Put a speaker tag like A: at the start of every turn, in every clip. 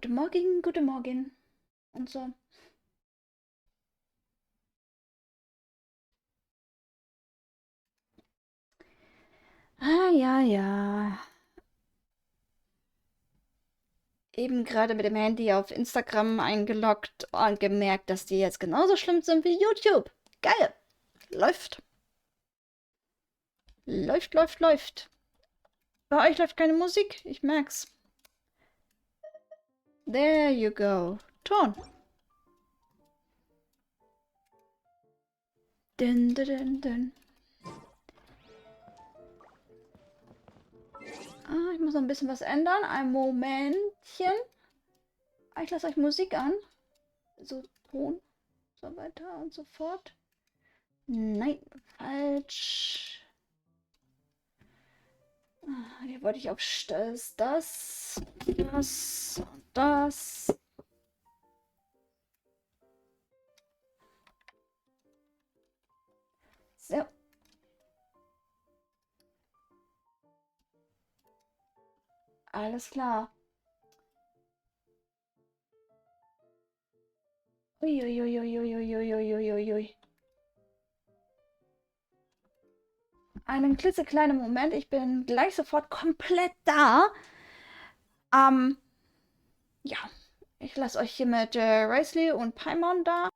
A: Guten Morgen, guten Morgen. Und so. Ja, ja. Eben gerade mit dem Handy auf Instagram eingeloggt und gemerkt, dass die jetzt genauso schlimm sind wie YouTube. Geil. Läuft. Läuft, läuft, läuft. Bei euch läuft keine Musik. Ich merk's. There you go. Ton. Dun, dun, dun, dun. Ich muss noch ein bisschen was ändern. Ein Momentchen. Ich lasse euch Musik an. So, Ton. So weiter und so fort. Nein, falsch. Hier wollte ich auf das und das. So. Alles klar. Uiuiuiuiuiuiuiuiui. Einen klitzekleinen Moment. Ich bin gleich sofort komplett da. Ja. Ich lasse euch hier mit Raisley und Paimon da.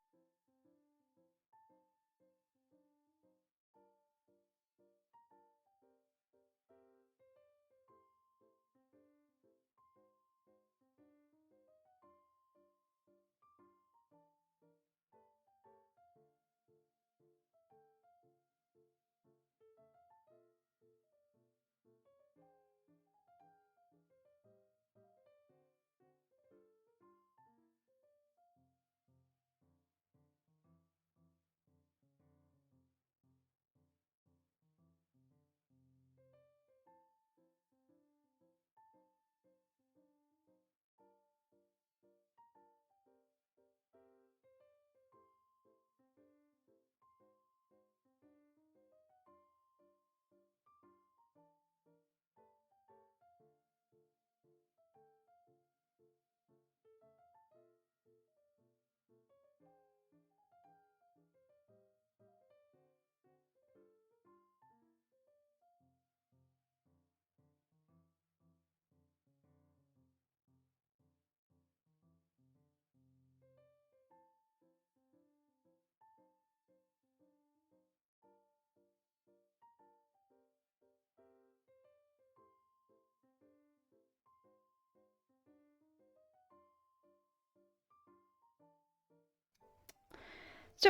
A: So.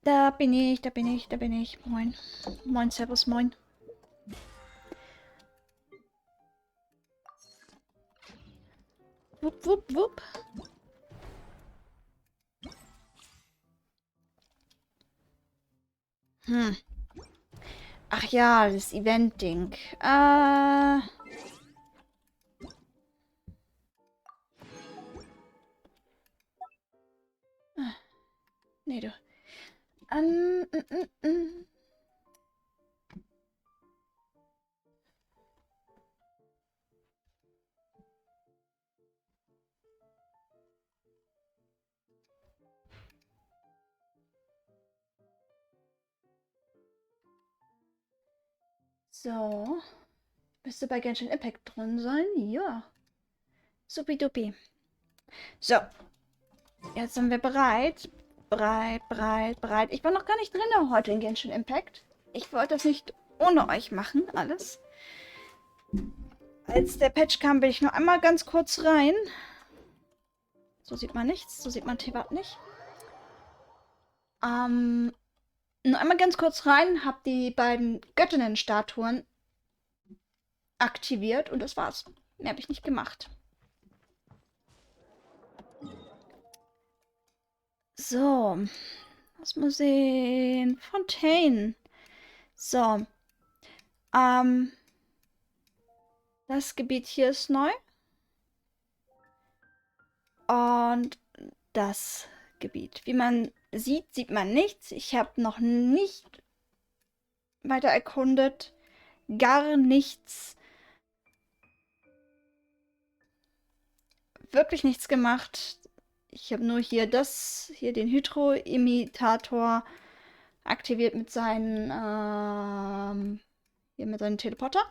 A: Da bin ich, da bin ich, da bin ich. Moin. Moin, Servus, moin. Wupp, wupp, wupp. Ach ja, das Event-Ding. Nee, du. Ähm, mm, mm, mm. So. Müsste bei Genshin Impact drin sein. Ja. Supidupi. So. Jetzt sind wir bereit. Bereit. Ich war noch gar nicht drin heute in Genshin Impact. Ich wollte das nicht ohne euch machen, alles. Als der Patch kam, bin ich noch einmal ganz kurz rein. So sieht man nichts. So sieht man Tevat nicht. Nur einmal ganz kurz rein, hab die beiden Göttinnen-Statuen aktiviert und das war's. Mehr habe ich nicht gemacht. So. Was muss ich sehen? Fontaine. So. Das Gebiet hier ist neu. Und das Gebiet. Wie man sieht, sieht man nichts. Ich habe noch nicht weiter erkundet. Gar nichts. wirklich nichts gemacht. Ich habe nur hier den Hydro-Imitator aktiviert mit seinen, hier mit seinem Teleporter.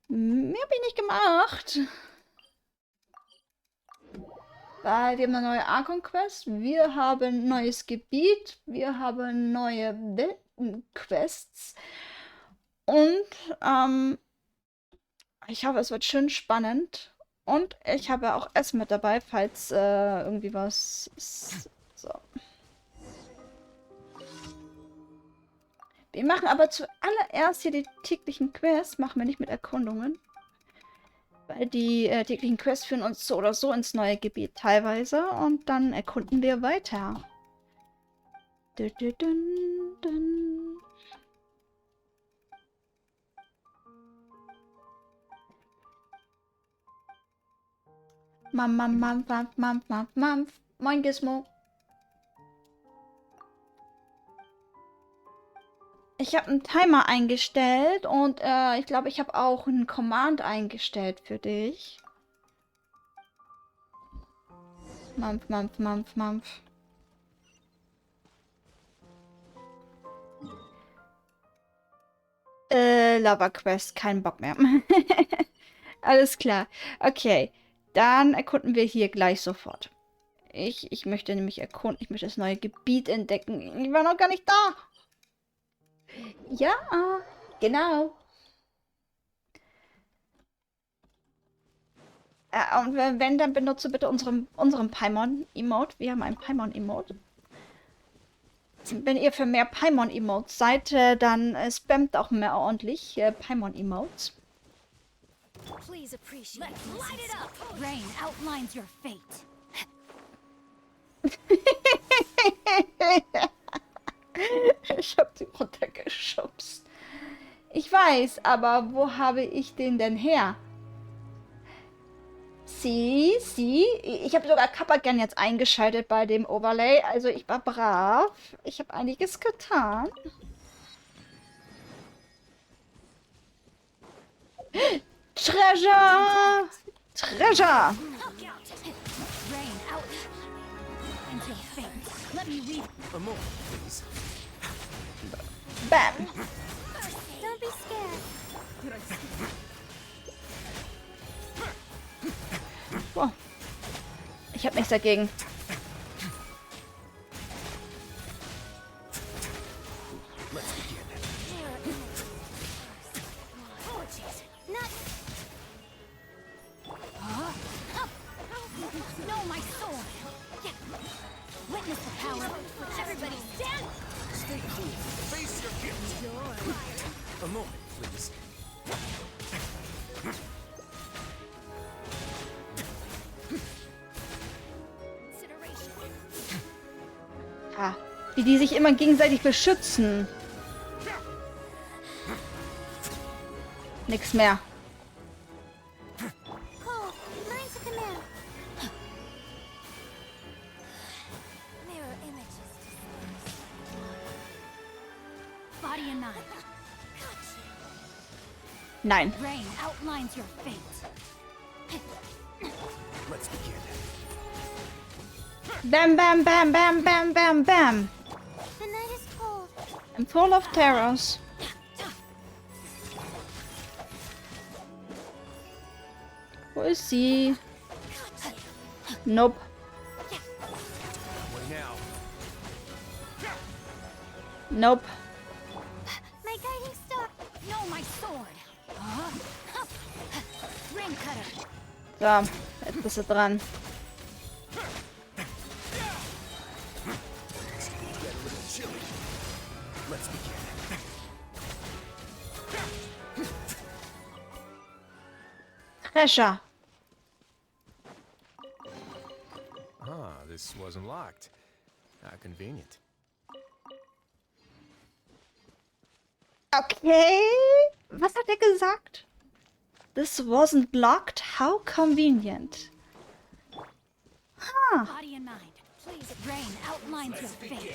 A: Mehr habe ich nicht gemacht. Weil wir haben eine neue Archon-Quest, wir haben ein neues Gebiet, wir haben neue Welten-Quests und ich hoffe, es wird schön spannend. Und ich habe auch Essen mit dabei, falls irgendwie was ist. So. Wir machen aber zuallererst hier die täglichen Quests, machen wir nicht mit Erkundungen. Weil die täglichen Quests führen uns so oder so ins neue Gebiet teilweise und dann erkunden wir weiter. Dun, dun, dun, dun. Moin Gizmo. Ich habe einen Timer eingestellt und ich glaube, ich habe auch einen Command eingestellt für dich. Mampf. Lava Quest, kein Bock mehr. Alles klar. Okay, dann erkunden wir hier gleich sofort. Ich möchte nämlich erkunden, ich möchte das neue Gebiet entdecken. Ich war noch gar nicht da. Ja, genau. Und wenn, dann benutze bitte unseren Paimon-Emote. Wir haben einen Paimon-Emote. Wenn ihr für mehr Paimon-Emotes seid, dann spammt auch mehr ordentlich Paimon-Emotes.
B: Please appreciate. Let's light it up. Rain outlines your fate.
A: Ich hab sie runtergeschubst. Ich weiß, aber wo habe ich den denn her? Sie, ich habe sogar Kappagan jetzt eingeschaltet bei dem Overlay. Also ich war brav. Ich habe einiges getan. Treasure! Treasure!
B: Rain out into your fate. Let me read.
C: A moment, please.
A: Bam!
B: Don't be scared.
A: Oh. Ich habe nichts dagegen.
C: Let's begin.
B: Not. No, my sword. Witness the power. Everybody stand.
C: Stay cool. Face your gift. A moment, please.
A: Ah, wie die sich immer gegenseitig beschützen. Nix mehr.
B: Cole, mine's a command. Mirror images. Body and nine.
A: Nein.
B: Rain outlines your fate.
C: Let's begin.
A: Bam, bam, bam, bam, bam, bam, bam.
B: The night is cold.
A: I'm full of terrors. Wo ist sie? Nope.
C: Way now.
A: Nope.
B: My guiding star. No, my sword. Ring cutter.
A: So, jetzt bist du dran.
C: Get a little chilly. Let's begin.
A: Treasure.
C: Ah, this wasn't locked. How convenient.
A: Okay. Was hat er gesagt? This wasn't locked. How convenient.
B: Body and mind. Please, rain outlines your fate.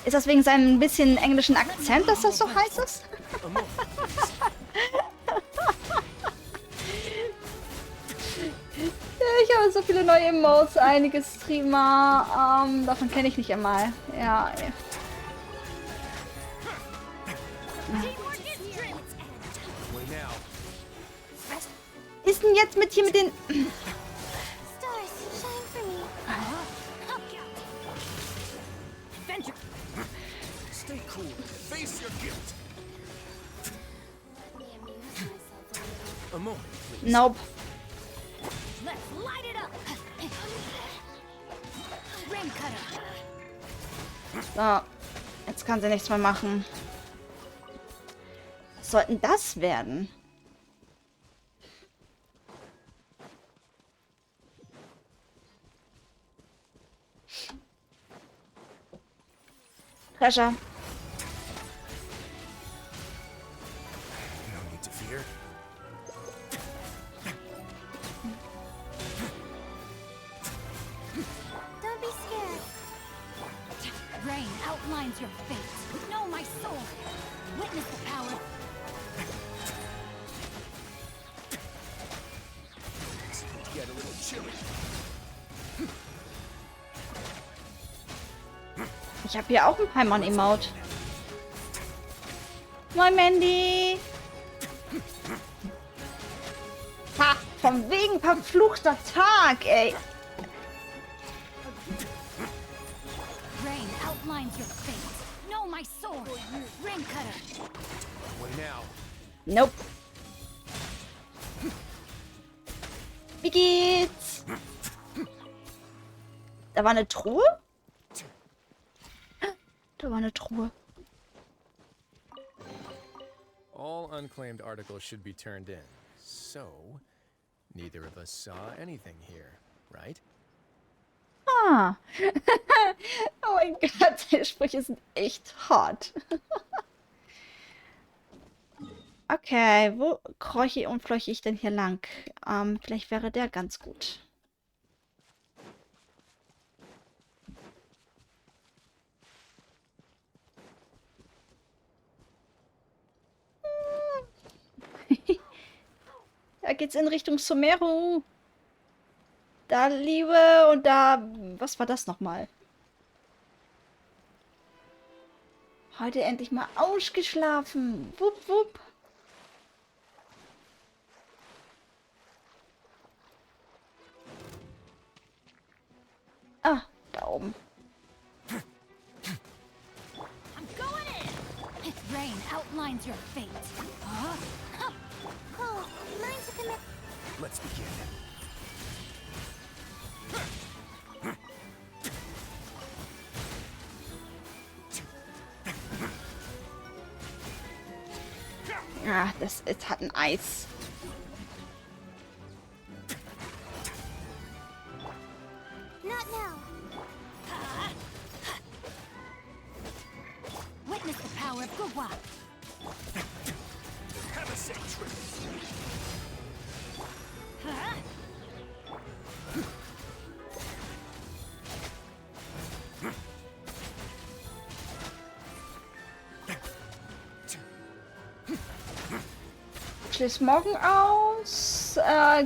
A: Ist das wegen seinem bisschen englischen Akzent, dass das so heiß ist?
C: A moment, please.
A: Ich habe habe so viele neue Emotes, einige Streamer. Davon kenne ich nicht einmal. Ja.
B: Teamwork is strength.
C: Way now.
A: Was ist denn jetzt mit hier mit den...
B: Stars, shine for me.
C: Venture. Stay cool. Face your guilt.
B: Let me amuse myself a little.
C: A moment, please.
A: Nope.
B: Let's light it up. Rain cutter.
A: So. Jetzt kann sie nichts mehr machen. Was sollten das werden? Treasure.
C: No need to fear.
B: Don't be scared. Rain outlines your fate. Know my soul. Witness the power.
C: Get a little chilly.
A: Ich habe hier auch ein Paimon-Emote. Moin, Mandy. Ha, von wegen verfluchter Tag, ey.
B: Rain outlines your fate. Know my soul. Rain cutter.
C: Way now.
A: Nope. Wie geht's? Da war eine Truhe? Da war eine Truhe.
C: All unclaimed articles should be turned in. So, neither of us saw anything here, right?
A: Ah. Oh mein Gott, die Sprüche sind echt hart. Okay, wo kreuche und fleuche ich denn hier lang? Vielleicht wäre der ganz gut. Da geht's in Richtung Sumeru. Da Liebe und da... Was war das nochmal? Heute endlich mal ausgeschlafen. Wupp, wupp. Ah, da oben.
B: I'm going in. Rain outlines your fate. Huh? Cool. Mine's a commit.
C: Let's begin.
A: Ah, das es hat ein Eis.
B: Not now. Witness the power of Gugwa.
C: Have a safe trip.
A: Schließ morgen aus.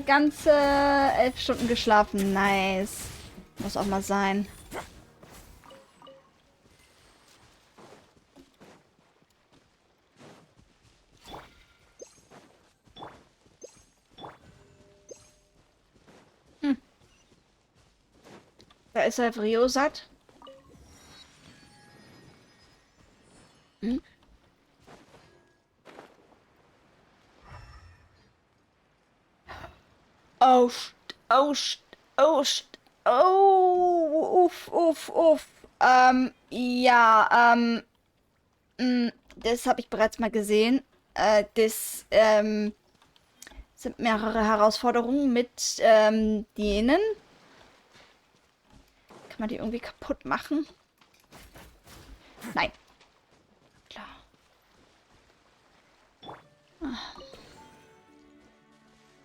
A: Ganze 11 Stunden geschlafen. Nice. Muss auch mal sein. Da ist er Rio satt. Hm? Oh, oh, oh, oh, uff, uff, uff. Ja, das habe ich bereits mal gesehen. Das, sind mehrere Herausforderungen mit, denen. Kann man die irgendwie kaputt machen? Nein. Klar.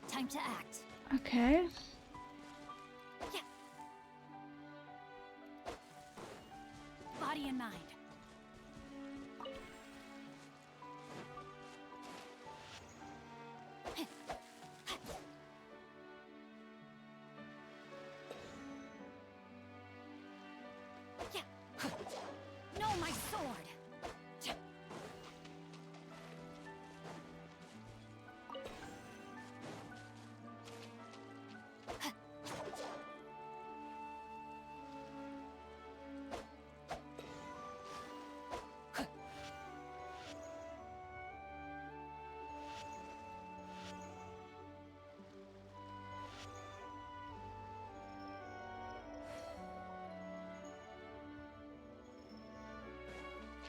B: Time to act.
A: Okay.
B: Body and mind.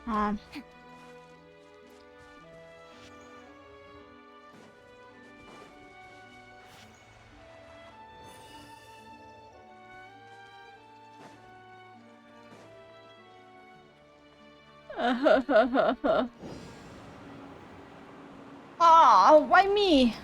A: Ah. Oh, why me?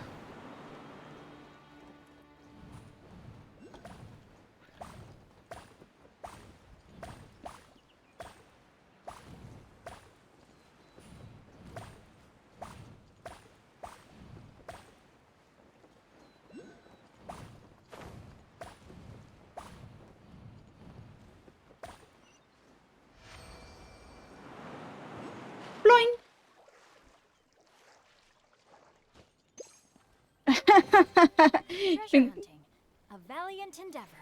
A: Bloing. Ich
B: Treasure
A: bin
B: hunting. A valiant endeavor.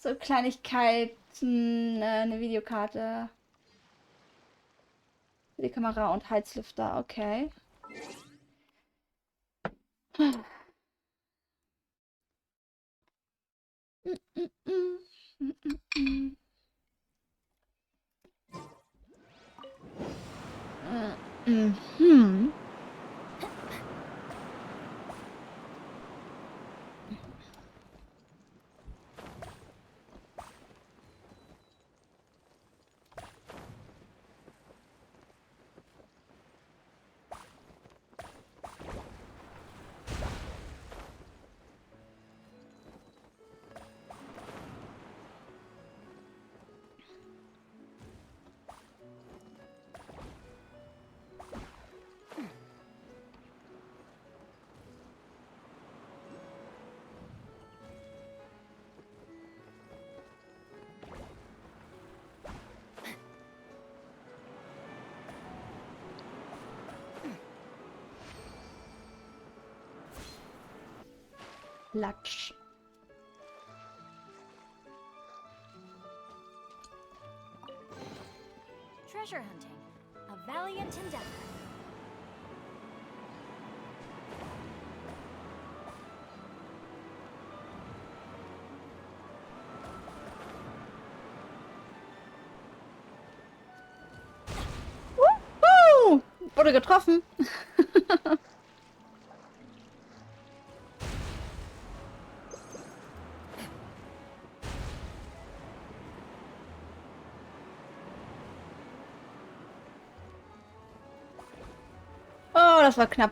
A: so Kleinigkeiten, eine Videokarte für die Kamera und Heizlüfter, okay. Mhm. Latsch.
B: Treasure hunting. A valiant endeavor.
A: Wurde getroffen. Oh, das war knapp.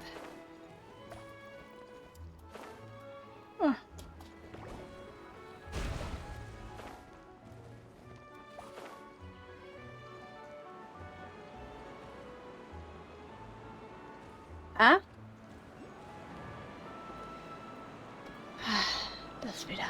A: Ah. Ah? Das wieder.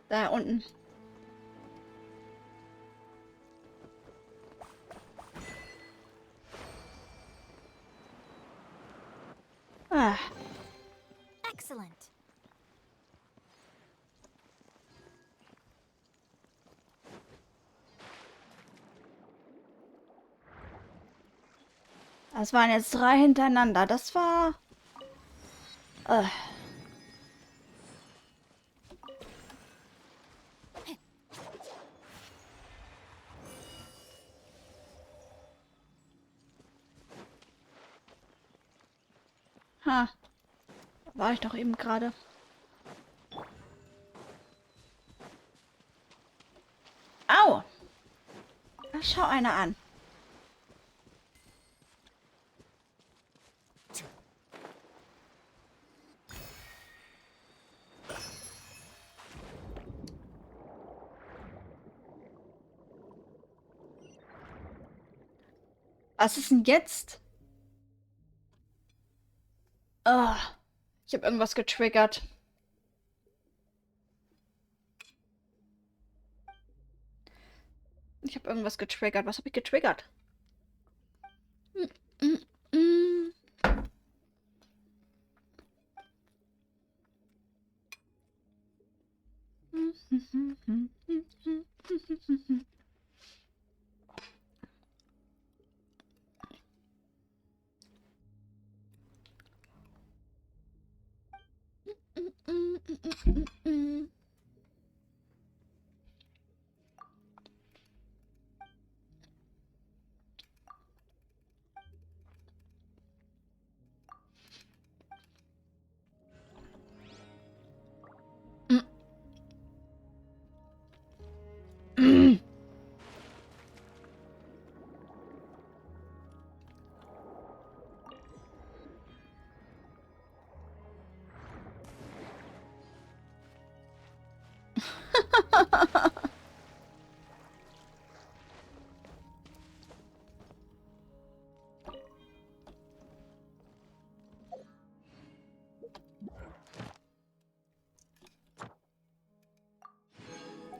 A: Da unten. Ah.
B: Excellent.
A: Das waren jetzt 3 hintereinander. Das war... Ha. War ich doch eben gerade. Au! Na, schau einer an. Was ist denn jetzt? Oh, ich habe irgendwas getriggert. Ich habe irgendwas getriggert. Was habe ich getriggert?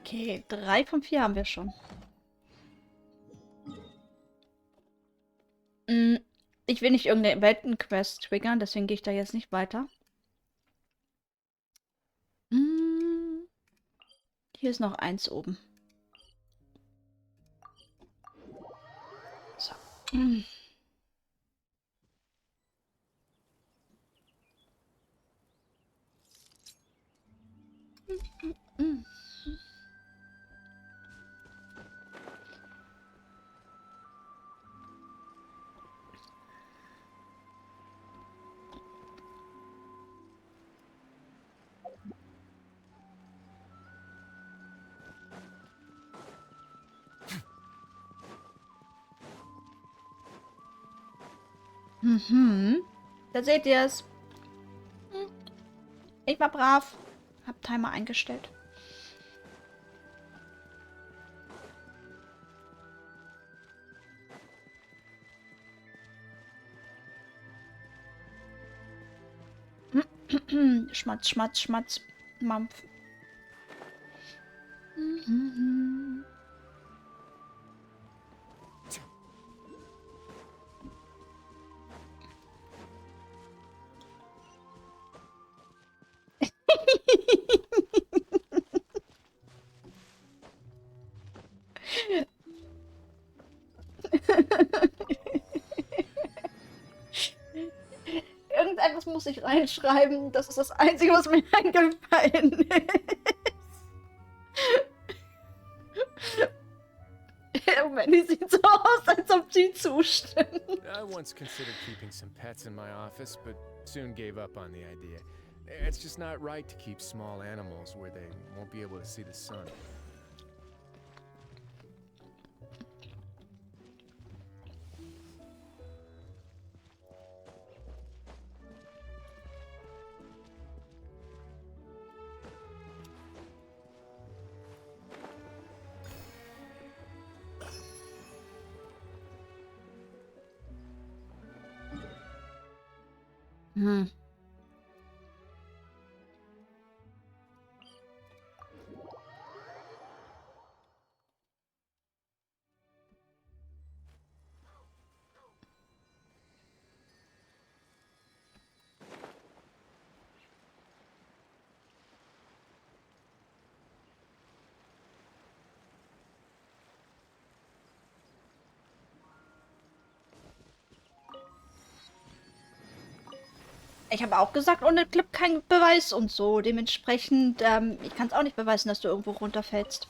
A: Okay, 3 von 4 haben wir schon. Ich will nicht irgendeine Weltenquest triggern, deswegen gehe ich da jetzt nicht weiter. Hier ist noch eins oben. So. Da seht ihr es. Ich war brav. Hab Timer eingestellt. Schmatz, schmatz, schmatz. Mampf. Irgendetwas muss ich reinschreiben. Das ist das Einzige, was mir eingefallen ist. Moment, die sieht so aus, als ob sie zustimmt.
C: I once considered keeping some pets in my office, but soon gave up on the idea. It's just not right to keep small animals where they won't be able to see the sun. Ich habe auch gesagt, ohne Clip kein Beweis und so. Dementsprechend, ich kann es auch nicht beweisen, dass du irgendwo runterfällst.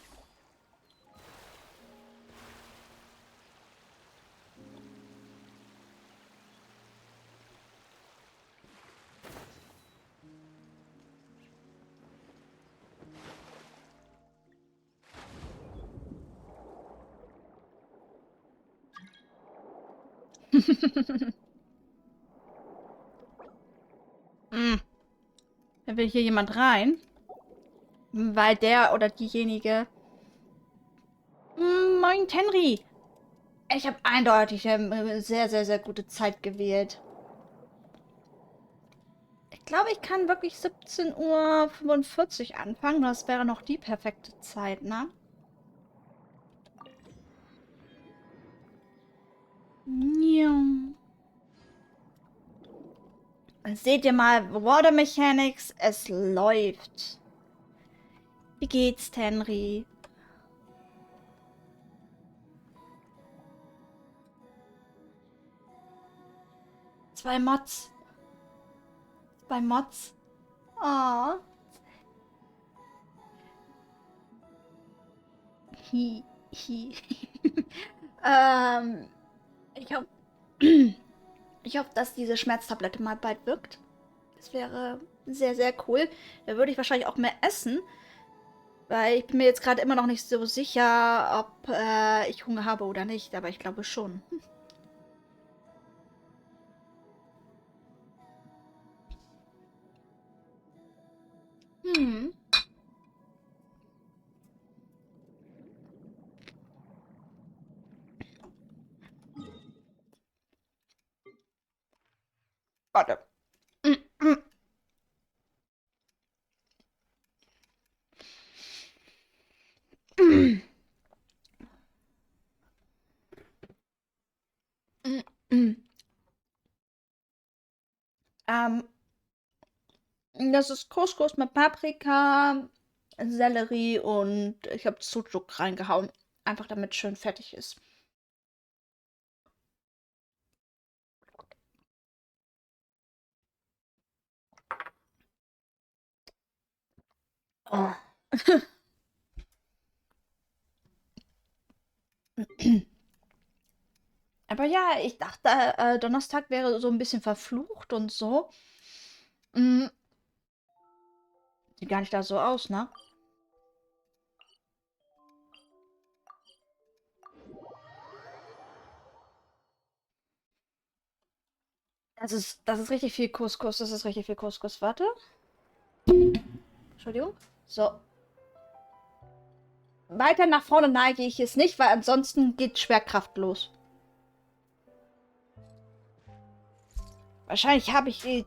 C: Da will hier jemand rein. Weil der oder diejenige... Moin, Tenri. Ich habe eindeutig eine sehr, sehr, sehr gute Zeit gewählt. Ich glaube, ich kann wirklich 17:45 Uhr anfangen. Das wäre noch die perfekte Zeit, ne? Ja. Seht ihr mal, Water Mechanics, es läuft. Wie geht's, Tenri? Zwei Mods. Zwei Mods. Oh. Hi. Hi. Ich hoffe, ich hoffe, dass diese Schmerztablette mal bald wirkt. Das wäre sehr, sehr cool. Da würde ich wahrscheinlich auch mehr essen.
A: Weil ich bin mir jetzt gerade immer noch nicht so sicher, ob ich Hunger habe oder nicht, aber ich glaube schon. Hm. Warte. Mm, mm, mm, mm, mm. Ähm, Das ist Couscous mit Paprika, Sellerie und ich habe Sucuk reingehauen. Einfach damit schön fertig ist. Oh. Aber ja, ich dachte, Donnerstag wäre so ein bisschen verflucht und so. Mm, sieht gar nicht da so aus, ne? Das ist richtig viel Couscous. Das ist richtig viel Couscous. Warte. Entschuldigung. So. Weiter nach vorne neige ich es nicht, weil ansonsten geht Schwerkraft los. Wahrscheinlich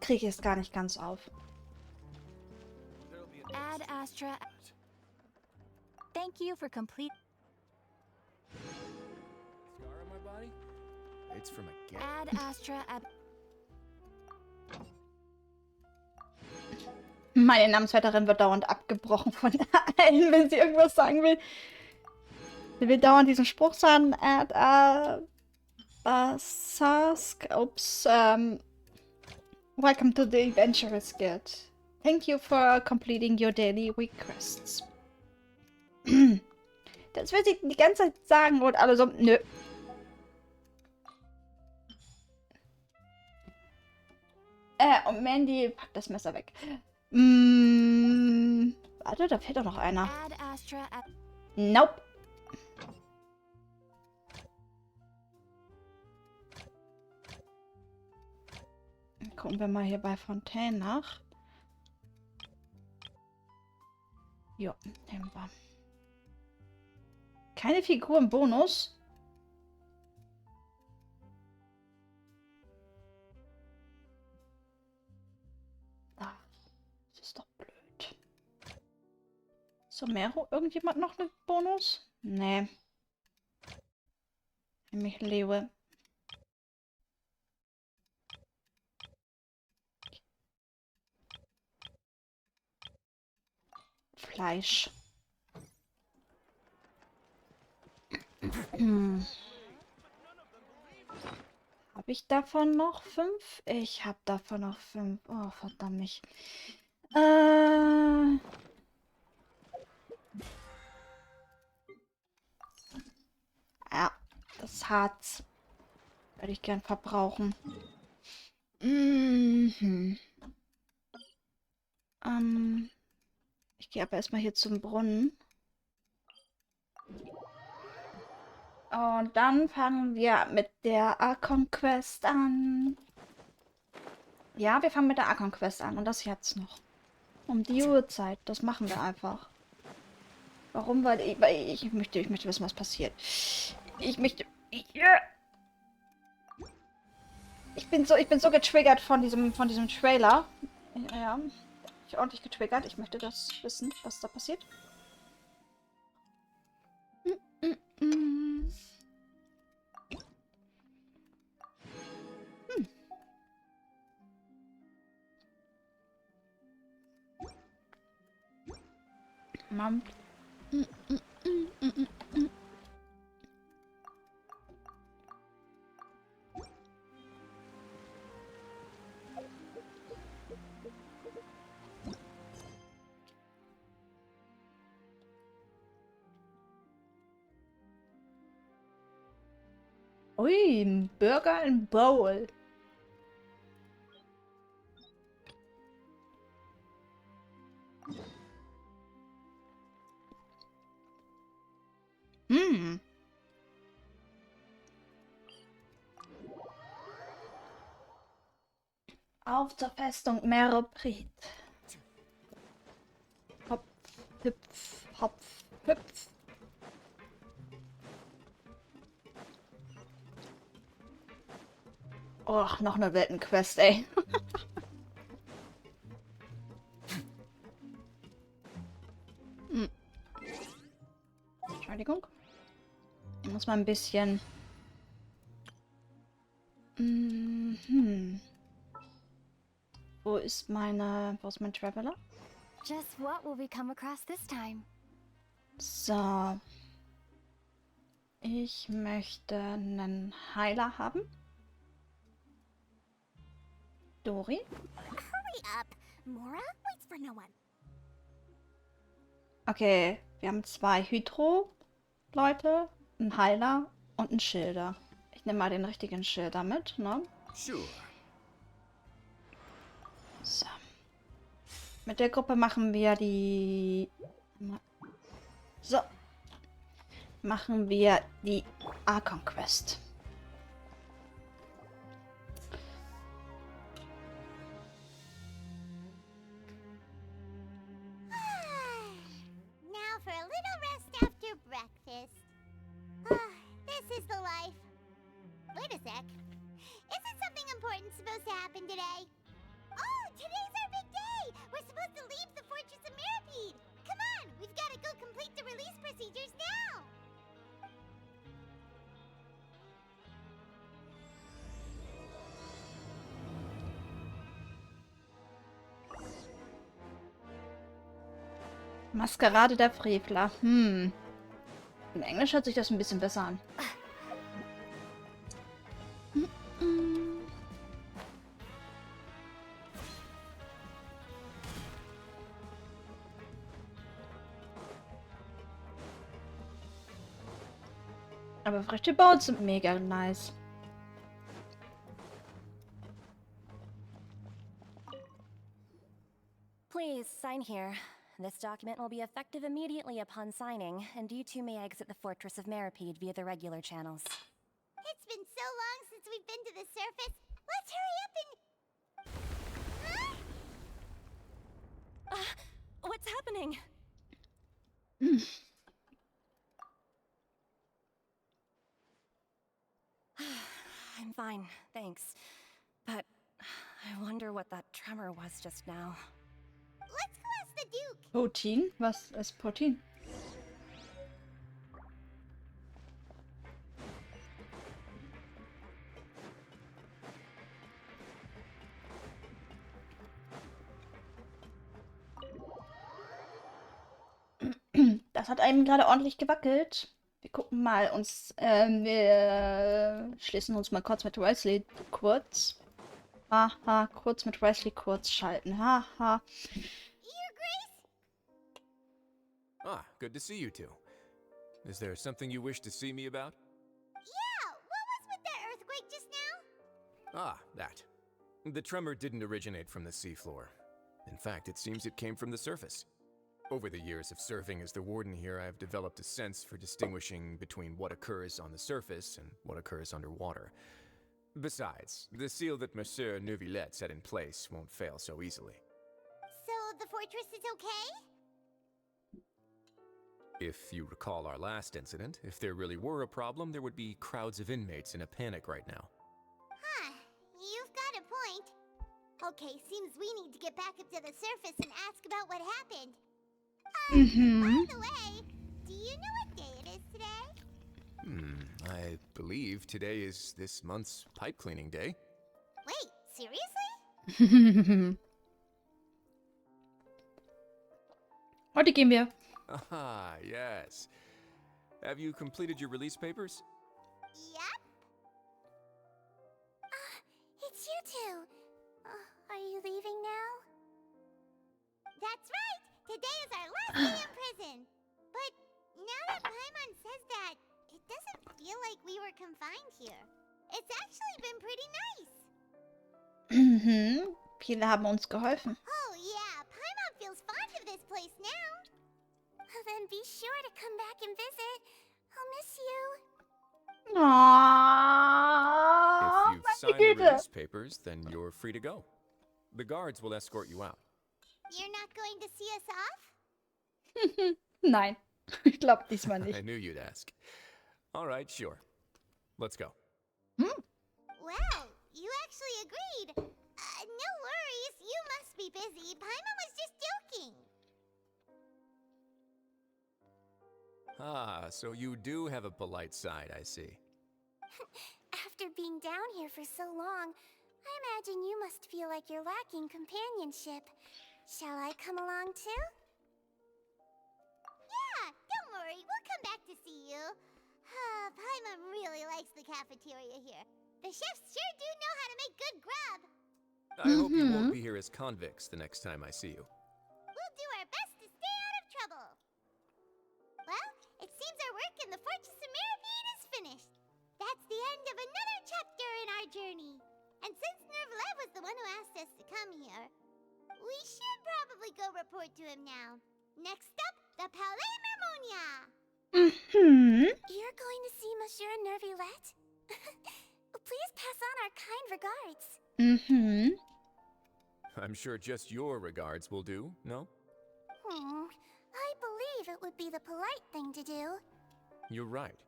A: kriege ich es gar nicht ganz auf.
B: Ad Astra. Thank you for complete.
C: Scar on my body? It's from a GER.
B: Ad Astra.
A: Meine Namensvetterin wird dauernd abgebrochen von allen, wenn sie irgendwas sagen will. Sie will dauernd diesen Spruch sagen. Sask. Ups. Welcome to the Adventurers Guild. Thank you for completing your daily requests. Das will sie die ganze Zeit sagen und alle so, nö. Und Mandy packt das Messer weg. Warte, da fehlt doch noch einer.
B: Ad Astra.
A: Nope. Gucken wir mal hier bei Fontaine nach. Jo, nehmen wir. Keine Figur im Bonus. Ah, das ist doch blöd. Somero, irgendjemand noch einen Bonus? Nee. Nämlich Lewe. Fleisch. Habe ich davon noch 5? Ich habe davon noch 5. Oh, verdammt mich. Ja, das Harz würde ich gern verbrauchen. Mhm. Ich gehe aber erstmal hier zum Brunnen. Und dann fangen wir mit der Archon Quest an. Ja, wir fangen mit der Archon Quest an. Und das jetzt noch. Um die Uhrzeit. Das machen wir einfach. Warum? Weil ich möchte wissen, was passiert. Ich möchte... Ich bin so getriggert von diesem Trailer. Ja, ich ordentlich getriggert. Ich möchte das wissen, was da passiert. Mom. Ui, ein Burger in Bowl. Hm. Auf zur Festung Meroprit. Hopf, hüpf, hopf, hüpf. Och, noch eine Weltenquest, ey. Hm. Entschuldigung. Ich muss mal ein bisschen... Wo ist mein Traveler?
B: Just what will we come across this time?
A: So. Ich möchte einen Heiler haben. Dori.
B: Hurry up. Mora waits for no one.
A: Okay, wir haben 2 Hydro-Leute, einen Heiler und einen Schilder. Ich nehme mal den richtigen Schilder mit, ne?
C: Sure.
A: So. Mit der Gruppe machen wir die... So. Machen wir die Archon Quest.
B: Now for a little rest after breakfast. This is the life. Wait a sec. Isn't something important supposed to happen today? Oh, today's our big day! We're supposed to leave the Fortress of Mirapede! Come on, we've got to go complete the release procedures now!
A: Maskerade der Frevler. Im Englisch hört sich das ein bisschen besser an. Aber frische Boats sind mega nice.
D: Please, sign here. This document will be effective immediately upon signing, and you two may exit the Fortress of Mirapede via the regular channels.
B: It's been so long since we've been to the surface. Let's hurry up and...
D: What's happening? I'm fine, thanks. But I wonder what that tremor was just now.
B: Let's go ask the Duke.
A: Protein? Was ist Protein? Das hat einem gerade ordentlich gewackelt. Wir gucken mal wir schließen uns mal kurz mit Wesley kurz. Haha, kurz mit Wesley kurz schalten. Haha.
B: Your Grace?
C: Ah, good to see you two. Is there something you wish to see me about?
B: Yeah, what was with that earthquake just now?
C: Ah, that. The tremor didn't originate from the seafloor. In fact, it seems it came from the surface. Over the years of serving as the warden here, I've developed a sense for distinguishing between what occurs on the surface and what occurs underwater. Besides, the seal that Monsieur Neuvillette set in place won't fail so easily.
B: So the fortress is okay?
C: If you recall our last incident, if there really were a problem, there would be crowds of inmates in a panic right now.
B: Huh, you've got a point. Okay, seems we need to get back up to the surface and ask about what happened. By the way, do you know what day it is today?
C: I believe today is this month's pipe cleaning day.
B: Wait, seriously?
A: Heute gehen wir.
C: Ah, yes. Have you completed your release papers?
B: Yep. It's you two. Are you leaving now? That's right. Today is our last day in prison. But now that Paimon says that, it doesn't feel like we were confined here. It's actually been pretty nice.
A: Viele haben uns geholfen.
B: Oh yeah, Paimon feels fond of this place now. Then be sure to come back and visit. I'll
C: If
A: Oh,
C: you've
A: meine
C: signed the
A: Güte.
C: release papers, then you're free to go. The guards will escort you out.
B: You're not going to see us off?
A: Nein, ich glaube diesmal
C: I
A: nicht.
C: knew you'd ask. All right, sure. Let's go.
B: Wow, you actually agreed. No worries, you must be busy. Paimon was just joking.
C: Ah, so you do have a polite side, I see.
B: After being down here for so long, I imagine you must feel like you're lacking companionship. Shall I come along too? Yeah, don't worry, we'll come back to see you. Paimon really likes the cafeteria here. The chefs sure do know how to make good grub.
C: I hope you won't be here as convicts the next time I see you.
B: We'll do our best to stay out of trouble. Well, it seems our work in the Fortress of Mirapede is finished. That's the end of another chapter in our journey. And since Nervlev was the one who asked us to come here, we should probably go report to him now. Next up, the Palais Mermonia. You're going to see Monsieur Nervlet? Please pass on our kind regards.
C: I'm sure just your regards will do, no?
B: I believe it would be the polite thing to do.
C: You're right.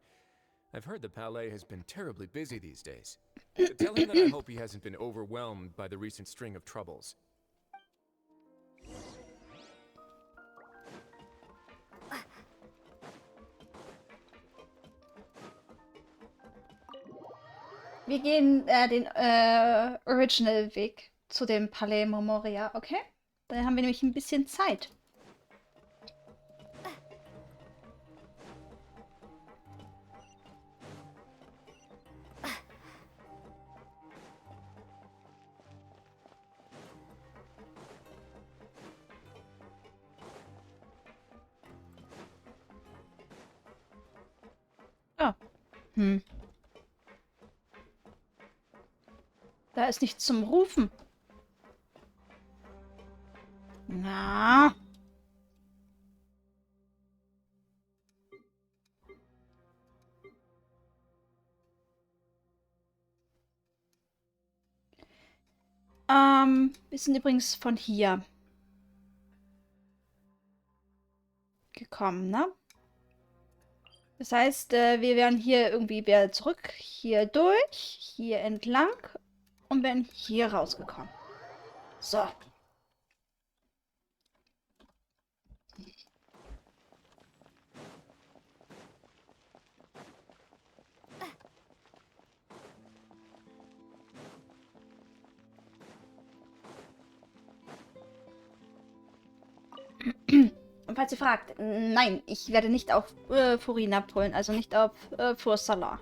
C: I've heard the Palais has been terribly busy these days. Tell him that I hope he hasn't been overwhelmed by the recent string of troubles.
A: Wir gehen den Original-Weg zu dem Palais Memoria, okay? Da haben wir nämlich ein bisschen Zeit. Ah. Da ist nichts zum Rufen. Na. Wir sind übrigens von hier gekommen, ne? Das heißt, wir werden hier irgendwie wieder zurück, hier durch, hier entlang und werden hier rausgekommen. So. Und falls ihr fragt, nein, ich werde nicht auf Furina abholen, also nicht auf Fursala.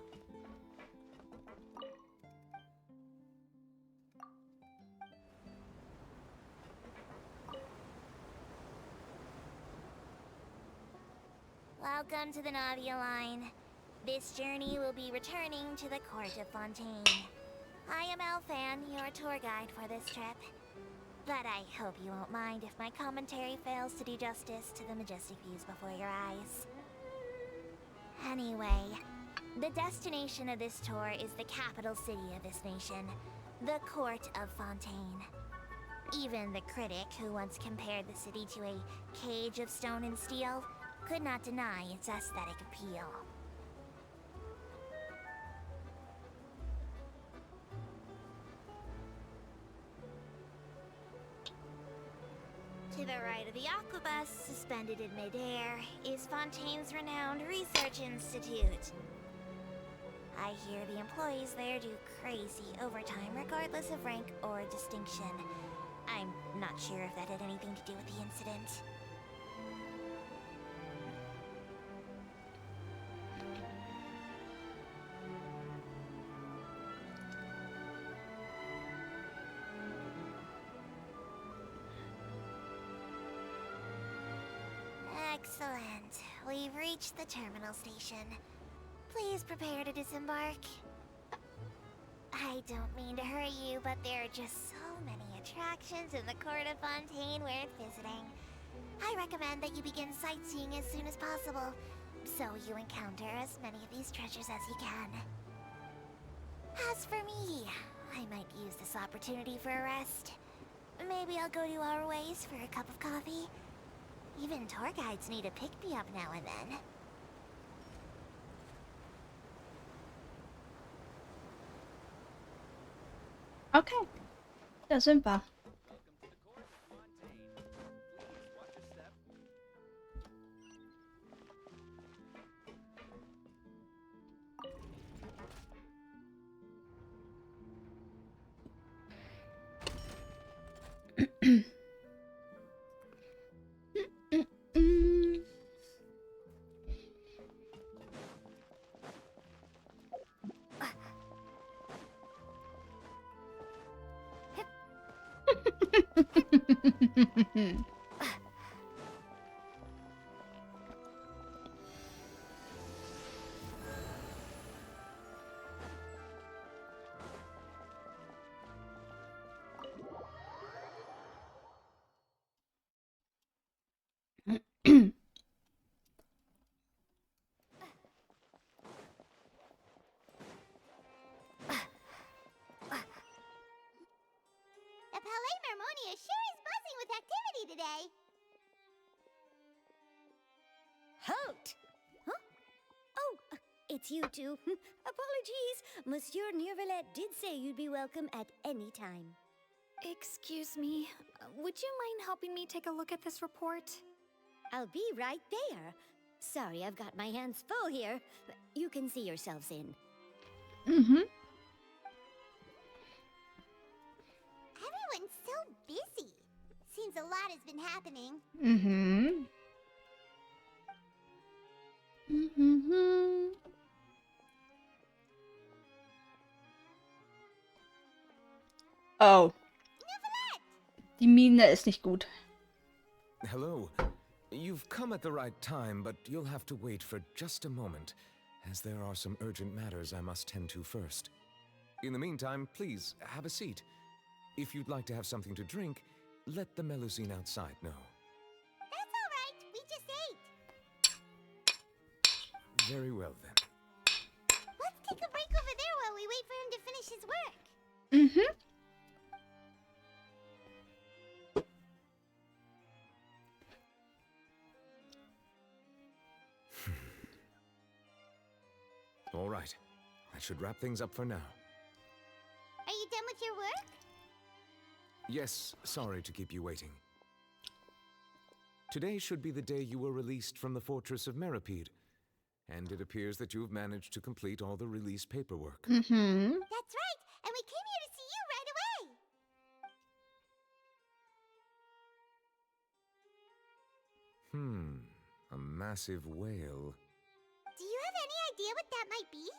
B: Welcome to the Navia line. This journey will be returning to the Court of Fontaine. I am Elfan, your tour guide for this trip. But I hope you won't mind if my commentary fails to do justice to the majestic views before your eyes. Anyway, the destination of this tour is the capital city of this nation, the Court of Fontaine. Even the critic who once compared the city to a cage of stone and steel could not deny its aesthetic appeal. To the right of the aquabus, suspended in midair, is Fontaine's renowned research institute. I hear the employees there do crazy overtime regardless of rank or distinction. I'm not sure if that had anything to do with the incident. Excellent. We've reached the terminal station. Please prepare to disembark. I don't mean to hurry you, but there are just so many attractions in the Court of Fontaine worth visiting. I recommend that you begin sightseeing as soon as possible. so you encounter as many of these treasures as you can. As for me, I might use this opportunity for a rest. Maybe I'll go to our ways for a cup of coffee. Even tour guides need a pick-me-up now and then.
A: Okay, da sind wir.
B: The Palais Mermonia sure is buzzing with activity today.
E: Halt! Huh? Oh, it's you two. Apologies. Monsieur Neuvillette did say you'd be welcome at any time.
F: Excuse me, would you mind helping me take a look at this report?
E: I'll be right there. Sorry, I've got my hands full here. You can see yourselves in.
A: Mhm.
B: Everyone's so busy. Seems a lot has been happening.
A: Mhm. Mhm. Oh. Die Mine ist nicht gut.
C: Hello. You've come at the right time, but you'll have to wait for just a moment, as there are some urgent matters I must tend to first. In the meantime, please, have a seat. If you'd like to have something to drink, let the Melusine outside know.
B: That's all right. We just ate.
C: Very well, then.
B: Let's take a break over there while we wait for him to finish his work.
A: Mhm.
C: All right. That should wrap things up for now.
B: Are you done with your work?
C: Yes, sorry to keep you waiting. Today should be the day you were released from the Fortress of Meripede, and it appears that you've managed to complete all the release paperwork.
A: Mhm.
B: That's right. And we came here to see you right away.
C: A massive whale.
B: Do you have any idea what that might be?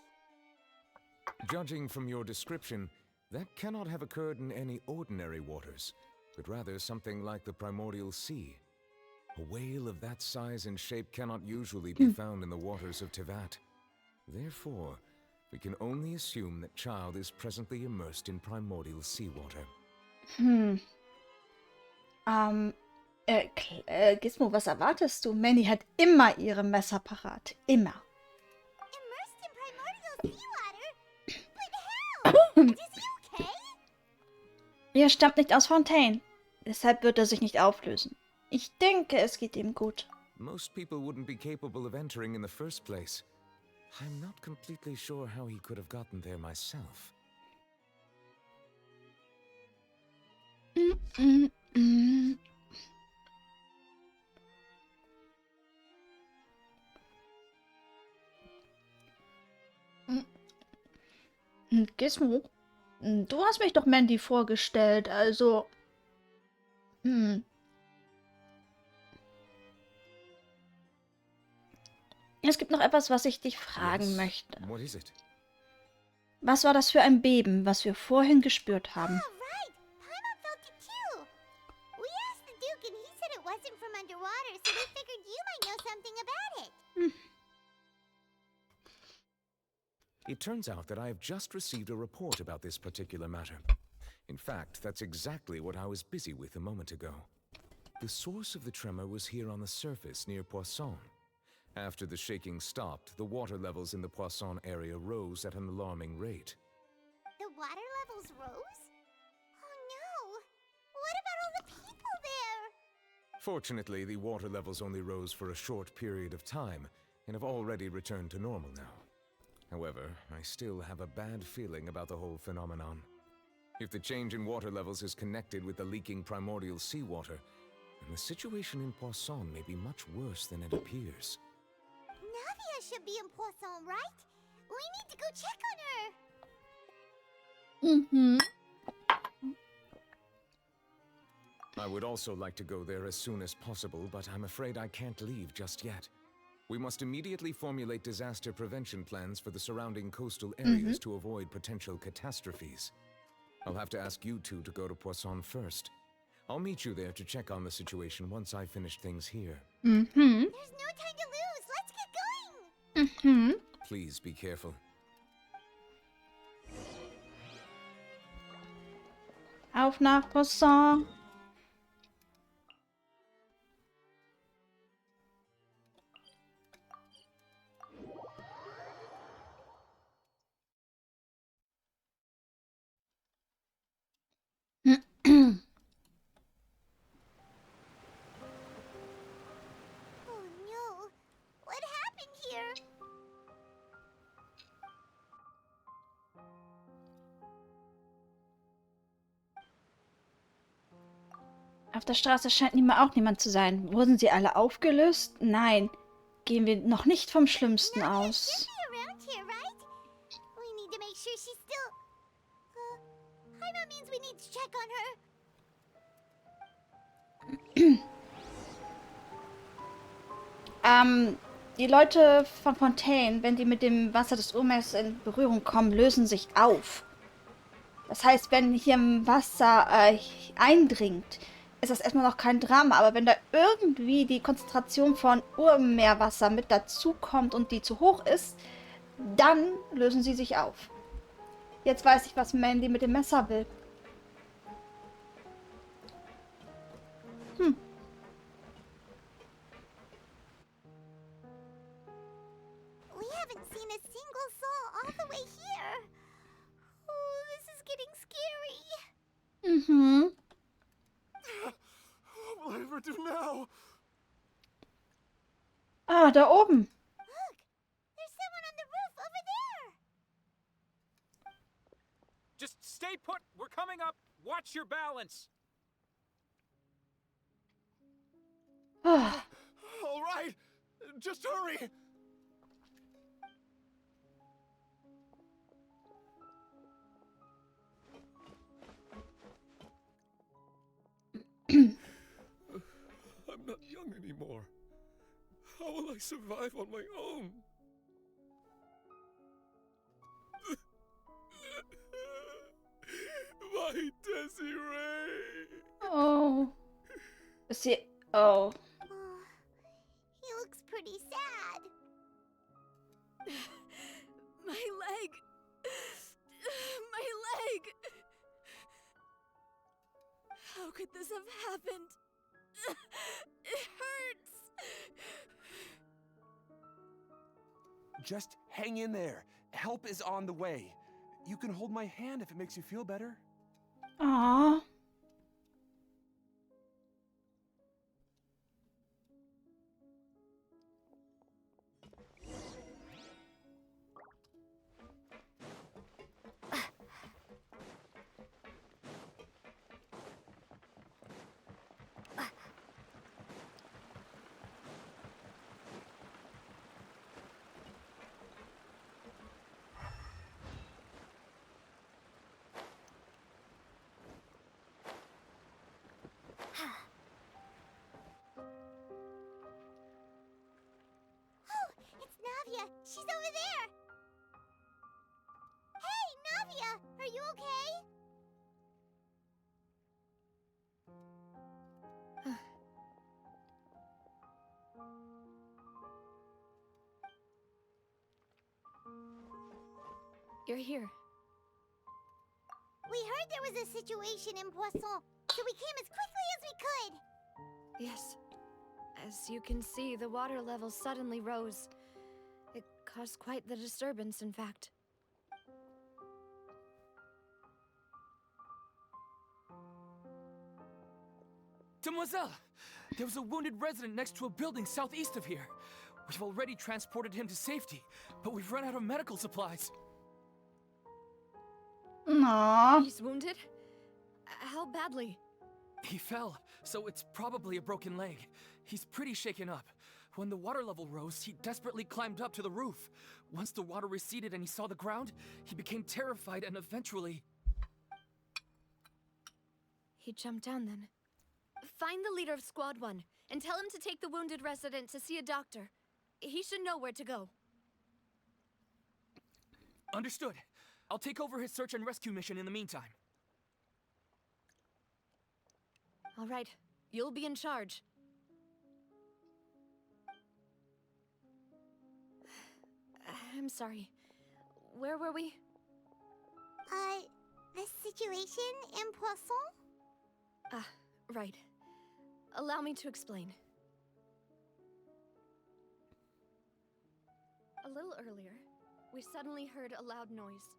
C: Judging from your description, that cannot have occurred in any ordinary waters, but rather something like the primordial sea. A whale of that size and shape cannot usually be found in the waters of Tevat. Therefore, we can only assume that Child is presently immersed in primordial seawater.
A: Gizmo, was erwartest du? Manny hat immer ihre Messer parat. Immer.
B: Immersed in primordial seawater? But how? Is he okay?
A: Er stammt nicht aus Fontaine. Deshalb wird er sich nicht auflösen. Ich denke, es geht ihm gut.
C: Most people wouldn't be capable of entering in the first place. I'm not completely sure how he could have gotten there myself.
A: Gizmo, du hast mich doch Mandy vorgestellt, also... Es gibt noch etwas, was ich dich fragen
C: Yes.
A: möchte.
C: What is it?
A: Was war das für ein Beben, was wir vorhin gespürt haben?
B: Oh, right. Paimon felt it too. We asked the Duke and he said it wasn't from underwater, so we figured you might know something about it.
C: It turns out that I have just received a report about this particular matter. In fact, that's exactly what I was busy with a moment ago. The source of the tremor was here on the surface near Poisson. After the shaking stopped, the water levels in the Poisson area rose at an alarming rate.
B: The water levels rose? Oh no! What about all the people there?
C: Fortunately, the water levels only rose for a short period of time and have already returned to normal now. However, I still have a bad feeling about the whole phenomenon. If the change in water levels is connected with the leaking primordial seawater, then the situation in Poisson may be much worse than it appears.
B: Navia should be in Poisson, right? We need to go check on her!
A: Mhm.
C: I would also like to go there as soon as possible, but I'm afraid I can't leave just yet. We must immediately formulate disaster prevention plans for the surrounding coastal areas to avoid potential catastrophes. I'll have to ask you two to go to Poisson first. I'll meet you there to check on the situation once I finish things here.
A: Mhm.
B: There's no time to lose! Let's get going!
A: Mhm.
C: Please be careful.
A: Auf nach Poisson.
B: Oh no! What happened here?
A: Auf der Straße scheint auch niemand zu sein. Wurden sie alle aufgelöst? Nein. Gehen wir noch nicht vom Schlimmsten
B: Navia
A: aus.
B: should be around here, right? We need to make sure she's still... Jaima means we need to check on her.
A: Die Leute von Fontaine, wenn die mit dem Wasser des Urmeers in Berührung kommen, lösen sich auf. Das heißt, wenn hier Wasser eindringt, ist das erstmal noch kein Drama. Aber wenn da irgendwie die Konzentration von Urmeerwasser mit dazukommt und die zu hoch ist, dann lösen sie sich auf. Jetzt weiß ich, was Mandy mit dem Messer will.
B: We haven't seen a single soul all the way here. Oh, this is getting scary.
A: Mhm.
C: What will I ever do now?
A: Ah, da oben.
B: Look, there's someone on the roof over there.
G: Just stay put. We're coming up. Watch your balance.
A: Ah,
C: All right, just hurry. I'm not young anymore. How will I survive on my own? My Desiree!
A: oh. Sie. Oh.
B: Oh, he looks pretty sad.
E: My leg! My leg! How could this have happened? It hurts!
H: Just hang in there. Help is on the way. You can hold my hand if it makes you feel better.
A: Aw.
B: Oh, it's Navia. She's over there. Hey, Navia, are you okay?
D: You're here.
B: We heard there was a situation in Poisson, so we came as quickly as we could.
D: Yes.
F: As you can see, the water level suddenly rose. It caused quite the disturbance, in fact.
I: Demoiselle! There was a wounded resident next to a building southeast of here. We've already transported him to safety, but we've run out of medical supplies.
A: Aww.
F: He's wounded? How badly?
I: He fell, so it's probably a broken leg. He's pretty shaken up. When the water level rose, he desperately climbed up to the roof. Once the water receded and he saw the ground, he became terrified and eventually...
F: He jumped down then. Find the leader of Squad 1 and tell him to take the wounded resident to see a doctor. He should know where to go.
I: Understood. I'll take over his search and rescue mission in the meantime.
F: All right, you'll be in charge. I'm sorry. Where were we?
B: The situation in Poisson?
F: Ah, right. Allow me to explain. A little earlier, we suddenly heard a loud noise.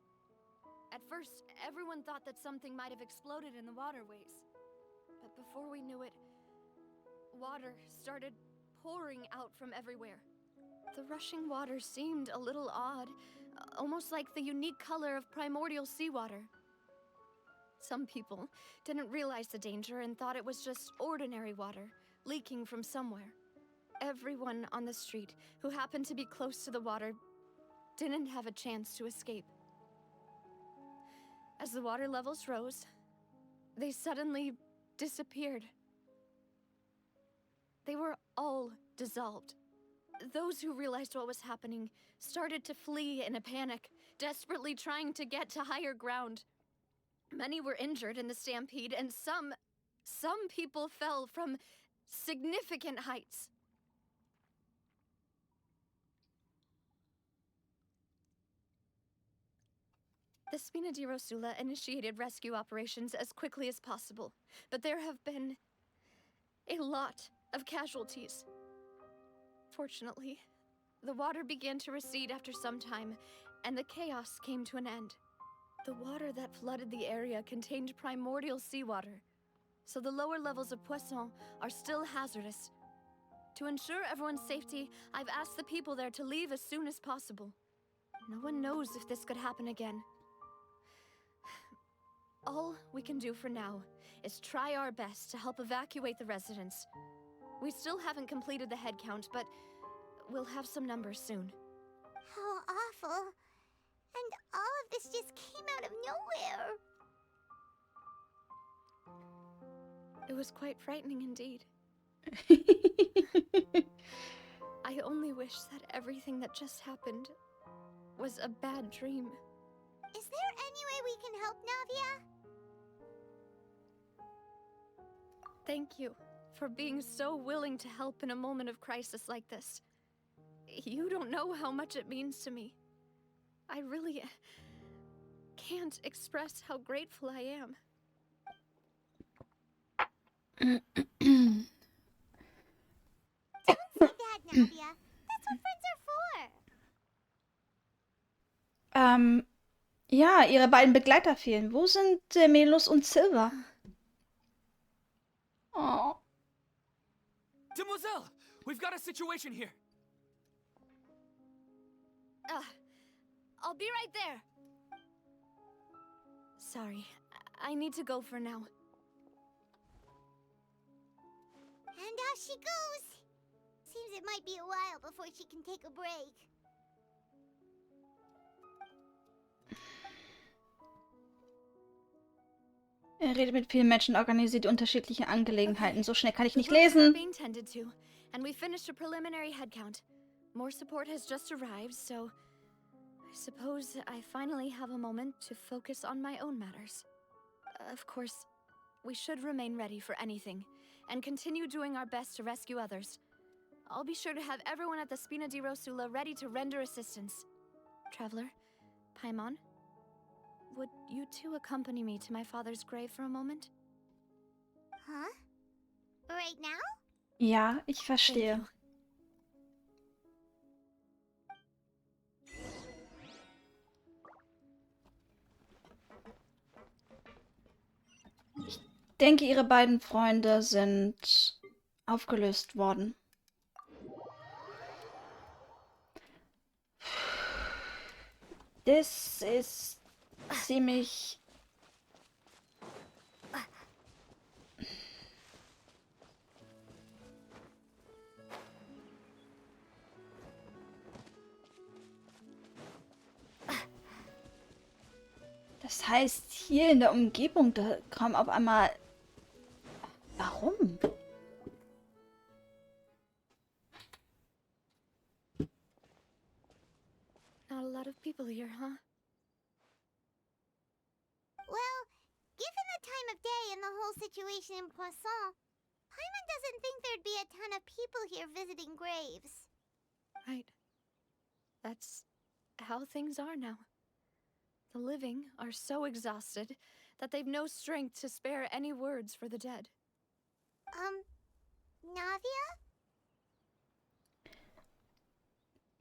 F: At first, everyone thought that something might have exploded in the waterways. But before we knew it, water started pouring out from everywhere. The rushing water seemed a little odd, almost like the unique color of primordial seawater. Some people didn't realize the danger and thought it was just ordinary water, leaking from somewhere. Everyone on the street who happened to be close to the water didn't have a chance to escape. As the water levels rose, they suddenly disappeared. They were all dissolved. Those who realized what was happening started to flee in a panic, desperately trying to get to higher ground. Many were injured in the stampede, and some people fell from significant heights. The Spina di Rosula initiated rescue operations as quickly as possible, but there have been a lot of casualties. Fortunately, the water began to recede after some time, and the chaos came to an end. The water that flooded the area contained primordial seawater, so the lower levels of Poisson are still hazardous. To ensure everyone's safety, I've asked the people there to leave as soon as possible. No one knows if this could happen again. All we can do for now is try our best to help evacuate the residents. We still haven't completed the head count, but we'll have some numbers soon.
B: How awful. And all of this just came out of nowhere.
F: It was quite frightening indeed. I only wish that everything that just happened was a bad dream.
B: Is there any way we can help, Navia?
F: Thank you for being so willing to help in a moment of crisis like this. You don't know how much it means to me. I really can't express how grateful I am.
B: Don't say that, Navia. That's what friends are for.
A: Ja, ihre beiden Begleiter fehlen. Wo sind Melus und Silver? Oh.
I: Demoiselle! We've got a situation here!
F: I'll be right there. Sorry, I need to go for now.
B: And off she goes. Seems it might be a while before she can take a break.
A: Er redet mit vielen Menschen, organisiert unterschiedliche Angelegenheiten. So schnell kann ich
F: The
A: nicht
F: books are
A: lesen.
F: being tended to, and we finished a preliminary head count. More support has just arrived, so I suppose I finally have a moment to focus on my own matters. Of course, we should remain ready for anything, and continue doing our best to rescue others. I'll be sure to have everyone at the Spina di Rosula ready to render assistance. Traveler, Paimon, would you two accompany me to my father's grave for a moment?
B: Huh? Right now?
A: Ja, ich
F: Thank
A: verstehe.
F: you.
A: Ich denke, ihre beiden Freunde sind aufgelöst worden. Das ist ziemlich... Das heißt, hier in der Umgebung, da kam auf einmal... Warum?
F: Not a lot of people here, huh?
B: Well, given the time of day and the whole situation in Poisson, Paimon doesn't think there'd be a ton of people here visiting graves.
F: Right. That's how things are now. The living are so exhausted that they've no strength to spare any words for the dead.
B: Navia?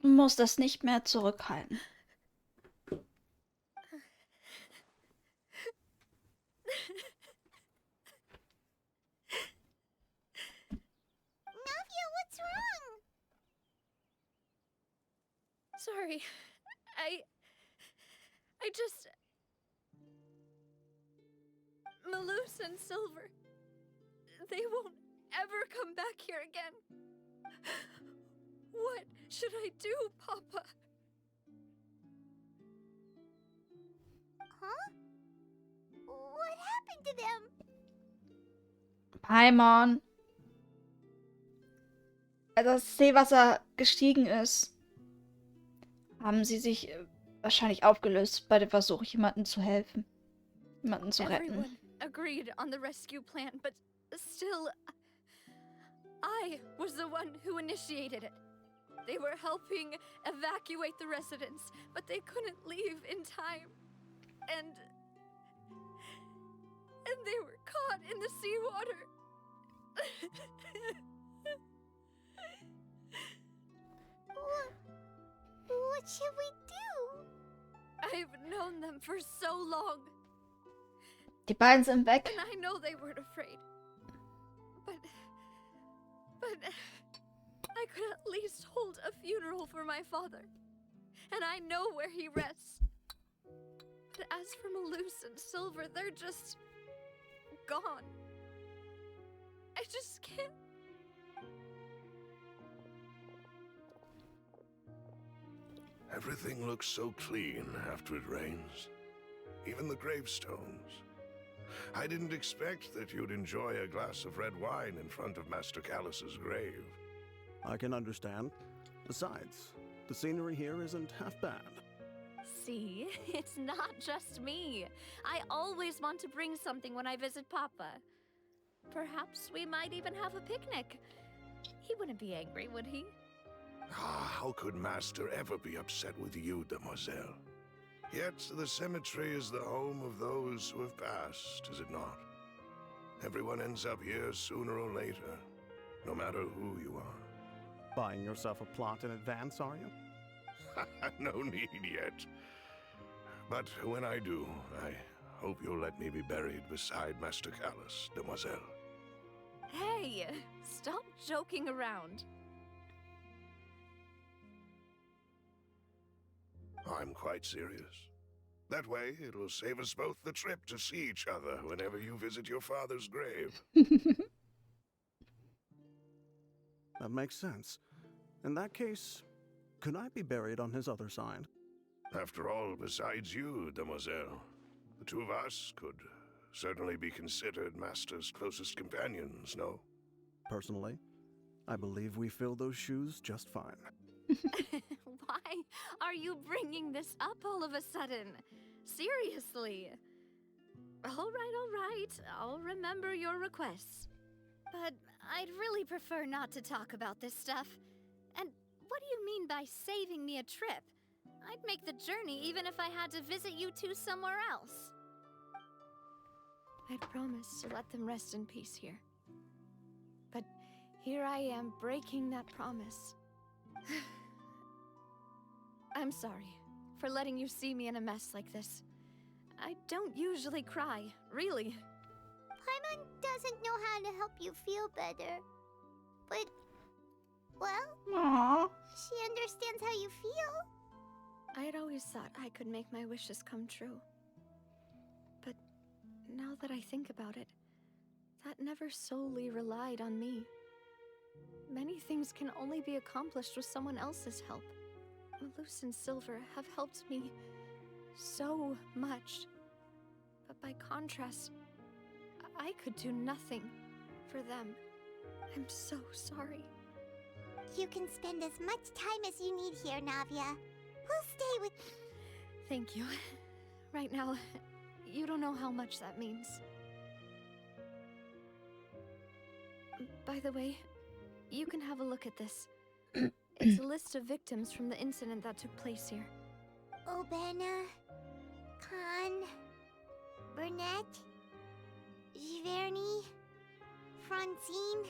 A: Du musst das nicht mehr zurückhalten.
B: Navia, what's wrong?
F: Sorry. I just... Maloose and Silver. They won't ever come back here again. What should I do, Papa?
B: Huh? What happened to them?
A: Paimon. Als das Seewasser gestiegen ist, haben sie sich wahrscheinlich aufgelöst bei dem Versuch, jemanden zu helfen. Jemanden zu retten.
F: Everyone agreed on the rescue plan, but still, I was the one who initiated it. They were helping evacuate the residents, but they couldn't leave in time. And they were caught in the seawater.
B: What should we do?
F: I've known them for so long,
A: Die beiden sind weg.
F: and I know they weren't afraid. But I could at least hold a funeral for my father, and I know where he rests. But as for Maloose and Silver, they're just gone. I just can't.
J: Everything looks so clean after it rains. Even the gravestones. I didn't expect that you'd enjoy a glass of red wine in front of Master Callus's grave.
K: I can understand. Besides, the scenery here isn't half bad.
D: See, it's not just me. I always want to bring something when I visit Papa. Perhaps we might even have a picnic. He wouldn't be angry, would he?
J: Ah, how could Master ever be upset with you, demoiselle? Yet the cemetery is the home of those who have passed, is it not? Everyone ends up here sooner or later, no matter who you are.
K: Buying yourself a plot in advance, are you?
J: No need yet. But when I do, I hope you'll let me be buried beside Master Callus, demoiselle.
D: Hey, stop joking around.
J: I'm quite serious. That way, it'll save us both the trip to see each other whenever you visit your father's grave.
K: That makes sense. In that case, could I be buried on his other side?
J: After all, besides you, demoiselle, the two of us could certainly be considered Master's closest companions, no?
K: Personally, I believe we fill those shoes just fine.
D: Why are you bringing this up all of a sudden? Seriously. All right. I'll remember your requests.
E: But I'd really prefer not to talk about this stuff. And what do you mean by saving me a trip? I'd make the journey even if I had to visit you two somewhere else.
F: I'd promised to let them rest in peace here. But Here I am breaking that promise. I'm sorry for letting you see me in a mess like this. I don't usually cry, really.
B: Paimon doesn't know how to help you feel better. But, well,
A: Aww.
B: she understands how you feel.
F: I had always thought I could make my wishes come true. But now that I think about it, that never solely relied on me. Many things can only be accomplished with someone else's help. Malus and Silver have helped me so much. But by contrast, I could do nothing for them. I'm so sorry.
B: You can spend as much time as you need here, Navia. We'll stay with...
F: Thank you. Right now, you don't know how much that means. By the way, you can have a look at this. It's a list of victims from the incident that took place here.
B: Obena, Khan, Burnett, Giverny, Francine,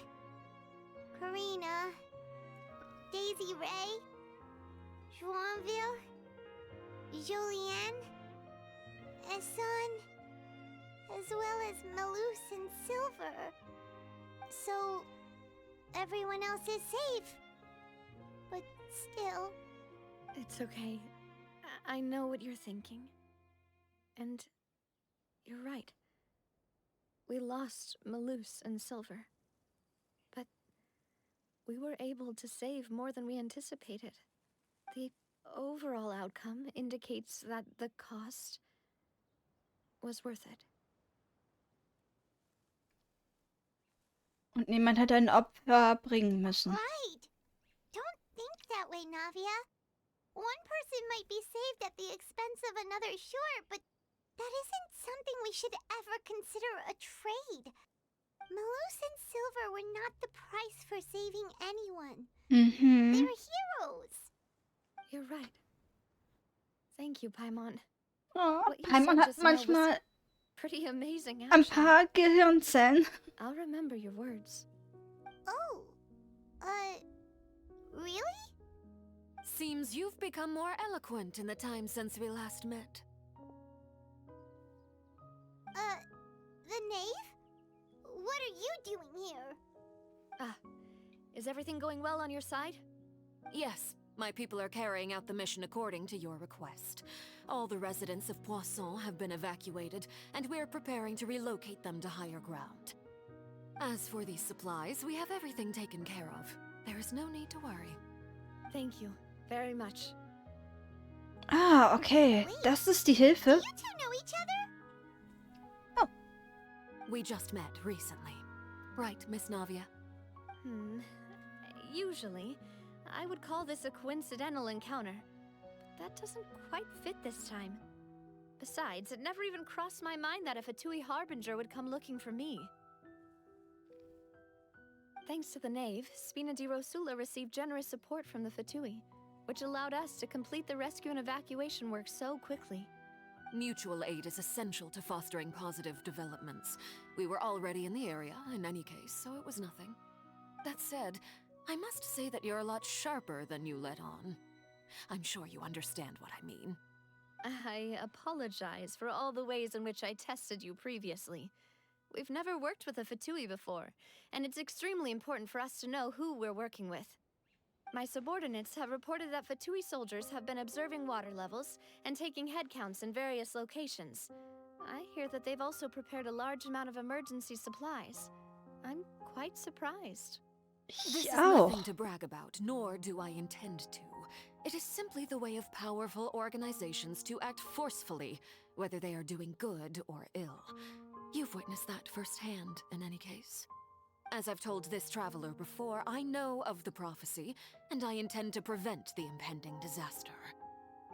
B: Karina, Daisy Ray, Joinville, Jolianne, Esson, as well as Malus and Silver. So, everyone else is safe. But still...
F: It's okay. I know what you're thinking. And you're right. We lost Malus and Silver. But we were able to save more than we anticipated. The overall outcome indicates that the cost was worth it.
A: Und niemand hat ein Opfer bringen müssen.
B: Right! Don't think that way, Navia. One person might be saved at the expense of another, sure, but that isn't something we should ever consider a trade. Malus and Silver were not the price for saving anyone. They were heroes.
F: You're right. Thank you, Paimon.
A: Oh,
F: What you
A: Paimon
F: said
A: hat
F: just now was
A: manchmal
F: pretty amazing,
A: ein
F: actually.
A: paar Gehirnzellen.
F: I'll remember your words.
B: Oh, really?
L: Seems you've become more eloquent in the time since we last met.
B: The knave? What are you doing here?
F: Ah, is everything going well on your side?
L: Yes, my people are carrying out the mission according to your request. All the residents of Poisson have been evacuated, and we're preparing to relocate them to higher ground. As for these supplies, we have everything taken care of. There is no need to worry.
F: Thank you very much.
A: Ah, okay. Das ist die Hilfe.
B: You two know each other?
L: We just met recently. Right, Miss Navia?
F: Usually, I would call this a coincidental encounter. But that doesn't quite fit this time. Besides, it never even crossed my mind that a Fatui Harbinger would come looking for me. Thanks to the Knave, Spina di Rosula received generous support from the Fatui, which allowed us to complete the rescue and evacuation work so quickly.
L: Mutual aid is essential to fostering positive developments. We were already in the area, in any case, so it was nothing. That said, I must say that you're a lot sharper than you let on. I'm sure you understand what I mean.
F: I apologize for all the ways in which I tested you previously. We've never worked with a Fatui before, and it's extremely important for us to know who we're working with. My subordinates have reported that Fatui soldiers have been observing water levels and taking head counts in various locations. I hear that they've also prepared a large amount of emergency supplies. I'm quite surprised.
L: This is nothing to brag about, nor do I intend to. It is simply the way of powerful organizations to act forcefully, whether they are doing good or ill. You've witnessed that firsthand, in any case. As I've told this traveler before, I know of the prophecy, and I intend to prevent the impending disaster.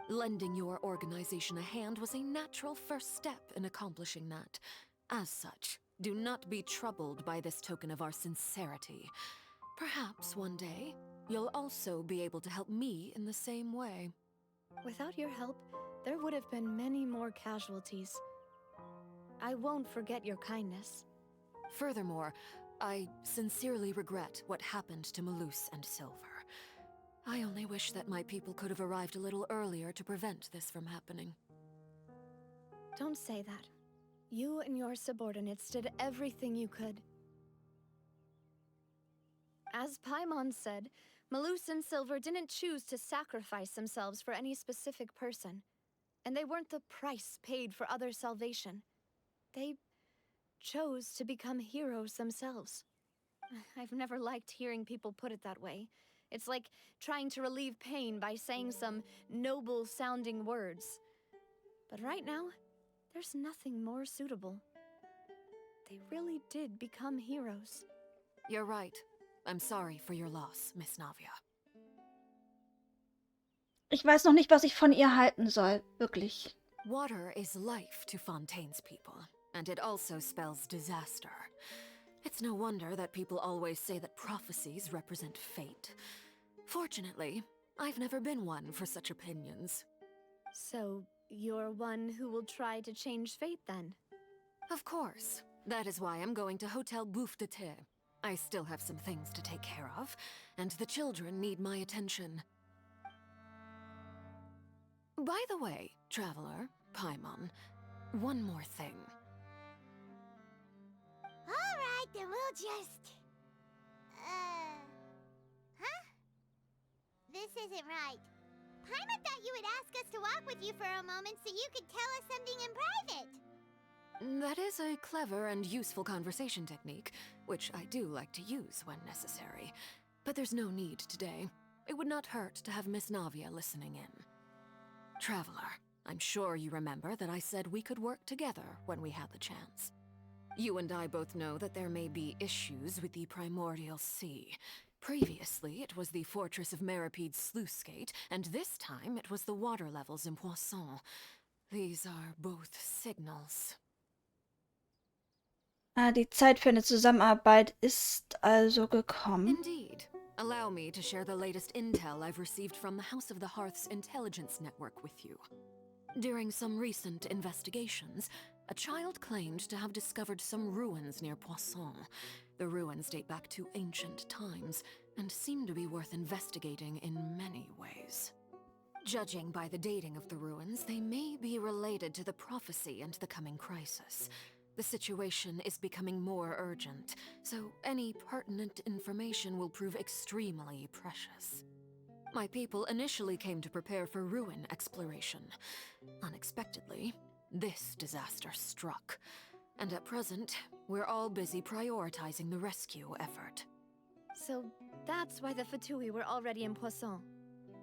L: Lending your organization a hand was a natural first step in accomplishing that. As such, do not be troubled by this token of our sincerity. Perhaps one day, you'll also be able to help me in the same way.
F: Without your help, there would have been many more casualties. I won't forget your kindness.
L: Furthermore, I sincerely regret what happened to Malus and Silver. I only wish that my people could have arrived a little earlier to prevent this from happening.
F: Don't say that. You and your subordinates did everything you could. As Paimon said, Malus and Silver didn't choose to sacrifice themselves for any specific person. And they weren't the price paid for other salvation. They chose to become heroes themselves. I've never liked hearing people put it that way. It's like trying to relieve pain by saying some noble-sounding words. But right now, there's nothing more suitable. They really did become heroes.
L: You're right. I'm sorry for your loss, Miss Navia.
A: Ich weiß noch nicht, was ich von ihr halten soll. Wirklich.
L: Water is life to Fontaine's people, and it also spells disaster. It's no wonder that people always say that prophecies represent fate. Fortunately, I've never been one for such opinions.
F: So, you're one who will try to change fate, then?
L: Of course. That is why I'm going to Hotel Bouffe de Thé. I still have some things to take care of, and the children need my attention. By the way, Traveler, Paimon, one more thing.
B: Alright, then we'll just... Huh? This isn't right. Paimon thought you would ask us to walk with you for a moment so you could tell us something in private.
L: That is a clever and useful conversation technique, which I do like to use when necessary. But there's no need today. It would not hurt to have Miss Navia listening in. Traveler, I'm sure you remember that I said we could work together when we had the chance. You and I both know that there may be issues with the Primordial Sea. Previously, it was the Fortress of Meripede's sluice gate, and this time it was the water levels in Poisson. These are both signals.
A: Die Zeit für eine Zusammenarbeit ist also gekommen.
L: Indeed. Allow me to share the latest intel I've received from the House of the Hearth's intelligence network with you. During some recent investigations, a child claimed to have discovered some ruins near Poisson. The ruins date back to ancient times, and seem to be worth investigating in many ways. Judging by the dating of the ruins, they may be related to the prophecy and the coming crisis. The situation is becoming more urgent, so any pertinent information will prove extremely precious. My people initially came to prepare for ruin exploration. Unexpectedly, this disaster struck, and at present, we're all busy prioritizing the rescue effort.
F: So, that's why the Fatui were already in Poisson.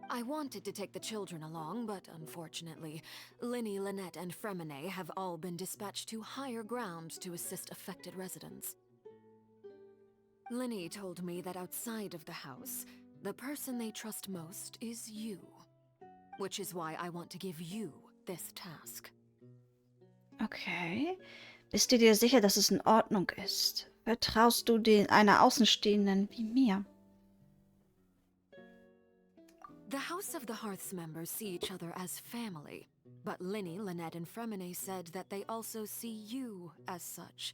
L: I wanted to take the children along, but unfortunately, Linny, Lynette, and Fremine have all been dispatched to higher ground to assist affected residents. Linny told me that outside of the house, the person they trust most is you. Which is why I want to give you this task.
A: Okay. Bist du dir sicher, dass es in Ordnung ist? Vertraust du einer Außenstehenden wie mir?
L: The House of the Hearth's members see each other as family, but Linny, Lynette, and Fremine said that they also see you as such,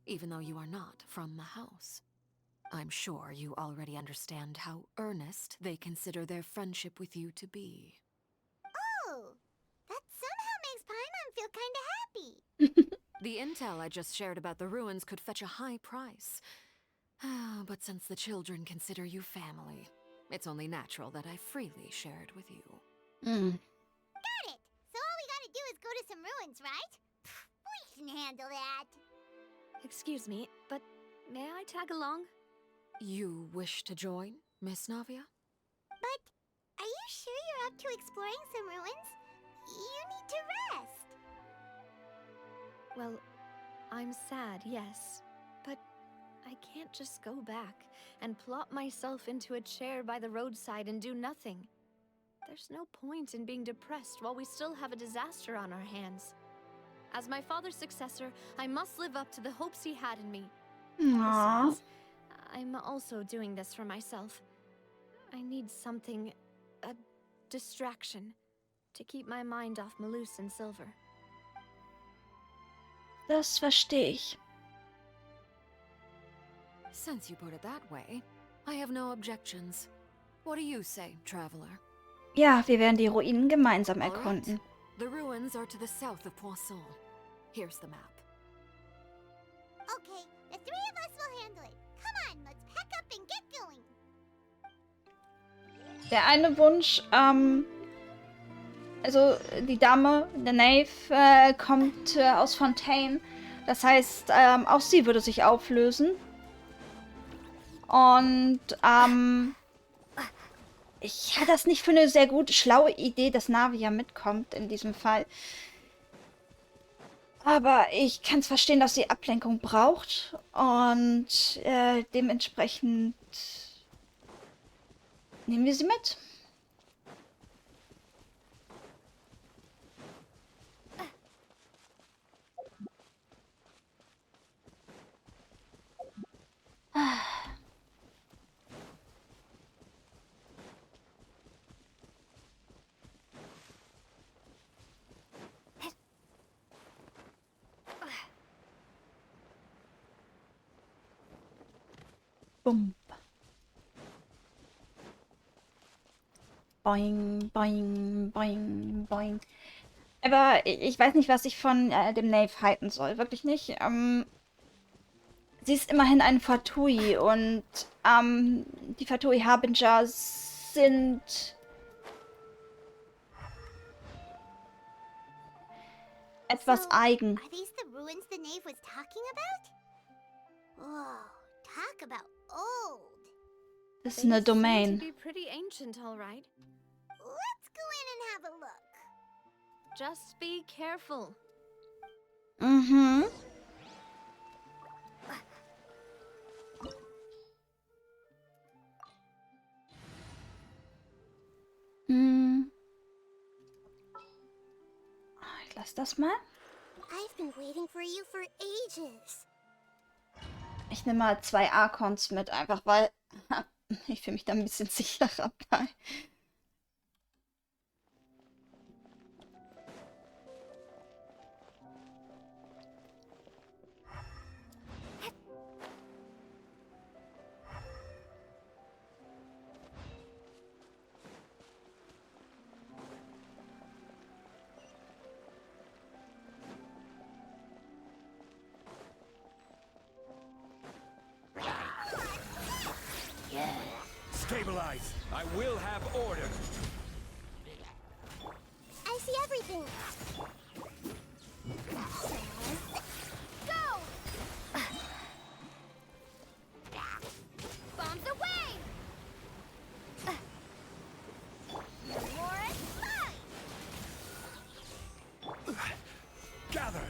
L: even though you are not from the house. I'm sure you already understand how earnest they consider their friendship with you to be.
B: Oh, that somehow makes Paimon feel kinda happy.
L: The intel I just shared about the ruins could fetch a high price. But since the children consider you family, it's only natural that I freely share it with you.
B: Got it! So all we gotta do is go to some ruins, right? We can handle that.
F: Excuse me, but may I tag along?
L: You wish to join, Miss Navia?
B: But are you sure you're up to exploring some ruins? You need to rest.
F: Well, I'm sad, yes. But I can't just go back and plop myself into a chair by the roadside and do nothing. There's no point in being depressed while we still have a disaster on our hands. As my father's successor, I must live up to the hopes he had in me.
A: Aww.
F: Besides, I'm also doing this for myself. I need something, a distraction, to keep my mind off Malus and Silver.
A: Das verstehe ich.
L: Since you put it that way, I have no objections. What do you say, traveler?
A: Ja, wir werden die Ruinen gemeinsam
L: All right.
A: erkunden.
L: The ruins are to the south of Poisson. Here's the map.
B: Okay, the three of us will handle it. Come on, let's pack up and get going.
A: Der eine Wunsch, also die Dame, der Knave, kommt aus Fontaine. Das heißt, auch sie würde sich auflösen. Und, ich halte das nicht für eine sehr gute, schlaue Idee, dass Navia mitkommt in diesem Fall. Aber ich kann es verstehen, dass sie Ablenkung braucht. Und dementsprechend nehmen wir sie mit. Bump. Boing, boing, boing, boing. Aber ich weiß nicht, was ich von dem Knave halten soll. Wirklich nicht. Sie ist immerhin ein Fatui und die Fatui Harbinger sind etwas eigen.
B: Are these the ruins the knave was talking about? Whoa, talk about old.
A: Das ist eine Domain.
F: They seem to be pretty ancient, all right.
B: Let's go in and have a look.
F: Just be careful.
A: Mhm. Hm. Ich lass das mal.
B: I've been waiting for you for ages.
A: Ich nehme mal 2 Archons mit, einfach weil ich fühle mich da ein bisschen sicherer bei.
G: Stabilize. I will have order.
B: I see everything. Go! Bombs away! More and fly!
G: Gather.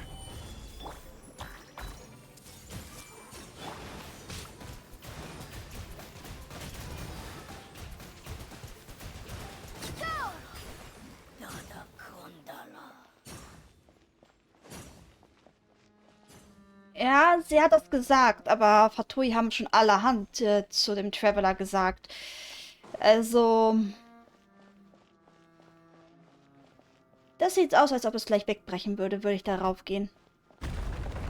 A: Ja, sie hat das gesagt, aber Fatui haben schon allerhand zu dem Traveler gesagt. Also, das sieht aus, als ob es gleich wegbrechen würde, würde ich darauf gehen.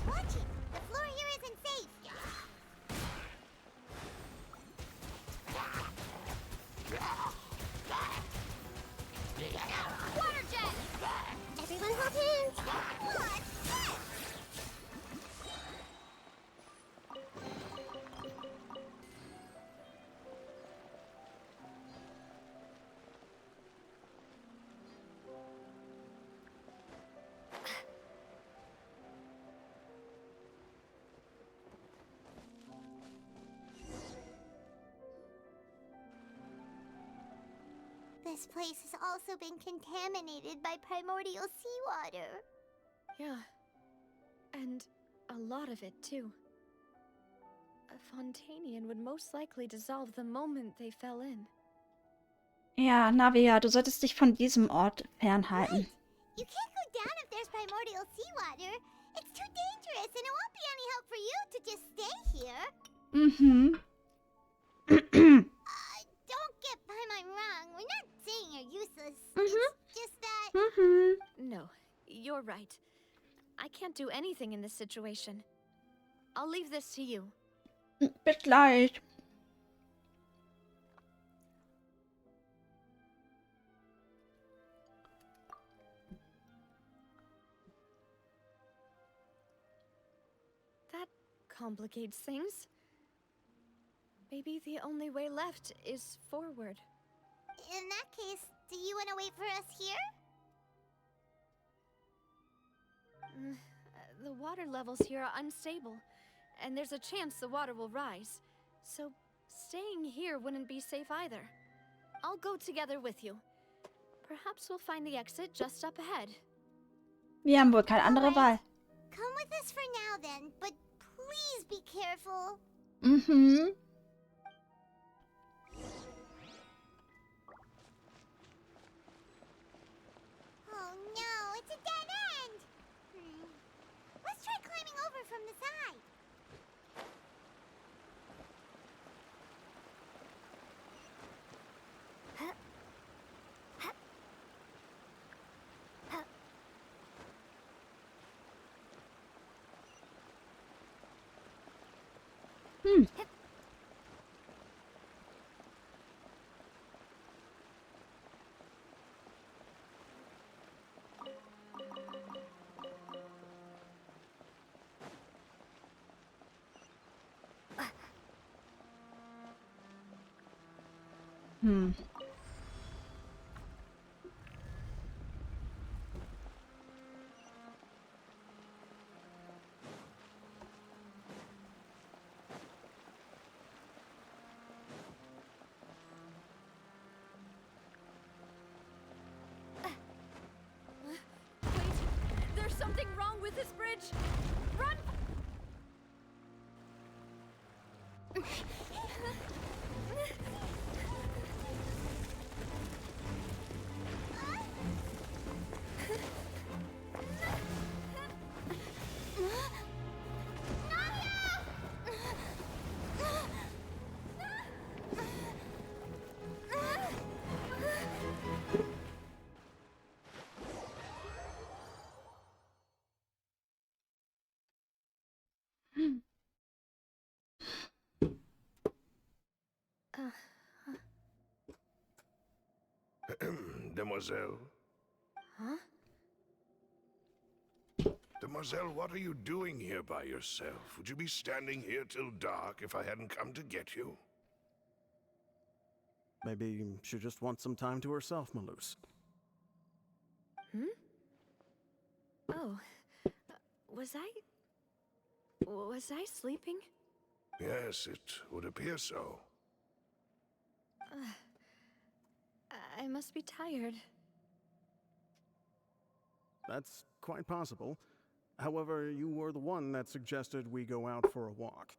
B: Watch it. The floor here isn't safe. Water jet! Everyone hold hands. What? This place has also been contaminated by primordial seawater.
F: Yeah. And a lot of it, too. A Fontainian would most likely dissolve the moment they fell in.
A: Ja, Navia, du solltest dich von diesem Ort fernhalten.
B: Right. You can't go down if there's primordial seawater. It's too dangerous, and it won't be any help for you to just stay here.
A: Mhm.
B: Don't get by my wrong. We're not saying you're useless.
A: Mhm.
B: It's just that...
A: Mhm.
F: No, you're right. I can't do anything in this situation. I'll leave this to you.
A: Bis gleich.
F: That complicates things. Maybe the only way left is forward.
B: In that case, do you want to wait for us here?
F: The water levels here are unstable, and there's a chance the water will rise. So, staying here wouldn't be safe either. I'll go together with you. Perhaps we'll find the exit just up ahead.
A: Wir haben wohl keine andere Wahl.
B: Come with us for now then, but please be careful.
A: Mhm.
B: Oh no, it's a dead end! Let's try climbing over from the side.
F: There's something wrong with this bridge! Run!
J: Demoiselle?
F: Huh?
J: Demoiselle, what are you doing here by yourself? Would you be standing here till dark if I hadn't come to get you?
K: Maybe she just wants some time to herself, Maloose.
F: Oh. Was I sleeping?
J: Yes, it would appear so.
F: I must be tired.
K: That's quite possible. However, you were the one that suggested we go out for a walk.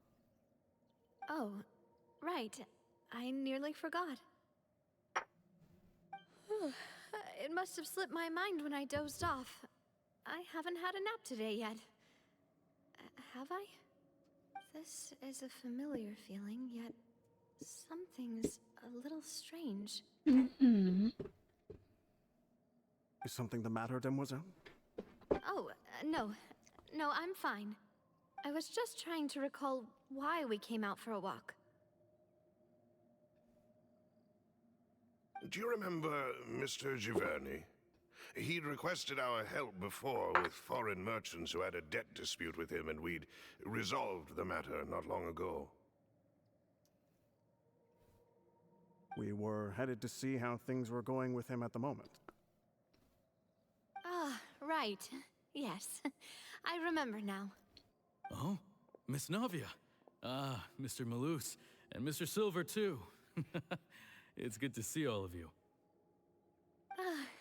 F: Oh, right. I nearly forgot. It must have slipped my mind when I dozed off. I haven't had a nap today yet. Have I? This is a familiar feeling, yet something's a little strange.
K: Is something the matter, Demoiselle?
F: Oh, no. No, I'm fine. I was just trying to recall why we came out for a walk.
J: Do you remember Mr. Giverny? He'd requested our help before with foreign merchants who had a debt dispute with him, and we'd resolved the matter not long ago.
K: We were headed to see how things were going with him at the moment.
F: Ah, right. Yes. I remember now.
I: Oh, Miss Navia. Ah, Mr. Maloose. And Mr. Silver, too. It's good to see all of you.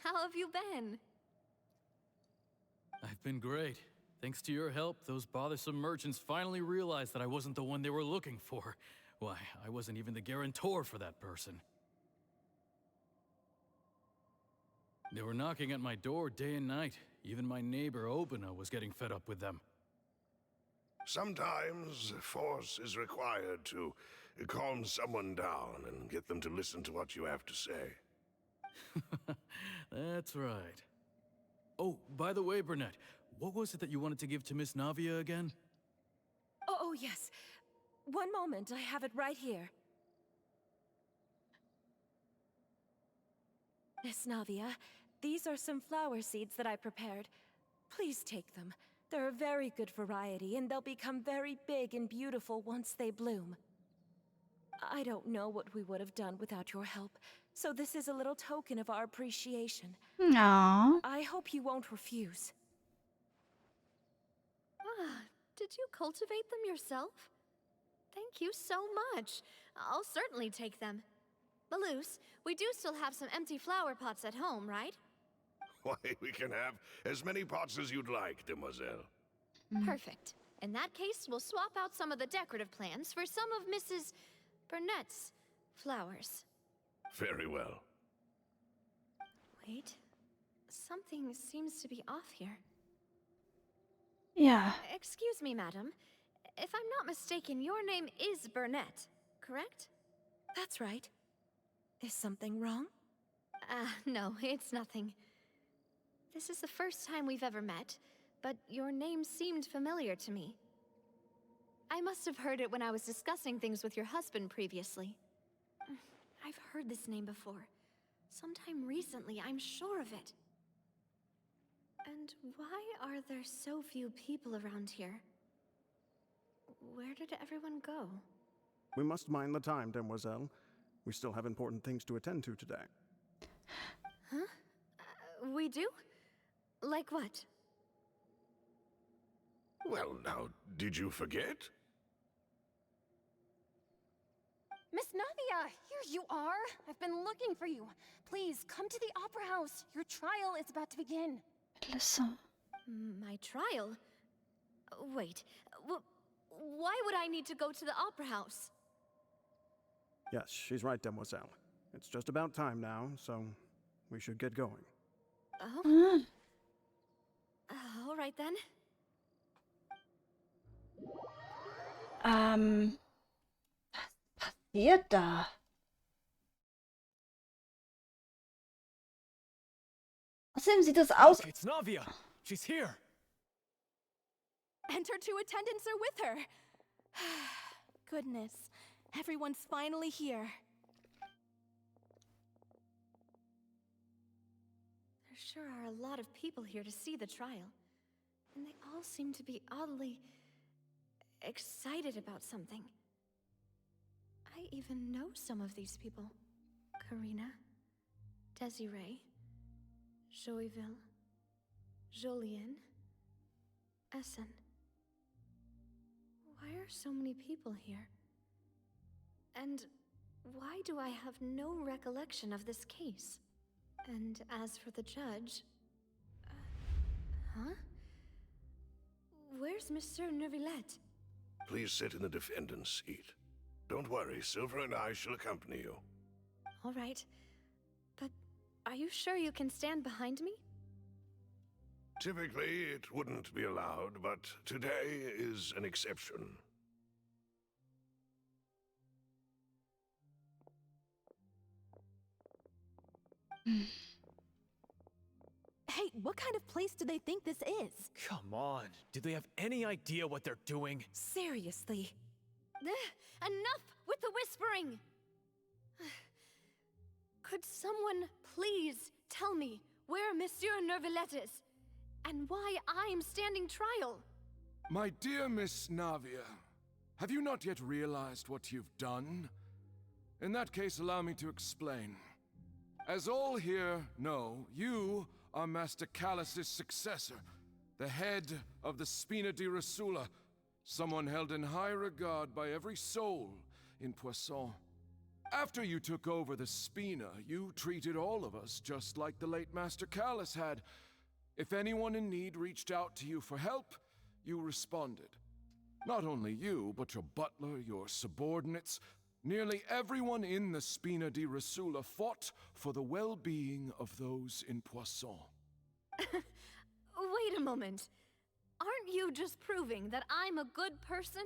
F: How have you been?
I: I've been great. Thanks to your help, those bothersome merchants finally realized that I wasn't the one they were looking for. Why, I wasn't even the guarantor for that person. They were knocking at my door day and night. Even my neighbor, Obina, was getting fed up with them.
J: Sometimes force is required to calm someone down and get them to listen to what you have to say.
I: That's right. Oh, by the way, Burnett, what was it that you wanted to give to Miss Navia again?
L: Oh, yes. One moment, I have it right here. Miss Navia, these are some flower seeds that I prepared. Please take them. They're a very good variety, and they'll become very big and beautiful once they bloom. I don't know what we would have done without your help, so this is a little token of our appreciation.
A: Aww.
L: I hope you won't refuse.
F: Ah, did you cultivate them yourself? Thank you so much. I'll certainly take them. Maloose, we do still have some empty flower pots at home, right?
J: Why, we can have as many pots as you'd like, demoiselle.
F: Perfect. In that case, we'll swap out some of the decorative plants for some of Mrs. Burnett's flowers.
J: Very well.
F: Wait. Something seems to be off here.
A: Yeah.
F: Excuse me, madam. If I'm not mistaken, your name is Burnett, correct?
L: That's right. Is something wrong?
F: No, it's nothing. This is the first time we've ever met, but your name seemed familiar to me. I must have heard it when I was discussing things with your husband previously. I've heard this name before. Sometime recently, I'm sure of it. And why are there so few people around here? Where did everyone go?
K: We must mind the time, demoiselle. We still have important things to attend to today.
F: Huh? We do? Like what?
J: Well, now, did you forget?
M: Miss Navia, here you are. I've been looking for you. Please, come to the Opera House. Your trial is about to begin.
A: Listen.
F: My trial? Wait, why would I need to go to the Opera House?
K: Yes, she's right, demoiselle. It's just about time now, so we should get going.
F: Oh? All right then.
A: Was passiert da? Außerdem sieht das aus.
I: It's Navia. She's here.
M: And her two attendants are with her. Goodness, everyone's finally here.
F: There sure are a lot of people here to see the trial. And they all seem to be oddly excited about something. I even know some of these people. Karina, Desiree, Joyville, Jolien, Essen. Why are so many people here? And why do I have no recollection of this case? And as for the judge... huh? Where's Monsieur Neuvillette?
J: Please sit in the defendant's seat. Don't worry, Silver and I shall accompany you.
F: All right. But are you sure you can stand behind me?
J: Typically, it wouldn't be allowed, but today is an exception.
M: Hey, what kind of place do they think this is?
I: Come on. Do they have any idea what they're doing?
M: Seriously.
F: Enough with the whispering! Could someone please tell me where Monsieur Neuvillette is? And why I'm standing trial?
N: My dear Miss Navia, have you not yet realized what you've done? In that case, allow me to explain. As all here know, you are Master Callus's successor, the head of the Spina di Rosula, someone held in high regard by every soul in Poisson. After you took over the Spina, you treated all of us just like the late Master Callus had. If anyone in need reached out to you for help, you responded. Not only you, but your butler, your subordinates, nearly everyone in the Spina di Rosula fought for the well-being of those in Poisson.
F: Wait a moment. Aren't you just proving that I'm a good person?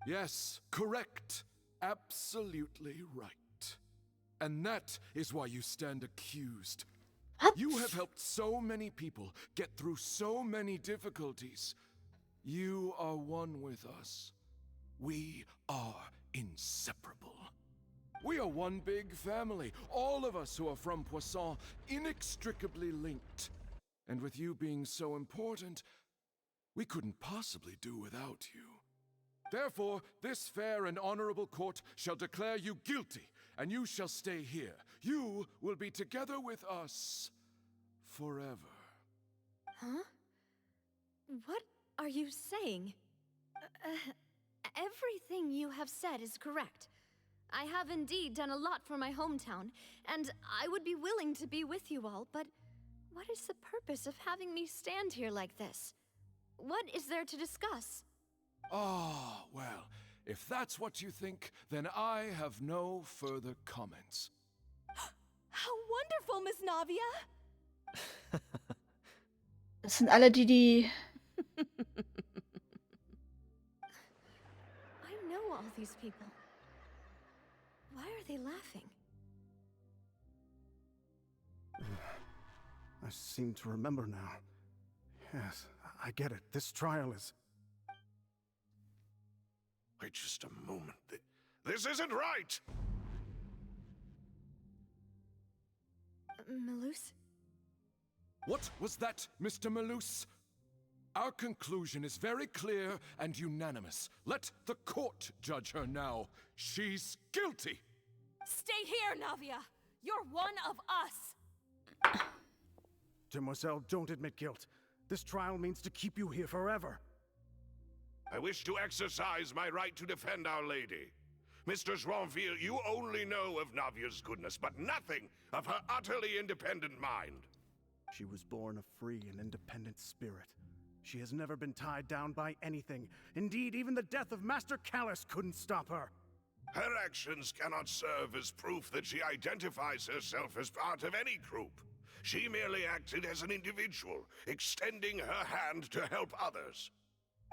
N: Yes, correct. Absolutely right. And that is why you stand accused.
A: What?
N: You have helped so many people get through so many difficulties. You are one with us. We are inseparable. We are one big family, all of us who are from Poisson, inextricably linked. And with you being so important, we couldn't possibly do without you. Therefore, this fair and honorable court shall declare you guilty, and you shall stay here. You will be together with us forever.
D: Huh? What are you saying? Everything you have said is correct. I have indeed done a lot for my hometown, and I would be willing to be with you all, but what is the purpose of having me stand here like this? What is there to discuss?
N: Ah, well, if that's what you think, then I have no further comments.
M: How wonderful, Miss Navia!
A: Das sind alle die...
D: I know all these people. Why are they laughing?
K: I seem to remember now. Yes, I get it. This trial is...
J: Wait just a moment. This isn't right!
D: Malus?
N: What was that, Mr. Malus? Our conclusion is very clear and unanimous. Let the court judge her now. She's guilty!
M: Stay here, Navia! You're one of us!
K: Demoiselle, don't admit guilt. This trial means to keep you here forever.
J: I wish to exercise my right to defend Our Lady. Mr. Joinville, you only know of Navia's goodness, but nothing of her utterly independent mind.
K: She was born a free and independent spirit. She has never been tied down by anything. Indeed, even the death of Master Callus couldn't stop her.
J: Her actions cannot serve as proof that she identifies herself as part of any group. She merely acted as an individual, extending her hand to help others.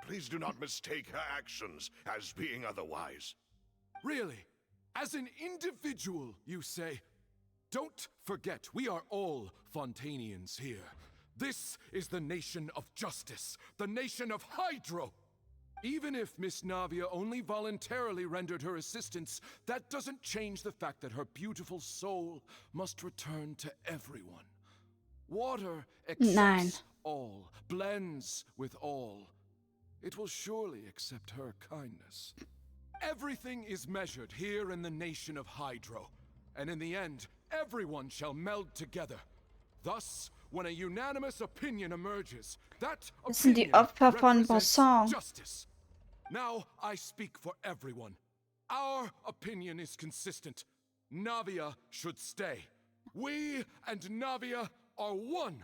J: Please do not mistake her actions as being otherwise.
N: Really? As an individual, you say? Don't forget, we are all Fontanians here. This is the nation of justice, the nation of Hydro. Even if Miss Navia only voluntarily rendered her assistance, that doesn't change the fact that her beautiful soul must return to everyone. Water accepts all, blends with all. It will surely accept her kindness. Everything is measured here in the nation of Hydro, and in the end, everyone shall meld together. Thus, when a unanimous opinion emerges, that
A: Das sind die
N: opinion
A: Opfer von
N: represents
A: Bosson.
N: justice. Now I speak for everyone. Our opinion is consistent. Navia should stay. We and Navia are one.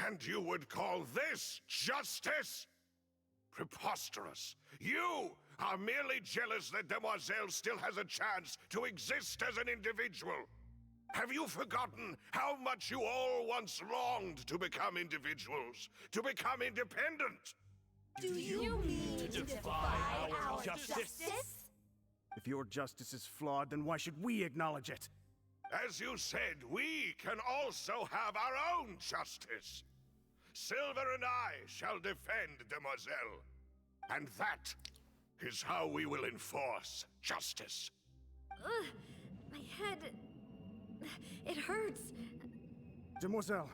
J: And you would call this justice? Preposterous. You are merely jealous that Demoiselle still has a chance to exist as an individual. Have you forgotten how much you all once longed to become individuals, to become independent?
M: Do you mean to defy our justice?
K: If your justice is flawed, then why should we acknowledge it?
J: As you said, we can also have our own justice. Silver and I shall defend Demoiselle. And that is how we will enforce justice.
D: My head... It hurts.
K: Demoiselle.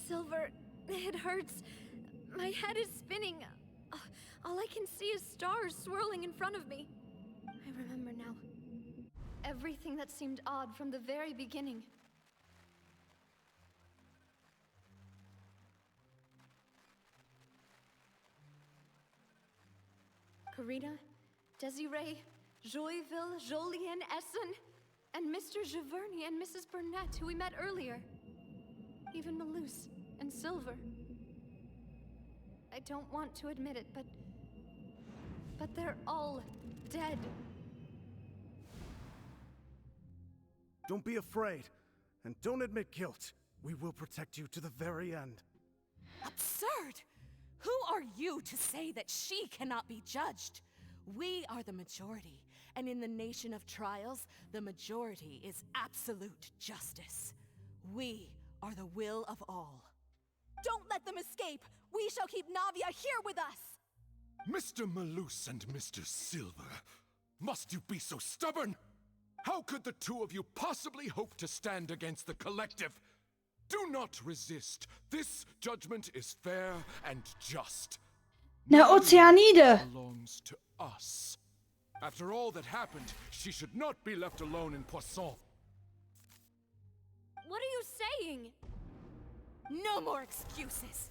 D: Silver, it hurts. My head is spinning. All I can see is stars swirling in front of me. I remember now. Everything that seemed odd from the very beginning. Karina, Desiree, Joyville, Jolien, Essen, and Mr. Giverny and Mrs. Burnett, who we met earlier. Even Malus and Silver. I don't want to admit it, but they're all dead.
K: Don't be afraid, and don't admit guilt. We will protect you to the very end.
O: Absurd! Who are you to say that she cannot be judged? We are the majority, and in the nation of trials, the majority is absolute justice. We are the will of all.
M: Don't let them escape! We shall keep Navia here with us!
N: Mr. Malus and Mr. Silver, must you be so stubborn? How could the two of you possibly hope to stand against the collective? Do not resist. This judgment is fair and just.
A: Na, Ozeanide!
N: Belongs to us. After all that happened, she should not be left alone in Poisson.
F: What are you saying?
O: No more excuses.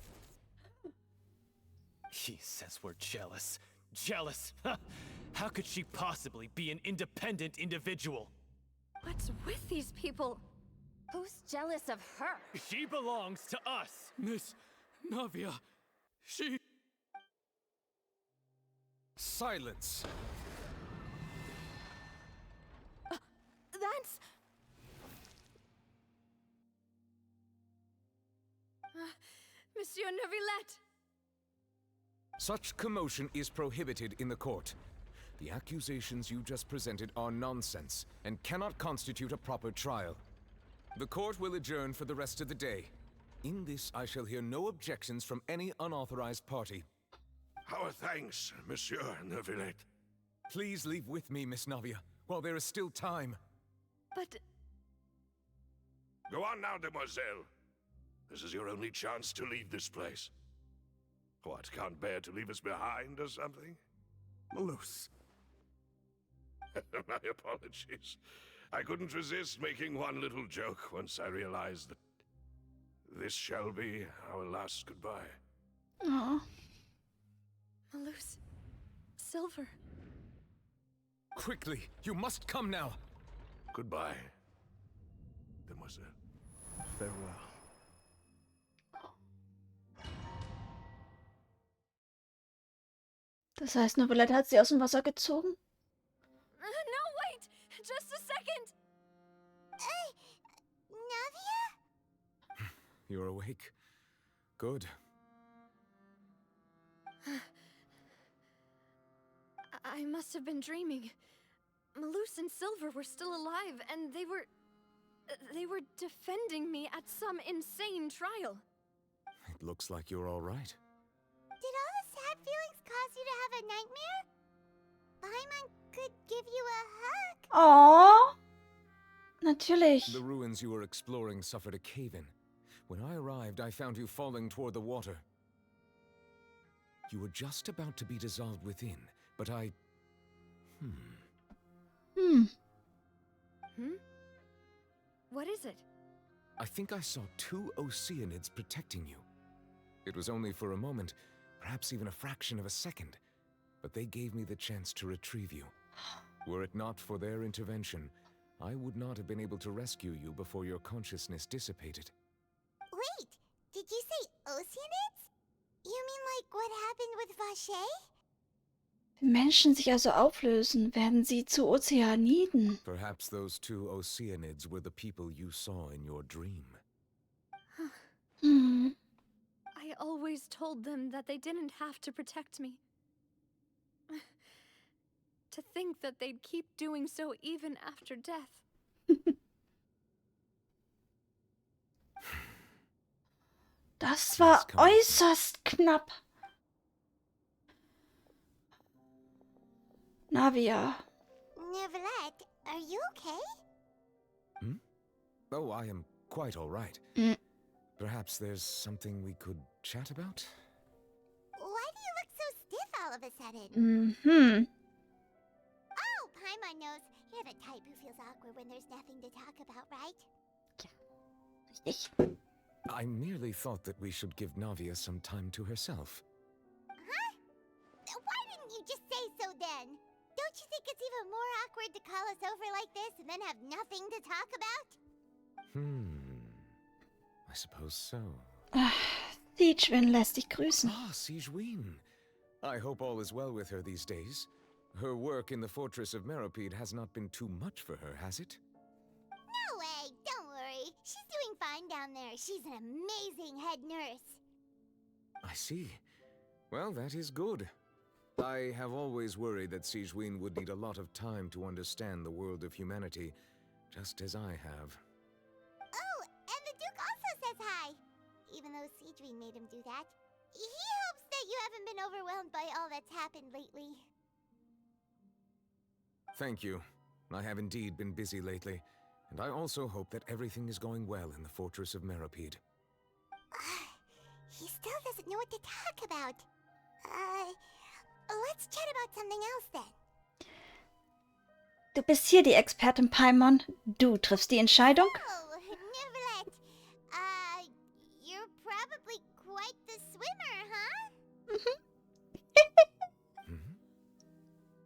P: He says we're jealous. Jealous? How could she possibly be an independent individual?
F: What's with these people?
M: Who's jealous of her?
P: She belongs to us.
I: Miss Navia, she...
C: Silence.
F: That's... Monsieur Neuvillette!
C: Such commotion is prohibited in the court. The accusations you just presented are nonsense and cannot constitute a proper trial. The court will adjourn for the rest of the day. In this, I shall hear no objections from any unauthorized party.
J: Our thanks, Monsieur Neuvillette.
C: Please leave with me, Miss Navia, while there is still time.
F: But...
J: Go on now, demoiselle. This is your only chance to leave this place. What, can't bear to leave us behind or something?
K: Malus.
J: My apologies. I couldn't resist making one little joke once I realized that this shall be our last goodbye.
A: Aw.
F: Malus... Silver...
C: Quickly, you must come now.
J: Goodbye, demoiselle.
K: Farewell.
A: Das heißt, Neuvillette hat sie aus dem Wasser gezogen?
F: No, wait! Just a second!
B: Navia?
C: You're awake. Good.
F: I must have been dreaming. Malus and Silver were still alive, and they were defending me at some insane trial.
C: It looks like you're all right.
B: Did all the sad feelings cause you to have a nightmare? Paimon could give you a hug.
A: Aww. Natürlich.
C: The ruins you were exploring suffered a cave-in. When I arrived, I found you falling toward the water. You were just about to be dissolved within, but I...
F: What is it?
C: I think I saw two Oceanids protecting you. It was only for a moment, perhaps even a fraction of a second, but they gave me the chance to retrieve you. Were it not for their intervention, I would not have been able to rescue you before your consciousness dissipated.
B: Wait, did you say Oceanids? You mean like what happened with Vache?
A: Wenn Menschen sich also auflösen, werden sie zu Ozeaniden.
C: Perhaps those two Oceanids were the people you saw in your dream.
F: I always told them that they didn't have to protect me. To think that they'd keep doing so even after death.
A: Das war äußerst knapp. Navia.
B: Neuvillette, are you okay?
C: Oh, I am quite all right. Perhaps there's something we could chat about?
B: Why do you look so stiff all of a sudden? Oh, Paimon knows. You're the type who feels awkward when there's nothing to talk about, right?
A: Richtig.
C: I merely thought that we should give Navia some time to herself.
B: Huh? Why didn't you just say so then? Don't you think it's even more awkward to call us over like this and then have nothing to talk about?
C: I suppose so.
A: Siegewin lässt dich grüßen.
C: Ah, Siegewin. I hope all is well with her these days. Her work in the fortress of Meropide has not been too much for her, has it?
B: No way, don't worry. She's doing fine down there. She's an amazing head nurse.
C: I see. Well, that is good. I have always worried that Siegewin would need a lot of time to understand the world of humanity, just as I have.
B: Oh, and the Duke also says hi. Even though Siegewin made him do that. He hopes that that you haven't been overwhelmed by all that's happened lately.
C: Thank you. I have indeed been busy lately, and I also hope that everything is going well in the Fortress of Meripede.
B: He still doesn't know what to talk about. Let's chat about something else then.
A: Du bist hier die Expertin, Paimon. Du triffst die Entscheidung.
B: Oh, Neverlet. You're probably quite the swimmer, huh?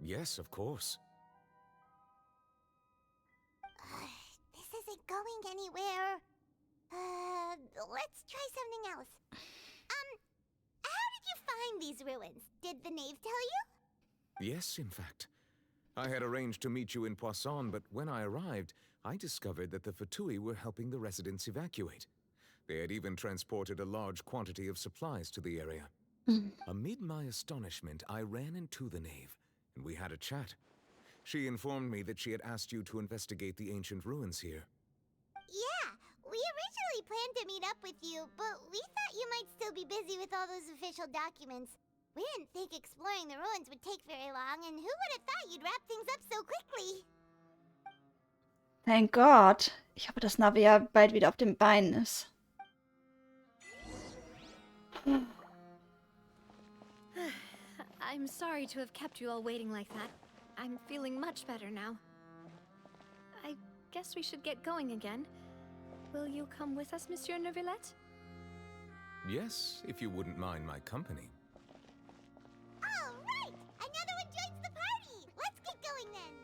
C: Yes, of course.
B: This isn't going anywhere. Let's try something else. How did you find these ruins? Did the knave tell you?
C: Yes, in fact. I had arranged to meet you in Poisson, but when I arrived, I discovered that the Fatui were helping the residents evacuate. They had even transported a large quantity of supplies to the area. Amid my astonishment, I ran into the knave, and we had a chat. She informed me that she had asked you to investigate the ancient ruins here.
B: Yeah, we originally planned to meet up with you, but we thought you might still be busy with all those official documents. We didn't think exploring the ruins would take very long, and who would have thought you'd wrap things up so quickly?
A: Thank God. Ich hoffe, dass Navi ja bald wieder auf den Beinen ist.
E: I'm sorry to have kept you all waiting like that. I'm feeling much better now. I guess we should get going again. Will you come with us, Monsieur Neuvillette?
C: Yes, if you wouldn't mind my company.
B: All right! Another one joins the party! Let's get going then!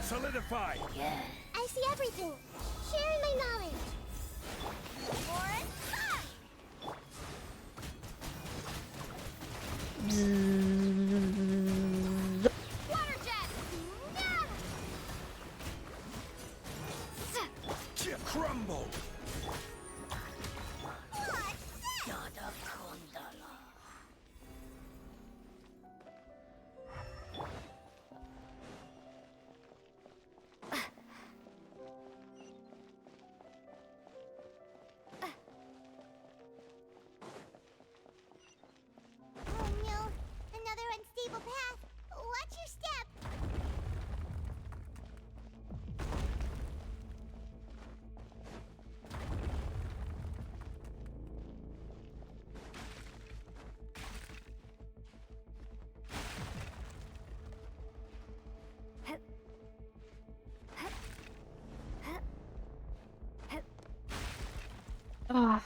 H: Solidify!
B: Yeah. I see everything. Sharing my knowledge. Warren, water jet!
H: Crumble!
B: Oh no, another unstable path. Watch your step.
A: Ah.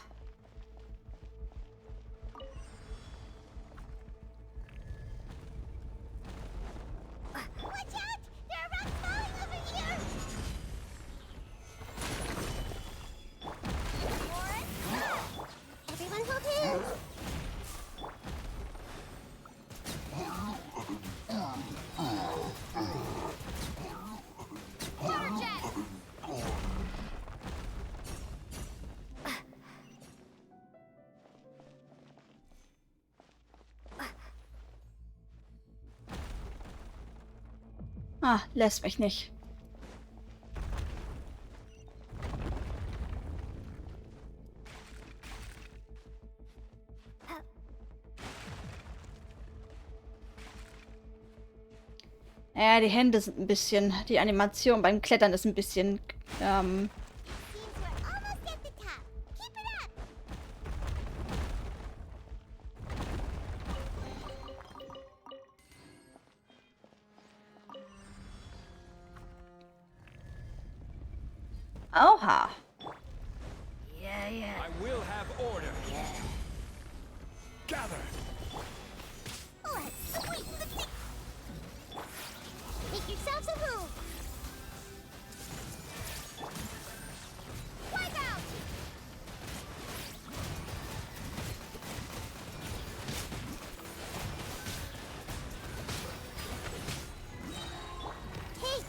B: Watch out! There are rocks falling over here! Warren, everyone hold hands! Water jet!
A: Ah, lässt mich nicht. Ja, die Hände sind ein bisschen, die Animation beim Klettern ist ein bisschen, Oha.
H: I will have order. Gather.
B: Let's wait for the thing. Make yourselves a room. Wipe out. Take.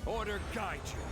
H: Order guide you.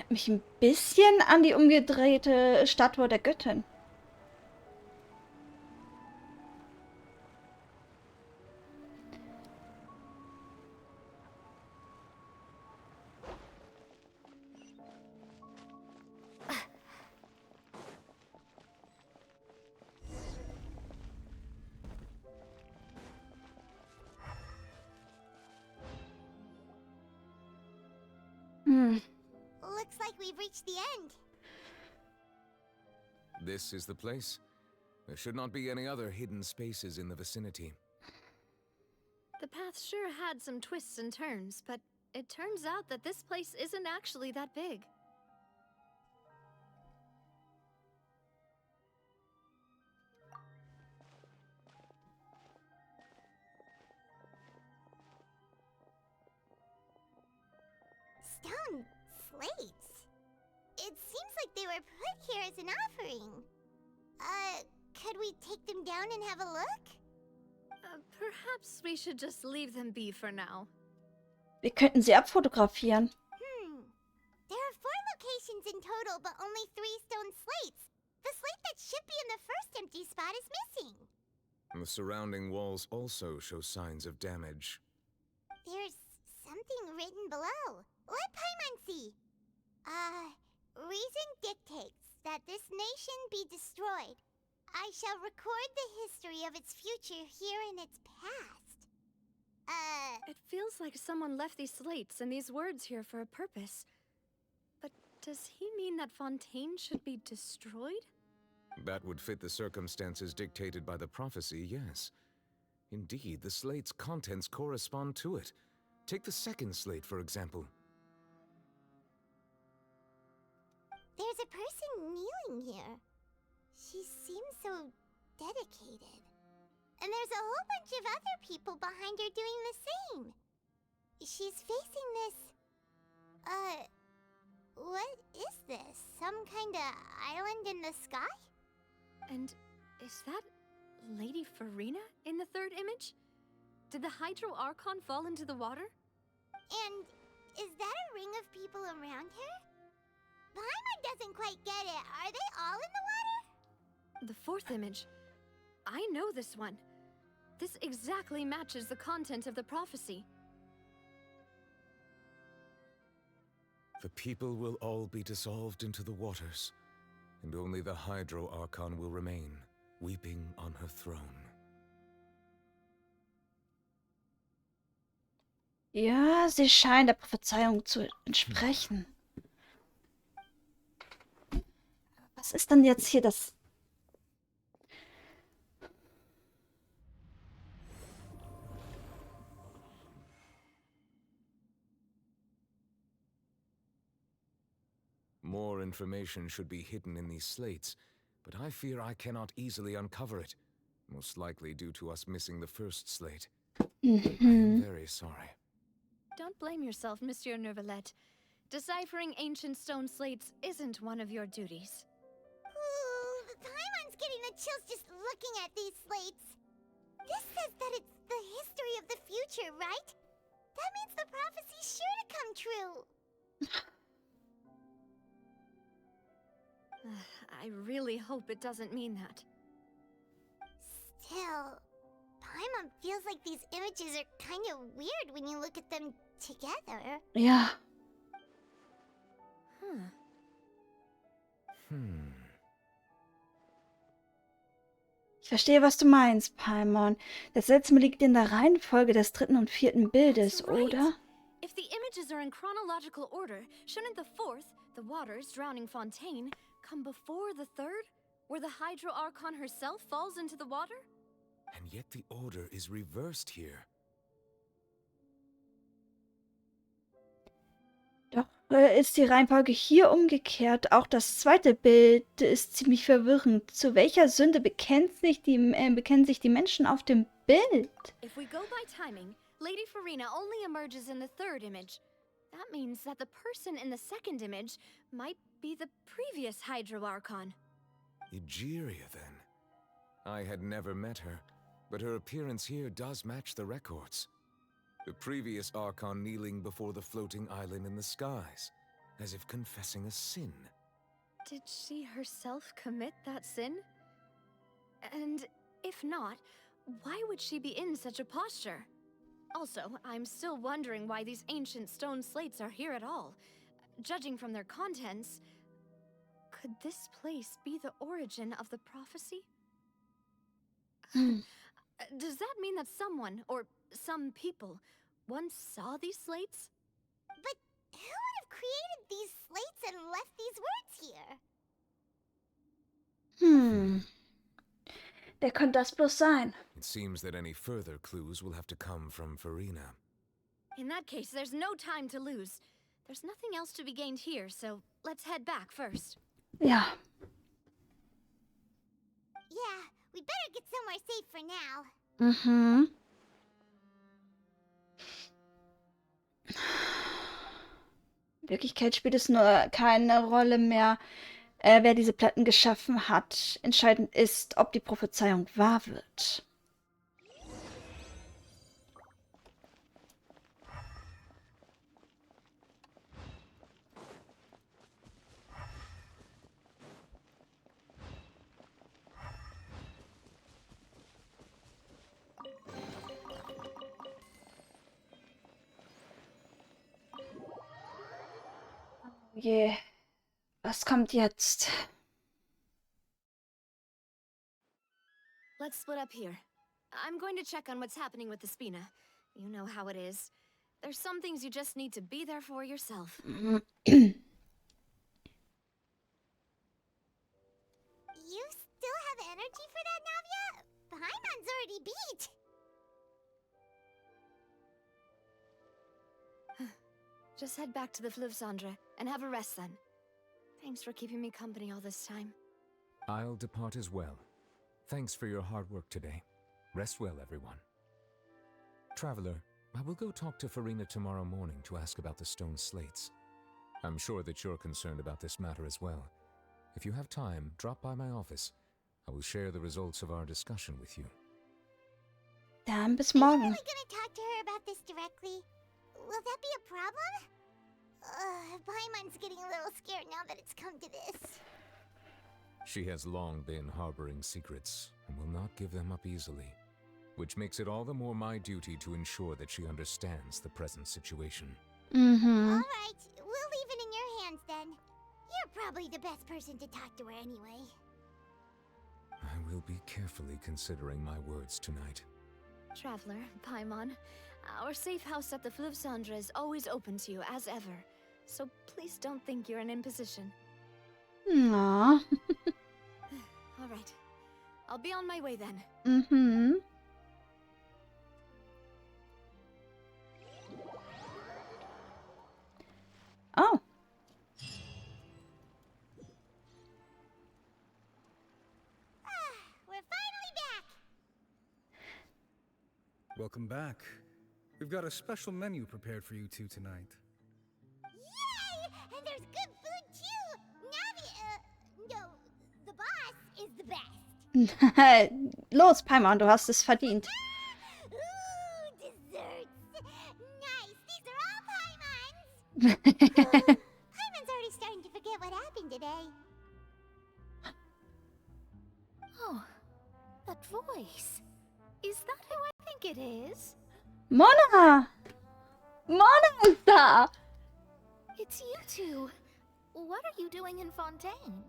A: Erinnert mich ein bisschen an die umgedrehte Statue der Göttin.
B: Looks like we've reached the end.
C: This is the place. There should not be any other hidden spaces in the vicinity.
D: The path sure had some twists and turns, but it turns out that this place isn't actually that big.
B: Stone slates. It seems like they were put here as an offering. Could we take them down and have a look?
D: Perhaps we should just leave them be for now.
A: Wir könnten sie abfotografieren.
B: There are 4 locations in total, but only 3 stone slates. The slate that should be in the first empty spot is missing.
C: The surrounding walls also show signs of damage.
B: There's something written below. Let Paimon see. Reason dictates that this nation be destroyed. I shall record the history of its future here in its past.
D: It feels like someone left these slates and these words here for a purpose. But does he mean that Fontaine should be destroyed?
C: That would fit the circumstances dictated by the prophecy, yes. Indeed, the slate's contents correspond to it. Take the second slate, for example.
B: There's a person kneeling here. She seems so dedicated. And there's a whole bunch of other people behind her doing the same. She's facing this... what is this? Some kind of island in the sky?
D: And is that Lady Furina in the third image? Did the Hydro Archon fall into the water?
B: And is that a ring of people around her? Paimon doesn't quite get it. Are they all in the water?
D: The fourth image. I know this one. This exactly matches the content of the prophecy.
C: The people will all be dissolved into the waters, and only the Hydro Archon will remain, weeping on her throne.
A: Ja, sie scheint der Prophezeiung zu entsprechen. Was ist denn jetzt hier das...
C: More information should be hidden in these slates, but I fear I cannot easily uncover it, most likely due to us missing the first slate. I am very sorry.
D: Don't blame yourself, Monsieur Neuvillette. Deciphering ancient stone slates isn't one of your duties.
B: Ooh, Paimon's getting the chills just looking at these slates. This says that it's the history of the future, right? That means the prophecy's sure to come true.
D: I really hope it doesn't mean that.
B: Still, Paimon feels like these images are kind of weird when you look at them together.
A: Ja. Ich verstehe, was du meinst, Paimon. Das Seltsame liegt in der Reihenfolge des dritten und vierten Bildes, oder?
D: If the images are in chronological order, shouldn't the fourth, the waters drowning Fontaine, come before the third, where the Hydro Archon herself falls into the water?
C: And yet the order is reversed here.
A: Doch ist die Reihenfolge hier umgekehrt. Auch das zweite Bild ist ziemlich verwirrend. Zu welcher Sünde bekennen sich die Menschen auf dem Bild?
D: If we go by timing, Lady Furina only emerges in the third image. That means that the person in the second image might be the previous Hydro Archon.
C: Egeria, then. I had never met her, but her appearance here does match the records. The previous Archon kneeling before the floating island in the skies.
Q: as if confessing a sin.
E: Did she herself commit that sin? And if not, why would she be in such a posture? Also, I'm still wondering why these ancient stone slates are here at all. Judging from their contents, could this place be the origin of the prophecy? Does that mean that someone, or some people, once saw these slates?
B: But who would have created these slates and left these words here?
A: Wer könnte das bloß sein?
Q: It seems that any further clues will have to come from Furina.
E: In that case, there's no time to lose. There's nothing else to be gained here, so let's head back first.
A: Ja.
B: Yeah, we better get somewhere safe for now.
A: In Wirklichkeit spielt es nur keine Rolle mehr, wer diese Platten geschaffen hat. Entscheidend ist, ob die Prophezeiung wahr wird. Oh je, was kommt jetzt?
E: Let's split up here. I'm going to check on what's happening with the Spina. You know how it is. There's some things you just need to be there for yourself.
B: You still have energy for that, Navia? Paimon's already beat.
E: Just head back to the Fleuve Cendre and have a rest then. Thanks for keeping me company all this time.
Q: I'll depart as well. Thanks for your hard work today. Rest well, everyone. Traveler, I will go talk to Furina tomorrow morning to ask about the stone slates. I'm sure that you're concerned about this matter as well. If you have time, drop by my office. I will share the results of our discussion with you.
A: Dann bis
B: Are you
A: morgen.
B: really gonna talk to her about this directly? Will that be a problem? Paimon's getting a little scared now that it's come to this.
Q: She has long been harboring secrets and will not give them up easily, which makes it all the more my duty to ensure that she understands the present situation.
B: All right, we'll leave it in your hands then. You're probably the best person to talk to her anyway.
Q: I will be carefully considering my words tonight.
E: Traveler, Paimon, our safe house at the Fleuve Cendre is always open to you as ever. So please don't think you're an imposition.
A: Aww.
E: All right. I'll be on my way then.
A: Oh.
B: We're finally back.
R: Welcome back. We've got a special menu prepared for you two tonight.
B: Yay! And there's good food too. Navi, no, the boss is the best.
A: Los, Paimon, du hast es verdient.
B: Ooh, desserts. Nice. These are all Paimon's. Paimon's already starting to forget what happened today.
D: Oh, that voice. Is that who I think it is?
A: Mona! Mona ist da!
D: It's you two. What are you doing in Fontaine?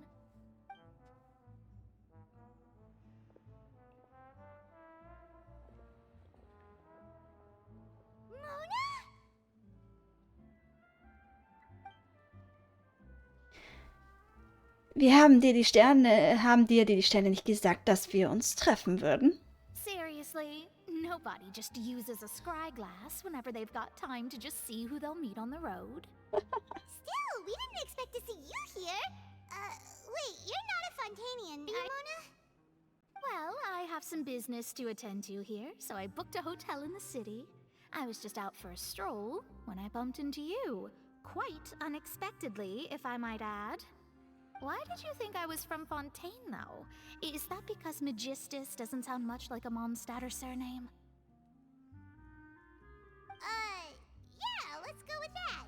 A: Wir haben dir die Sterne nicht gesagt, dass wir uns treffen würden?
D: Seriously, nobody just uses a scry glass whenever they've got time to just see who they'll meet on the road.
B: Still, we didn't expect to see you here. Wait, you're not a Fontanian, are you, Mona?
D: Well, I have some business to attend to here, so I booked a hotel in the city. I was just out for a stroll when I bumped into you. Quite unexpectedly, if I might add. Why did you think I was from Fontaine, though? Is that because Magistus doesn't sound much like a Mondstadt surname?
B: Yeah, let's go with that.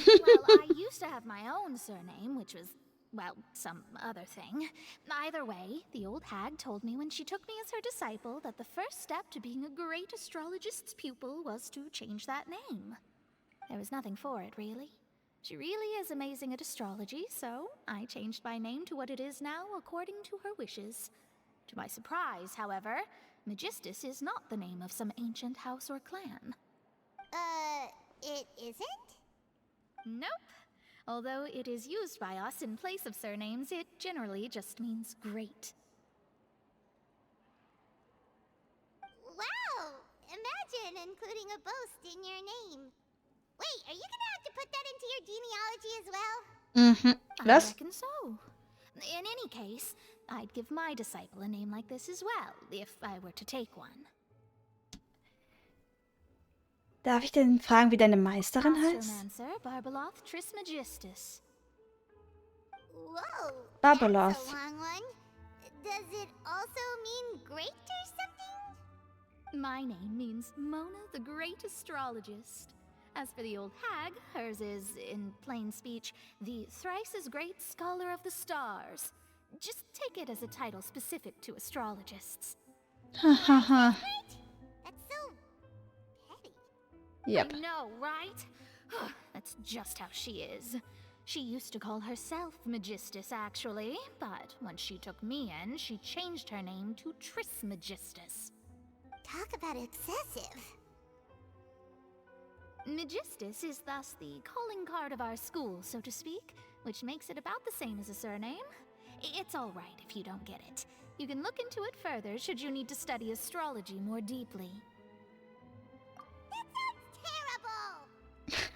D: Well, I used to have my own surname, which was, well, some other thing. Either way, the old hag told me when she took me as her disciple that the first step to being a great astrologist's pupil was to change that name. There was nothing for it, really. She really is amazing at astrology, so I changed my name to what it is now according to her wishes. To my surprise, however, Magistus is not the name of some ancient house or clan.
B: It isn't?
D: Nope. Although it is used by us in place of surnames, it generally just means great.
B: Wow! Imagine including a boast in your name. Wait, are you gonna have to put that into your genealogy as well?
D: I reckon so. In any case, I'd give my disciple a name like this as well, if I were to take one.
A: Darf ich denn fragen, wie deine Meisterin heißt?
D: Astromancer Barbeloth Trismegistus.
B: Whoa!
A: Barbeloth.
B: That's a long one. Does it also mean great or something?
D: My name means Mona the Great Astrologist. As for the old hag, hers is, in plain speech, the thrice-as-great Scholar of the Stars. Just take it as a title specific to astrologists.
A: Ha ha ha.
B: That's so petty.
A: Yep.
D: I know, right? That's just how she is. She used to call herself Magistus, actually, but when she took me in, she changed her name to Trismegistus.
B: Talk about excessive.
D: Magistus is thus the calling card of our school, so to speak, which makes it about the same as a surname. It's all right if you don't get it. You can look into it further should you need to study astrology more deeply.
B: That sounds terrible!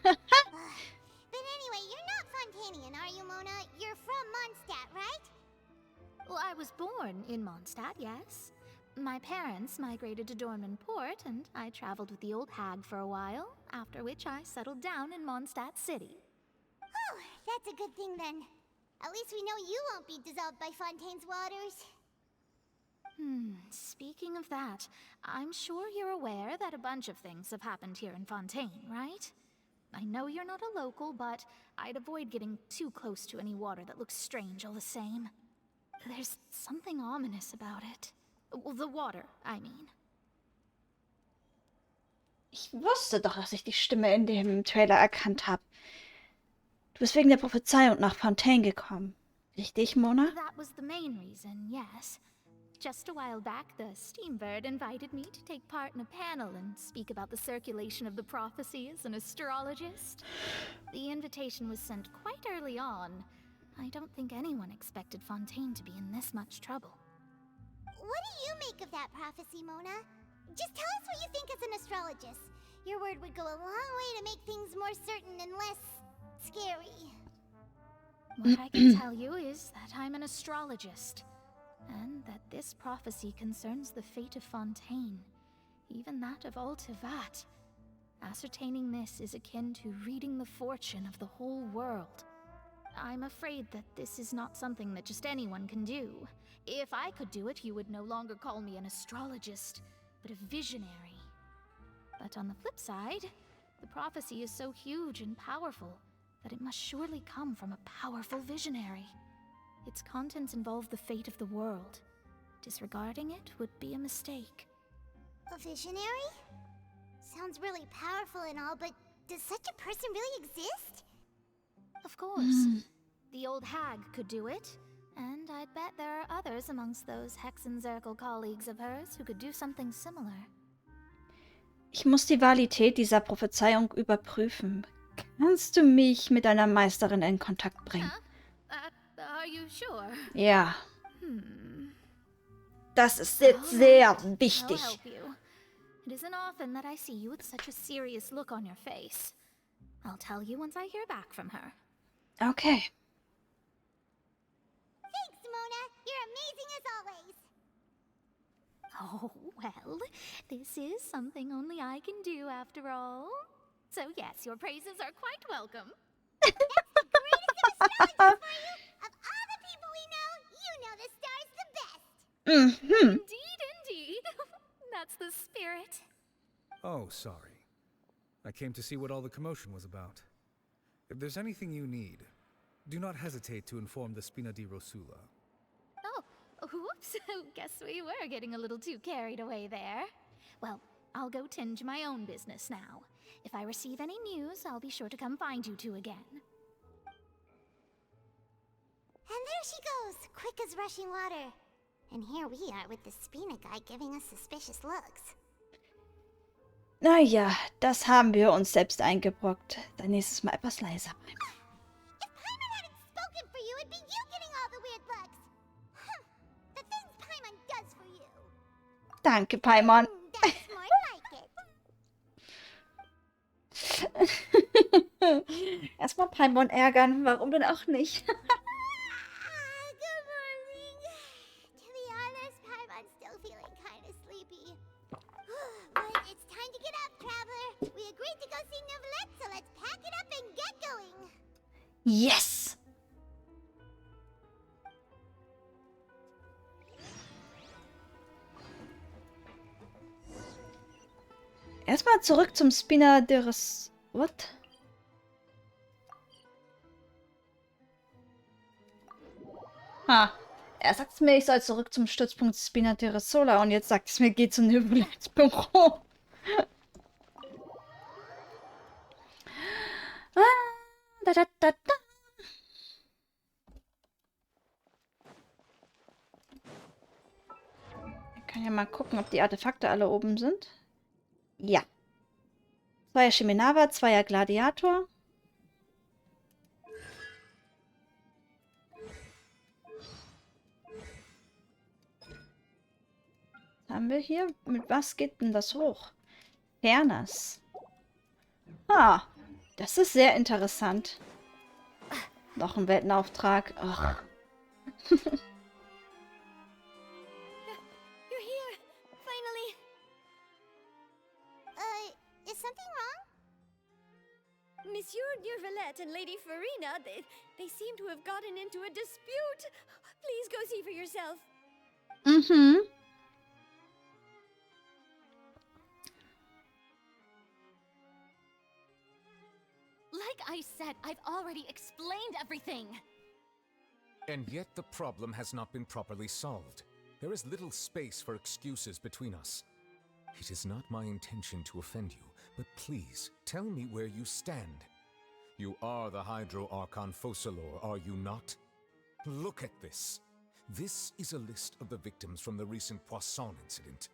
B: But anyway, you're not Fontanian, are you, Mona? You're from Mondstadt, right?
D: Well, I was born in Mondstadt, yes. My parents migrated to Dornman Port, and I traveled with the old hag for a while, after which I settled down in Mondstadt City.
B: Oh, that's a good thing then. At least we know you won't be dissolved by Fontaine's waters.
D: Speaking of that, I'm sure you're aware that a bunch of things have happened here in Fontaine, right? I know you're not a local, but I'd avoid getting too close to any water that looks strange all the same. There's something ominous about it. Well, the water, I mean.
A: Ich wusste doch, dass ich die Stimme in dem Trailer erkannt habe. Du bist wegen der Prophezeiung nach Fontaine gekommen. Richtig, Mona?
D: That was the main reason, yes. Just a while back, the Steambird invited me to take part in a panel and speak about the circulation of the prophecy as an astrologist. The invitation was sent quite early on. I don't think anyone expected Fontaine to be in this much trouble.
B: What do you make of that prophecy, Mona? Just tell us what you think as an astrologist. Your word would go a long way to make things more certain and less scary.
D: What I can tell you is that I'm an astrologist, and that this prophecy concerns the fate of Fontaine, even that of Altivat. Ascertaining this is akin to reading the fortune of the whole world. I'm afraid that this is not something that just anyone can do. If I could do it, you would no longer call me an astrologist, but a visionary. But on the flip side, the prophecy is so huge and powerful that it must surely come from a powerful visionary. Its contents involve the fate of the world. Disregarding it would be a mistake.
B: A visionary? Sounds really powerful and all, but does such a person really exist?
D: Of course. The old hag could do it, and I'd bet there are others amongst those Hexenzirkel colleagues of hers who could do something similar.
A: Ich muss die Validität dieser Prophezeiung überprüfen. Kannst du mich mit deiner Meisterin in Kontakt bringen?
D: Are you sure?
A: Ja. Das ist jetzt sehr wichtig.
D: I'll help you. It isn't often that I see you with such a serious look on your face. I'll tell you once I hear back from her.
A: Okay.
B: Thanks, Mona. You're amazing as always.
D: Oh, well, this is something only I can do after all. So yes, your praises are quite welcome.
B: That's the greatest of astrologers for you. Of all the people we know, you know the star's the best.
D: Indeed, indeed. That's the spirit.
R: Oh, sorry. I came to see what all the commotion was about. If there's anything you need, do not hesitate to inform the Spina di Rosula.
D: Oh, whoops. Guess we were getting a little too carried away there. Well, I'll go tend to my own business now. If I receive any news, I'll be sure to come find you two again.
B: And there she goes, quick as rushing water. And here we are with the Spina guy giving us suspicious looks.
A: Naja, das haben wir uns selbst eingebrockt. Dann nächstes Mal etwas leiser bleiben.
B: If Paimon hadn't spoken for you, it'd be you getting all the weird looks. The things Paimon does for you.
A: Danke, Paimon.
B: That's more like it.
A: Erstmal Paimon ärgern, warum denn auch nicht?
B: Good morning. To be honest, Paimon's still feeling kind of sleepy. But it's time to get up, traveler. We agreed to go see Neuvillette, so let's pack it up and get going.
A: Yes! Erstmal zurück zum Spina deres... What? Ha. Er sagt mir, ich soll zurück zum Stützpunkt Spina Terrasola und jetzt sagt es mir, geh zum Neuvillettes Büro. Da, da, da, da. Ich kann ja mal gucken, ob die Artefakte alle oben sind. Ja. 2er Shiminawa, 2er Gladiator. Was haben wir hier? Mit was geht denn das hoch? Furinas. Ah, das ist sehr interessant. Noch ein Weltenauftrag. Ach.
M: You're here, finally.
B: Is something wrong?
E: Monsieur Neuvillette and Lady Furina, they seem to have gotten into a dispute. Please go see for yourself.
A: Mhm.
O: Like I said, I've already explained everything.
Q: And yet the problem has not been properly solved. There is little space for excuses between us. It is not my intention to offend you, but please, tell me where you stand. You are the Hydro Archon Focalor, are you not? Look at this. This is a list of the victims from the recent Poisson incident.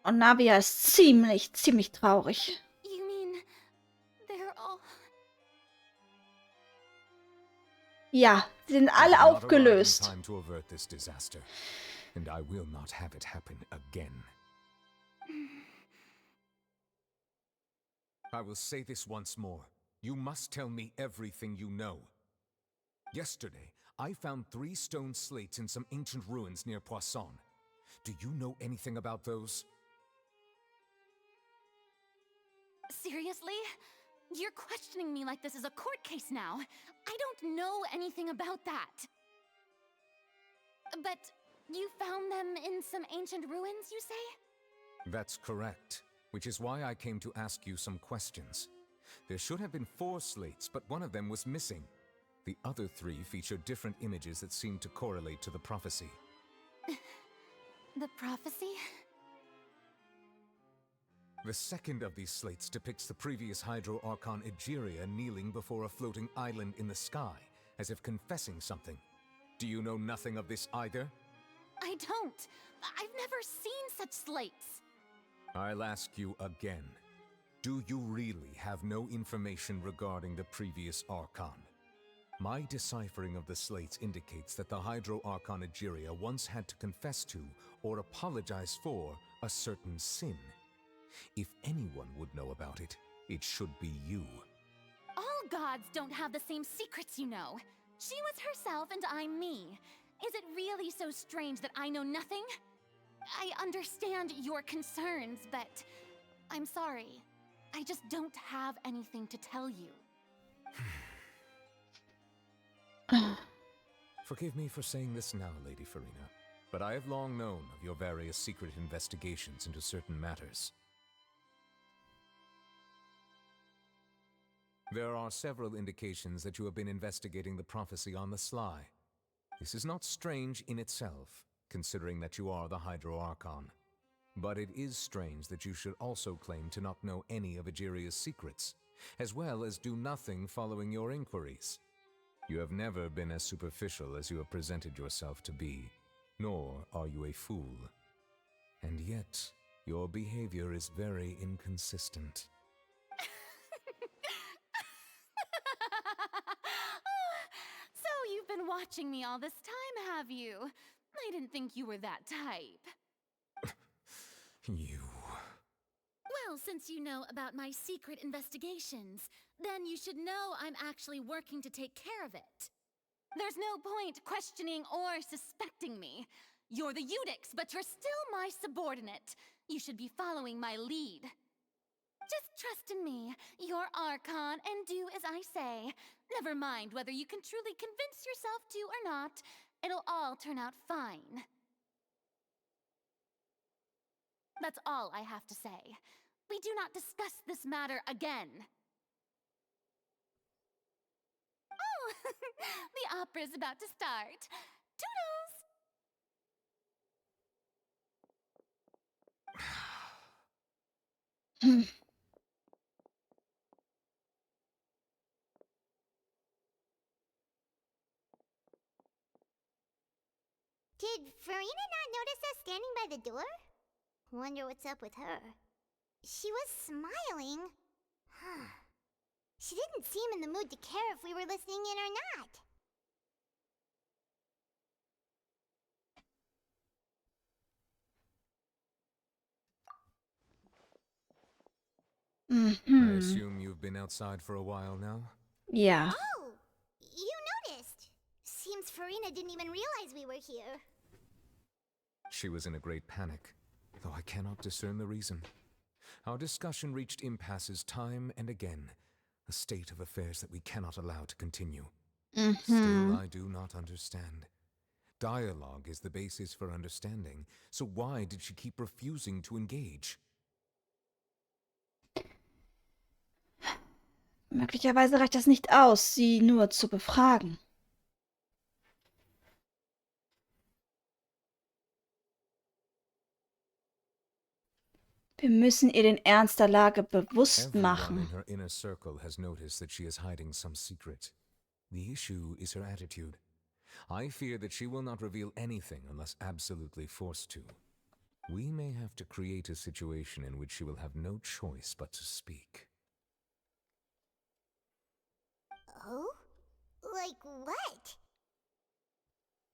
A: Und Navia ist ziemlich traurig.
O: You mean they're all...
A: Ja, sie sind alle aufgelöst.
Q: Time to avert this disaster, and I will not have it happen again. I will say this once more. You must tell me everything you know. Yesterday, I found 3 stone slates in some ancient ruins near Poisson. Do you know anything about those?
O: Seriously? You're questioning me like this is a court case now. I don't know anything about that. But you found them in some ancient ruins, you say?
Q: That's correct, which is why I came to ask you some questions. There should have been 4 slates, but one of them was missing. The other 3 featured different images that seemed to correlate to the prophecy.
O: The prophecy?
Q: The second of these slates depicts the previous Hydro Archon Egeria kneeling before a floating island in the sky, as if confessing something. Do you know nothing of this either?
O: I don't. I've never seen such slates.
Q: I'll ask you again. Do you really have no information regarding the previous Archon? My deciphering of the slates indicates that the Hydro Archon Egeria once had to confess to, or apologize for, a certain sin. If anyone would know about it, it should be you.
O: All gods don't have the same secrets, you know. She was herself and I'm me. Is it really so strange that I know nothing? I understand your concerns, but I'm sorry. I just don't have anything to tell you.
Q: Forgive me for saying this now, Lady Furina, but I have long known of your various secret investigations into certain matters. There are several indications that you have been investigating the prophecy on the sly. This is not strange in itself, considering that you are the Hydro Archon. But it is strange that you should also claim to not know any of Egeria's secrets, as well as do nothing following your inquiries. You have never been as superficial as you have presented yourself to be, nor are you a fool. And yet, your behavior is very inconsistent.
O: So you've been watching me all this time, have you? I didn't think you were that type.
Q: You...
S: Well, since you know about my secret investigations, then you should know I'm actually working to take care of it.
O: There's no point questioning or suspecting me. You're the Eudix, but you're still my subordinate. You should be following my lead. Just trust in me, you're Archon, and do as I say. Never mind whether you can truly convince yourself to or not. It'll all turn out fine. That's all I have to say. We do not discuss this matter again. Oh, the opera's about to start. Toodles!
B: Did Furina not notice us standing by the door? Wonder what's up with her. She was smiling. She didn't seem in the mood to care if we were listening in or not.
Q: I assume you've been outside for a while now?
A: Yeah.
B: Oh, you noticed. Seems Furina didn't even realize we were here.
Q: She was in a great panic, though I cannot discern the reason. Our discussion reached impasses time and again, a state of affairs that we cannot allow to continue. Still, I do not understand. Dialogue is the basis for understanding, so why did she keep refusing to engage?
A: Möglicherweise reicht das nicht aus, sie nur zu befragen. Wir müssen ihr den Ernst der Lage bewusst machen.
Q: Everyone in her inner circle has noticed that she is hiding some secret. The issue is her attitude. I fear that she will not reveal anything unless absolutely forced to. We may have to create a situation in which she will have no choice but to speak.
B: Oh? Like what?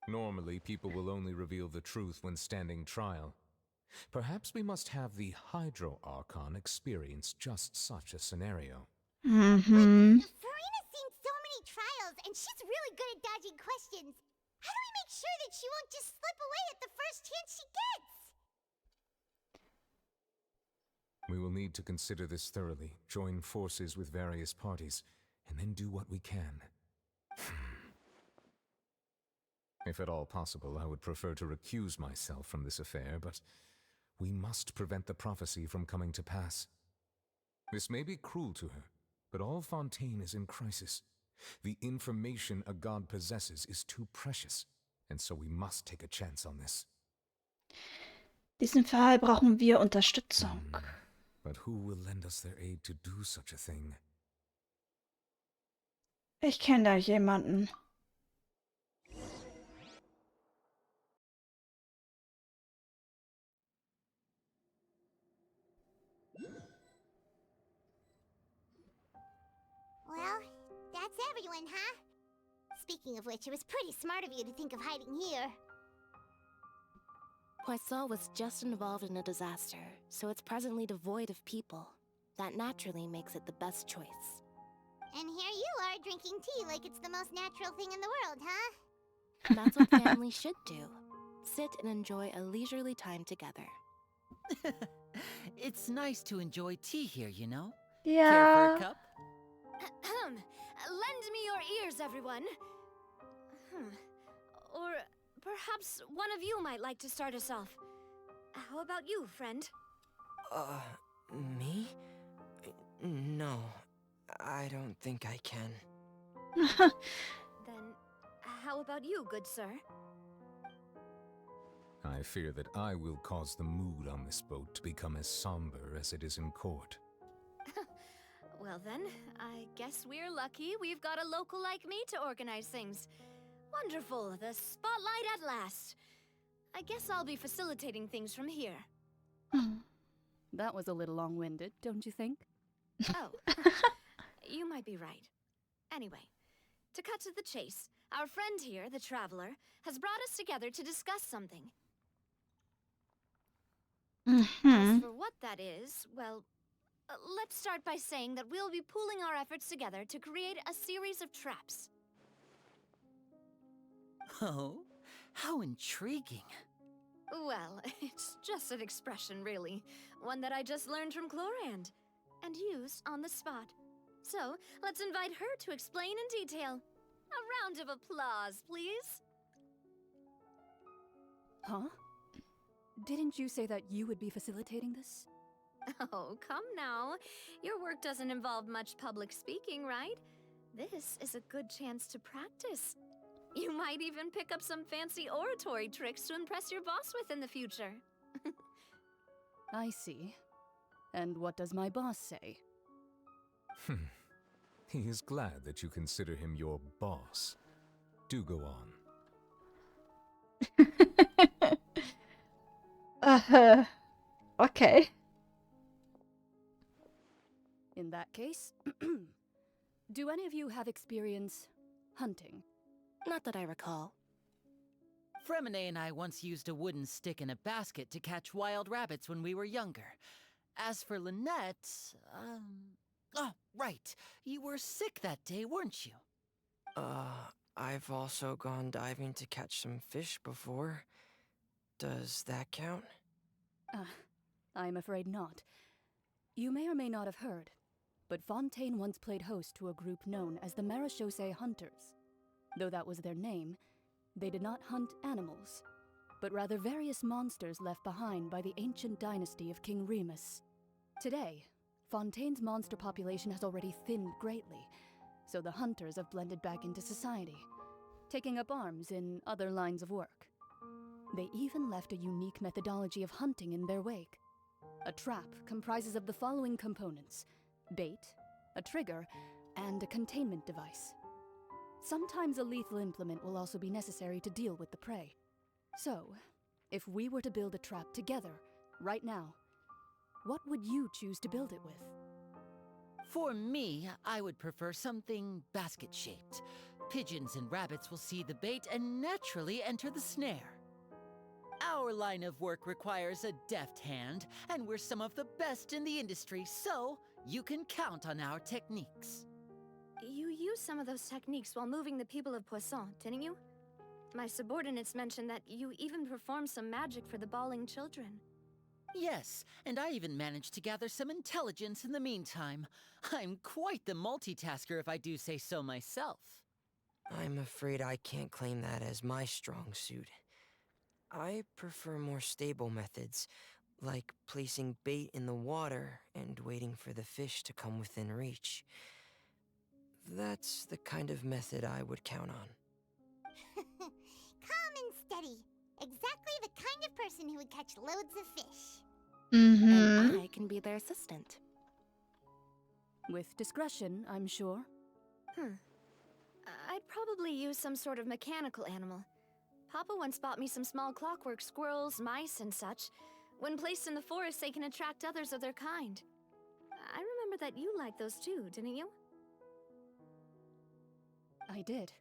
Q: Normally, people will only reveal the truth when standing trial. Perhaps we must have the Hydro Archon experience just such a scenario.
B: Furina's seen so many trials, and she's really good at dodging questions. How do we make sure that she won't just slip away at the first chance she gets?
Q: We will need to consider this thoroughly, join forces with various parties, and then do what we can. If at all possible, I would prefer to recuse myself from this affair, but we must prevent the prophecy from coming to pass. This may be cruel to her, but all Fontaine is in crisis. The information a god possesses is too precious, and so we must take a chance on this.
A: In diesem Fall brauchen wir Unterstützung.
Q: But who will lend us their aid to do such a thing?
A: Ich kenne da jemanden.
B: Well, that's everyone, huh? Speaking of which, it was pretty smart of you to think of hiding here.
T: Poisson was just involved in a disaster, so it's presently devoid of people. That naturally makes it the best choice.
B: And here you are drinking tea like it's the most natural thing in the world, huh?
T: That's what family should do. Sit and enjoy a leisurely time together.
U: It's nice to enjoy tea here, you know?
A: Yeah.
U: Care for a cup?
D: Lend me your ears, everyone. Or Perhaps one of you might like to start us off. How about you, friend?
G: Me? No, I don't think I can.
D: Then, how about you, good sir?
Q: I fear that I will cause the mood on this boat to become as somber as it is in court.
D: Well then, I guess we're lucky we've got a local like me to organize things. Wonderful, the spotlight at last. I guess I'll be facilitating things from here.
V: That was a little long-winded, don't you think?
D: Oh, you might be right. Anyway, to cut to the chase, our friend here, the Traveler, has brought us together to discuss something. As for what that is, well, let's start by saying that we'll be pooling our efforts together to create a series of traps.
U: Oh, how intriguing.
D: Well, it's just an expression, really. One that I just learned from Chlorand, and used on the spot. So, let's invite her to explain in detail. A round of applause, please.
V: Huh? Didn't you say that you would be facilitating this?
D: Oh, come now. Your work doesn't involve much public speaking, right? This is a good chance to practice. You might even pick up some fancy oratory tricks to impress your boss with in the future.
V: I see. And what does my boss say?
Q: He is glad that you consider him your boss. Do go on.
A: Okay.
V: In that case, do any of you have experience hunting?
T: Not that I recall.
U: Fremine and I once used a wooden stick in a basket to catch wild rabbits when we were younger. As for Lynette, oh, right. You were sick that day, weren't you?
G: I've also gone diving to catch some fish before. Does that count?
V: I'm afraid not. You may or may not have heard, but Fontaine once played host to a group known as the Marechaussee Hunters. Though that was their name, they did not hunt animals, but rather various monsters left behind by the ancient dynasty of King Remus. Today, Fontaine's monster population has already thinned greatly, so the hunters have blended back into society, taking up arms in other lines of work. They even left a unique methodology of hunting in their wake. A trap comprises of the following components: bait, a trigger, and a containment device. Sometimes a lethal implement will also be necessary to deal with the prey. So, if we were to build a trap together, right now, what would you choose to build it with?
U: For me, I would prefer something basket-shaped. Pigeons and rabbits will see the bait and naturally enter the snare. Our line of work requires a deft hand, and we're some of the best in the industry, so you can count on our techniques.
D: You used some of those techniques while moving the people of Poisson, didn't you? My subordinates mentioned that you even performed some magic for the bawling children.
U: Yes, and I even managed to gather some intelligence in the meantime. I'm quite the multitasker if I do say so myself.
G: I'm afraid I can't claim that as my strong suit. I prefer more stable methods, like placing bait in the water and waiting for the fish to come within reach. That's the kind of method I would count on.
B: Calm and steady. Exactly the kind of person who would catch loads of fish.
T: And I can be their assistant.
V: With discretion, I'm sure.
D: I'd probably use some sort of mechanical animal. Papa once bought me some small clockwork squirrels, mice, and such. When placed in the forest, they can attract others of their kind. I remember that you liked those too, didn't you?
V: I did.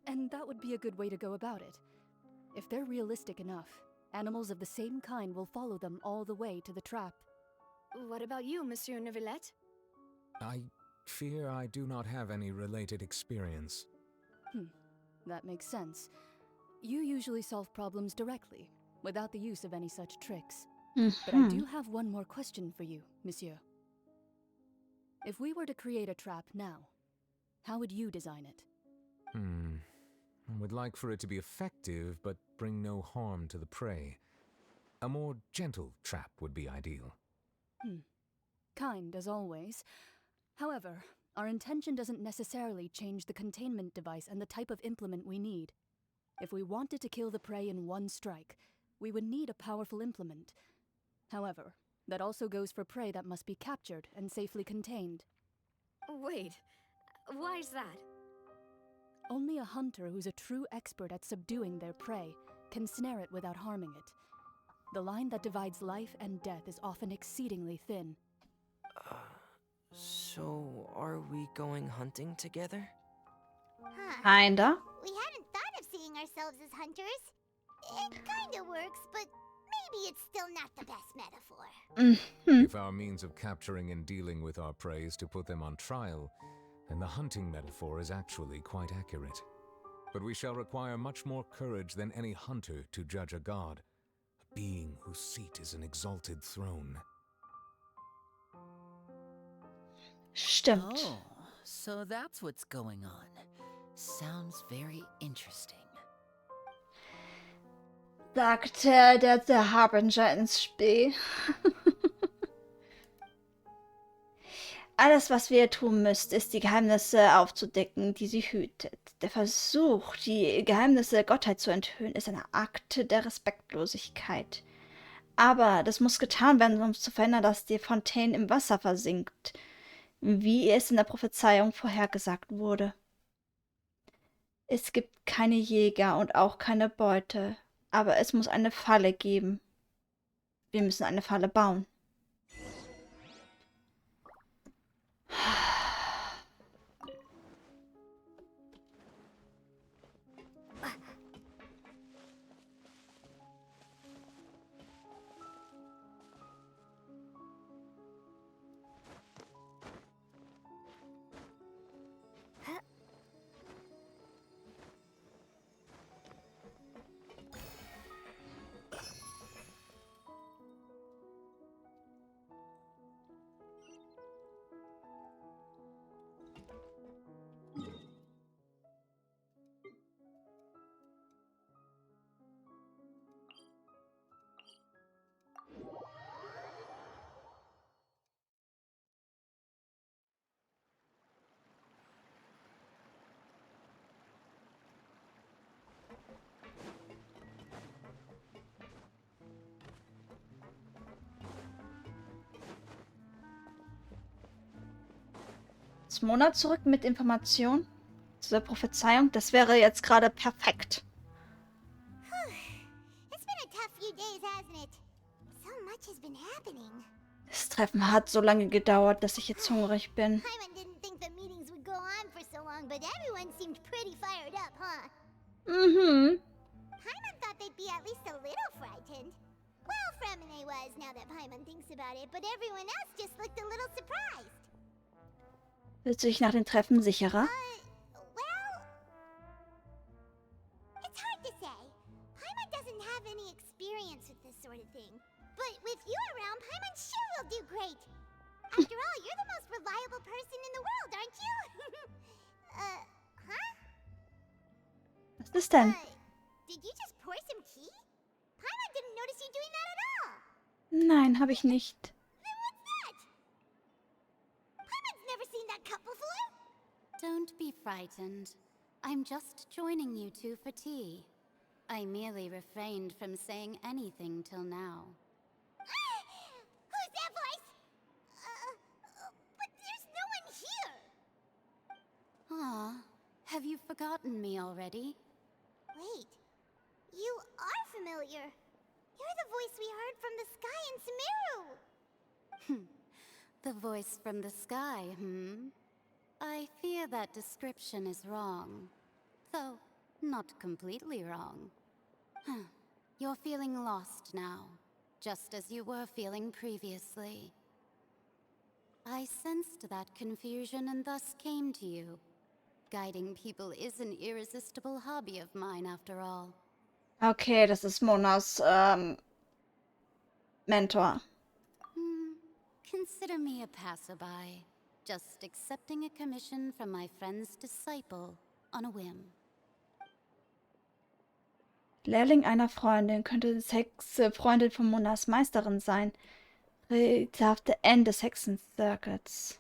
V: And that would be a good way to go about it. If they're realistic enough, animals of the same kind will follow them all the way to the trap.
D: What about you, Monsieur Neuvillette?
Q: I fear I do not have any related experience.
V: That makes sense. You usually solve problems directly, without the use of any such tricks. But I do have one more question for you, Monsieur. If we were to create a trap now, how would you design it?
Q: I would like for it to be effective, but bring no harm to the prey. A more gentle trap would be ideal.
V: Kind, as always. However, our intention doesn't necessarily change the containment device and the type of implement we need. If we wanted to kill the prey in one strike, we would need a powerful implement. However, that also goes for prey that must be captured and safely contained.
D: Wait, why's that?
V: Only a hunter who's a true expert at subduing their prey can snare it without harming it. The line that divides life and death is often exceedingly thin.
G: So are we going hunting together?
B: Huh.
A: Kinda.
B: We hadn't thought of seeing ourselves as hunters. It kinda works, but maybe it's still not the best metaphor.
Q: If our means of capturing and dealing with our prey is to put them on trial, then the hunting metaphor is actually quite accurate. But we shall require much more courage than any hunter to judge a god, a being whose seat is an exalted throne.
A: Stimmt.
U: Oh, so that's what's going on. Sounds very interesting.
A: Sagte der Harbinger ins Spiel. Alles, was wir tun müsst, ist, die Geheimnisse aufzudecken, die sie hütet. Der Versuch, die Geheimnisse der Gottheit zu enthüllen, ist eine Akte der Respektlosigkeit. Aber das muss getan werden, um zu verhindern, dass die Fontaine im Wasser versinkt, wie es in der Prophezeiung vorhergesagt wurde. Es gibt keine Jäger und auch keine Beute, aber es muss eine Falle geben. Wir müssen eine Falle bauen. Monat zurück mit Informationen zu der Prophezeiung. Das wäre jetzt gerade perfekt.
B: It's been a tough few days, hasn't it? So much has been happening.
A: Das Treffen hat so lange gedauert, dass ich jetzt hungrig bin.
B: Paimon didn't think the meetings would go on for so long, but everyone seemed pretty fired up, huh?
A: Mhm.
B: Paimon thought they'd be at least a little frightened. Well, Fremine was, now that Paimon thinks about it, but everyone else just looked a little surprised.
A: Fühlst du dich nach dem Treffen sicherer?
B: Well, it's hard to say. Paimon doesn't have any experience with this sort of thing. But with you around, Paimon sure will do great. After all, you're the most reliable person in the world, aren't you? Huh?
A: Was ist denn?
B: Did you just pour some tea? Paimon didn't notice you doing that at all.
A: Nein, habe ich nicht.
B: Then what's that? Paimon's never seen that cup before.
L: Don't be frightened. I'm just joining you two for tea. I merely refrained from saying anything till now.
B: Who's that voice? But there's no one here.
L: Ah, have you forgotten me already?
B: Wait, you are familiar. You're the voice we heard from the sky in Sumeru.
L: The voice from the sky, I fear that description is wrong. Though, not completely wrong. You're feeling lost now, just as you were feeling previously. I sensed that confusion and thus came to you. Guiding people is an irresistible hobby of mine, after all.
A: Okay, das ist Monas Mentor.
L: Consider me a passerby, just accepting a commission from my friend's disciple on a whim.
A: Lehrling einer Freundin. Könnte das Hexe Freundin von Monas Meisterin sein. Rätselhafte End des Hexenzirkels.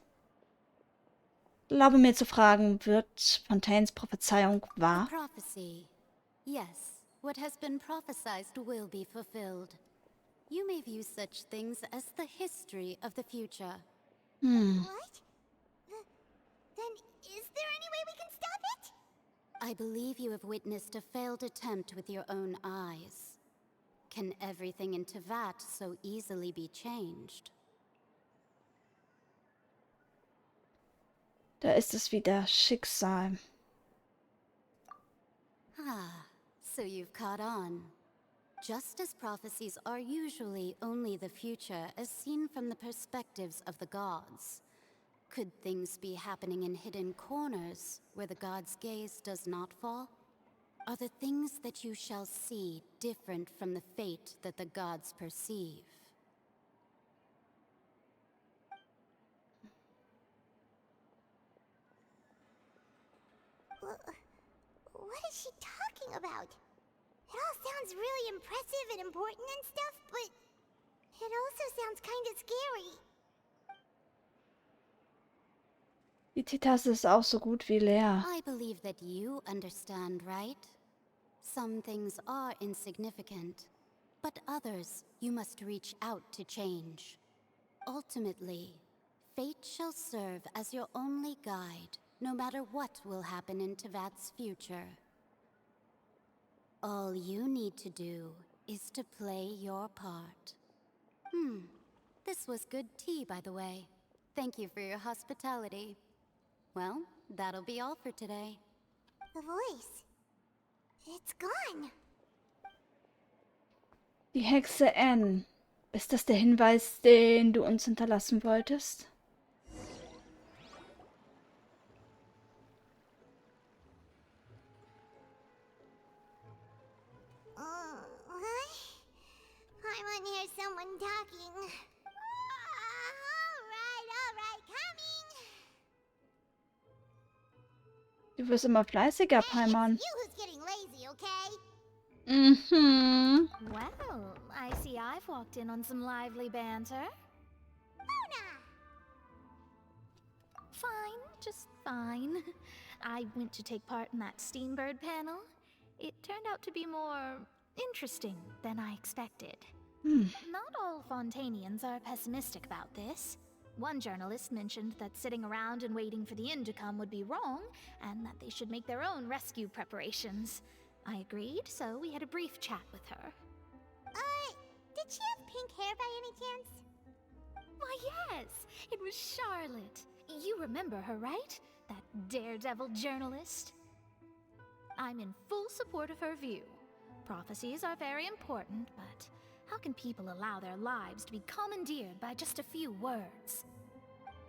A: Erlaube mir zu fragen, wird Fontaines Prophezeiung wahr?
L: Prophecy. Yes, what has been prophesied will be fulfilled. You may view such things as the history of the future.
B: What? Then is there any way we can stop it?
L: I believe you have witnessed a failed attempt with your own eyes. Can everything in Tevat so easily be changed?
A: Da ist es wieder, Schicksal.
L: Ah, so you've caught on. Just as prophecies are usually only the future as seen from the perspectives of the gods, could things be happening in hidden corners where the gods' gaze does not fall? Are the things that you shall see different from the fate that the gods perceive?
B: What is she talking about? It all sounds really impressive and important and stuff, but it also sounds kind of scary.
A: Die Teetasse ist auch so gut wie leer.
L: I believe that you understand, right? Some things are insignificant, but others you must reach out to change. Ultimately, fate shall serve as your only guide, no matter what will happen in Tevat's future. All you need to do is to play your part. This was good tea, by the way. Thank you for your hospitality. Well, that'll be all for today.
B: The voice. It's gone.
A: Die Hexe N. Ist das der Hinweis, den du uns hinterlassen wolltest?
B: I want to hear someone talking. All right, coming.
A: Du wirst immer fleißiger, Paimon.
B: You who's getting lazy, okay?
D: Well, I see I've walked in on some lively banter. Fine, just fine. I went to take part in that Steambird panel. It turned out to be more interesting than I expected. Not all Fontainians are pessimistic about this. One journalist mentioned that sitting around and waiting for the end to come would be wrong, and that they should make their own rescue preparations. I agreed, so we had a brief chat with her.
B: Did she have pink hair by any chance?
D: Why, yes! It was Charlotte. You remember her, right? That daredevil journalist? I'm in full support of her view. Prophecies are very important, but how can people allow their lives to be commandeered by just a few words?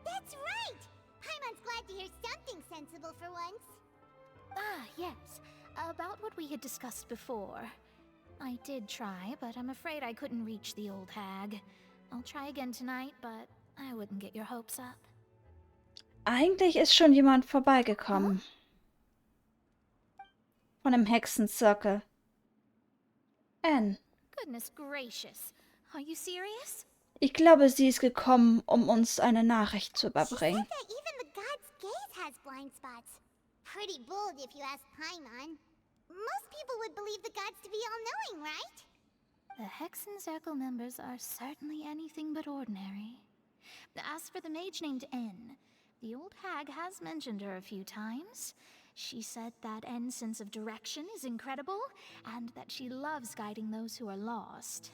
B: That's right! Paimon's glad to hear something sensible for once.
D: Ah, yes. About what we had discussed before. I did try, but I'm afraid I couldn't reach the old hag. I'll try again tonight, but I wouldn't get your hopes up.
A: Eigentlich ist schon jemand vorbeigekommen. Von dem Hexenzirkel. Anne.
D: Goodness gracious. Are you serious?
A: Ich glaube, sie ist gekommen, um uns eine Nachricht zu überbringen.
B: She said that even the god's gaze has blind spots. Pretty bold if you ask Paimon. Most people would believe the gods to be all-knowing, right?
D: The Hexenzirkel members are certainly anything but ordinary. As for the mage named N, the old hag has mentioned her a few times. She said that N's sense of direction is incredible, and that she loves guiding those who are lost.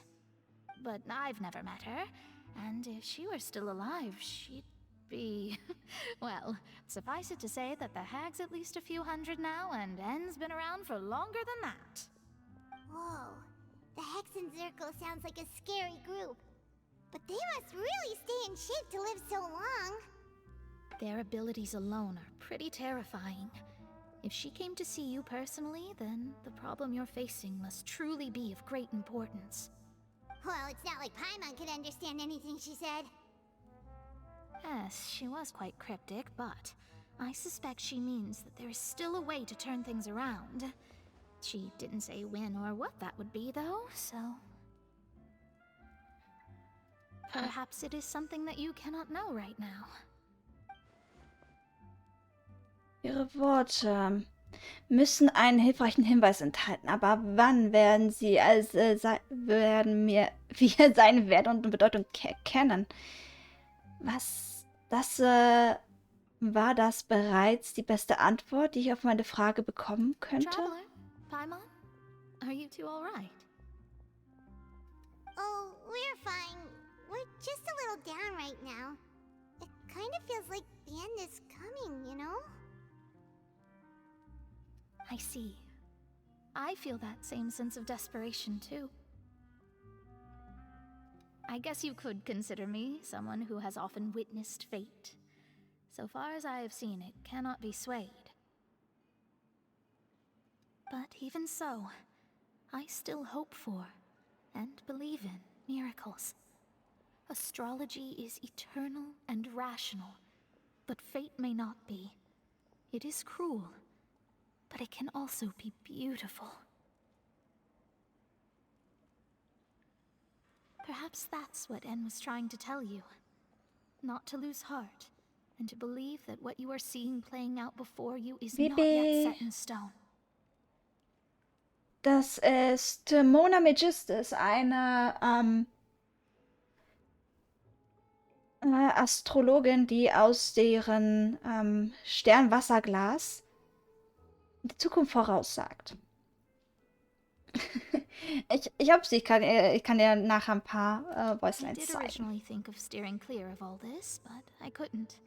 D: But I've never met her, and if she were still alive, she'd be... well, suffice it to say that the hag's at least a few hundred now, and N's been around for longer than that.
B: Whoa. The Hexenzirkel sounds like a scary group. But they must really stay in shape to live so long.
D: Their abilities alone are pretty terrifying. If she came to see you personally, then the problem you're facing must truly be of great importance.
B: Well, it's not like Paimon could understand anything she said.
D: Yes, she was quite cryptic, but I suspect she means that there is still a way to turn things around.
S: She didn't say when or what that would be, though, so... Perhaps it is something that you cannot know right now.
A: Ihre Worte müssen einen hilfreichen Hinweis enthalten, aber wann werden sie werden wir seine Wert und Bedeutung kennen? Was? War das bereits die beste Antwort, die ich auf meine Frage bekommen könnte?
S: Traveler, Paimon, are you two all right?
B: Oh, we're fine. We're just a little down right now. It kind of feels like the end is coming, you know?
S: I see. I feel that same sense of desperation, too. I guess you could consider me someone who has often witnessed fate. So far as I have seen, it cannot be swayed. But even so, I still hope for, and believe in, miracles. Astrology is eternal and rational, but fate may not be. It is cruel, but it can also be beautiful. Perhaps that's what En was trying to tell you. Not to lose heart, and to believe that what you are seeing playing out before you is not yet set in stone.
A: Das ist Mona Megistus, eine Astrologin, die aus deren Sternwasserglas die Zukunft voraussagt. ich hab sie, ich kann dir nachher ein paar Voicelines
S: I did
A: zeigen.
S: originally think of steering clear of all this, but I couldn't.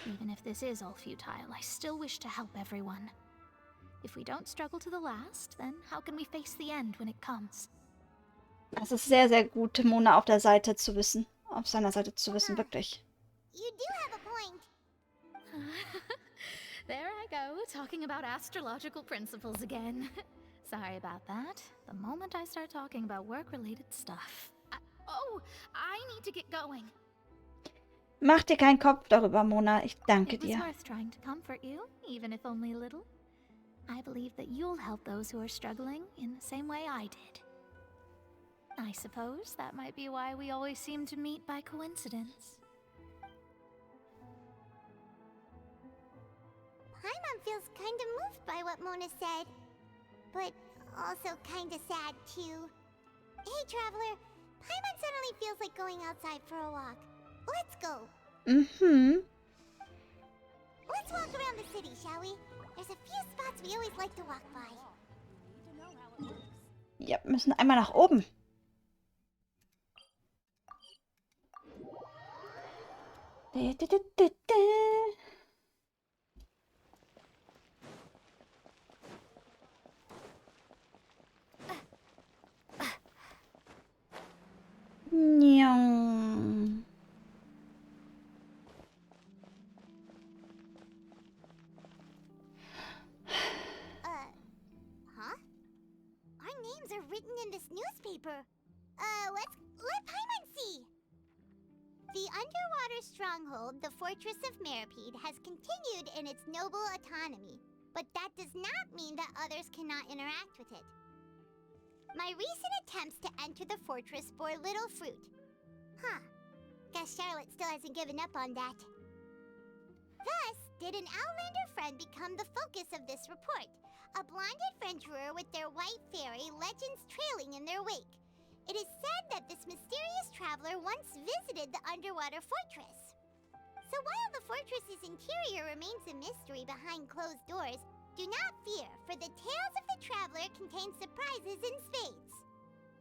S: Even if this is all futile, I still wish to help everyone. If we don't struggle to the last, then how can we face the end when it comes?
A: Es ist sehr, sehr gut, Mona auf seiner Seite zu wissen, wirklich.
B: You do have a point.
S: There I go, talking about astrological principles again. Sorry about that. The moment I start talking about work-related stuff. I need to get going.
A: Mach dir keinen Kopf darüber, Mona. Ich danke
S: It was
A: dir.
S: worth trying to comfort you, even if only a little. I believe that you'll help those who are struggling in the same way I did. I suppose that might be why we always seem to meet by coincidence.
B: Paimon feels kind of moved by what Mona said, but also kind of sad too. Hey, Traveler, Paimon suddenly feels like going outside for a walk. Let's go. Let's walk around the city, shall we? There's a few spots we always like to walk by.
A: Ja, wir müssen einmal nach oben. Njong.
B: Huh? Our names are written in this newspaper. Let Paimon see. The underwater stronghold, the Fortress of Meripede, has continued in its noble autonomy, but that does not mean that others cannot interact with it. My recent attempts to enter the fortress bore little fruit. Guess Charlotte still hasn't given up on that. Thus, did an Outlander friend become the focus of this report, a blonde adventurer with their white fairy legends trailing in their wake. It is said that this mysterious traveler once visited the underwater fortress. So while the fortress's interior remains a mystery behind closed doors, do not fear, for the tales of the traveler contain surprises in spades.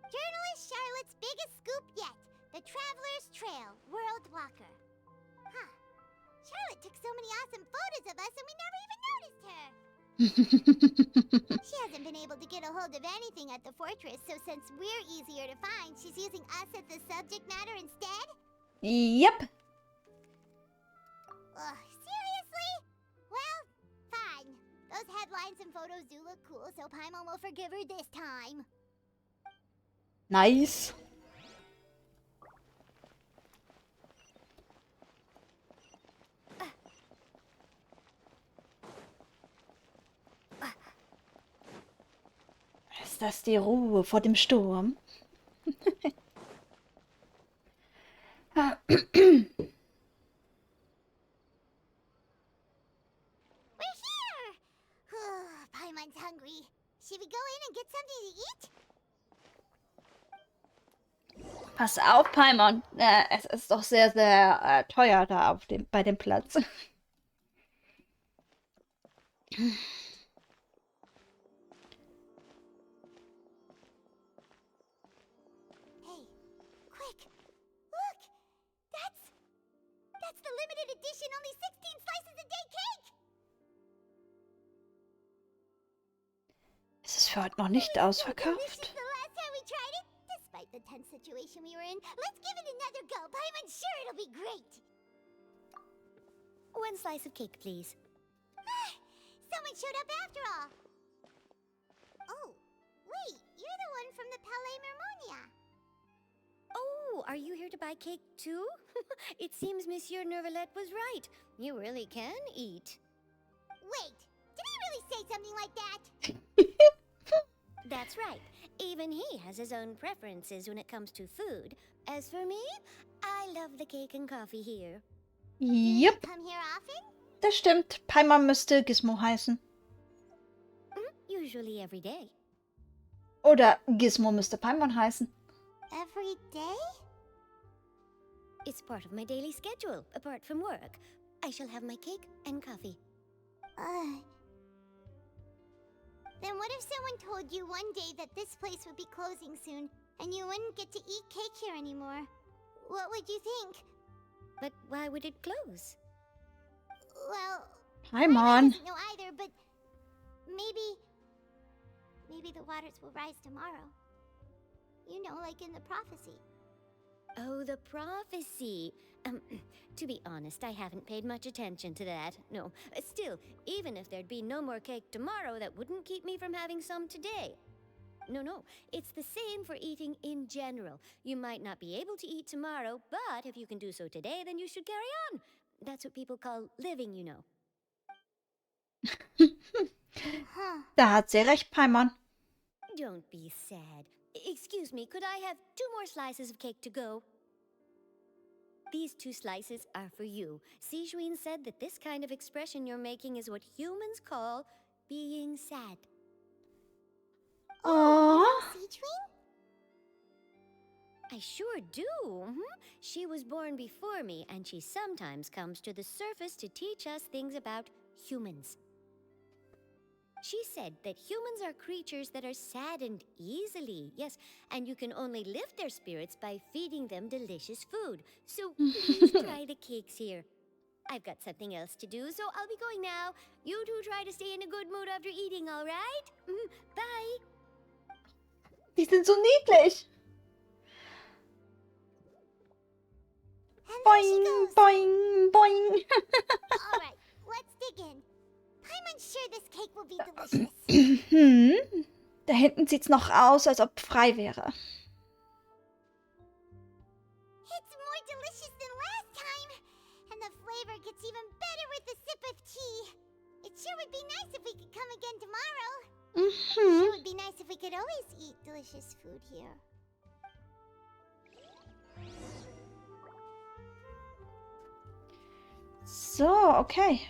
B: Journalist Charlotte's biggest scoop yet, the Traveler's Trail, World Walker. Charlotte took so many awesome photos of us and we never even noticed her. She hasn't been able to get a hold of anything at the fortress, so since we're easier to find, she's using us as the subject matter instead?
A: Yep.
B: Seriously? Well, fine. Those headlines and photos do look cool, so Paimon will forgive her this time.
A: Nice. Ist das die Ruhe vor dem Sturm?
B: We're here! Paimon's hungry. Should we go in and get something to eat?
A: Pass auf, Paimon. Es ist doch sehr, sehr teuer da bei dem Platz.
B: Hey, quick! Look! That's the limited edition only 16 slices a day cake!
A: Es ist für heute noch nicht ausverkauft.
B: The last time we tried it, despite the tense situation we were in, let's give it another go. Paimon's sure it'll be great.
L: One slice of cake, please.
B: Someone showed up after all. Oh, wait, you're the one from the Palais Mermonia.
L: Oh, are you here to buy cake too? It seems Monsieur Nervalette was right. You really can eat.
B: Wait, did he really say something like that?
L: That's right. Even he has his own preferences when it comes to food. As for me, I love the cake and coffee here.
A: Yep,
B: Come here often?
A: das stimmt. Paimon müsste Gizmo heißen.
L: Usually every day.
A: Oder Gizmo müsste Paimon heißen.
B: Every day?
L: It's part of my daily schedule, apart from work. I shall have my cake and coffee.
B: Then what if someone told you one day that this place would be closing soon, and you wouldn't get to eat cake here anymore? What would you think?
L: But why would it close?
B: Well,
A: Paimon.
B: doesn't know either, but maybe the waters will rise tomorrow. You know, like in the prophecy.
L: Oh, the prophecy. To be honest, I haven't paid much attention to that. No, still, even if there'd be no more cake tomorrow, that wouldn't keep me from having some today. No, it's the same for eating in general. You might not be able to eat tomorrow, but if you can do so today, then you should carry on. That's what people call living, you know.
A: Da hat sie recht, Paimon.
L: Don't be sad. Excuse me, could I have 2 more slices of cake to go? These 2 slices are for you. Sijuin said that this kind of expression you're making is what humans call being sad.
A: Aww.
L: I sure do. She was born before me, and she sometimes comes to the surface to teach us things about humans. She said that humans are creatures that are saddened easily, yes, and you can only lift their spirits by feeding them delicious food. So please try the cakes here. I've got something else to do, so I'll be going now. You two try to stay in a good mood after eating, all right? Bye.
A: Die sind so niedlich. Boing, boing, boing.
B: All right, let's dig in. Paimon's sure this cake will be delicious.
A: Da hinten sieht's noch aus, als ob frei wäre.
B: It's more delicious than last time, and the flavor gets even better with a sip of tea. It sure would be nice if we could come again tomorrow. Sure would be nice if we could always eat delicious food here.
A: So, okay.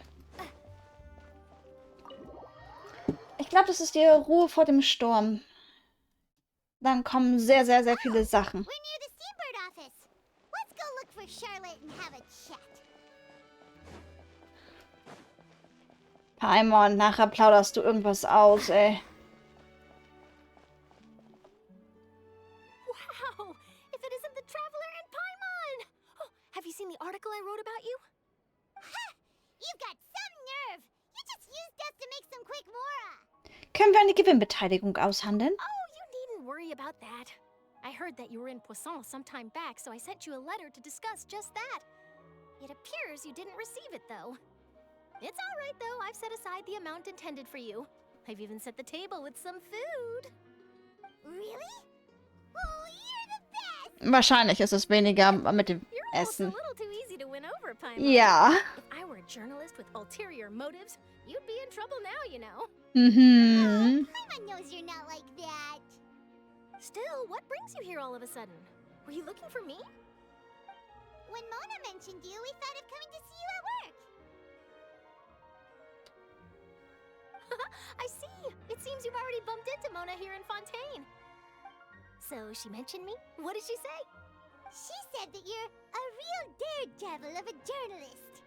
A: Ich glaube, das ist die Ruhe vor dem Sturm. Dann kommen sehr, sehr, sehr viele Sachen.
B: We're near the Steambird office. Let's go look for Charlotte and have a chat.
A: Paimon, nachher plauderst du irgendwas aus, ey.
M: Wow! If it isn't the Traveler and Paimon! Oh, have you seen the article I wrote about you?
B: Ha! You've got some nerve! You just used us to make some quick mora!
A: Können wir eine Gewinnbeteiligung aushandeln?
M: Oh, you needn't worry about that. I heard that you were in Poisson some time back, so I sent you a letter to discuss just that. It appears you didn't receive it, though. It's all right, though. I've set aside the amount intended for you. I've even set the table with some food.
B: Really? Oh, you're the best!
A: Wahrscheinlich ist es weniger mit dem
M: You're
A: Essen.
M: almost a little too easy to win over, Paimon.
A: Ja.
M: If I were a journalist with ulterior motives, you'd be in trouble now, you know.
A: Mhm.
B: Paimon knows you're not like that.
M: Still, what brings you here all of a sudden? Were you looking for me?
B: When Mona mentioned you, we thought of coming to see you at work.
M: I see. It seems you've already bumped into Mona here in Fontaine. So she mentioned me? What did she say?
B: She said that you're a real daredevil of a journalist.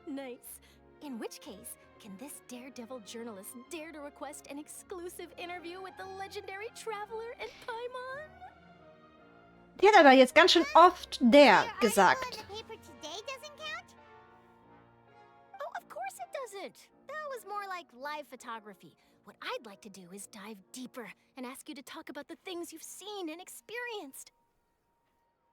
M: Nice. In which case, can this daredevil journalist dare to request an exclusive interview with the legendary traveler and Paimon?
A: Die hat aber jetzt ganz schön oft der gesagt.
B: The paper today doesn't count?
M: Oh, of course it doesn't. That was more like live photography. What I'd like to do is dive deeper and ask you to talk about the things you've seen and experienced.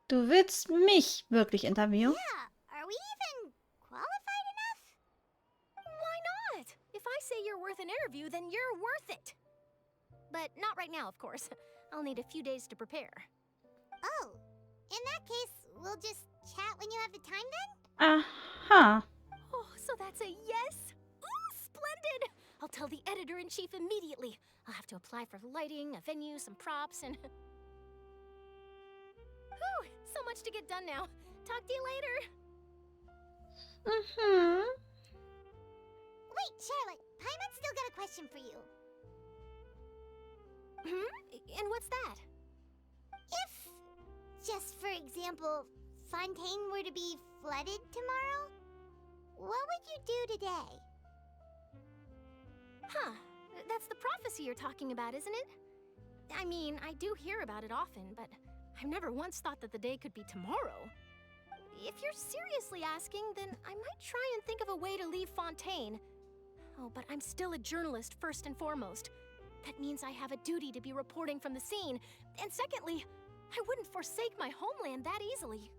A: Du willst mich wirklich interviewen?
B: Yeah, are we even qualified enough?
M: Why not? If I say you're worth an interview, then you're worth it. But not right now, of course. I'll need a few days to prepare.
B: Oh, in that case, we'll just chat when you have the time then?
A: Aha.
M: Oh, so that's a yes? Ooh, splendid! I'll tell the editor-in-chief immediately. I'll have to apply for lighting, a venue, some props, and... Whew, so much to get done now. Talk to you later.
A: Mhm.
B: Wait, Charlotte, Paimon's still got a question for you.
M: And what's that?
B: If, just for example, Fontaine were to be flooded tomorrow, what would you do today?
M: Huh, that's the prophecy you're talking about, isn't it? I mean, I do hear about it often, but I've never once thought that the day could be tomorrow. If you're seriously asking, then I might try and think of a way to leave Fontaine. Oh, but I'm still a journalist first and foremost. That means I have a duty to be reporting from the scene. And secondly, I wouldn't forsake my homeland that easily.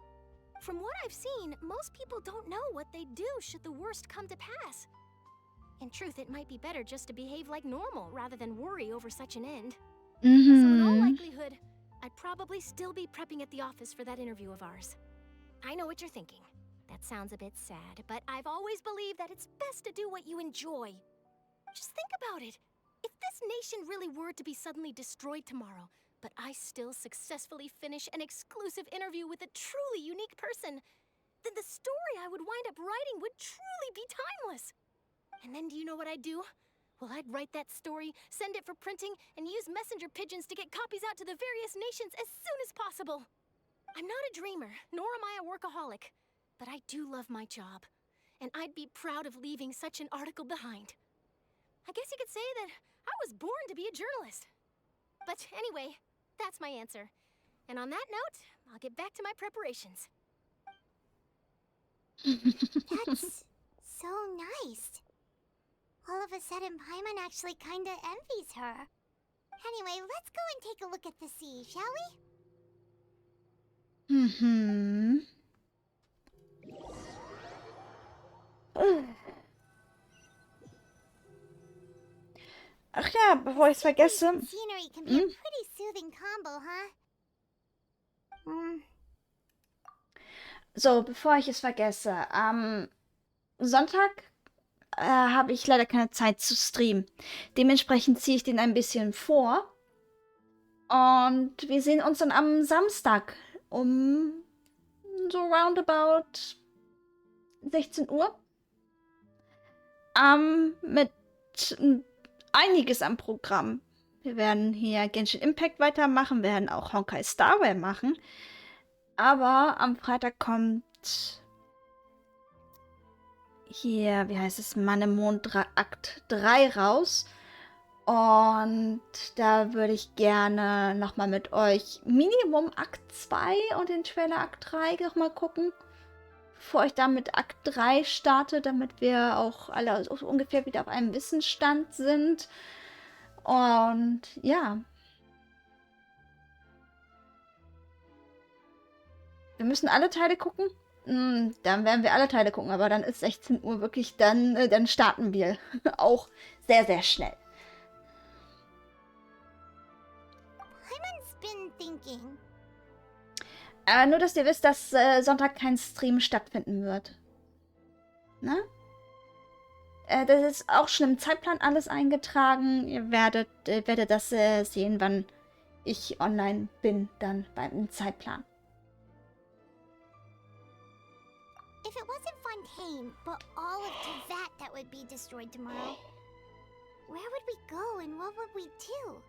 M: From what I've seen, most people don't know what they'd do should the worst come to pass. In truth, it might be better just to behave like normal rather than worry over such an end. So in all likelihood, I'd probably still be prepping at the office for that interview of ours. I know what you're thinking. That sounds a bit sad, but I've always believed that it's best to do what you enjoy. Just think about it. If this nation really were to be suddenly destroyed tomorrow, but I still successfully finish an exclusive interview with a truly unique person, then the story I would wind up writing would truly be timeless. And then do you know what I'd do? Well, I'd write that story, send it for printing, and use messenger pigeons to get copies out to the various nations as soon as possible. I'm not a dreamer, nor am I a workaholic, but I do love my job, and I'd be proud of leaving such an article behind. I guess you could say that I was born to be a journalist. But anyway, that's my answer. And on that note, I'll get back to my preparations.
B: That's so nice. All of a sudden, Paimon actually kinda envies her. Anyway, let's go and take a look at the sea, shall we?
A: Mhm. Ach ja, bevor ich es vergesse.
B: Scenery can be a pretty soothing combo, huh?
A: So, bevor ich es vergesse. Am Sonntag habe ich leider keine Zeit zu streamen. Dementsprechend ziehe ich den ein bisschen vor. Und wir sehen uns dann am Samstag um so roundabout 16 Uhr. Mit einiges am Programm. Wir werden hier Genshin Impact weitermachen, werden auch Honkai Star Rail machen. Aber am Freitag kommt hier, wie heißt es, Mann im Mond Akt 3 raus. Und da würde ich gerne nochmal mit euch Minimum Akt 2 und den Trailer Akt 3 nochmal gucken. Bevor ich dann mit Akt 3 starte, damit wir auch alle so ungefähr wieder auf einem Wissensstand sind. Und ja. Wir müssen alle Teile gucken. Dann werden wir alle Teile gucken, aber dann ist 16 Uhr wirklich, dann starten wir auch sehr, sehr schnell.
B: Paimon's been thinking.
A: Nur, dass ihr wisst, dass Sonntag kein Stream stattfinden wird. Ne? Das ist auch schon im Zeitplan alles eingetragen. Ihr werdet das sehen, wann ich online bin, dann beim Zeitplan.
B: If it wasn't Fontaine, but all of Tevat that would be destroyed tomorrow, where would we go and what would we do?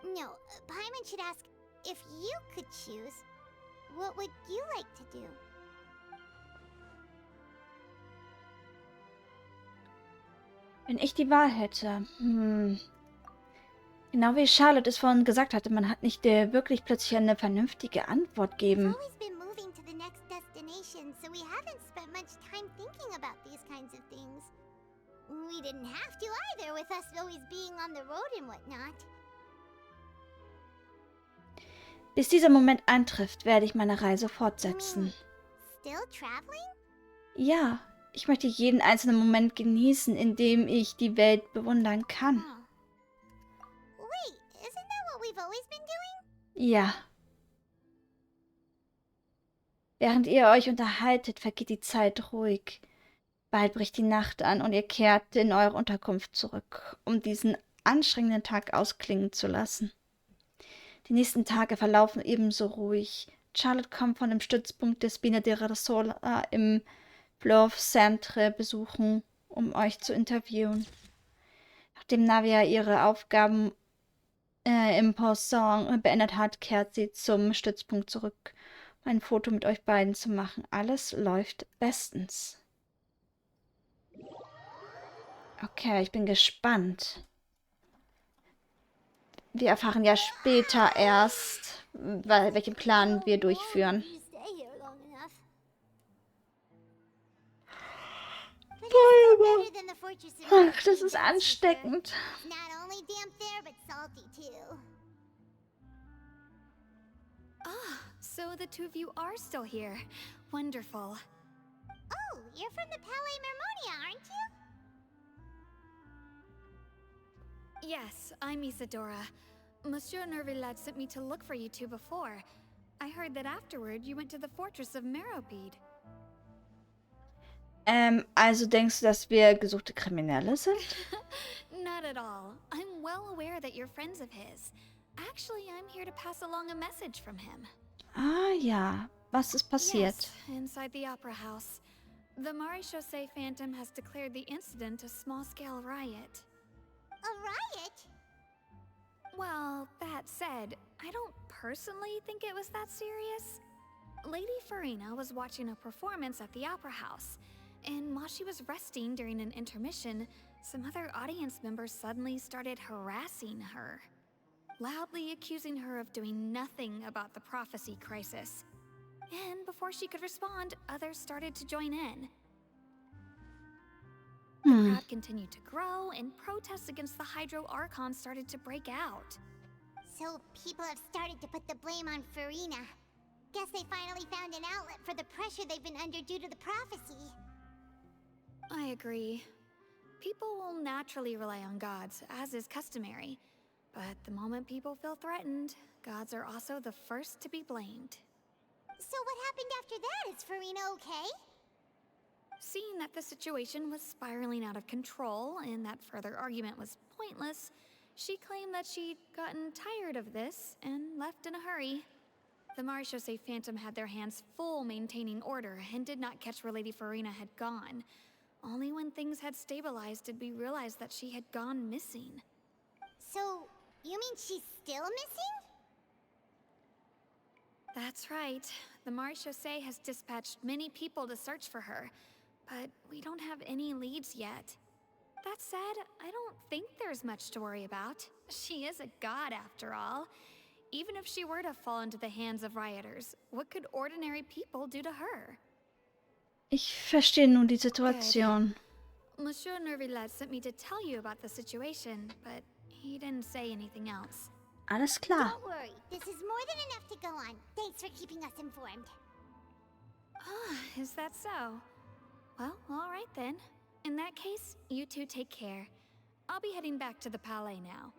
B: No, Paimon should ask, if you could choose, what would you like to do?
A: Wenn ich die Wahl hätte, genau wie Charlotte es vorhin gesagt hatte, man hat nicht wirklich plötzlich eine vernünftige Antwort geben.
B: We've always been moving to the next destination, so we haven't spent much time thinking about these kinds of things. We didn't have to either, with us always being on the road and whatnot.
A: Bis dieser Moment eintrifft, werde ich meine Reise fortsetzen.
B: Still traveling?
A: Ja, ich möchte jeden einzelnen Moment genießen, in dem ich die Welt bewundern kann.
B: Wait, isn't that what we've always been doing?
A: Ja. Während ihr euch unterhaltet, vergeht die Zeit ruhig. Bald bricht die Nacht an und ihr kehrt in eure Unterkunft zurück, um diesen anstrengenden Tag ausklingen zu lassen. Die nächsten Tage verlaufen ebenso ruhig. Charlotte kommt von dem Stützpunkt des Bina de Rasola im Fleuve Centre besuchen, um euch zu interviewen. Nachdem Navia ihre Aufgaben im Poisson beendet hat, kehrt sie zum Stützpunkt zurück, um ein Foto mit euch beiden zu machen. Alles läuft bestens. Okay, ich bin gespannt. Wir erfahren ja später erst, welchen Plan wir durchführen. Ach, das ist ansteckend.
E: Ah, so the two of you are still here. Wonderful.
B: Oh, you're from the Palais Mermonia, aren't you?
E: Yes, I'm Isadora. Monsieur Nervillat sent me to look for you two before. I heard that afterward you went to the fortress of Meropide.
A: Also denkst du, dass wir gesuchte Kriminelle sind?
E: Not at all. I'm well aware that you're friends of his. Actually, I'm here to pass along a message from him.
A: Ah ja, was ist passiert?
E: Yes, inside the Opera House. The Maréchaussée Phantom has declared the incident a small-scale riot.
B: A riot?
E: Well, that said, I don't personally think it was that serious. Lady Furina was watching a performance at the Opera House, and while she was resting during an intermission, some other audience members suddenly started harassing her, loudly accusing her of doing nothing about the prophecy crisis. And before she could respond, others started to join in. The crowd continued to grow, and protests against the Hydro Archon started to break out.
B: So people have started to put the blame on Furina. Guess they finally found an outlet for the pressure they've been under due to the prophecy.
E: I agree. People will naturally rely on gods, as is customary. But the moment people feel threatened, gods are also the first to be blamed.
B: So what happened after that? Is Furina okay?
E: Seeing that the situation was spiraling out of control and that further argument was pointless, she claimed that she'd gotten tired of this and left in a hurry. The Maréchaussée Phantom had their hands full maintaining order and did not catch where Lady Furina had gone. Only when things had stabilized did we realize that she had gone missing.
B: So, you mean she's still missing?
E: That's right. The Maréchaussée has dispatched many people to search for her, but we don't have any leads yet. That said, I don't think there's much to worry about. She is a god after all. Even if she were to fall into the hands of rioters, what could ordinary people do to her?
A: Ich verstehe nun die Situation.
E: Good. Monsieur Nervillat sent me to tell you about the situation, but he didn't say anything else.
A: Alles klar.
B: Don't worry, this is more than enough to go on. Thanks for keeping us informed.
E: Ah, is that so? Well, all right then. In that case, you two take care. I'll be heading back to the Palais now.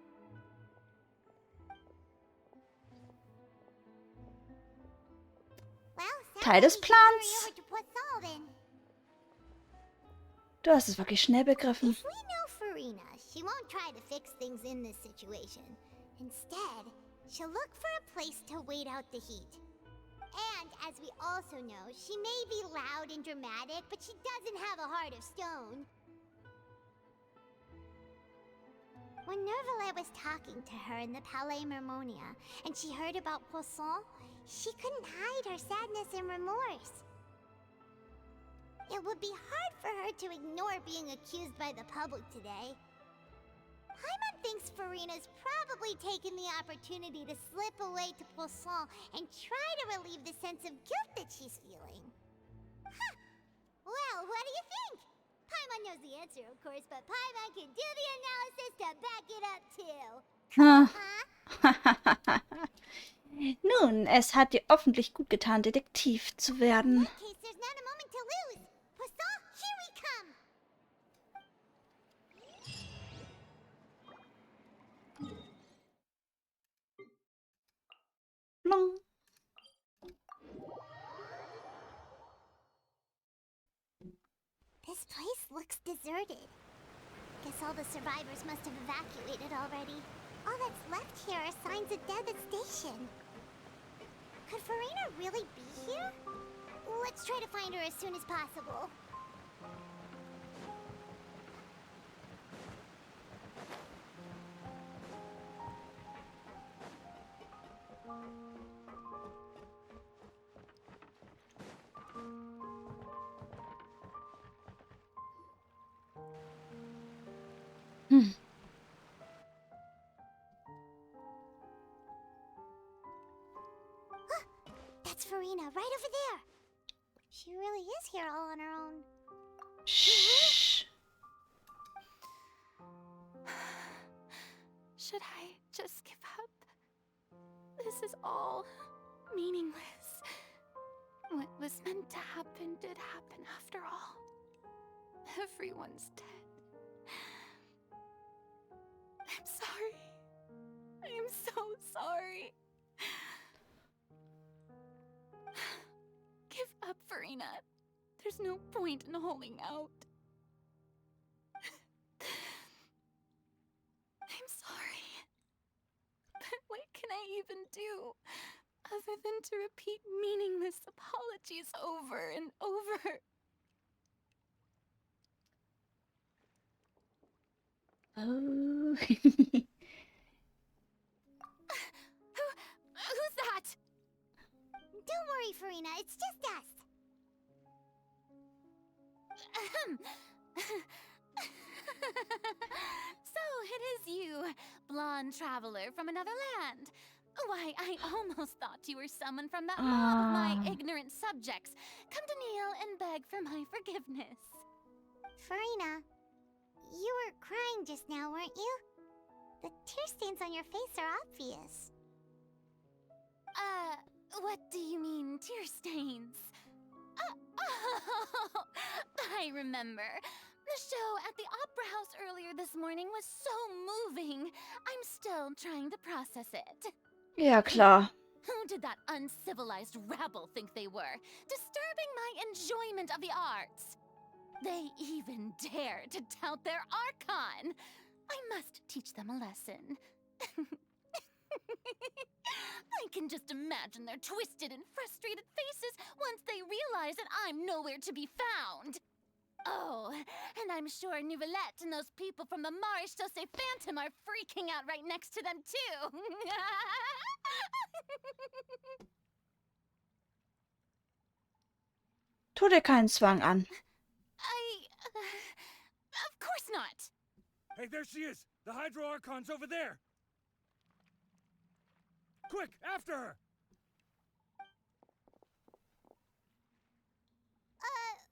B: Well,
A: Teil des Plans. Du hast es wirklich schnell begriffen.
B: If we know Furina, she won't try to fix things in this situation. Instead, she'll look for a place to wait out the heat. And as we also know, she may be loud and dramatic, but she doesn't have a heart of stone. When Nervalet was talking to her in the Palais Mermonia, and she heard about Poisson, she couldn't hide her sadness and remorse. It would be hard for her to ignore being accused by the public today. Paimon thinks Furina's probably taken the opportunity to slip away to Poisson and try to relieve the sense of guilt that she's feeling. Huh! Well, what do you think? Paimon knows the answer, of course, but Paimon can do the analysis to back it up too.
A: Nun, es hat dir hoffentlich gut getan, Detektiv zu werden.
B: Okay, there's not a moment to lose. Poisson, here we come.
A: Blong.
B: This place looks deserted. Guess all the survivors must have evacuated already. All that's left here are signs of devastation. Could Furina really be here? Let's try to find her as soon as possible. That's Furina, right over there. She really is here all on her own.
A: Shh.
E: Should I just give up? This is all meaningless. What was meant to happen did happen after all. Everyone's dead. I'm sorry. I am so sorry. Give up, Furina. There's no point in holding out. I'm sorry. But what can I even do other than to repeat meaningless apologies over and over?
A: Oh.
B: Who's that? Don't worry, Furina. It's just us.
E: So it is you, blonde traveler from another land. Why, I almost thought you were someone from that mob of my ignorant subjects, come to kneel and beg for my forgiveness.
B: Furina, you were crying just now, weren't you? The tear stains on your face are obvious.
E: What do you mean, tear stains? Oh, I remember. The show at the Opera House earlier this morning was so moving. I'm still trying to process it.
A: Ja, klar.
E: Who did that uncivilized rabble think they were, disturbing my enjoyment of the arts? They even dare to tout their Archon. I must teach them a lesson. I can just imagine their twisted and frustrated faces once they realize that I'm nowhere to be found. Oh, and I'm sure Nouvellette and those people from the Marche Chaussee Phantom are freaking out right next to them, too.
A: Tu dir keinen Zwang an.
E: Of course not.
K: Hey, there she is! The Hydro Archon's over there! Quick, after her!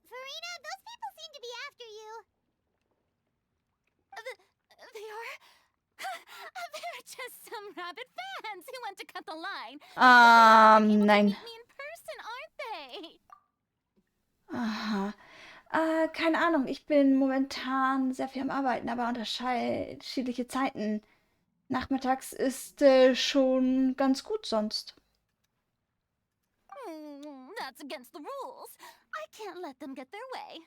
B: Furina, those people seem to be after you.
E: They are? They're just some rabid fans who want to cut the line.
A: Nein.
E: Meet me in person, aren't they?
A: Aha. Keine Ahnung, ich bin momentan sehr viel am Arbeiten, aber unterschiedliche Zeiten. Nachmittags ist schon ganz gut sonst.
E: That's against the rules. I can't let them get their way.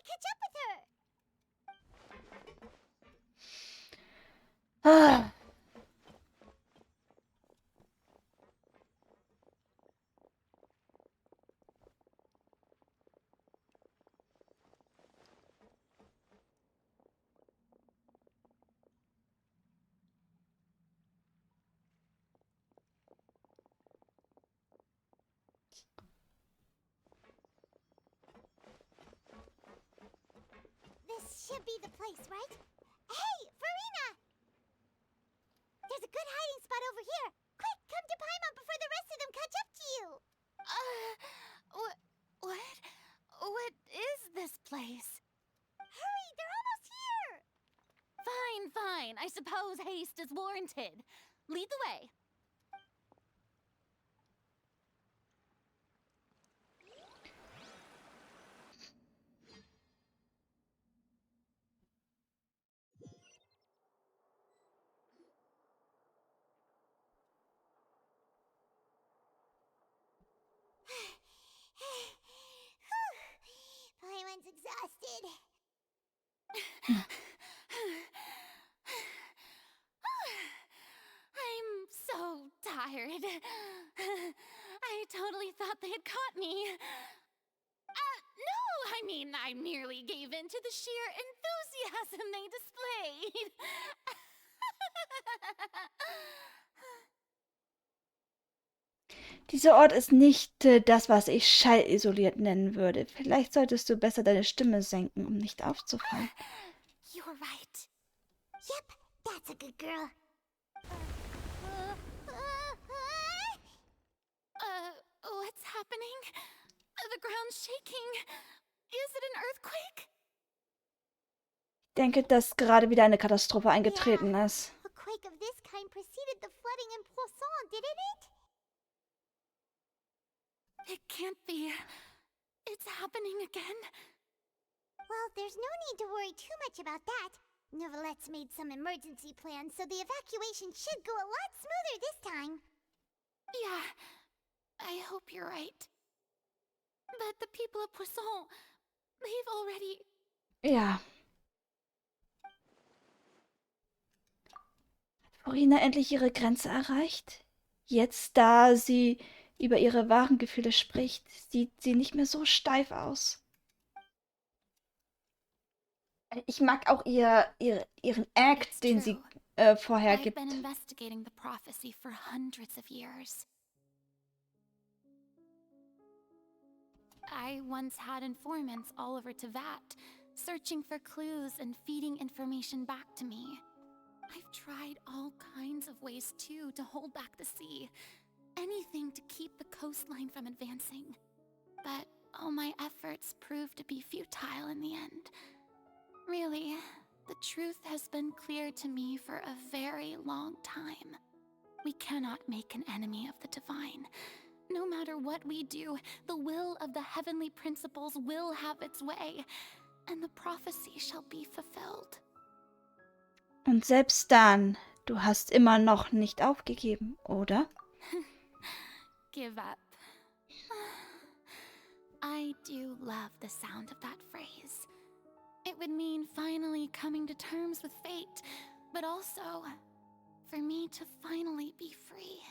B: catch up with her.
A: Ah.
B: This should be the place, right? Hey, Furina! There's a good hiding spot over here. Quick, come to Paimon before the rest of them catch up to you.
T: What is this place?
B: Hurry, they're almost here.
T: Fine. I suppose haste is warranted. Lead the way.
B: Paimon's exhausted.
T: I'm so tired. I totally thought they had caught me. No, I merely gave in to the sheer enthusiasm they displayed.
A: Dieser Ort ist nicht das, was ich schallisoliert nennen würde. Vielleicht solltest du besser deine Stimme senken, um nicht aufzufallen.
B: You're right. Yep, that's a good girl.
T: What's happening? The ground's shaking. Is it an earthquake?
A: Ich denke, dass gerade wieder eine Katastrophe eingetreten ist.
B: A quake of this kind preceded the flooding in Poisson, didn't it?
T: It can't be. It's happening again.
B: Well, there's no need to worry too much about that. Novelette's made some emergency plans, so the evacuation should go a lot smoother this time.
T: Yeah, I hope you're right. But the people of Poisson, they've already...
A: Ja. Hat Furina endlich ihre Grenze erreicht? Jetzt, da sie über ihre wahren Gefühle spricht, sieht sie nicht mehr so steif aus. Ich mag auch ihren Act, den sie vorher
T: I've
A: gibt.
T: been investigating the prophecy for hundreds of years. I once had informants all over Tevat, searching for clues and feeding information back to me. I've tried all kinds of ways, too, to hold back the sea. Anything to keep the coastline from advancing. But all my efforts proved to be futile in the end. Really, the truth has been clear to me for a very long time. We cannot make an enemy of the divine. No matter what we do, the will of the heavenly principles will have its way, and the prophecy shall be fulfilled.
A: Und selbst dann, du hast immer noch nicht aufgegeben, oder?
T: Give up. I do love the sound of that phrase. It would mean finally coming to terms with fate, but also for me to finally be free.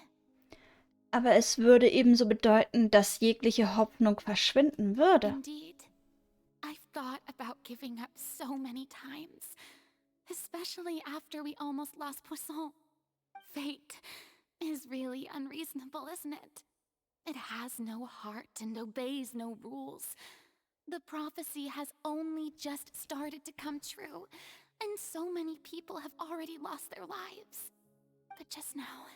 A: Aber es würde ebenso bedeuten, dass jegliche Hoffnung verschwinden würde.
T: Indeed. I've thought about giving up so many times, especially after we almost lost Poisson. Fate is really unreasonable, isn't it? It has no heart and obeys no rules. The prophecy has only just started to come true, and so many people have already lost their lives. But just now,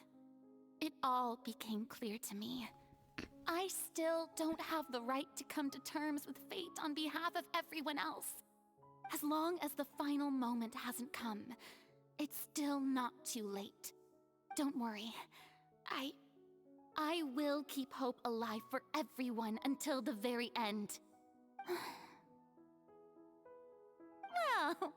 T: it all became clear to me. I still don't have the right to come to terms with fate on behalf of everyone else. As long as the final moment hasn't come, it's still not too late. Don't worry. I will keep hope alive for everyone until the very end. Well,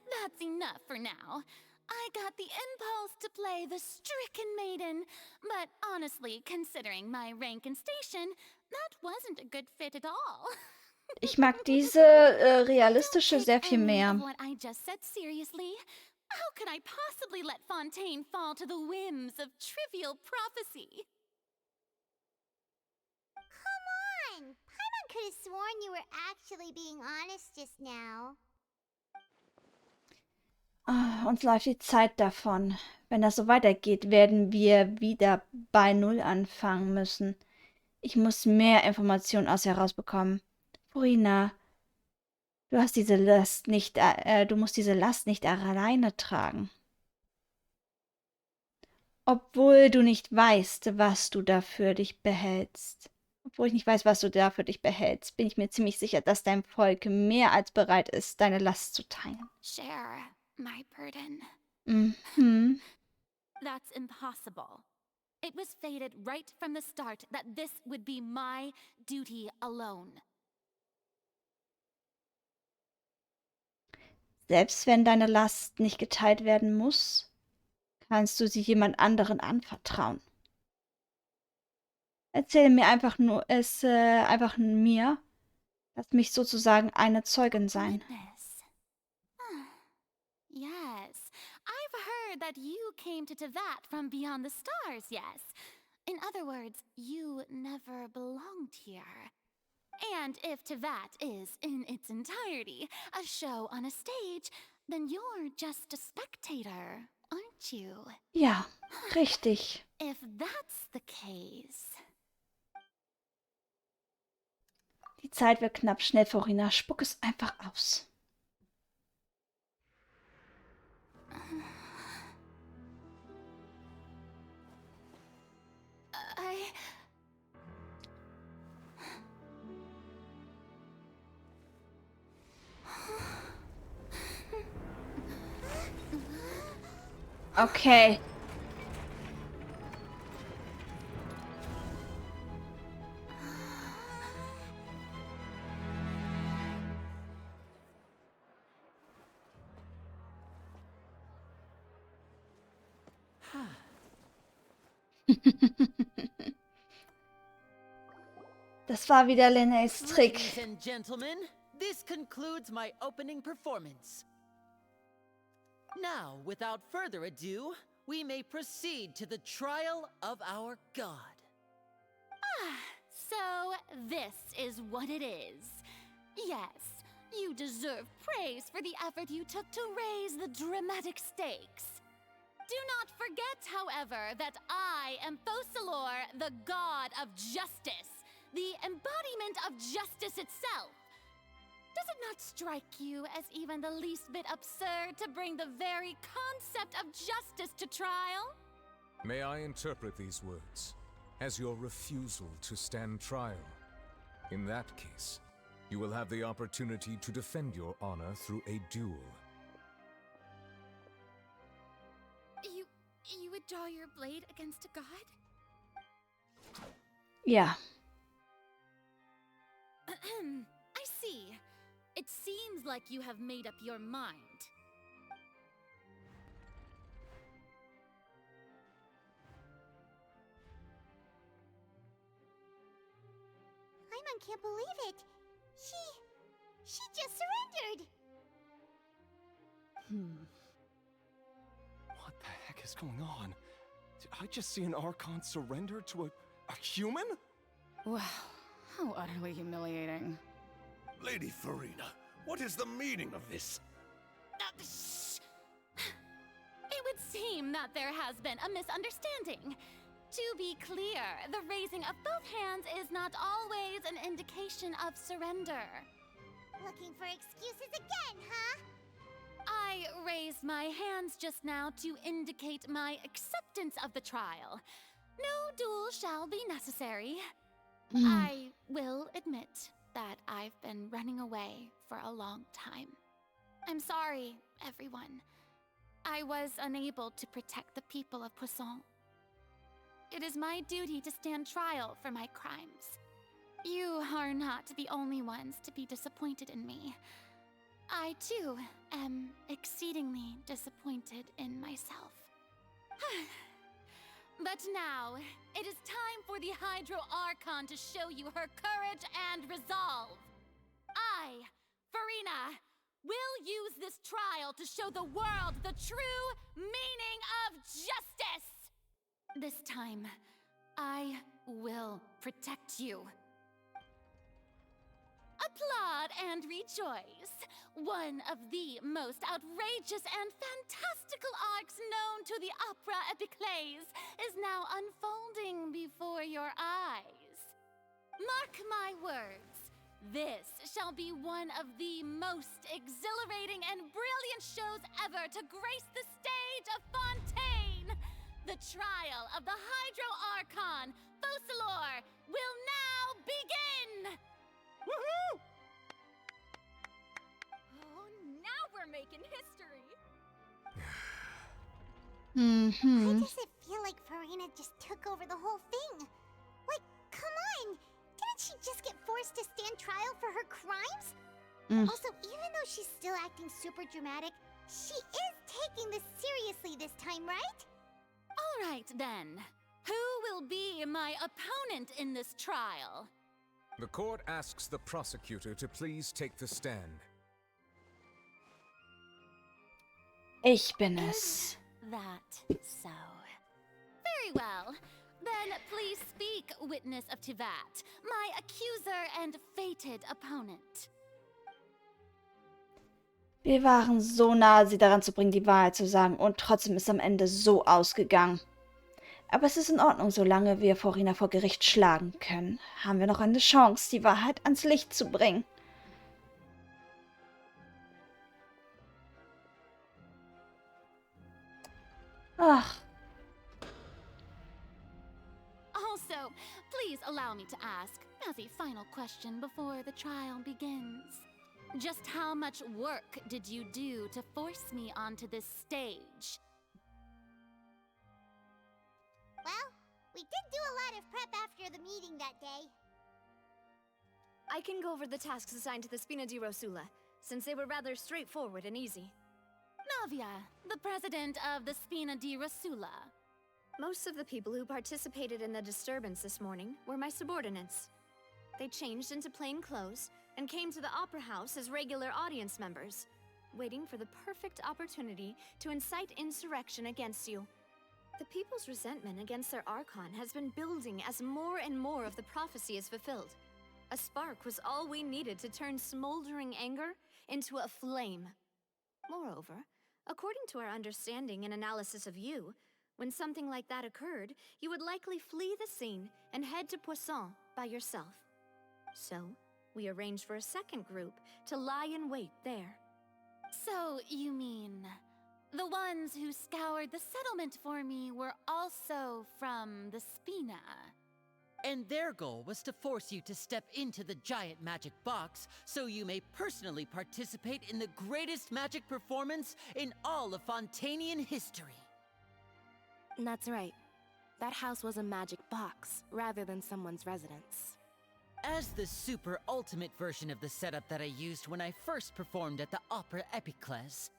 T: that's enough for now. I got the impulse to play the stricken maiden, but honestly, considering my rank and station, that wasn't a good fit at all.
A: Ich mag diese realistische sehr viel
M: Any
A: mehr.
M: of what I just said seriously? How could I possibly let Fontaine fall to the whims of trivial prophecy?
B: Come on! Paimon could have sworn you were actually being honest just now.
A: Uns läuft die Zeit davon. Wenn das so weitergeht, werden wir wieder bei Null anfangen müssen. Ich muss mehr Informationen aus ihr herausbekommen. Furina, du musst diese Last nicht alleine tragen. Obwohl du nicht weißt, was du da für dich behältst. Obwohl ich nicht weiß, was du da für dich behältst, bin ich mir ziemlich sicher, dass dein Volk mehr als bereit ist, deine Last zu teilen.
M: Share my burden.
A: Mhm.
M: That's impossible. It was fated right from the start that this would be my duty alone.
A: Selbst wenn deine Last nicht geteilt werden muss, kannst du sie jemand anderen anvertrauen. Erzähle mir einfach nur einfach mir. Lass mich sozusagen eine Zeugin sein.
M: Yes, I've heard that you came to Tevat from beyond the stars, yes? In other words, you never belonged here. And if Tevat is, in its entirety, a show on a stage, then you're just a spectator, aren't you?
A: Ja, richtig.
M: If that's the case...
A: Die Zeit wird knapp. Schnell, Furina, spuck es einfach aus. Okay. Das war wieder Linnaeus Trick.
U: Ladies and gentlemen, this concludes my opening performance. Now, without further ado, we may proceed to the trial of our god.
M: So this is what it is. Yes, you deserve praise for the effort you took to raise the dramatic stakes. Do not forget, however, that I am Fosalor, the god of justice, the embodiment of justice itself. Does it not strike you as even the least bit absurd to bring the very concept of justice to trial?
Q: May I interpret these words as your refusal to stand trial? In that case, you will have the opportunity to defend your honor through a duel.
M: You would draw your blade against a god?
A: Ja.
M: I see. It seems like you have made up your mind.
B: Paimon can't believe it. She just surrendered.
H: What the heck is going on? Did I just see an Archon surrender to a human?
N: Wow, how utterly humiliating.
J: Lady Furina, what is the meaning of this?
M: It would seem that there has been a misunderstanding. To be clear, the raising of both hands is not always an indication of surrender.
B: Looking for excuses again, huh?
M: I raised my hands just now to indicate my acceptance of the trial. No duel shall be necessary. I will admit that I've been running away for a long time. I'm sorry, everyone. I was unable to protect the people of Poisson. It is my duty to stand trial for my crimes. You are not the only ones to be disappointed in me. I, too, am exceedingly disappointed in myself. But now, it is time for the Hydro Archon to show you her courage and resolve. I, Furina, will use this trial to show the world the true meaning of justice! This time, I will protect you. Applaud and rejoice! One of the most outrageous and fantastical arcs known to the opera epiclese is now unfolding before your eyes. Mark my words, this shall be one of the most exhilarating and brilliant shows ever to grace the stage of Fontaine! The trial of the Hydro Archon, Focalor, will now begin!
F: Woohoo! Oh, now we're making history.
B: Why does it feel like Furina just took over the whole thing? Like, come on! Didn't she just get forced to stand trial for her crimes? Also, even though she's still acting super dramatic, she is taking this seriously this time, right?
M: All right, then. Who will be my opponent in this trial?
Q: The court asks the prosecutor to please take the stand.
A: Ich bin es.
M: That so. Very well. Then please speak, witness of Tivat, my accuser and fated opponent.
A: Wir waren so nahe, sie daran zu bringen, die Wahrheit zu sagen. Und trotzdem ist am Ende so ausgegangen. Aber es ist in Ordnung, solange wir Furina vor Gericht schlagen können. Haben wir noch eine Chance, die Wahrheit ans Licht zu bringen. Ach.
M: Also, please allow me to ask, as a final question before the trial begins. Just how much work did you do to force me onto this stage?
B: Well, we did do a lot of prep after the meeting that day.
D: I can go over the tasks assigned to the Spina di Rosula, since they were rather straightforward and easy.
M: Navia, the president of the Spina di Rosula.
D: Most of the people who participated in the disturbance this morning were my subordinates. They changed into plain clothes and came to the Opera House as regular audience members, waiting for the perfect opportunity to incite insurrection against you. The people's resentment against their Archon has been building as more and more of the prophecy is fulfilled. A spark was all we needed to turn smoldering anger into a flame. Moreover, according to our understanding and analysis of you, when something like that occurred, you would likely flee the scene and head to Poisson by yourself. So, we arranged for a second group to lie in wait there.
M: So, you mean, the ones who scoured the settlement for me were also from the Spina?
U: And their goal was to force you to step into the giant magic box so you may personally participate in the greatest magic performance in all of Fontanian history.
I: That's right. That house was a magic box, rather than someone's residence.
U: As the super ultimate version of the setup that I used when I first performed at the Opera Epiclese,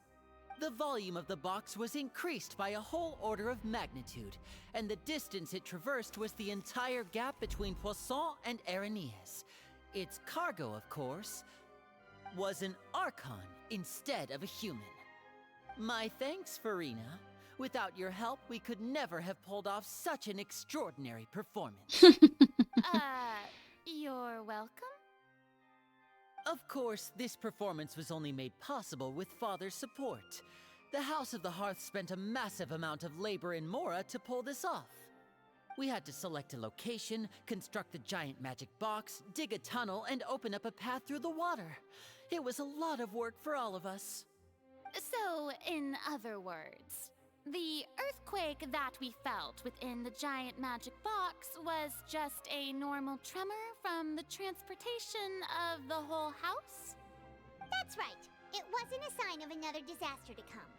U: the volume of the box was increased by a whole order of magnitude, and the distance it traversed was the entire gap between Poisson and Aranias. Its cargo, of course, was an Archon instead of a human. My thanks, Furina. Without your help, we could never have pulled off such an extraordinary performance.
M: You're welcome?
U: Of course, this performance was only made possible with Father's support. The House of the Hearth spent a massive amount of labor in Mora to pull this off. We had to select a location, construct the giant magic box, dig a tunnel, and open up a path through the water. It was a lot of work for all of us.
M: So, in other words, the earthquake that we felt within the giant magic box was just a normal tremor from the transportation of the whole house?
B: That's right. It wasn't a sign of another disaster to come.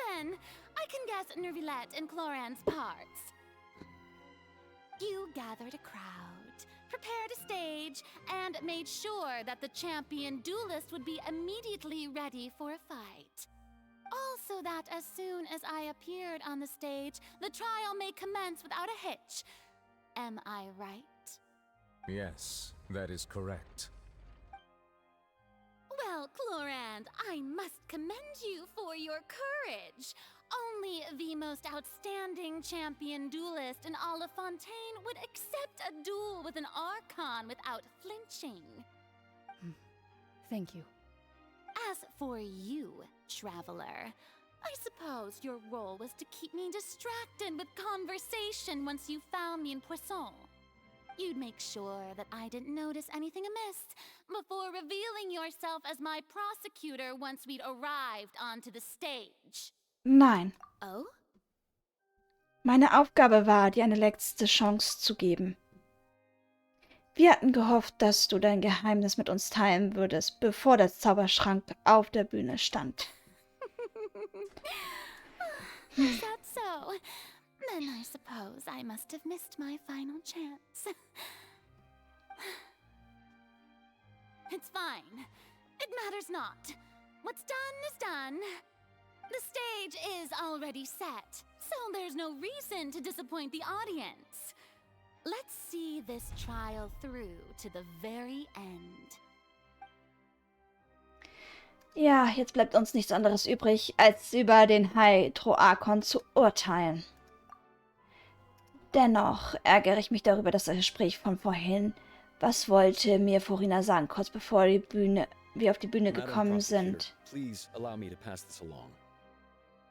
M: Then, I can guess Nervilette and Cloran's parts. You gathered a crowd, prepared a stage, and made sure that the champion duelist would be immediately ready for a fight. Also that as soon as I appeared on the stage, the trial may commence without a hitch. Am I right?
Q: Yes, that is correct.
T: Well, Clorand, I must commend you for your courage. Only the most outstanding champion duelist in all of Fontaine would accept a duel with an Archon without flinching.
V: Thank you.
T: As for you, Traveler, I suppose your role was to keep me distracted with conversation once you found me in Poisson. You'd make sure that I didn't notice anything amiss before revealing yourself as my prosecutor once we'd arrived onto the stage.
A: Nein.
T: Oh?
A: Meine Aufgabe war, dir eine letzte Chance zu geben. Wir hatten gehofft, dass du dein Geheimnis mit uns teilen würdest, bevor der Zauberschrank auf der Bühne stand.
T: Is that so? Then I suppose I must have missed my final chance. It's fine. It matters not. What's done is done. The stage is already set, so there's no reason to disappoint the audience. Let's see this trial through to the very end.
A: Ja, jetzt bleibt uns nichts anderes übrig, als über den Hydro-Archon zu urteilen. Dennoch ärgere ich mich darüber, dass das Gespräch von vorhin. Was wollte mir Furina sagen, kurz bevor wir auf die Bühne gekommen sind?
C: Please allow me to pass this along.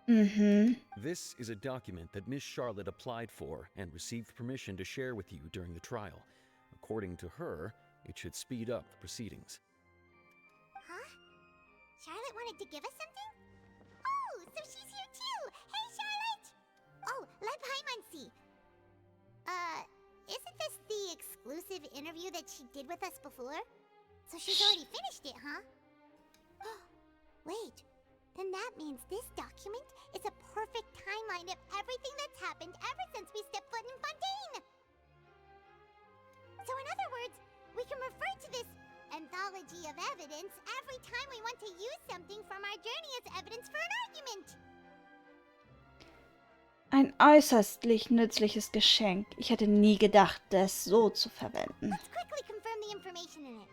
C: This is a document that Miss Charlotte applied for and received permission to share with you during the trial. According to her, it should speed up the proceedings.
B: Huh? Charlotte wanted to give us something? Oh, so she's here too! Hey, Charlotte! Oh, let Paimon see. Isn't this the exclusive interview that she did with us before? So she's already finished it, huh? Wait, then that means this document is a perfect timeline of everything that's happened ever since we stepped foot in Fontaine! So in other words, we can refer to this anthology of evidence every time we want to use something from our journey as evidence for an argument!
A: Ein äußerst nützliches Geschenk. Ich hätte nie gedacht, das so zu verwenden.
B: Let's quickly confirm the information in it.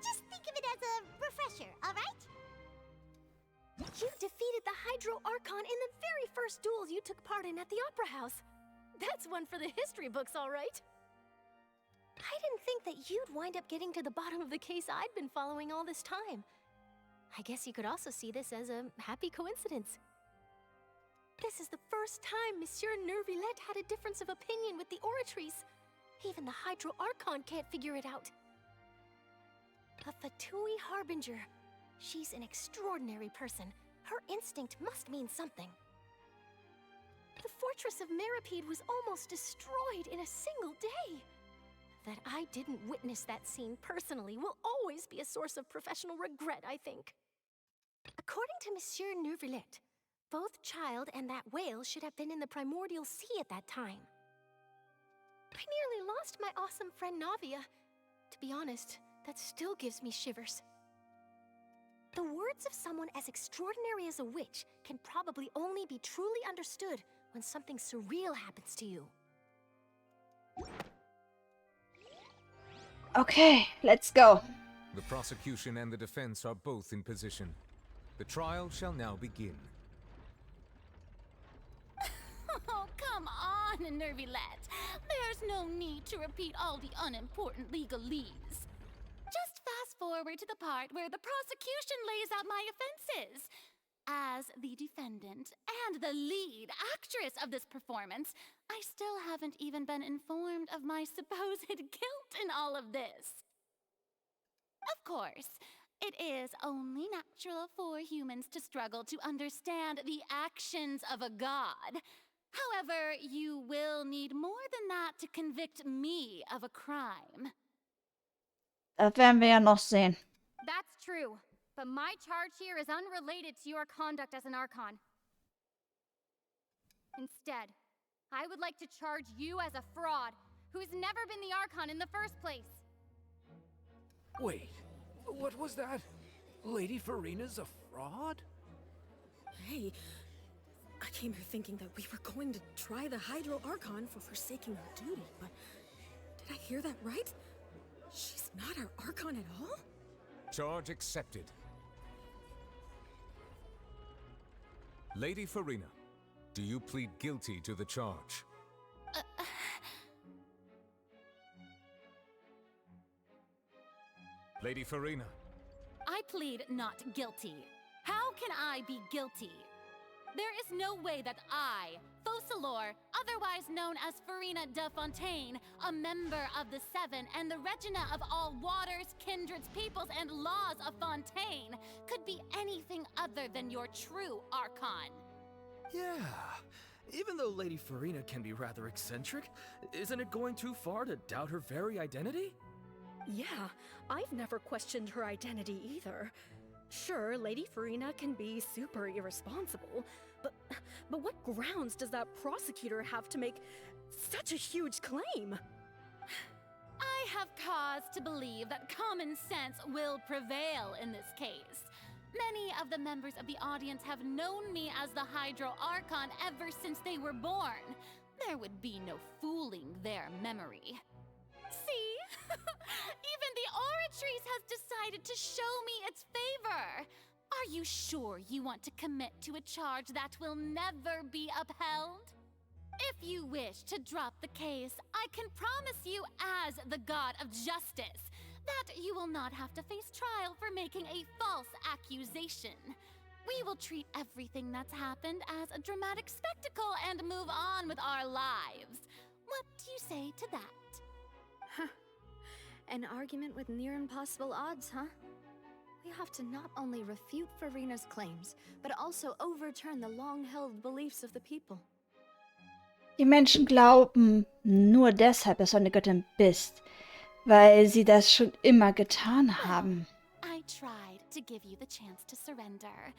B: Just think of it as a refresher, alright?
M: You defeated the Hydro Archon in the very first duels you took part in at the Opera House. That's one for the history books, all right. I didn't think that you'd wind up getting to the bottom of the case I'd been following all this time. I guess you could also see this as a happy coincidence. This is the first time Monsieur Nervillette had a difference of opinion with the oratories. Even the Hydro Archon can't figure it out. A Fatui Harbinger. She's an extraordinary person. Her instinct must mean something. The fortress of Meripede was almost destroyed in a single day. That I didn't witness that scene personally will always be a source of professional regret, I think. According to Monsieur Nervillette, both Child and that whale should have been in the primordial sea at that time. I nearly lost my awesome friend Navia. To be honest, that still gives me shivers. The words of someone as extraordinary as a witch can probably only be truly understood when something surreal happens to you.
A: Okay, let's go.
Q: The prosecution and the defense are both in position. The trial shall now begin.
T: Oh, come on, Nervillette. There's no need to repeat all the unimportant legalese. Just fast forward to the part where the prosecution lays out my offenses. As the defendant and the lead actress of this performance, I still haven't even been informed of my supposed guilt in all of this. Of course, it is only natural for humans to struggle to understand the actions of a god. However, you will need more than that to convict me of a crime.
A: Das werden wir ja noch sehen.
P: That's true, but my charge here is unrelated to your conduct as an Archon. Instead, I would like to charge you as a fraud who's never been the Archon in the first place.
W: Wait, what was that? Lady Furina's a fraud?
M: Hey, I came here thinking that we were going to try the Hydro Archon for forsaking her duty, but did I hear that right?
F: not our Archon at all?
Q: Charge accepted. Lady Furina, do you plead guilty to the charge? Lady Furina.
P: I plead not guilty. How can I be guilty? There is no way that I, Focalor, otherwise known as Furina de Fontaine, a member of the Seven and the Regina of all waters, kindreds, peoples, and laws of Fontaine, could be anything other than your true Archon.
G: Yeah. Even though Lady Furina can be rather eccentric, isn't it going too far to doubt her very identity?
F: Yeah, I've never questioned her identity either. Sure, Lady Furina can be super irresponsible, but what grounds does that prosecutor have to make such a huge claim?
P: I have cause to believe that common sense will prevail in this case. Many of the members of the audience have known me as the Hydro Archon ever since they were born. There would be no fooling their memory. See? Even the Oratrice has decided to show me its favor. Are you sure you want to commit to a charge that will never be upheld? If you wish to drop the case, I can promise you as the God of Justice that you will not have to face trial for making a false accusation. We will treat everything that's happened as a dramatic spectacle and move on with our lives. What do you say to that?
F: An argument with near impossible odds, huh? We have to not only refute Furina's claims, but also overturn the long-held beliefs of the people.
A: Die Menschen glauben nur deshalb, dass du eine Göttin bist, weil sie das schon immer getan haben.
P: I tried to give you the chance to surrender.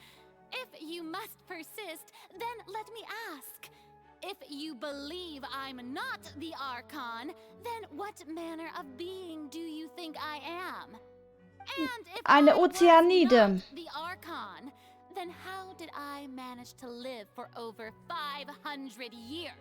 P: If you must persist, then let me ask. If you believe I'm not the Archon, then what manner of being do you think I am? And if
A: Eine
P: I was
A: Ozeanide.
P: not the Archon, then how did I manage to live for over 500 years?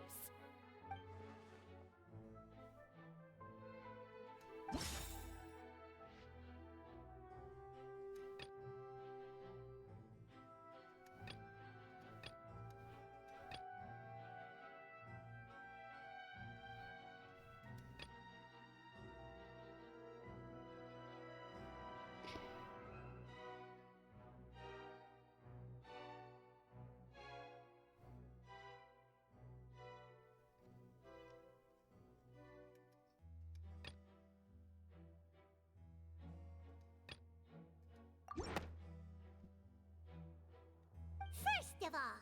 B: First of all,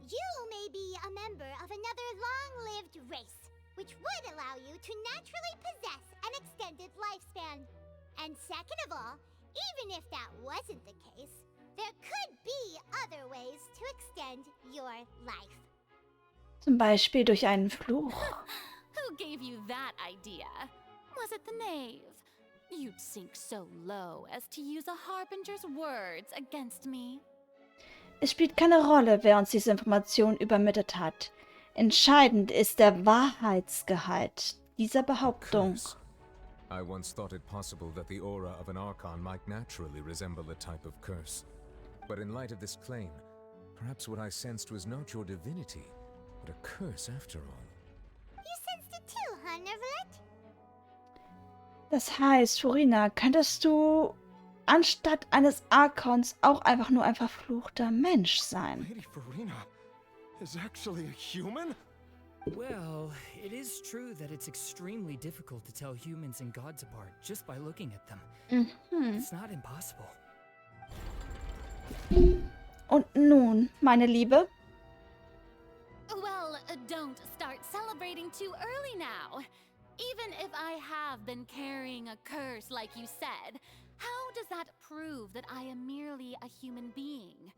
B: you may be a member of another long-lived race, which would allow you to naturally possess an extended lifespan. And second of all, even if that wasn't the case, there could be other ways to extend your life.
A: Zum Beispiel durch einen Fluch.
P: Who gave you that idea? Was it the knave? You'd sink so low as to use a harbinger's words against me.
A: Es spielt keine Rolle, wer uns diese Information übermittelt hat. Entscheidend ist der Wahrheitsgehalt dieser Behauptung.
Q: Curse. I once thought it possible that the aura of an Archon might naturally resemble a type of curse. But in light of this claim, perhaps what I sensed was not your divinity, but a curse after all.
B: You sensed it too, huh, Neverlet?
A: Das heißt, Furina, könntest du anstatt eines Archons auch einfach nur ein verfluchter Mensch sein?
K: Lady Furina is actually a human?
O: Well, it is true that it's extremely difficult to tell humans and gods apart just by looking at them.
A: Mhm.
O: It's not impossible.
A: Und nun, meine Liebe?
P: Well, don't start celebrating too early now. Even if I have been carrying a curse like you said, how does that prove that I am merely a human being?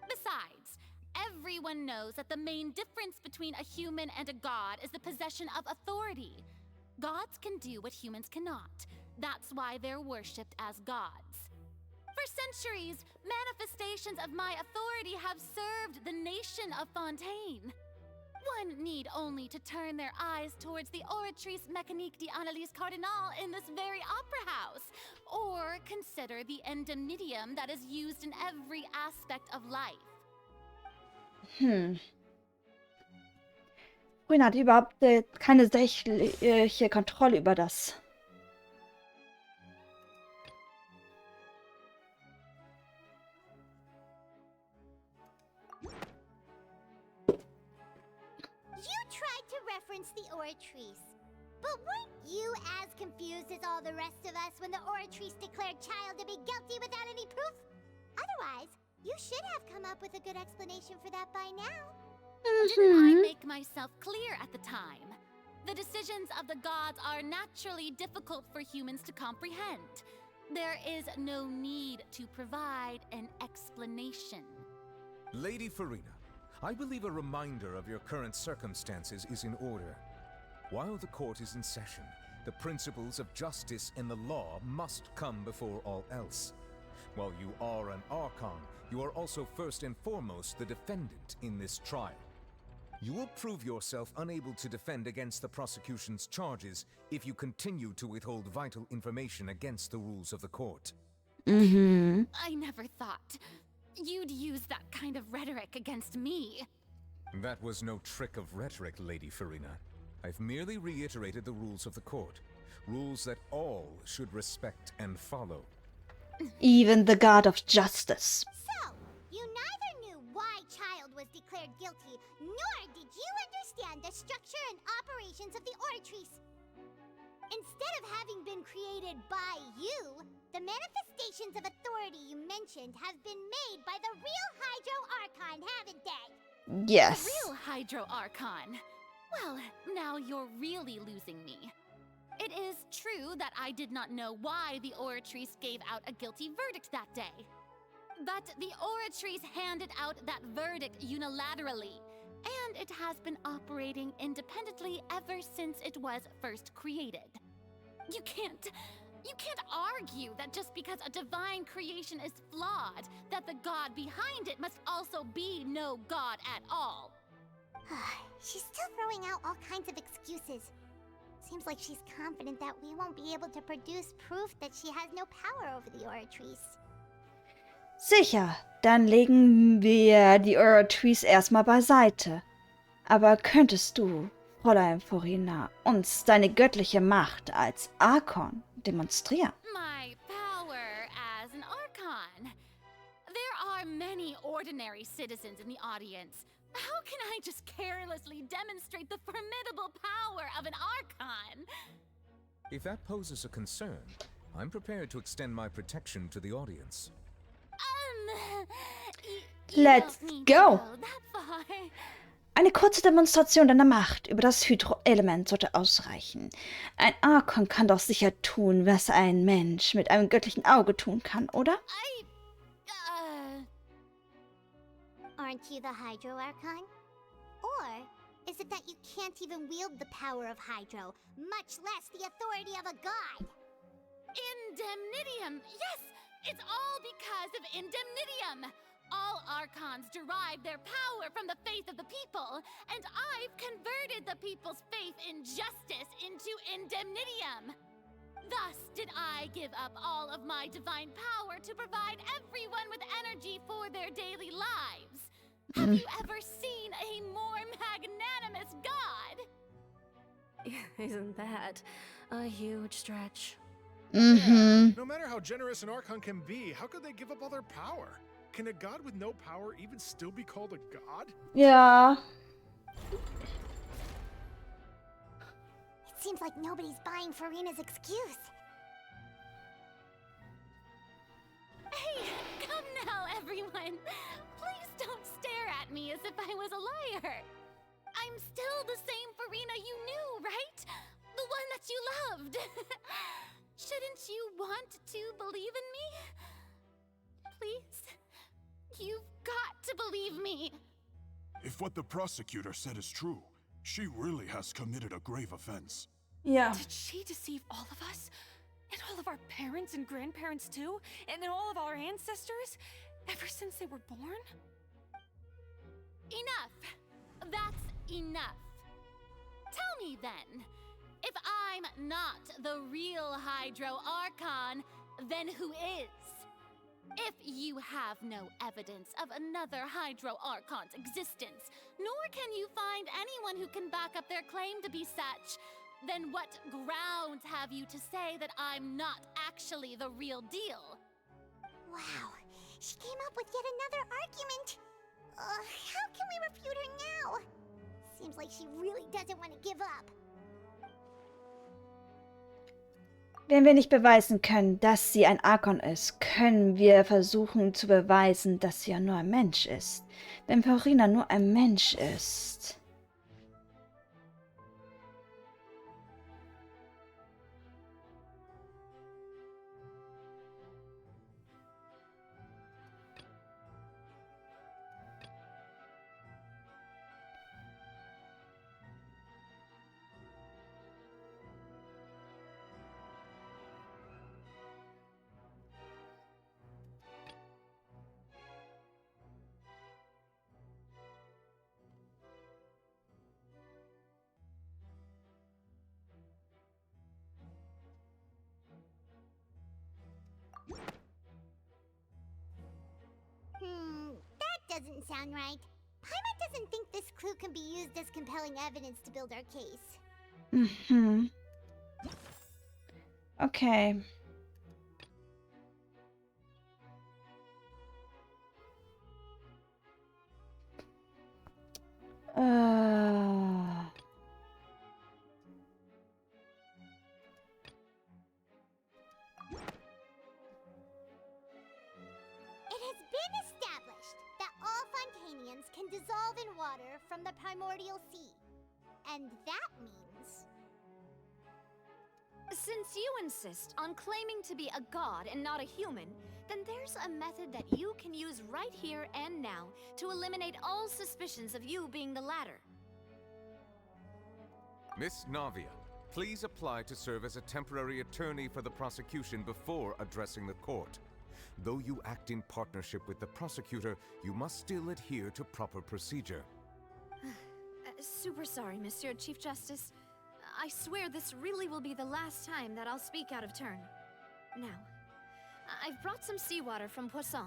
P: Besides, everyone knows that the main difference between a human and a god is the possession of authority. Gods can do what humans cannot. That's why they're worshipped as gods. For centuries, manifestations of my authority have served the nation of Fontaine. One need only to turn their eyes towards the Oratrice Mécanique d'Analyse Cardinale in this very opera house, or consider the indemnitium that is used in every aspect of life.
A: Furina hat überhaupt keine sächliche Kontrolle über das.
B: You tried to reference the Oratrice, but weren't you as confused as all the rest of us when the Oratrice declared Child to be guilty without any proof? Otherwise, you should have come up with a good explanation for that by now.
P: Didn't I make myself clear at the time? The decisions of the gods are naturally difficult for humans to comprehend. There is no need to provide an explanation.
Q: Lady Furina, I believe a reminder of your current circumstances is in order. While the court is in session, the principles of justice and the law must come before all else. While you are an Archon, you are also first and foremost the defendant in this trial. You will prove yourself unable to defend against the prosecution's charges if you continue to withhold vital information against the rules of the court.
P: I never thought you'd use that kind of rhetoric against me.
Q: That was no trick of rhetoric, Lady Furina. I've merely reiterated the rules of the court. Rules that all should respect and follow.
A: Even the God of Justice.
B: So, you neither knew why Child was declared guilty, nor did you understand the structure and operations of the Oratrice. Instead of having been created by you, the manifestations of authority you mentioned have been made by the real Hydro Archon, haven't they?
A: Yes.
P: The real Hydro Archon. Well, now you're really losing me. It is true that I did not know why the Oratrice gave out a guilty verdict that day. But the Oratrice handed out that verdict unilaterally, and it has been operating independently ever since it was first created. You can't argue that just because a divine creation is flawed, that the god behind it must also be no god at all.
B: She's still throwing out all kinds of excuses. Seems like she's confident that we won't be able to produce proof that she has no power over the Oratrice.
A: Sicher, dann legen wir die Oratrice erstmal beiseite. Aber könntest du, Fräulein Furina, uns deine göttliche Macht als Archon demonstrieren?
P: My power as an Archon. There are many ordinary citizens in the audience. How can I just carelessly demonstrate the formidable power of an Archon?
Q: If that poses a concern, I'm prepared to extend my protection to the audience.
A: Let's go! Eine kurze Demonstration deiner Macht über das Hydro-Element sollte ausreichen. Ein Archon kann doch sicher tun, was ein Mensch mit einem göttlichen Auge tun kann, oder?
B: Aren't you the Hydro Archon? Or is it that you can't even wield the power of Hydro, much less the authority of a god?
P: Indemnitium! Yes! It's all because of Indemnitium! All Archons derive their power from the faith of the people, and I've converted the people's faith in justice into Indemnitium! Thus did I give up all of my divine power to provide everyone with energy for their daily lives. Have you ever seen a more magnanimous god?
V: Isn't that a huge stretch?
K: Yeah, no matter how generous an Archon can be, how could they give up all their power? Can a god with no power even still be called a god?
A: Ja.
B: It seems like nobody's buying Furina's excuse.
P: Hey, come now, everyone. Please don't stare at me as if I was a liar. I'm still the same Furina you knew, right? The one that you loved. Shouldn't you want to believe in me? Please? You've got to believe me.
L: If what the prosecutor said is true, she really has committed a grave offense.
A: Yeah.
F: Did she deceive all of us? And all of our parents and grandparents too? And then all of our ancestors? Ever since they were born?
P: Enough! That's enough. Tell me then, if I'm not the real Hydro Archon, then who is? If you have no evidence of another Hydro Archon's existence, nor can you find anyone who can back up their claim to be such, then what grounds have you to say that I'm not actually the real deal?
B: Wow, she came up with yet another argument. How can we refute her now? Seems like she really doesn't want to give up.
A: Wenn wir nicht beweisen können, dass sie ein Archon ist, können wir versuchen zu beweisen, dass sie ja nur ein Mensch ist. Wenn Furina nur ein Mensch ist...
B: That doesn't sound right. Paimon doesn't think this clue can be used as compelling evidence to build our case.
A: Mhm. Okay.
B: It has been established that all Fontanians can dissolve in water from the primordial sea. And that means...
D: Since you insist on claiming to be a god and not a human, then there's a method that you can use right here and now to eliminate all suspicions of you being the latter.
Q: Miss Navia, please apply to serve as a temporary attorney for the prosecution before addressing the court. Though you act in partnership with the prosecutor, you must still adhere to proper procedure.
D: Super sorry, Monsieur Chief Justice. I swear this really will be the last time that I'll speak out of turn. Now, I've brought some seawater from Poisson.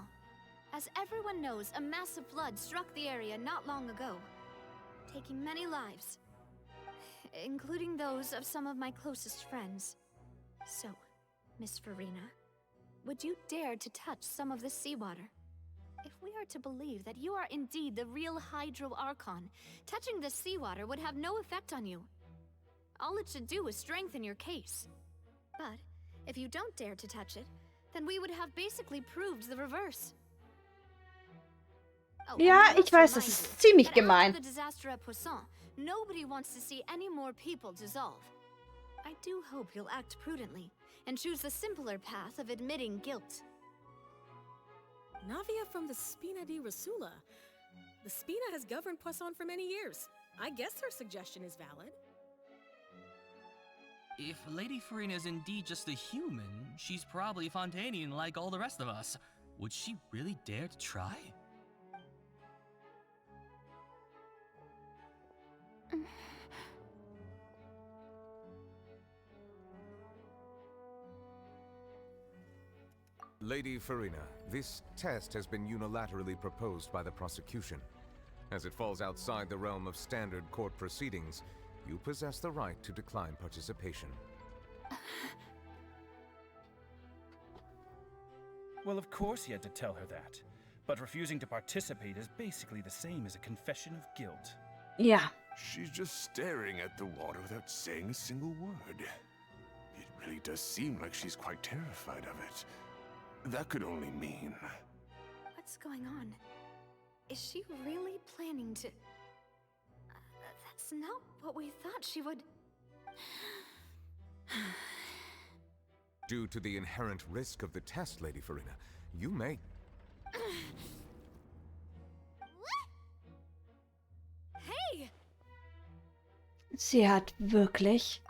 D: As everyone knows, a massive flood struck the area not long ago, taking many lives, including those of some of my closest friends. So, Miss Furina, would you dare to touch some of this seawater? If we are to believe that you are indeed the real Hydro Archon, touching this seawater would have no effect on you. All it should do is strengthen your case. But if you don't dare to touch it, then we would have basically proved the reverse. Oh,
A: Ja,
D: and I
A: ich weiß,
D: must
A: das
D: remind
A: ist
D: you
A: ziemlich
D: that
A: gemein.
D: after the disaster at Poisson, nobody wants to see any more people dissolve. I do hope you'll act prudently and choose the simpler path of admitting guilt.
E: Navia from the Spina di Rasula. The Spina has governed Poisson for many years. I guess her suggestion is valid.
R: If Lady Furina is indeed just a human, she's probably Fontanian like all the rest of us. Would she really dare to try?
Q: Lady Furina, this test has been unilaterally proposed by the prosecution. As it falls outside the realm of standard court proceedings, you possess the right to decline participation.
S: Well, of course he had to tell her that. But refusing to participate is basically the same as a confession of guilt.
A: Yeah.
H: She's just staring at the water without saying a single word. It really does seem like she's quite terrified of it. That could only mean...
D: What's going on? Is she really planning to... That's not what we thought she would...
Q: Due to the inherent risk of the test, Lady Furina, you may...
D: Hey!
A: Sie hat wirklich...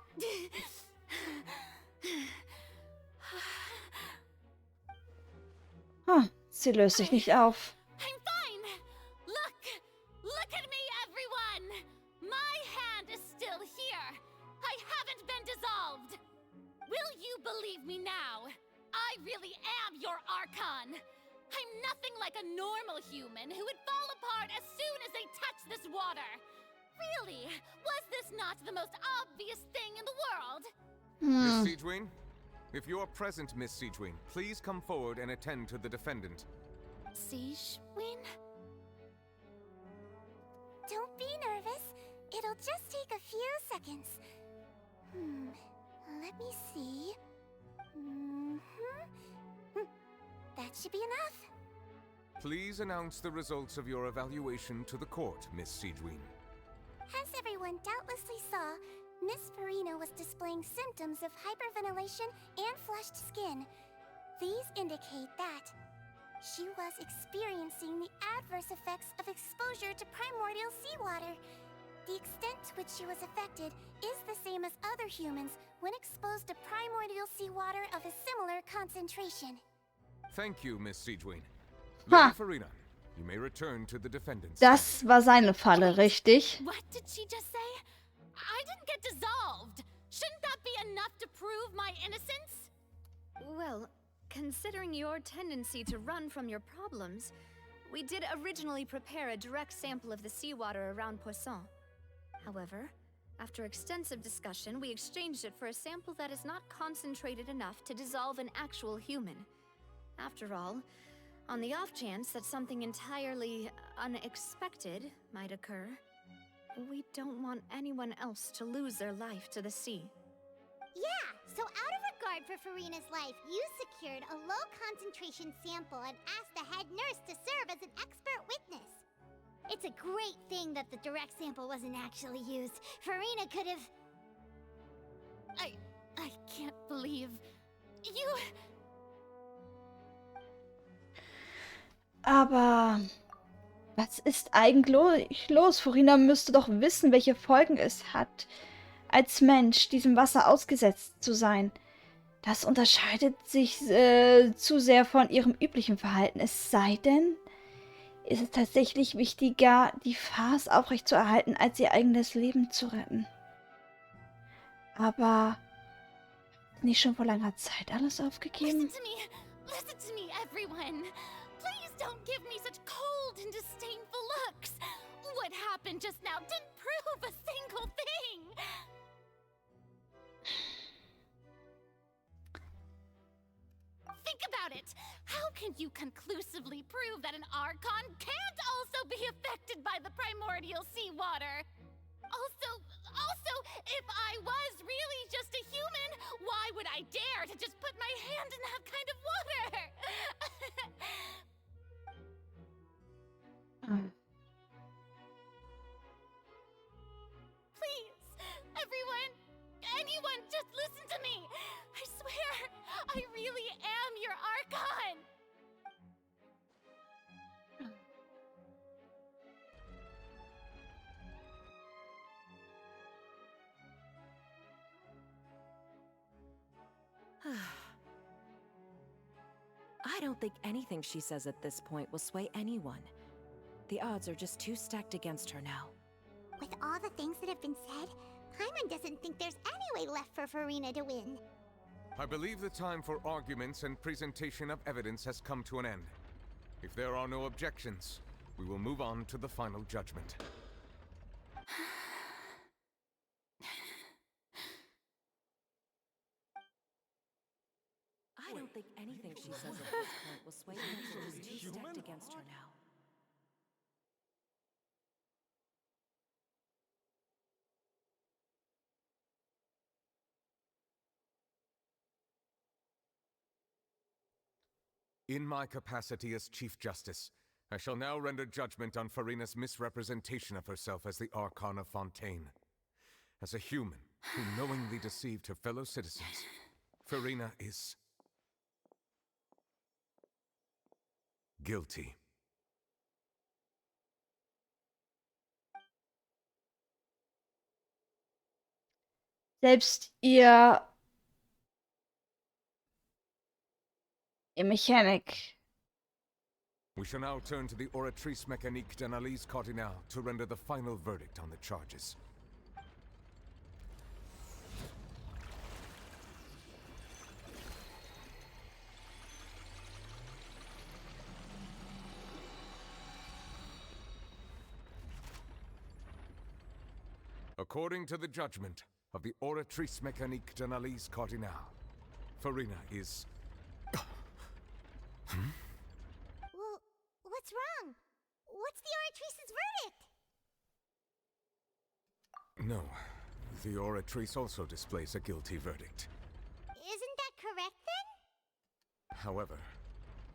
A: Sie löst sich nicht auf.
P: I'm fine! Look! Look at me, everyone! My hand is still here. I haven't been dissolved. Will you believe me now? I really am your Archon. I'm nothing like a normal human who would fall apart as soon as they touch this water. Really, was this not the most obvious thing in the world?
Q: Miss Siegewin? If you're present, Miss Siegewin, please come forward and attend to the defendant.
M: Siegewin?
B: Don't be nervous. It'll just take a few seconds. Let me see. That should be enough.
Q: Please announce the results of your evaluation to the court, Miss Siegewin.
B: As everyone doubtlessly saw, Miss Furina was displaying symptoms of hyperventilation and flushed skin. These indicate that she was experiencing the adverse effects of exposure to primordial seawater. The extent to which she was affected is the same as other humans when exposed to primordial seawater of a similar concentration.
Q: Thank you, Miss Siegewin. Lady Furina, you may return to the defendant's.
A: Das war seine Falle, richtig?
P: What did she just say? I didn't get dissolved. Shouldn't that be enough to prove my innocence?
D: Well, considering your tendency to run from your problems, we did originally prepare a direct sample of the seawater around Poisson. However, after extensive discussion, we exchanged it for a sample that is not concentrated enough to dissolve an actual human. After all, on the off chance that something entirely unexpected might occur, we don't want anyone else to lose their life to the sea.
B: Yeah, so out of regard for Furina's life, you secured a low-concentration sample and asked the head nurse to serve as an expert witness. It's a great thing that the direct sample wasn't actually used. Furina could have...
P: I can't believe... You...
A: Aber was ist eigentlich los? Furina müsste doch wissen, welche Folgen es hat, als Mensch diesem Wasser ausgesetzt zu sein. Das unterscheidet sich zu sehr von ihrem üblichen Verhalten. Es sei denn, ist es tatsächlich wichtiger, die Farce aufrechtzuerhalten, als ihr eigenes Leben zu retten. Aber nicht schon vor langer Zeit alles aufgegeben?
P: Listen to me, everyone. Please don't give me such cold and disdainful looks. What happened just now didn't prove a single thing. Think about it. How can you conclusively prove that an Archon can't also be affected by the primordial seawater? Also, if I was really just a human, why would I dare to just put my hand in that kind of water? Please, anyone, just listen to me. I swear, I really am your Archon.
I: I don't think anything she says at this point will sway anyone. The odds are just too stacked against her now.
B: With all the things that have been said, Paimon doesn't think there's any way left for Furina to win.
Q: I believe the time for arguments and presentation of evidence has come to an end. If there are no objections, we will move on to the final judgment.
I: I don't think anything she says at this point will sway anyone. She's too stacked against her now.
Q: In my capacity as Chief Justice, I shall now render judgment on Furina's misrepresentation of herself as the Archon of Fontaine. As a human who knowingly deceived her fellow citizens, Furina is guilty.
A: Selbst ihr Mechanic.
Q: We shall now turn to the Oratrice Mécanique d'Analyse Cardinale to render the final verdict on the charges. According to the judgment of the Oratrice Mécanique d'Analyse Cardinale, Furina is...
B: Well, what's wrong? What's the Oratrice's verdict?
Q: No, the Oratrice also displays a guilty verdict.
B: Isn't that correct then?
Q: However,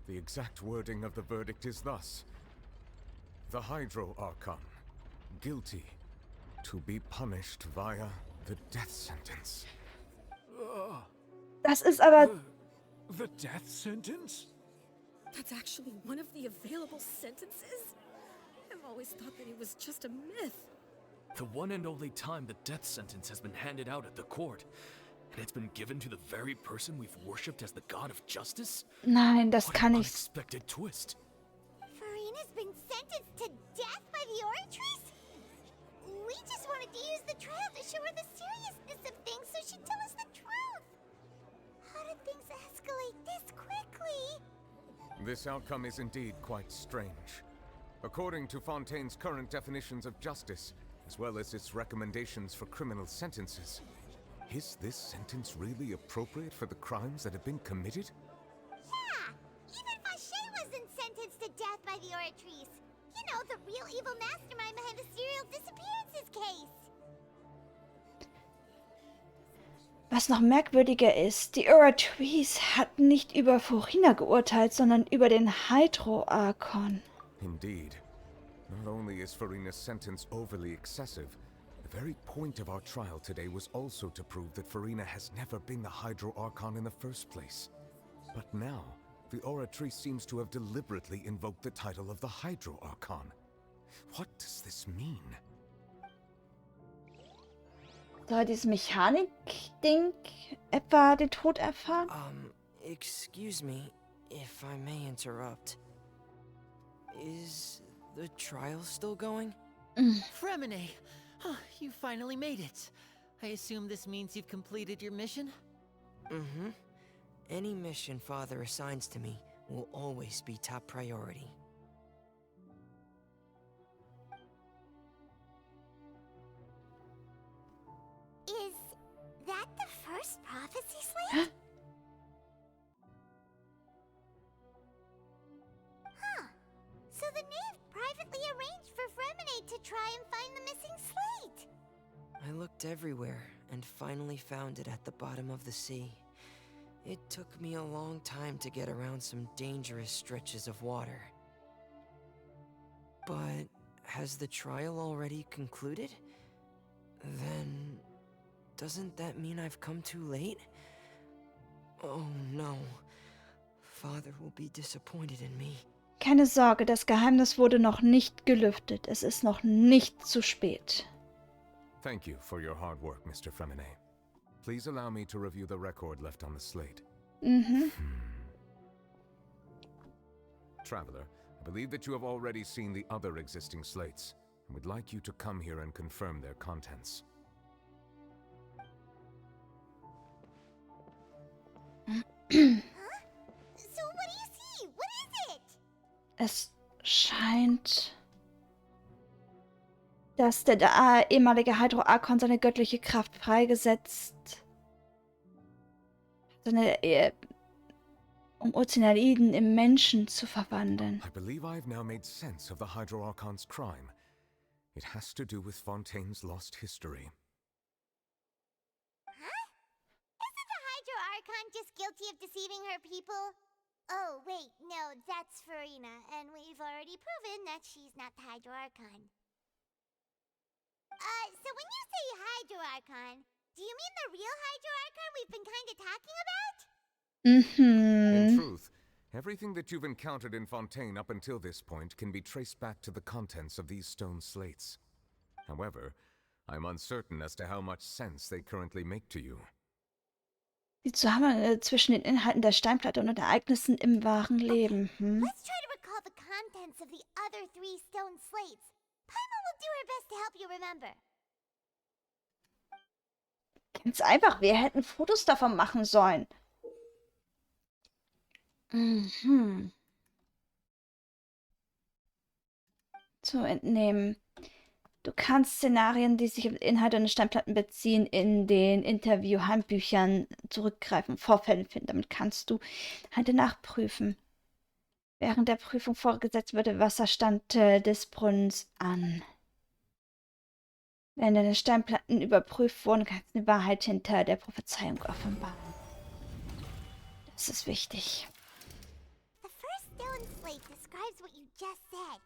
Q: the exact wording of the verdict is thus. The Hydro Archon, guilty, to be punished via the death sentence.
A: Das ist aber...
W: The death sentence?
E: That's actually one of the available sentences? I've always thought that it was just a myth.
G: The one and only time the death sentence has been handed out at the court, and it's been given to the very person we've worshipped as the god of justice?
A: Nein, das
G: What
A: kann
G: an
A: ich...
G: unexpected twist.
B: Furina's been sentenced to death by the Oratrice? We just wanted to use the trial to show her the seriousness of things so she'd tell us the truth. How did things escalate this quickly?
Q: This outcome is indeed quite strange. According to Fontaine's current definitions of justice, as well as its recommendations for criminal sentences, is this sentence really appropriate for the crimes that have been committed?
B: Yeah, even Fauché wasn't sentenced to death by the Oratrice. You know, the real evil mastermind behind the serial disappearances case.
A: Was noch merkwürdiger ist, die Oratrice hat nicht über Furina geurteilt, sondern über den Hydro Archon.
Q: Indeed. Not only is Furina's sentence overly excessive, the very point of our trial today was also to prove that Furina has never been the Hydro Archon in the first place. But now, the Oratrice seems to have deliberately invoked the title of the Hydro Archon. What does this mean?
A: Soll dieses Mechanik-Ding etwa den Tod erfahren?
J: Excuse me, if I may interrupt. Is the trial still going?
N: Fremine! You finally made it. I assume this means you've completed your mission?
J: Mm-hmm. Any mission Father assigns to me will always be top priority.
B: Is that the first prophecy slate? Huh. So the knave privately arranged for Fremine to try and find the missing slate.
J: I looked everywhere and finally found it at the bottom of the sea. It took me a long time to get around some dangerous stretches of water. But has the trial already concluded? Then... doesn't that mean I've come too late? Oh no. Father will be disappointed in me.
A: Keine Sorge, das Geheimnis wurde noch nicht gelüftet. Es ist noch nicht zu spät.
Q: Thank you for your hard work, Mr. Fremine. Please allow me to review the record left on the slate. Traveler, I believe that you have already seen the other existing slates, and would like you to come here and confirm their contents.
B: So what do you see? What is it?
A: Es scheint, dass der ehemalige Hydro Archon seine göttliche Kraft freigesetzt, um Ozeaniden im Menschen zu verwandeln.
Q: I believe I have now made sense of the Hydro Archon's crime. It has to do with Fontaine's lost history.
B: Huh? Isn't the Hydro Archon just guilty of deceiving her people? Oh, wait, no, that's Furina, and we've already proven that she's not the Hydro Archon. So when you say Hydro Archon, do you mean the real Hydro Archon we've been kind of talking about?
Q: In truth, everything that you've encountered in Fontaine up until this point can be traced back to the contents of these stone slates. However, I'm uncertain as to how much sense they currently make to you.
A: Die Zusammenhänge zwischen den Inhalten der Steinplatte und den Ereignissen im wahren Leben.
B: Let's try to recall the contents of the other 3 stone slates. Paimon will do her best to help you remember.
A: Ganz einfach, wir hätten Fotos davon machen sollen. Zu entnehmen. Du kannst Szenarien, die sich auf Inhalte und Steinplatten beziehen, in den Interview-Handbüchern zurückgreifen, Vorfälle finden. Damit kannst du Inhalte nachprüfen. Während der Prüfung vorgesetzt wird der Wasserstand des Brunnens an. Wenn deine Steinplatten überprüft wurden, kannst du die Wahrheit hinter der Prophezeiung offenbaren. Das ist wichtig.
B: The first stone slate describes what you just said.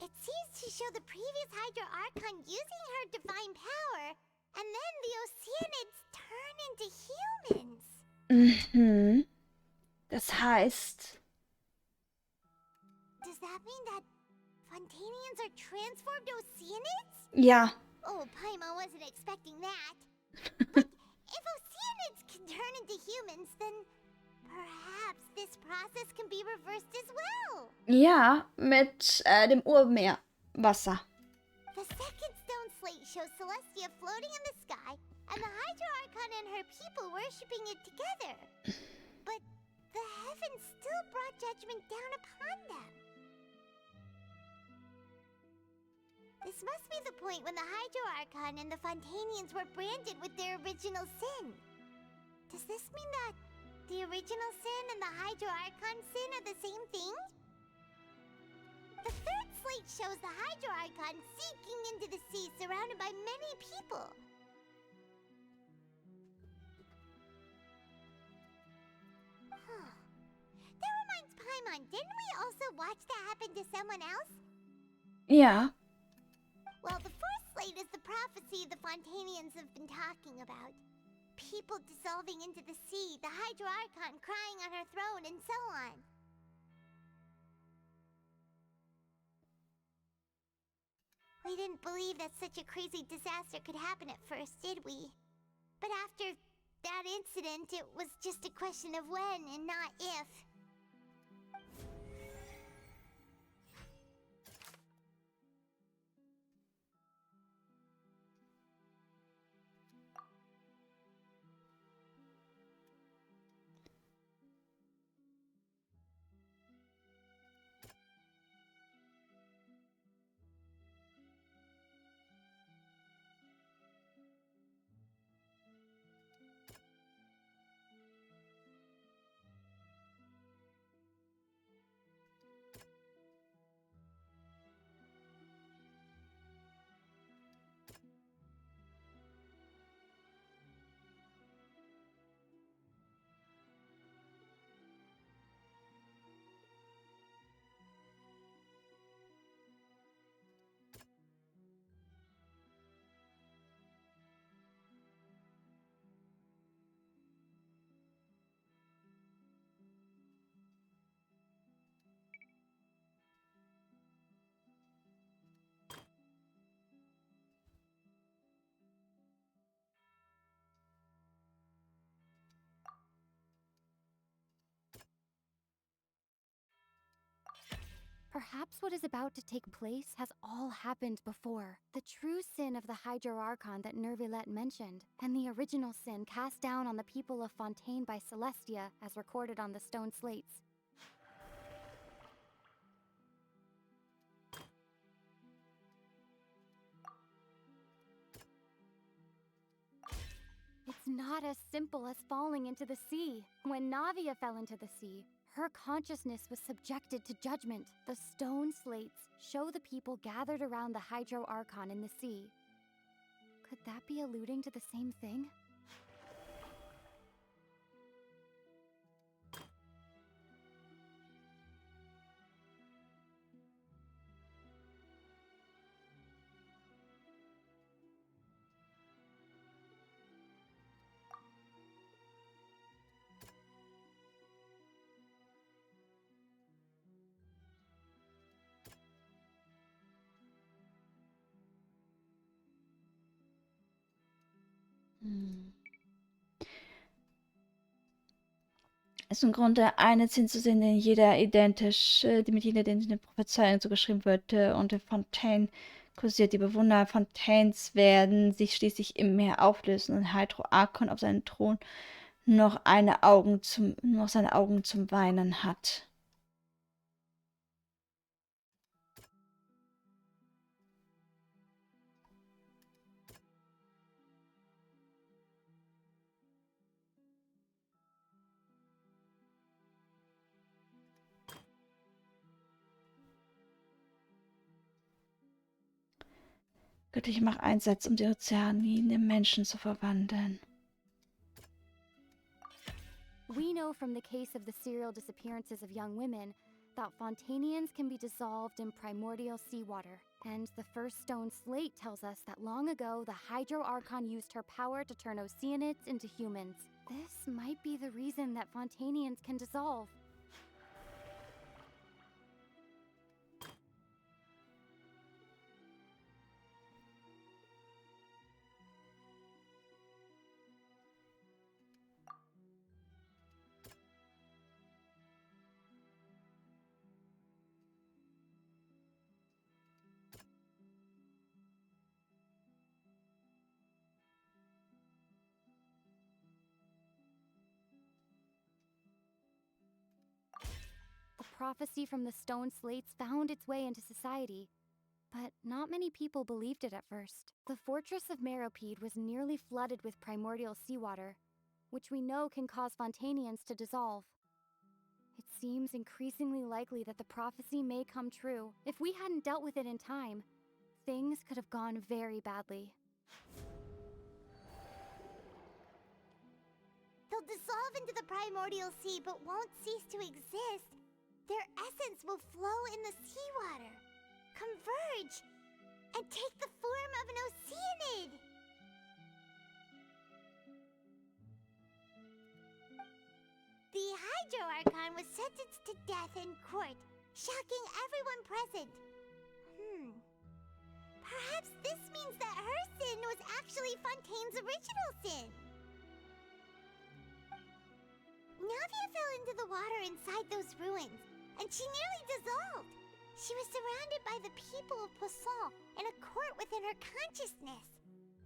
B: It seems to show the previous Hydro Archon using her divine power, and then the Oceanids turn into humans.
A: Mhm. Das heißt...
B: Does that mean that Fontanians are transformed Oceanids?
A: Ja.
B: Oh, Paimon wasn't expecting that. But if Oceanids can turn into humans, then perhaps this process can be reversed as well.
A: Ja, mit dem Urmeerwasser.
B: The second stone slate shows Celestia floating in the sky, and the Hydro Archon and her people worshipping it together. But the heavens still brought judgment down upon them. This must be the point when the Hydro Archon and the Fontanians were branded with their original sin. Does this mean that the original sin and the Hydro Archon sin are the same thing? The third slate shows the Hydro Archon sinking into the sea surrounded by many people. That reminds Paimon, didn't we also watch that happen to someone else?
A: Ja.
B: Well, the fourth slate is the prophecy the Fontanians have been talking about. People dissolving into the sea, the Hydro Archon crying on her throne, and so on. We didn't believe that such a crazy disaster could happen at first, did we? But after that incident, it was just a question of when and not if.
M: Perhaps what is about to take place has all happened before. The true sin of the Hydro Archon that Nervilette mentioned, and the original sin cast down on the people of Fontaine by Celestia, as recorded on the stone slates. It's not as simple as falling into the sea. When Navia fell into the sea, her consciousness was subjected to judgment. The stone slates show the people gathered around the Hydro Archon in the sea. Could that be alluding to the same thing?
A: Ist im Grunde eine Szene zu sehen, die mit jeder identischen Prophezeiung so geschrieben wird. Und der Fontaine kursiert. Die Bewohner Fontaines werden sich schließlich im Meer auflösen und Hydro Archon auf seinem Thron noch seine Augen zum Weinen hat. göttliche Macht einsetzt, um die Ozeanien in Menschen zu verwandeln.
M: We know from the case of the serial disappearances of young women that Fontanians can be dissolved in primordial seawater. And the first stone slate tells us that long ago, the Hydro Archon used her power to turn Oceanids into humans. This might be the reason that Fontanians can dissolve. The prophecy from the stone slates found its way into society, but not many people believed it at first. The fortress of Meropide was nearly flooded with primordial seawater, which we know can cause Fontanians to dissolve. It seems increasingly likely that the prophecy may come true. If we hadn't dealt with it in time, things could have gone very badly.
B: They'll dissolve into the primordial sea but won't cease to exist. Their essence will flow in the seawater, converge, and take the form of an Oceanid. The Hydro Archon was sentenced to death in court, shocking everyone present. Perhaps this means that her sin was actually Fontaine's original sin. Navia fell into the water inside those ruins, and she nearly dissolved. She was surrounded by the people of Poisson in a court within her consciousness,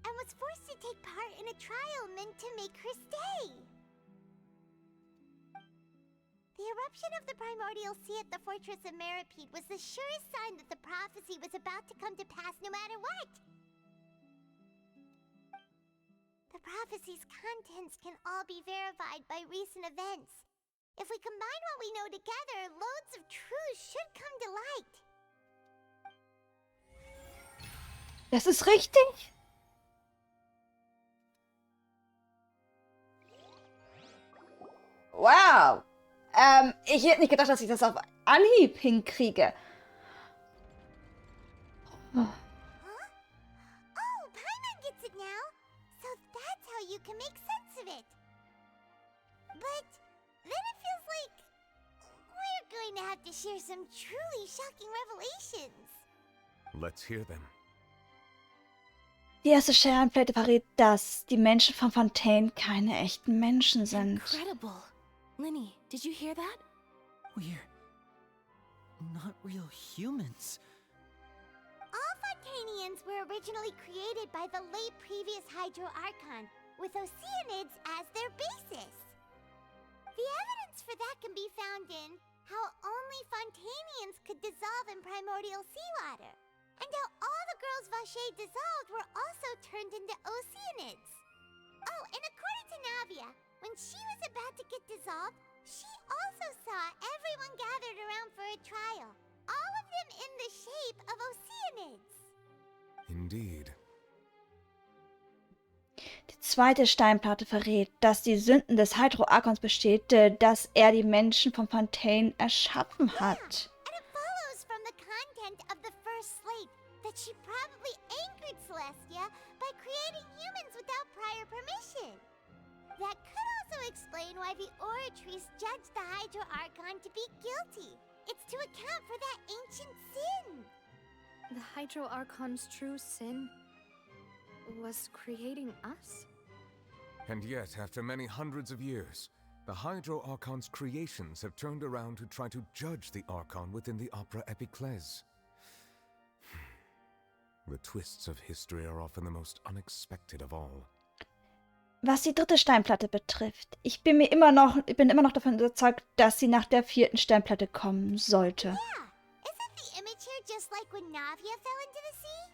B: and was forced to take part in a trial meant to make her stay. The eruption of the primordial sea at the fortress of Meropide was the surest sign that the prophecy was about to come to pass no matter what. The prophecy's contents can all be verified by recent events. If we combine what we know together, loads of truth should come to light.
A: Das ist richtig. Wow. Ich hätte nicht gedacht, dass ich das auf Anhieb hinkriege.
B: Oh, Paimon gets it now. So that's how you can make sense of it. But then it feels like we're going to have to share some truly shocking revelations.
H: Let's hear them.
A: Die erste Scherenplätte verrät, dass die Menschen von Fontaine keine echten Menschen sind.
M: Incredible. Linny, did you hear that?
N: We're not real humans.
B: All Fontanians were originally created by the late previous Hydro Archon, with Oceanids as their basis. The evidence for that can be found in how only Fontanians could dissolve in primordial seawater, and how all the girls Vacher dissolved were also turned into Oceanids. Oh, and according to Navia, when she was about to get dissolved, she also saw everyone gathered around for a trial, all of them in the shape of Oceanids.
Q: Indeed.
A: Die zweite Steinplatte verrät, dass die Sünden des Hydro Archons besteht, dass er die Menschen von Fontaine erschaffen hat.
B: And it follows from the content of the first slate that she probably angered Celestia by creating humans without prior permission. That could also explain why the Oratrice judged the Hydro Archon to be guilty. It's to account for that ancient sin.
F: The Hydro Archon's true sin was creating us?
Q: And yet, after many hundreds of years, the Hydro Archon's creations have turned around to try to judge the Archon within the Opera Epiclese. The twists of history are often the most unexpected of all.
A: Was die dritte Steinplatte betrifft, ich bin immer noch davon überzeugt, dass sie nach der vierten Steinplatte kommen sollte.
B: Yeah, isn't the image here just like when Navia fell into the sea?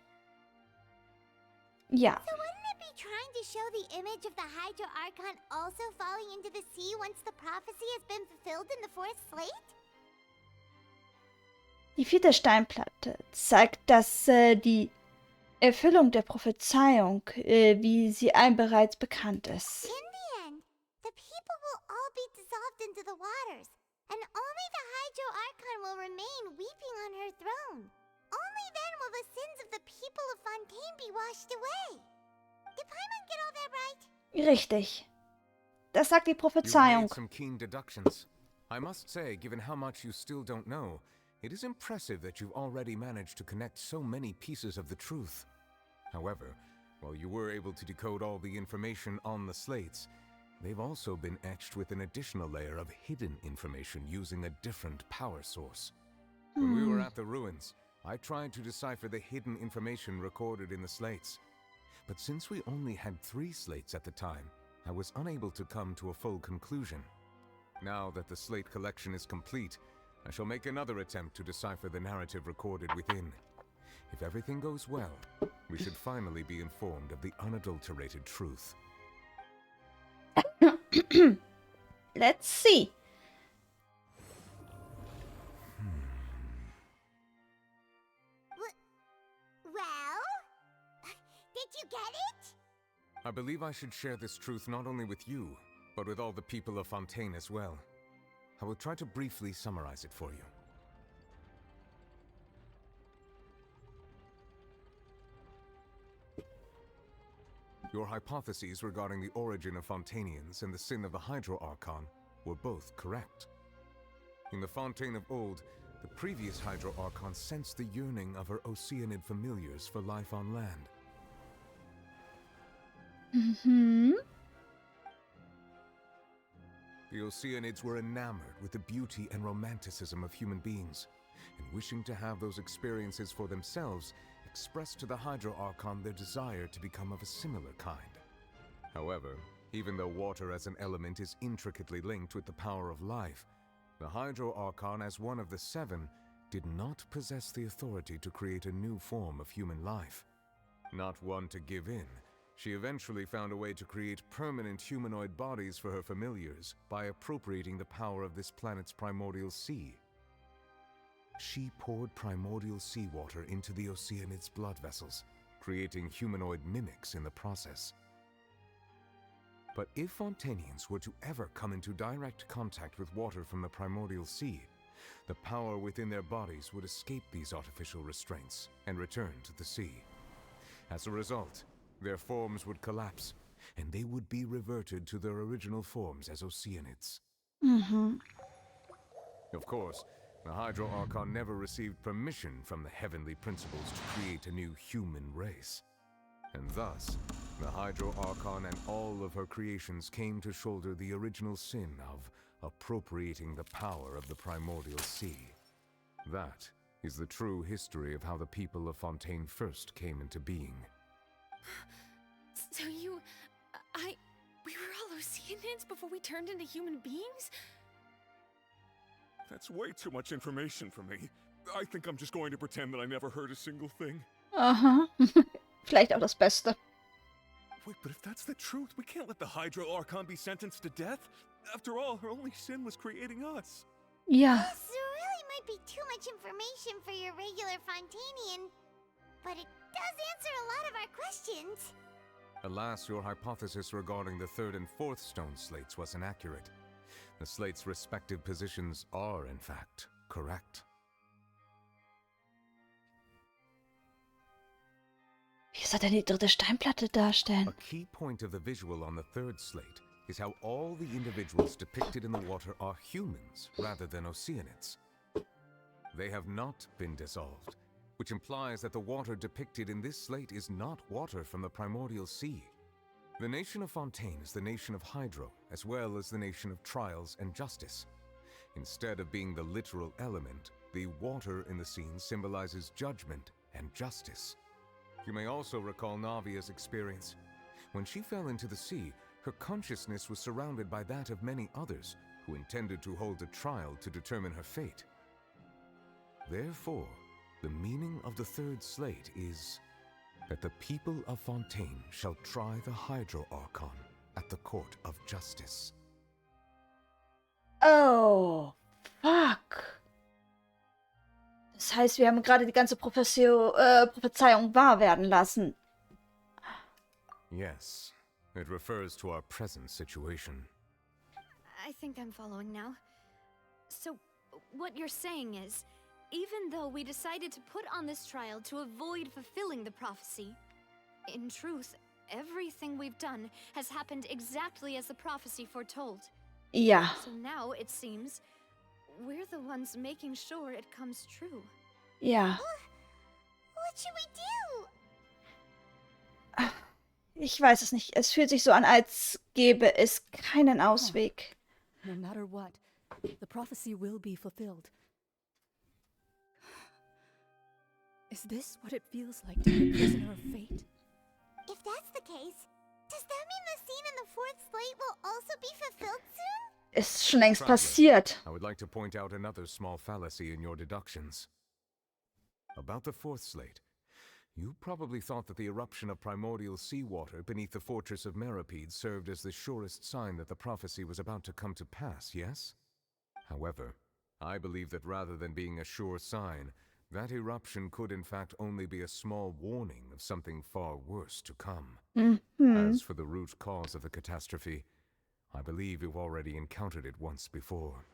A: Ja.
B: So wouldn't it be trying to show the image of the Hydro Archon also falling into the sea once the prophecy has been fulfilled in the fourth slate?
A: Die vierte Steinplatte zeigt, dass die Erfüllung der Prophezeiung, wie sie allen bereits bekannt ist.
B: In the end, the people will all be dissolved into the waters, and only the Hydro Archon will remain weeping on her throne. Only then will the sins of the people of Fontaine be washed away. Did Paimon get all that right?
A: Richtig. Das sagt die
Q: You've
A: Prophezeiung.
Q: made some keen deductions. I must say, given how much you still don't know, it is impressive that you've already managed to connect so many pieces of the truth. However, while you were able to decode all the information on the slates, they've also been etched with an additional layer of hidden information using a different power source. When we were at the ruins, I tried to decipher the hidden information recorded in the slates. But since we only had 3 slates at the time, I was unable to come to a full conclusion. Now that the slate collection is complete, I shall make another attempt to decipher the narrative recorded within. If everything goes well, we should finally be informed of the unadulterated truth.
A: Let's see.
B: Well? Did you get it?
Q: I believe I should share this truth not only with you, but with all the people of Fontaine as well. I will try to briefly summarize it for you. Your hypotheses regarding the origin of Fontainians and the sin of the Hydro Archon were both correct. In the Fontaine of old, the previous Hydro Archon sensed the yearning of her Oceanid familiars for life on land. The Oceanids were enamored with the beauty and romanticism of human beings, and wishing to have those experiences for themselves, expressed to the Hydro Archon their desire to become of a similar kind. However, even though water as an element is intricately linked with the power of life, the Hydro Archon, as one of the 7, did not possess the authority to create a new form of human life. Not one to give in, she eventually found a way to create permanent humanoid bodies for her familiars by appropriating the power of this planet's primordial sea. She poured primordial seawater into the Oceanids' blood vessels, creating humanoid mimics in the process. But if Fontainians were to ever come into direct contact with water from the primordial sea, the power within their bodies would escape these artificial restraints and return to the sea. As a result, their forms would collapse, and they would be reverted to their original forms as Oceanids. Of course, the Hydro Archon never received permission from the heavenly principles to create a new human race. And thus, the Hydro Archon and all of her creations came to shoulder the original sin of appropriating the power of the primordial sea. That is the true history of how the people of Fontaine first came into being.
F: So we were all Oceanids before we turned into human beings?
L: That's way too much information for me. I think I'm just going to pretend that I never heard a single thing.
A: Vielleicht auch das Beste.
L: Wait, but if that's the truth, we can't let the Hydro Archon be sentenced to death. After all, her only sin was creating us.
A: Ja.
B: This really might be too much information for your regular Fontainian, but it does answer a lot of our questions.
Q: Alas, your hypothesis regarding the 3rd and 4th stone slates was inaccurate. The slates' respective positions are, in fact, correct.
A: Wie soll denn die 3. Steinplatte darstellen?
Q: A key point of the visual on the 3rd slate is how all the individuals depicted in the water are humans rather than Oceanids. They have not been dissolved, which implies that the water depicted in this slate is not water from the primordial sea. The nation of Fontaine is the nation of Hydro, as well as the nation of trials and justice. Instead of being the literal element, the water in the scene symbolizes judgment and justice. You may also recall Navia's experience. When she fell into the sea, her consciousness was surrounded by that of many others who intended to hold a trial to determine her fate. Therefore, the meaning of the 3rd slate is that the people of Fontaine shall try the Hydro Archon at the court of justice.
A: Oh, fuck. Das heißt, wir haben gerade die ganze Prophezeiung wahr werden lassen.
Q: Yes, it refers to our present situation.
F: I think I'm following now. So, what you're saying is, even though we decided to put on this trial to avoid fulfilling the prophecy, in truth, everything we've done has happened exactly as the prophecy foretold.
A: Ja.
F: So now, it seems, we're the ones making sure it comes true.
A: Ja.
B: What should we do?
A: Ich weiß es nicht. Es fühlt sich so an, als gäbe es keinen Ausweg.
V: No matter what, the prophecy will be fulfilled. Is this what it feels like to be a prisoner of fate?
B: If that's the case, does that mean the scene in the fourth slate will also be fulfilled soon?
A: Ist schon längst passiert.
Q: I would like to point out another small fallacy in your deductions. About the fourth slate, you probably thought that the eruption of primordial seawater beneath the fortress of Meripede served as the surest sign that the prophecy was about to come to pass, yes? However, I believe that rather than being a sure sign, that eruption could in fact only be a small warning of something far worse to come. As for the root cause of the catastrophe, I believe you've already encountered it once before.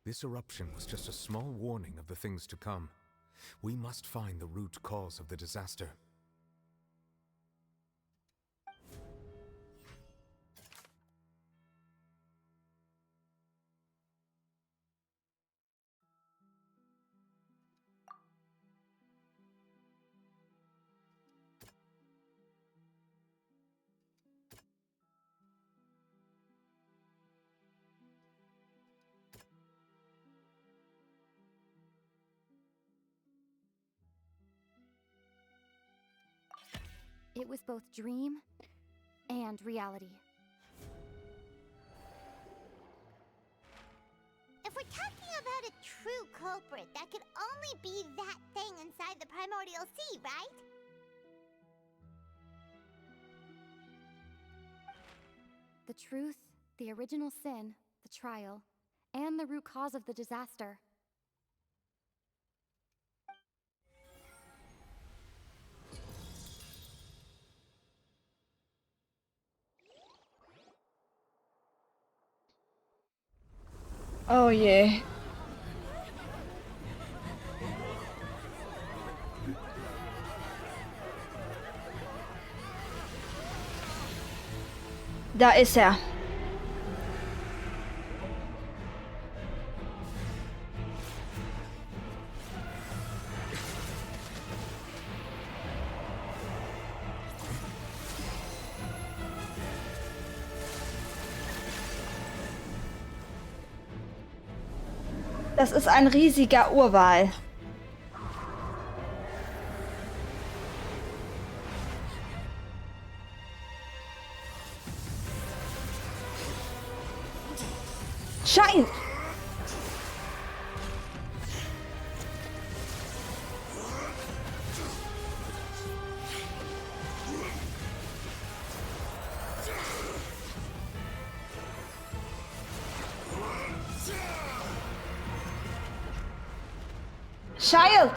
Q: This eruption was just a small warning of the things to come. We must find the root cause of the disaster.
M: It was both dream and reality.
B: If we're talking about a true culprit, that could only be that thing inside the primordial sea, right?
M: The truth, the original sin, the trial, and the root cause of the disaster.
A: Oh je. Da ist er. Das ist ein riesiger Urwal. Scheiße! Child!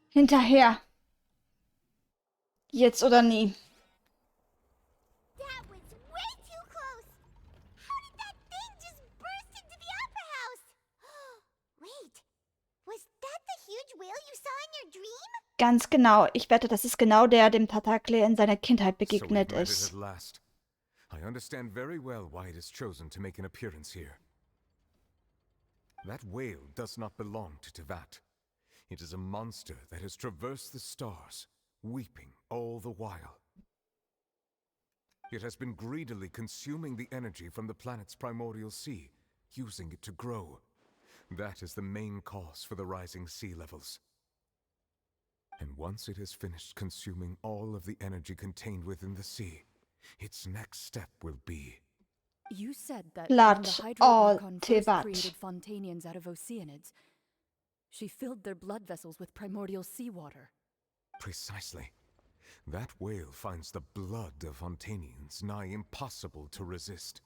A: Hinterher. Jetzt oder nie.
B: That was way too close! How did that thing just burst into the opera house? Wait, was that the huge whale you saw in your dream?
A: Ganz genau. Ich wette, das ist genau der, dem Tatakle in seiner Kindheit begegnet
Q: So we've made it
A: ist.
Q: at last. I understand very well why it has chosen to make an appearance here. That whale does not belong to Tevat. It is a monster that has traversed the stars, weeping all the while. It has been greedily consuming the energy from the planet's primordial sea, using it to grow. That is the main cause for the rising sea levels. And once it has finished consuming all of the energy contained within the sea, its next step will be...
V: You said that
A: Blood
V: when the Hydro
A: all
V: Archon first
A: Tivat.
V: created Fontanians out of Oceanids, she filled their blood vessels with primordial seawater.
Q: Precisely. That whale finds the blood of Fontanians nigh impossible to resist.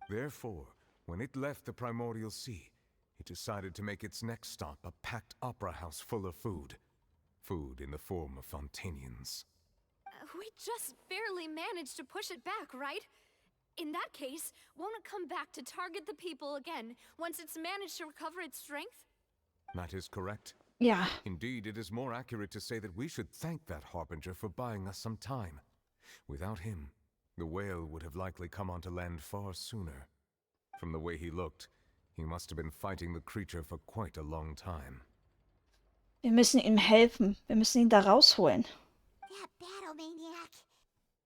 Q: Therefore, when it left the primordial sea, it decided to make its next stop a packed opera house full of food. Food in the form of Fontanians.
F: We just barely managed to push it back, right? In that case, won't it come back to target the people again once it's managed to recover its strength?
Q: That is correct.
A: Yeah.
Q: Indeed, it is more accurate to say that we should thank that Harbinger for buying us some time. Without him, the whale would have likely come onto land far sooner. From the way he looked, he must have been fighting the creature for quite a long time.
A: Wir müssen ihm helfen. Wir müssen ihn da rausholen.
B: That battle maniac.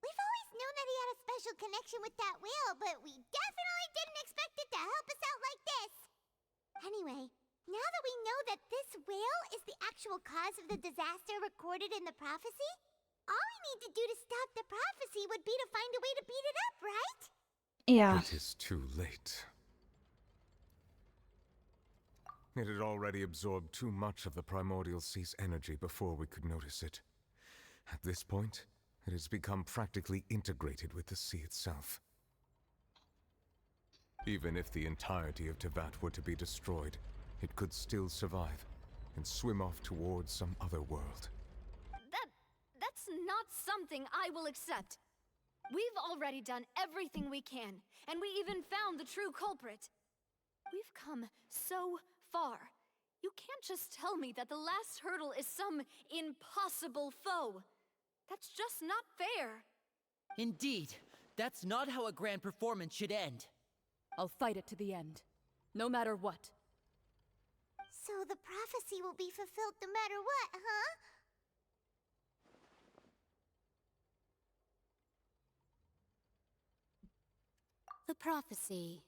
B: We've always known that he had a special connection with that whale, but we definitely didn't expect it to help us out like this. Anyway, now that we know that this whale is the actual cause of the disaster recorded in the prophecy, all we need to do to stop the prophecy would be to find a way to beat it up, right?
A: Yeah.
Q: It is too late. It had already absorbed too much of the primordial sea's energy before we could notice it. At this point, it has become practically integrated with the sea itself. Even if the entirety of Tivat were to be destroyed, it could still survive and swim off towards some other world.
F: That's not something I will accept. We've already done everything we can, and we even found the true culprit. We've come so far. You can't just tell me that the last hurdle is some impossible foe. That's just not fair.
N: Indeed, that's not how a grand performance should end.
V: I'll fight it to the end, no matter what.
B: So the prophecy will be fulfilled no matter what, huh?
C: The prophecy.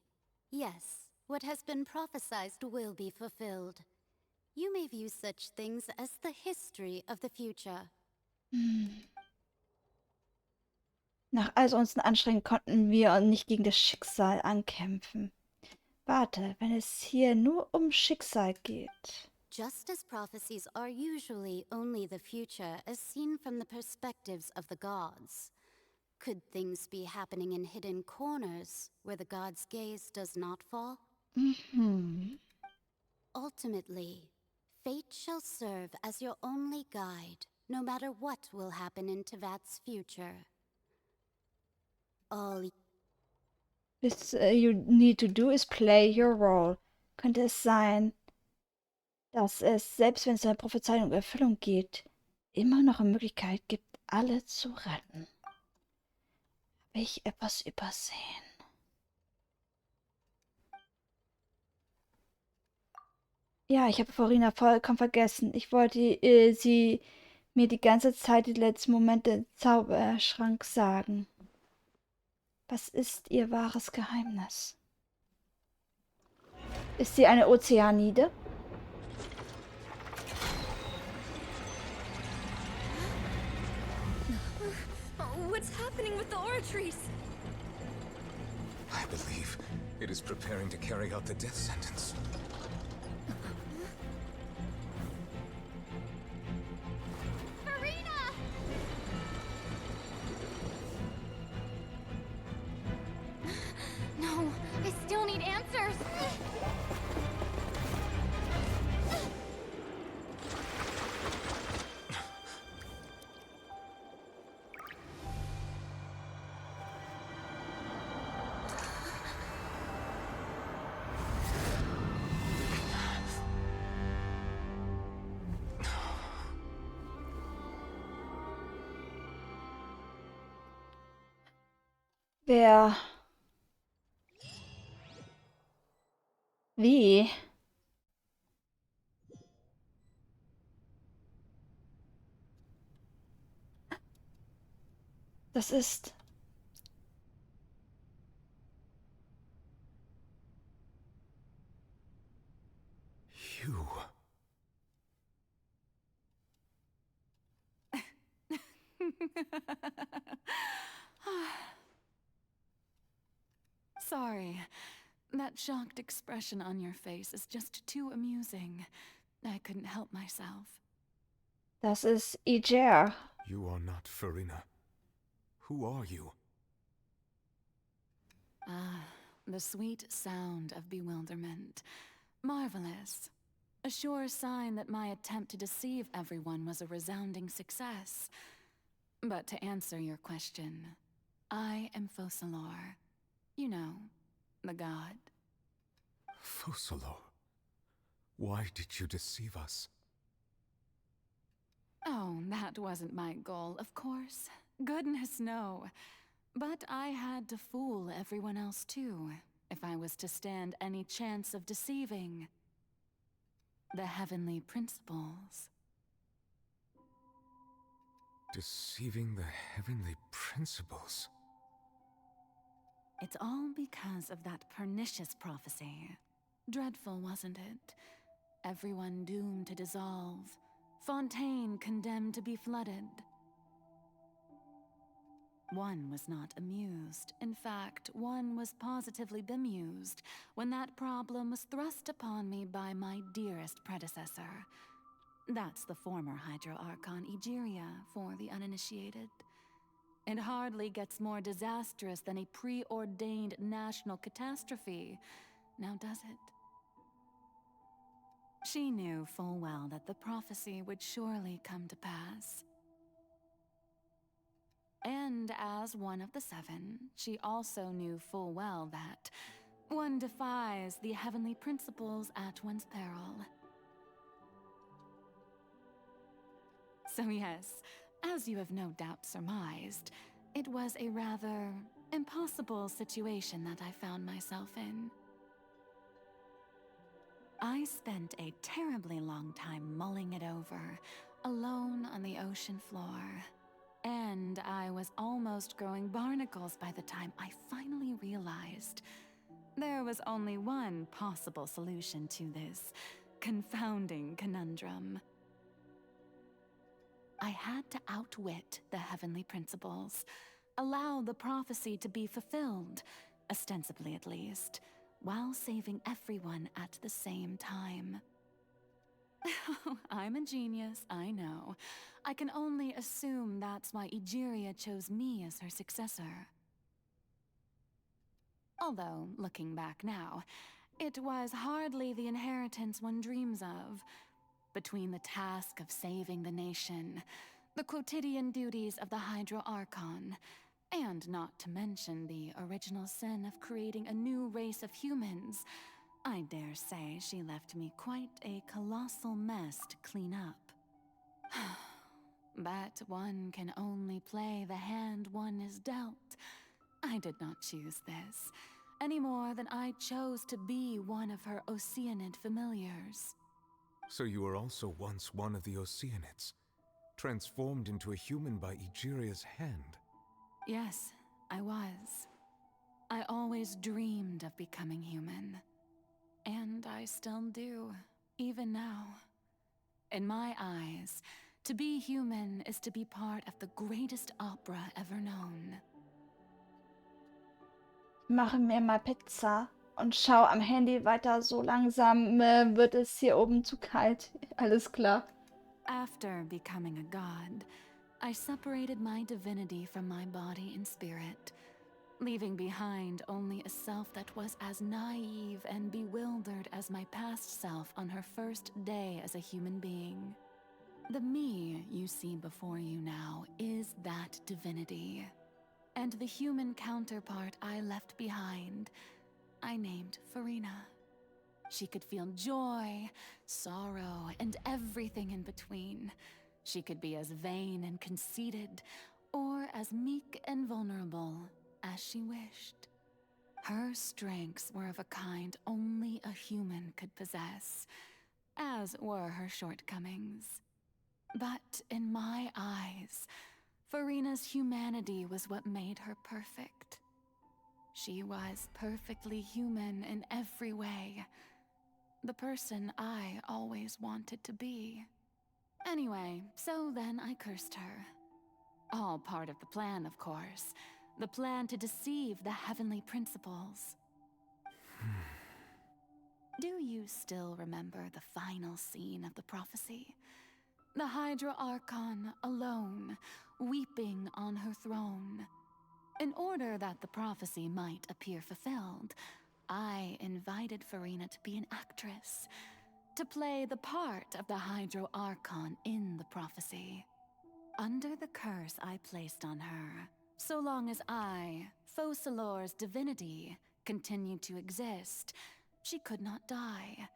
C: Yes, what has been prophesied will be fulfilled. You may view such things as the history of the future.
A: Nach all unseren Anstrengungen konnten wir nicht gegen das Schicksal ankämpfen. Warte, wenn es hier nur um Schicksal geht.
C: Just as prophecies are usually only the future as seen from the perspectives of the gods, could things be happening in hidden corners where the gods' gaze does not fall? Ultimately, fate shall serve as your only guide, no matter what will happen in Tivat's future. All
A: You need to do is play your role. Könnte es sein, dass es, selbst wenn es eine Prophezeiung in Erfüllung geht, immer noch eine Möglichkeit gibt, alle zu retten? Habe ich etwas übersehen? Ja, ich habe Furina vollkommen vergessen. Ich wollte sie mir die ganze Zeit die letzten Momente im Zauberschrank sagen. Was ist ihr wahres Geheimnis? Ist sie eine Ozeanide?
F: What's happening with the aura trees?
Q: I believe it is preparing to carry out the death sentence.
B: Furina!
M: No, I still need answers.
A: Wer? Wie? Das ist...
W: You.
V: Sorry. That shocked expression on your face is just too amusing. I couldn't help myself.
A: Das ist EGR.
W: You are not Furina. Who are you?
V: Ah, the sweet sound of bewilderment. Marvelous. A sure sign that my attempt to deceive everyone was a resounding success. But to answer your question, I am Focalor. You know, the god.
W: Focalor. Why did you deceive us?
V: Oh, that wasn't my goal, of course. Goodness, no. But I had to fool everyone else too, if I was to stand any chance of deceiving the heavenly principles.
W: Deceiving the heavenly principles?
V: It's all because of that pernicious prophecy. Dreadful, wasn't it? Everyone doomed to dissolve. Fontaine condemned to be flooded. One was not amused. In fact, one was positively bemused when that problem was thrust upon me by my dearest predecessor. That's the former Hydro Archon Egeria for the uninitiated. It hardly gets more disastrous than a preordained national catastrophe, now does it? She knew full well that the prophecy would surely come to pass. And as one of the seven, she also knew full well that one defies the heavenly principles at one's peril. So yes, as you have no doubt surmised, it was a rather impossible situation that I found myself in. I spent a terribly long time mulling it over, alone on the ocean floor. And I was almost growing barnacles by the time I finally realized there was only one possible solution to this confounding conundrum. I had to outwit the heavenly principles, allow the prophecy to be fulfilled, ostensibly at least, while saving everyone at the same time. I'm a genius, I know. I can only assume that's why Egeria chose me as her successor. Although, looking back now, it was hardly the inheritance one dreams of. Between the task of saving the nation, the quotidian duties of the Hydro Archon, and not to mention the original sin of creating a new race of humans, I dare say she left me quite a colossal mess to clean up. But one can only play the hand one is dealt. I did not choose this, any more than I chose to be one of her Oceanid familiars.
W: So you were also once one of the Oceanids, transformed into a human by Egeria's hand.
V: Yes, I was. I always dreamed of becoming human. And I still do, even now. In my eyes, to be human is to be part of the greatest opera ever known.
A: Ich mache mir mal Pizza und schau am Handy weiter. So langsam wird es hier oben zu kalt. Alles klar.
V: After becoming a god, I separated my divinity from my body and spirit, leaving behind only a self that was as naive and bewildered as my past self on her first day as a human being. The me you see before you now is that divinity. And the human counterpart I left behind, I named Furina. She could feel joy, sorrow, and everything in between. She could be as vain and conceited, or as meek and vulnerable as she wished. Her strengths were of a kind only a human could possess, as were her shortcomings. But in my eyes, Furina's humanity was what made her perfect. She was perfectly human in every way. The person I always wanted to be. Anyway, so then I cursed her. All part of the plan, of course. The plan to deceive the heavenly principles. Do you still remember the final scene of the prophecy? The Hydra Archon, alone, weeping on her throne. In order that the prophecy might appear fulfilled, I invited Furina to be an actress, to play the part of the Hydro Archon in the prophecy. Under the curse I placed on her, so long as I, Focalor's divinity, continued to exist, she could not die.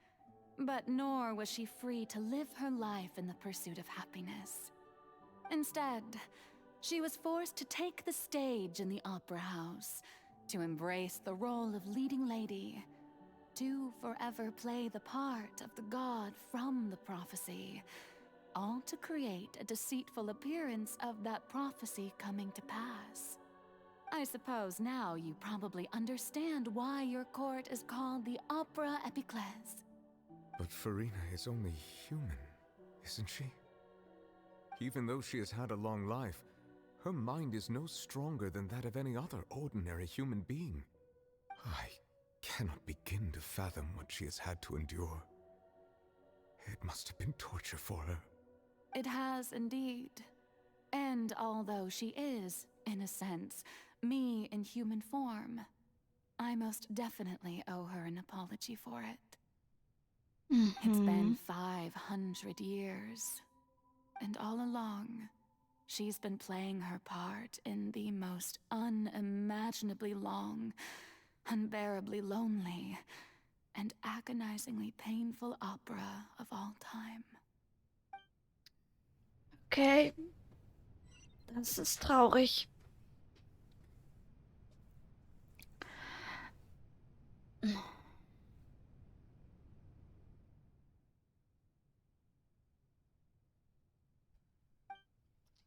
V: But nor was she free to live her life in the pursuit of happiness. Instead, she was forced to take the stage in the opera house, to embrace the role of leading lady, to forever play the part of the god from the prophecy, all to create a deceitful appearance of that prophecy coming to pass. I suppose now you probably understand why your court is called the Opera Epiclese.
W: But Furina is only human, isn't she? Even though she has had a long life, her mind is no stronger than that of any other ordinary human being. I cannot begin to fathom what she has had to endure. It must have been torture for her.
V: It has indeed. And although she is, in a sense, me in human form, I most definitely owe her an apology for it. It's been 500 years. And all along, she's been playing her part in the most unimaginably long, unbearably lonely, and agonizingly painful opera of all time.
A: Okay. Das ist traurig.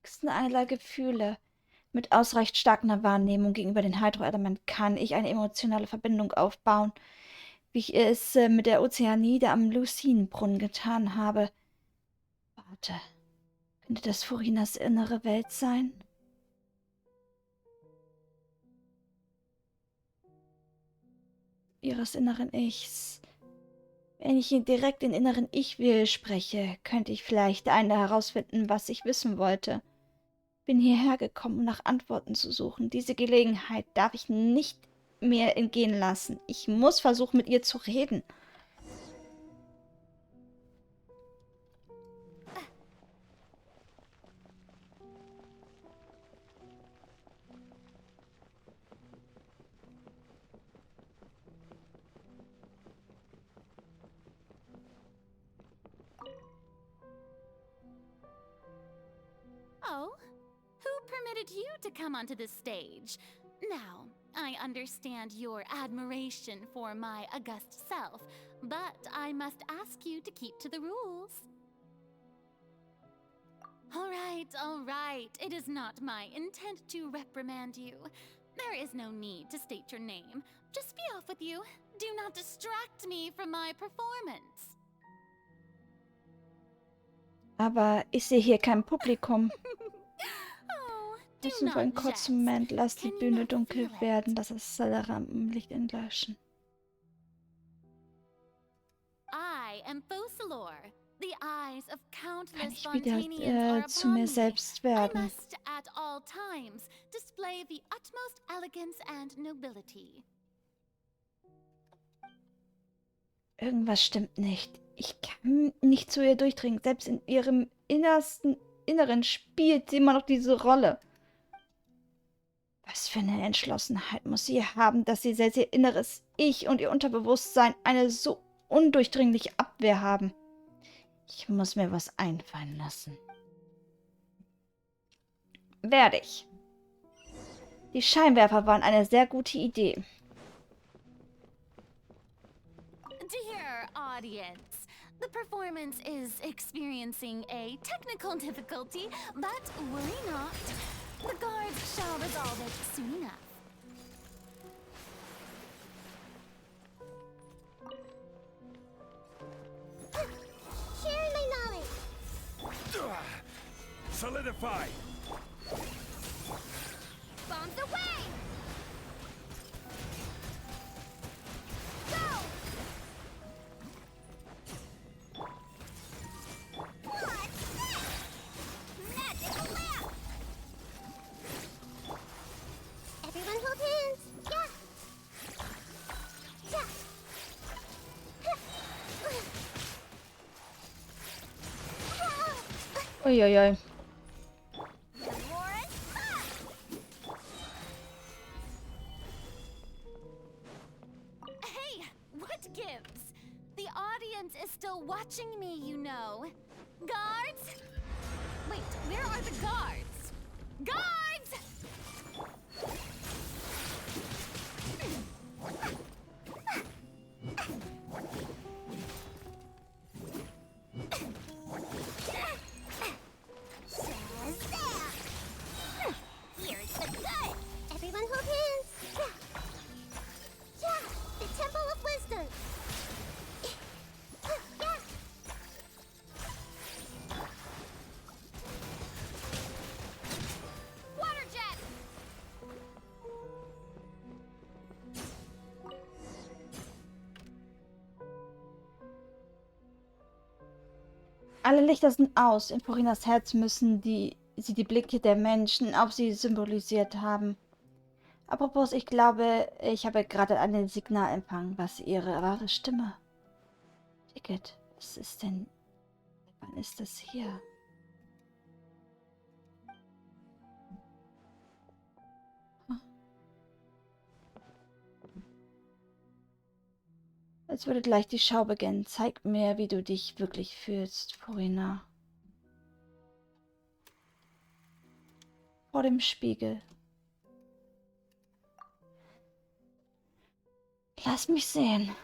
A: Es sind einerlei Gefühle. Mit ausreichend starker Wahrnehmung gegenüber dem Hydro-Element kann ich eine emotionale Verbindung aufbauen, wie ich es mit der Ozeanide am Lucinenbrunnen getan habe. Warte, könnte das Furinas innere Welt sein? Ihres inneren Ichs. Wenn ich direkt in inneren Ich spreche, könnte ich vielleicht herausfinden, was ich wissen wollte. Bin hierher gekommen, um nach Antworten zu suchen. Diese Gelegenheit darf ich nicht mehr entgehen lassen. Ich muss versuchen, mit ihr zu reden.
P: Oh, who permitted you to come onto this stage? Now, I understand your admiration for my august self, but I must ask you to keep to the rules. All right. It is not my intent to reprimand you. There is no need to state your name. Just be off with you. Do not distract me from my performance.
A: Aber ich sehe hier kein Publikum.
P: Do
A: Müssen für einen kurzen Moment, lass die Bühne dunkel werden, lass das Rampenlicht entlöschen.
P: I am Focalor. The eyes of
A: Kann
P: countless
A: ich wieder
P: Fontanians are
A: zu mir
P: upon me.
A: selbst
P: I
A: werden.
P: must at all times display the utmost elegance and nobility.
A: Irgendwas stimmt nicht. Ich kann nicht zu ihr durchdringen. Selbst in ihrem Inneren spielt sie immer noch diese Rolle. Was für eine Entschlossenheit muss sie haben, dass sie selbst ihr inneres Ich und ihr Unterbewusstsein eine so undurchdringliche Abwehr haben. Ich muss mir was einfallen lassen. Werde ich. Die Scheinwerfer waren eine sehr gute Idee.
P: Dear audience, the performance is experiencing a technical difficulty, but worry not. The guards shall resolve it soon enough.
B: Sharing my knowledge.
L: Solidify!
B: Bombs away! Go! What's this? Magical lamp! Everyone hold hands. Yeah. Yeah.
A: Uiuiui.
P: Hey, what gives? The audience is still watching me, you know. Guards? Wait, where are the guards? Guards!
B: Here's the good. Everyone hold hands. Yeah, the Temple of Wisdom. Yeah.
P: Water jet!
A: Alle Lichter sind aus. In Furinas Herz müssen sie die Blicke der Menschen auf sie symbolisiert haben. Apropos, ich glaube, ich habe gerade ein Signal empfangen, was ihre wahre Stimme. Ticket, was ist denn... Wann ist das hier? Es würde gleich die Schau beginnen. Zeig mir, wie du dich wirklich fühlst, Furina. Vor dem Spiegel. Lass mich sehen.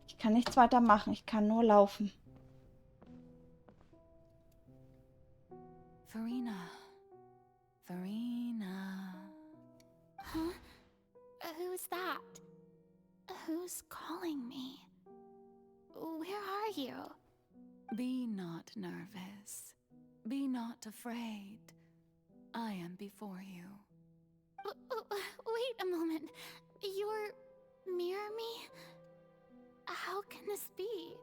A: Ich kann nichts weiter machen. Ich kann nur laufen.
V: Furina. Furina.
P: Huh? Who's that? Who's calling me? Where are you?
V: Be not nervous. Be not afraid. I am before you.
P: Wait a moment. You're mirror me? How can this be?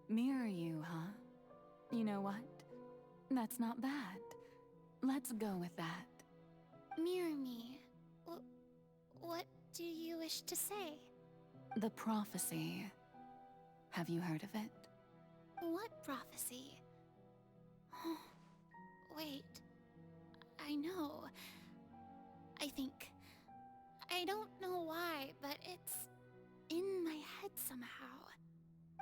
V: Mirror you, huh? You know what? That's not bad. Let's go with that.
P: Mirror me. What do you wish to say?
V: The prophecy. Have you heard of it?
P: What prophecy? Oh, wait. I know. I think. I don't know why, but it's in my head somehow.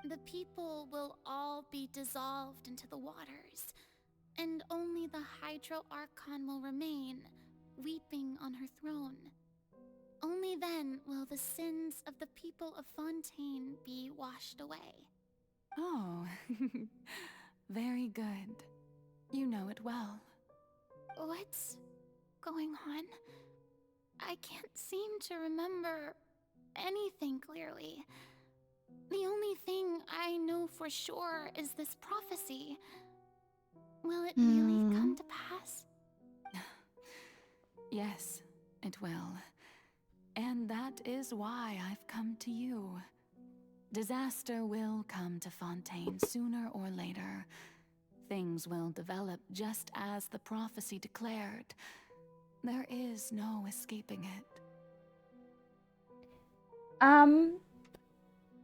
P: The people will all be dissolved into the waters, and only the Hydro Archon will remain, weeping on her throne. Only then will the sins of the people of Fontaine be washed away.
V: Oh, very good. You know it well.
P: What's going on? I can't seem to remember anything clearly. The only thing I know for sure is this prophecy. Will it really come to pass?
V: Yes, it will. And that is why I've come to you. Disaster will come to Fontaine sooner or later. Things will develop just as the prophecy declared. There is no escaping it.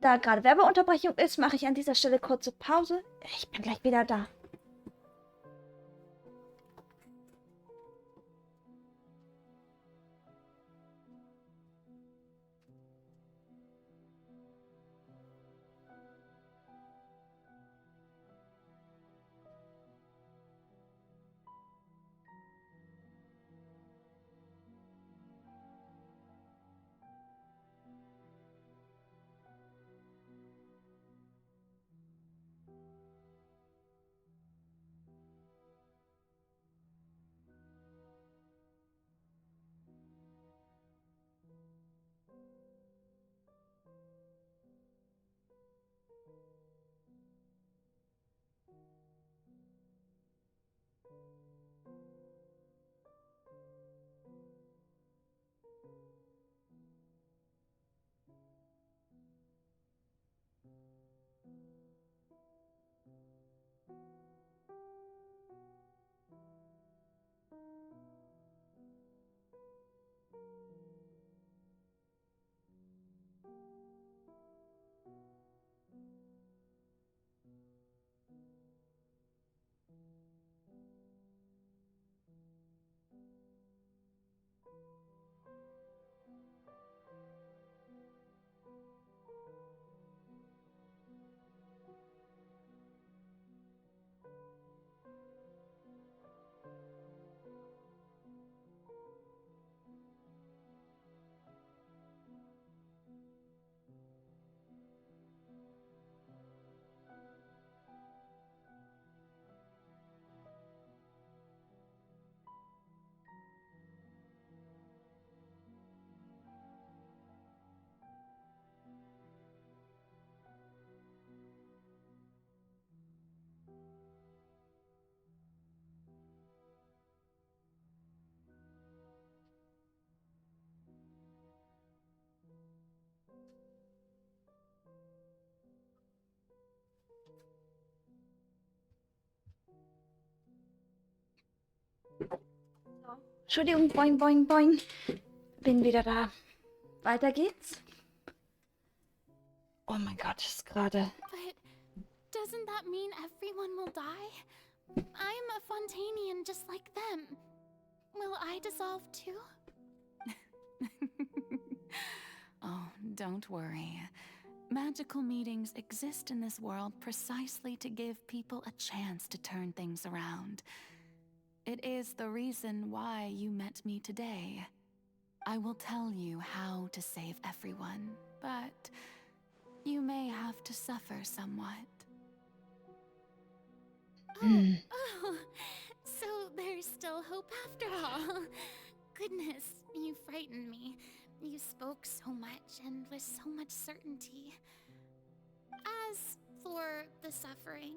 A: Da gerade Werbeunterbrechung ist, mache ich an dieser Stelle kurze Pause. Ich bin gleich wieder da. Entschuldigung, boing, boing, boing. Bin wieder da. Weiter geht's. Oh mein Gott, ist gerade.
P: But doesn't that mean everyone will die? I'm a Fontanian just like them. Will I dissolve too?
V: Oh, don't worry. Magical meetings exist in this world precisely to give people a chance to turn things around. It is the reason why you met me today. I will tell you how to save everyone, but you may have to suffer somewhat.
P: Oh, so there's still hope after all. Goodness, you frightened me. You spoke so much and with so much certainty. As for the suffering,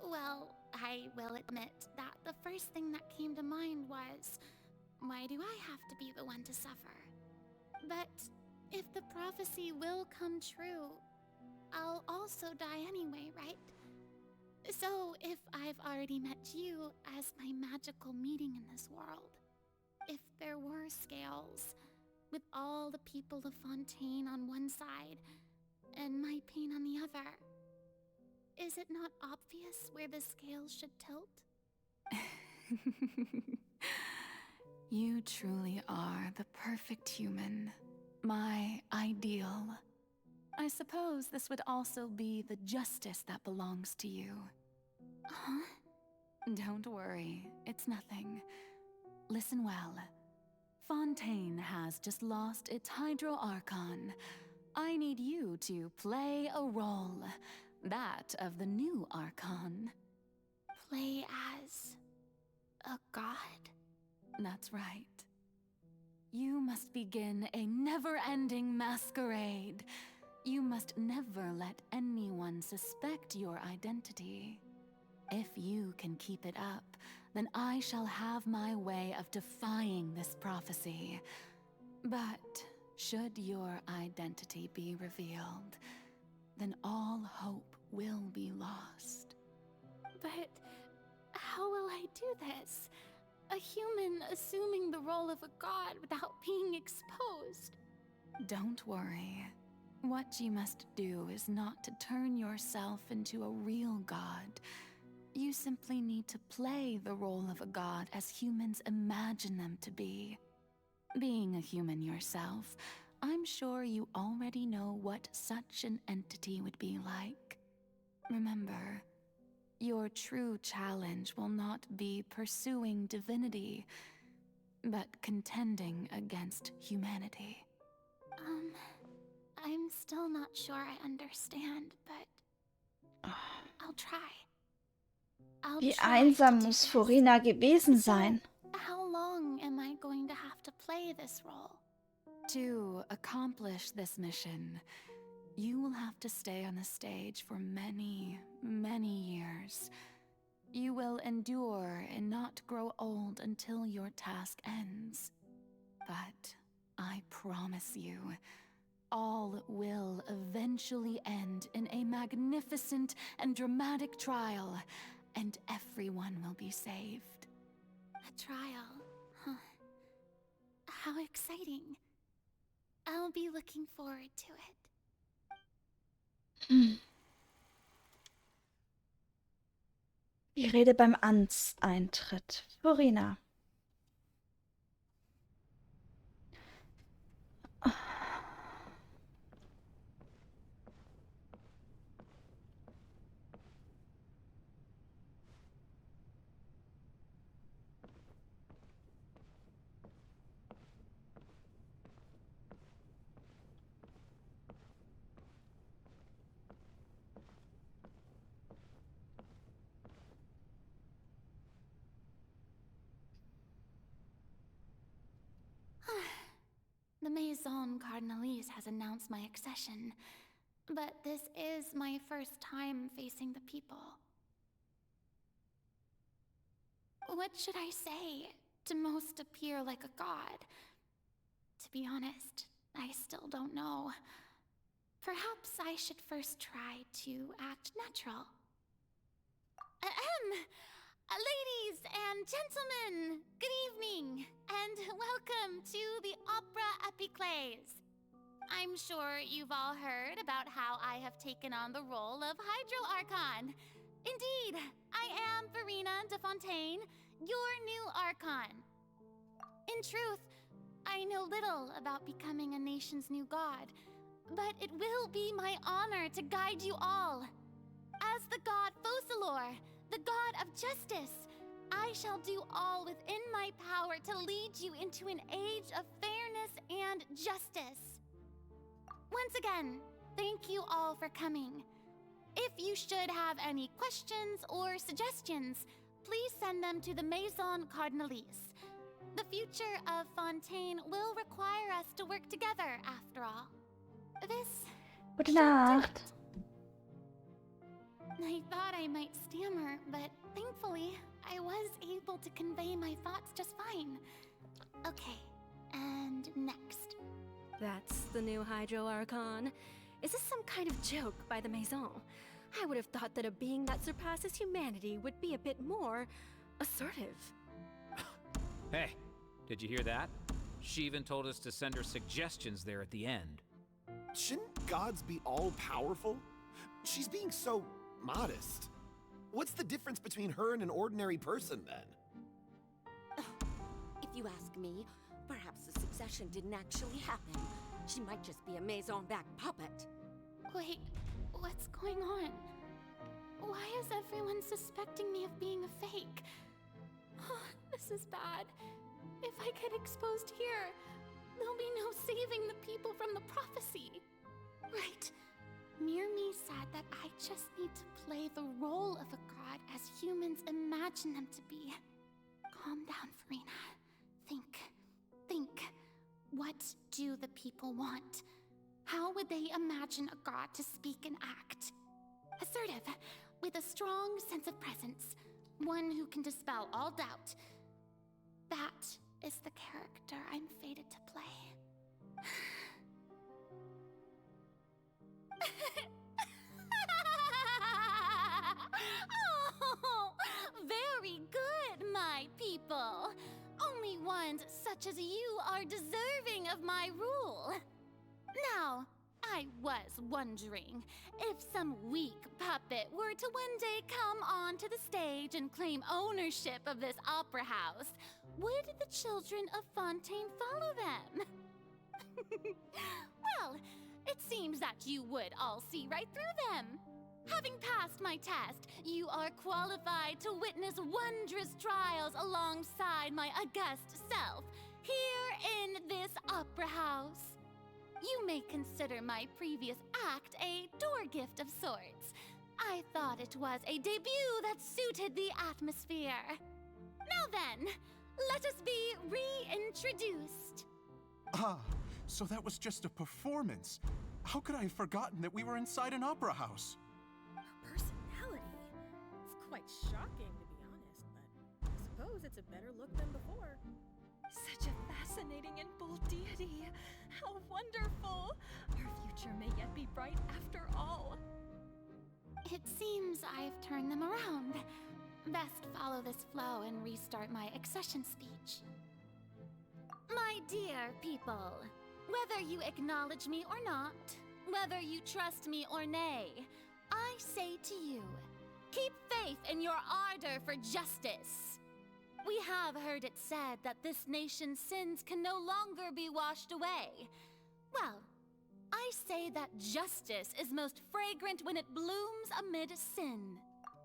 P: well, I will admit that the first thing that came to mind was, why do I have to be the one to suffer? But if the prophecy will come true, I'll also die anyway, right? So if I've already met you as my magical meeting in this world, if there were scales, with all the people of Fontaine on one side, and my pain on the other, is it not obvious where the scales should tilt?
V: You truly are the perfect human, my ideal. I suppose this would also be the justice that belongs to you.
P: Huh?
V: Don't worry, it's nothing. Listen well. Fontaine has just lost its Hydro Archon. I need you to play a role, that of the new Archon.
P: Play as a god?
V: That's right. You must begin a never-ending masquerade. You must never let anyone suspect your identity. If you can keep it up, then I shall have my way of defying this prophecy. But should your identity be revealed, then all hope will be lost.
P: But how will I do this? A human assuming the role of a god without being exposed?
V: Don't worry. What you must do is not to turn yourself into a real god. You simply need to play the role of a god as humans imagine them to be. Being a human yourself, I'm sure you already know what such an entity would be like. Remember, your true challenge will not be pursuing divinity, but contending against humanity.
P: I'm still not sure I understand, but I'll try.
A: Wie einsam muss Furina gewesen sein.
P: How long am I going to have to play this role?
V: To accomplish this mission, you will have to stay on the stage for many, many years. You will endure and not grow old until your task ends. But I promise you, all will eventually end in a
P: magnificent and dramatic trial, and everyone will be saved.
M: A trial, huh? How exciting. I'll be looking forward to it.
A: Die Rede beim Amtseintritt. Furina.
M: The Maison Cardinalise has announced my accession, but this is my first time facing the people. What should I say to most appear like a god? To be honest, I still don't know. Perhaps I should first try to act natural. Ladies and gentlemen, good evening, and welcome to the Opera Epiclese. I'm sure you've all heard about how I have taken on the role of Hydro Archon. Indeed, I am Furina de Fontaine, your new Archon. In truth, I know little about becoming a nation's new god, but it will be my honor to guide you all. As the god Focalor, the god of justice, I shall do all within my power to lead you into an age of fairness and justice. Once again, thank you all for coming. If you should have any questions or suggestions, please send them to the Maison Cardinalise. The future of Fontaine will require us to work together, after all. This...
A: Gute Nacht.
M: I thought I might stammer, but thankfully, I was able to convey my thoughts just fine. Okay, and next.
V: That's the new Hydro Archon. Is this some kind of joke by the Maison? I would have thought that a being that surpasses humanity would be a bit more assertive.
O: Hey, did you hear that? She even told us to send her suggestions there at the end.
T: Shouldn't gods be all-powerful? She's being so modest. What's the difference between her and an ordinary person, then?
U: If you ask me, perhaps the succession didn't actually happen. She might just be a Maison-backed puppet.
M: Wait, what's going on? Why is everyone suspecting me of being a fake? Oh, this is bad. If I get exposed here, there'll be no saving the people from the prophecy. Right. Mirmi said that I just need to play the role of a god as humans imagine them to be. Calm down, Furina. Think. What do the people want? How would they imagine a god to speak and act? Assertive, with a strong sense of presence. One who can dispel all doubt. That is the character I'm fated to play. Oh, very good, my people. Only ones such as you are deserving of my rule. Now, I was wondering, if some weak puppet were to one day come onto the stage and claim ownership of this opera house, would the children of Fontaine follow them? Well, it seems that you would all see right through them. Having passed my test, you are qualified to witness wondrous trials alongside my august self, here in this opera house. You may consider my previous act a door gift of sorts. I thought it was a debut that suited the atmosphere. Now then, let us be reintroduced.
K: Ah, so that was just a performance. How could I have forgotten that we were inside an opera house?
E: Her personality. It's quite shocking, to be honest, but I suppose it's a better look than before.
V: Such a fascinating and bold deity. How wonderful! Our future may yet be bright after all.
P: It seems I've turned them around. Best follow this flow and restart my accession speech. My dear people, whether you acknowledge me or not, whether you trust me or nay, I say to you, keep faith in your ardor for justice. We have heard it said that this nation's sins can no longer be washed away. Well, I say that justice is most fragrant when it blooms amid sin.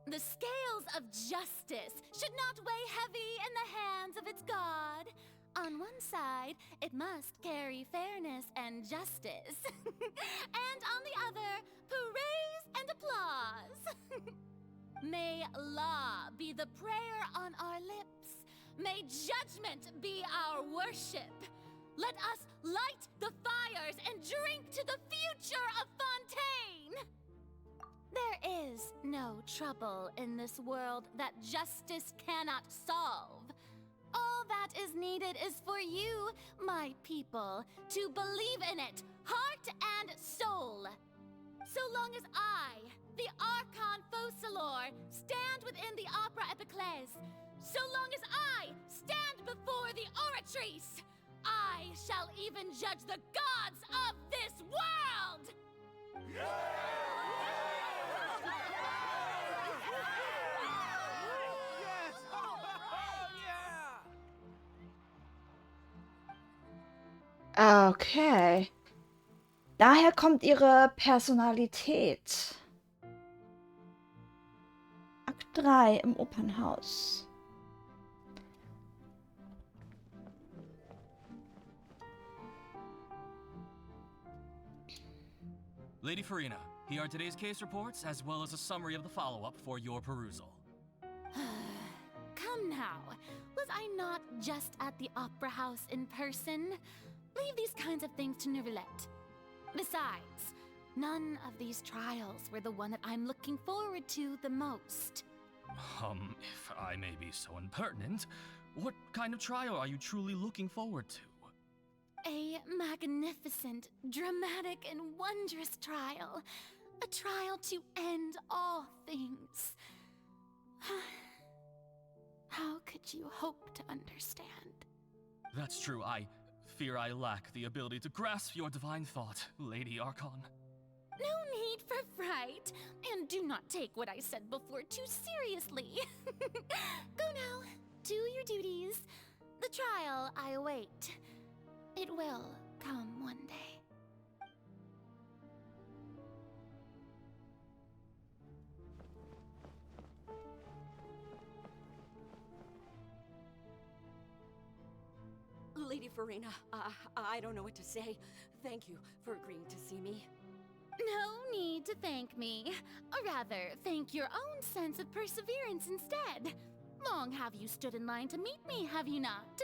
P: The scales of justice should not weigh heavy in the hands of its God. On one side, it must carry fairness and justice. And on the other, praise and applause. May law be the prayer on our lips. May judgment be our worship. Let us light the fires and drink to the future of Fontaine! There is no trouble in this world that justice cannot solve. All that is needed is for you, my people, to believe in it, heart and soul. So long as I, the Archon Focalor, stand within the Opera Epiclese, so long as I stand before the Oratrice, I shall even judge the gods of this world!
A: Okay. Daher kommt ihre Personalität. Akt 3 im Opernhaus.
D: Lady Furina, here are today's case reports, as well as a summary of the follow-up for your perusal.
P: Come now, was I not just at the Opera House in person? Leave these kinds of things to Neuvillette. Besides, none of these trials were the one that I'm looking forward to the most.
D: If I may be so impertinent, what kind of trial are you truly looking forward to?
P: A magnificent, dramatic, and wondrous trial. A trial to end all things. How could you hope to understand?
D: That's true, I fear I lack the ability to grasp your divine thought, Lady Archon.
P: No need for fright, and do not take what I said before too seriously. Go now, do your duties. The trial I await. It will come one day.
U: Lady Furina, I don't know what to say. Thank you for agreeing to see me.
P: No need to thank me. Or rather, thank your own sense of perseverance instead. Long have you stood in line to meet me, have you not?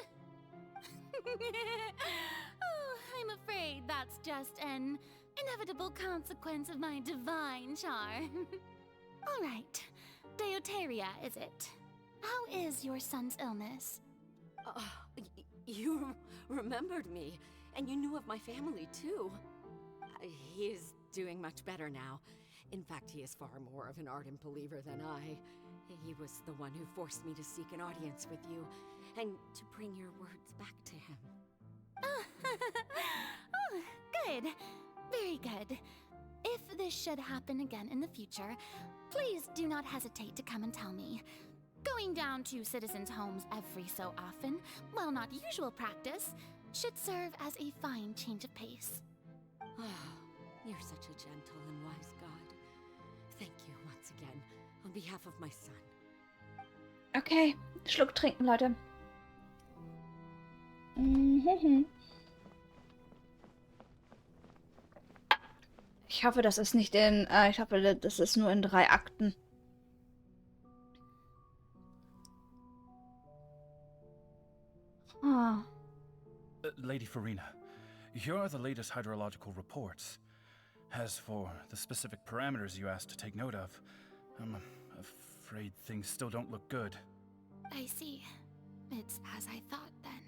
P: Oh, I'm afraid that's just an inevitable consequence of my divine charm. All right, Deoteria, is it? How is your son's illness?
U: You remembered me, and you knew of my family, too. He is doing much better now. In fact, he is far more of an ardent believer than I. He was the one who forced me to seek an audience with you, and to bring your words back to him.
P: Oh, good. Very good. If this should happen again in the future, please do not hesitate to come and tell me. Going down to citizens' homes every so often, while not usual practice, should serve as a fine change of pace.
U: You're such a gentle and wise god. Thank you once again, on behalf of my son.
A: Okay, Schluck trinken, Leute. Ich hoffe, das ist nicht in... ich hoffe, das ist nur in 3 Akten.
R: Lady Furina, here are the latest hydrological reports. As for the specific parameters you asked to take note of, I'm afraid things still don't look good.
P: I see. It's as I thought, then.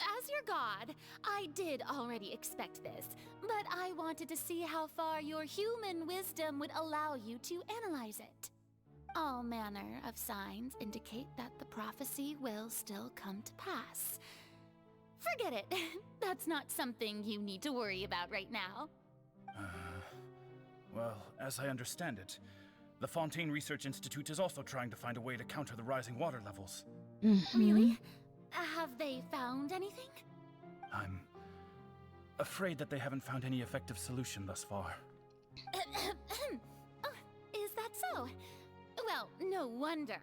P: as your god, I did already expect this, but I wanted to see how far your human wisdom would allow you to analyze it. All manner of signs indicate that the prophecy will still come to pass. Forget it. That's not something you need to worry about right now.
R: Well, as I understand it, the Fontaine Research Institute is also trying to find a way to counter the rising water levels.
P: Really? Have they found anything?
R: I'm afraid that they haven't found any effective solution thus far.
P: Oh, is that so? Well, no wonder.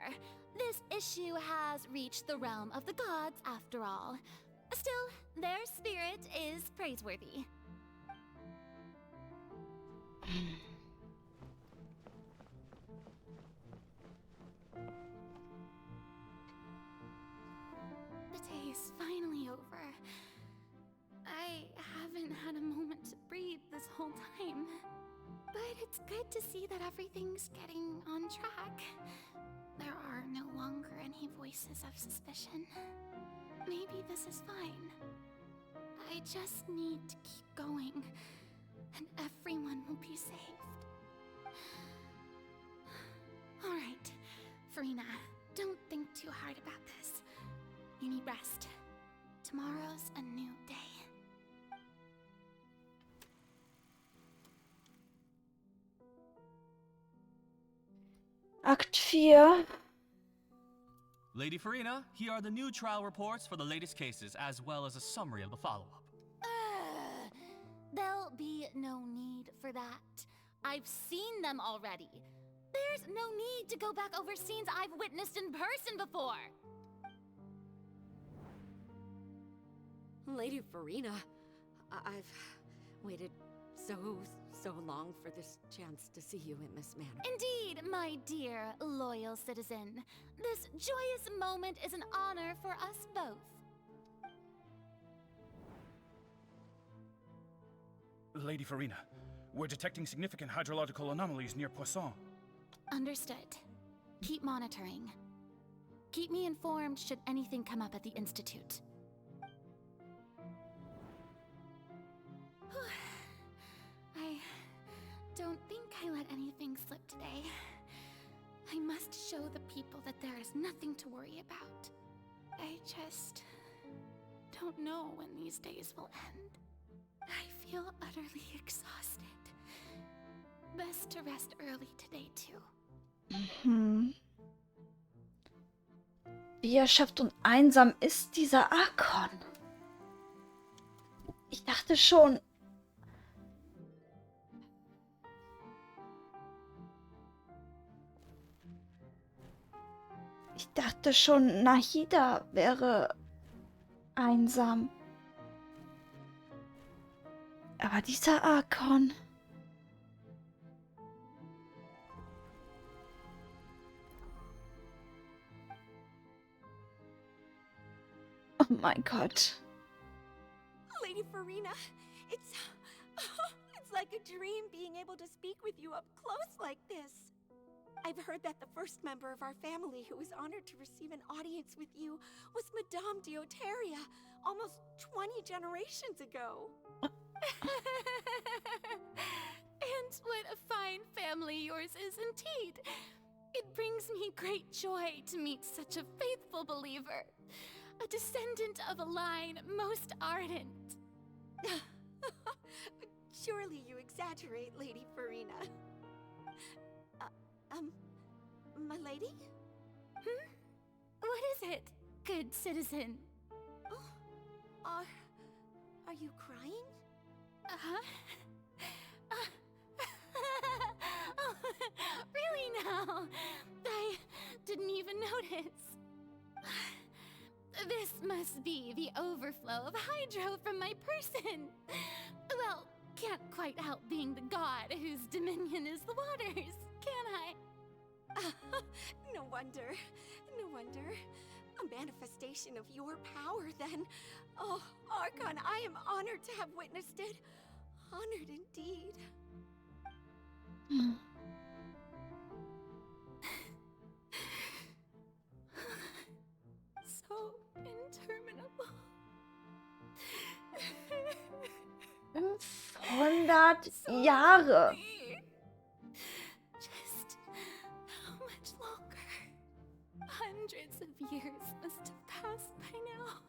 P: This issue has reached the realm of the gods, after all. Still, their spirit is praiseworthy. The day is finally over. I haven't had a moment to breathe this whole time. But it's good to see that everything's getting on track. There are no longer any voices of suspicion. Maybe this is fine. I just need to keep going, and everyone will be saved. Alright, Furina, don't think too hard about this. You need rest. Tomorrow's a new day.
A: Akt 4.
D: Lady Furina, here are the new trial reports for the latest cases, as well as a summary of the follow-up.
P: There'll be no need for that. I've seen them already. There's no need to go back over scenes I've witnessed in person before.
U: Lady Furina, I've waited so long for this chance to see you in this manner.
P: Indeed, my dear, loyal citizen. This joyous moment is an honor for us both.
R: Lady Furina, we're detecting significant hydrological anomalies near Poisson.
P: Understood. Keep monitoring. Keep me informed should anything come up at the Institute. I don't think I let anything slip today. I must show the people that there is nothing to worry about. I just don't know when these days will end. I feel utterly exhausted. Best to rest early today, too.
A: Wie erschöpft und einsam ist dieser Archon? Ich dachte schon... Ich dachte schon, Nahida wäre einsam. Aber dieser Archon... Oh mein Gott.
U: Lady Furina, it's like a dream being able to speak with you up close like this. I've heard that the first member of our family who was honored to receive an audience with you was Madame Deoteria, almost 20 generations ago.
P: And what a fine family yours is indeed. It brings me great joy to meet such a faithful believer. A descendant of a line most ardent.
U: Surely you exaggerate, Lady Furina. My lady?
P: What is it, good citizen?
U: Oh, are you crying?
P: Uh-huh. Oh, really now? I didn't even notice. This must be the overflow of hydro from my person. Well, can't quite help being the god whose dominion is the waters, can I?
U: No wonder. No wonder. A manifestation of your power, then. Oh, Archon, I am honored to have witnessed it. Honored indeed.
P: So interminable.
A: Jahre.
P: Just how much longer? Hundreds of years must have passed by now.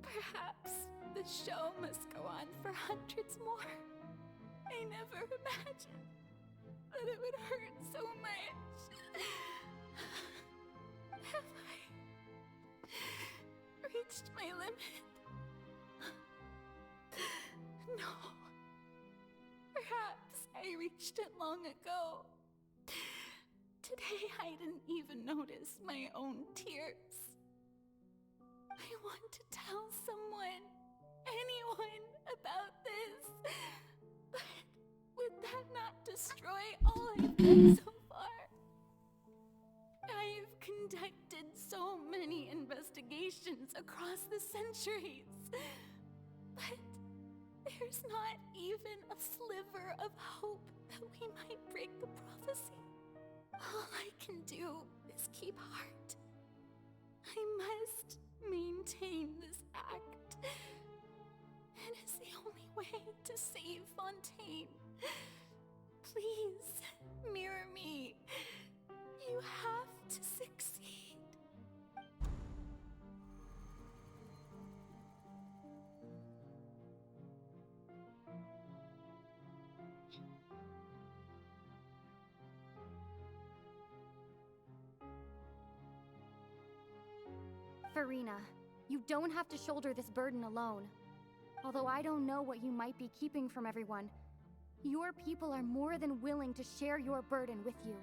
P: Perhaps the show must go on for hundreds more. I never imagined that it would hurt so much. Have I reached my limit? No. Perhaps I reached it long ago. Today I didn't even notice my own tears. I want to tell someone, anyone, about this. But would that not destroy all I've done so far? I've conducted so many investigations across the centuries. But there's not even a sliver of hope that we might break the prophecy. All I can do is keep heart. I must maintain this act. It is the only way to save Fontaine. Please, mirror me. You have to succeed.
G: Furina, you don't have to shoulder this burden alone. Although I don't know what you might be keeping from everyone, your people are more than willing to share your burden with you.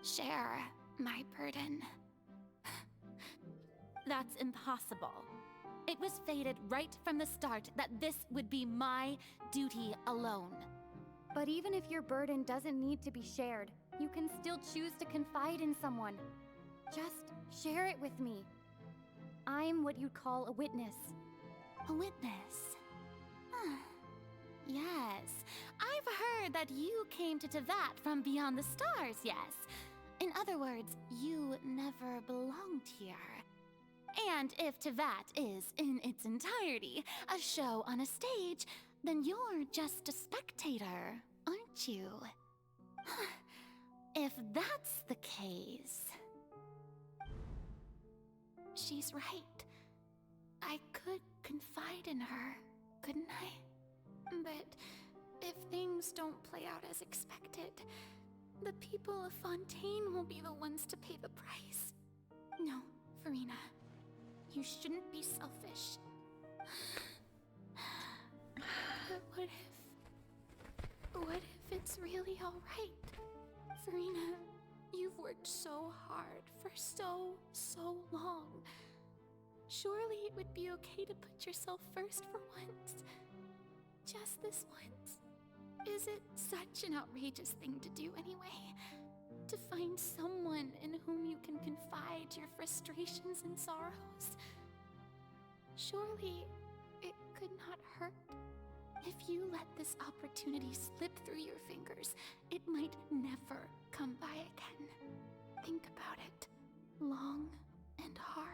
P: Share my burden. That's impossible. It was fated right from the start that this would be my duty alone.
G: But even if your burden doesn't need to be shared, you can still choose to confide in someone. Just share it with me. I'm what you'd call a witness.
P: A witness? Yes, I've heard that you came to Tevat from beyond the stars, yes. In other words, you never belonged here. And if Tevat is, in its entirety, a show on a stage, then you're just a spectator, aren't you? If that's the case... She's right. I could confide in her, couldn't I? But if things don't play out as expected, the people of Fontaine will be the ones to pay the price. No, Furina. You shouldn't be selfish. But what if it's really alright? Furina, you've worked so hard for so long. Surely it would be okay to put yourself first for once. Just this once. Is it such an outrageous thing to do anyway? To find someone in whom you can confide your frustrations and sorrows? Surely it could not hurt. If you let this opportunity slip through your fingers, it might never come by again. Think about it long and hard.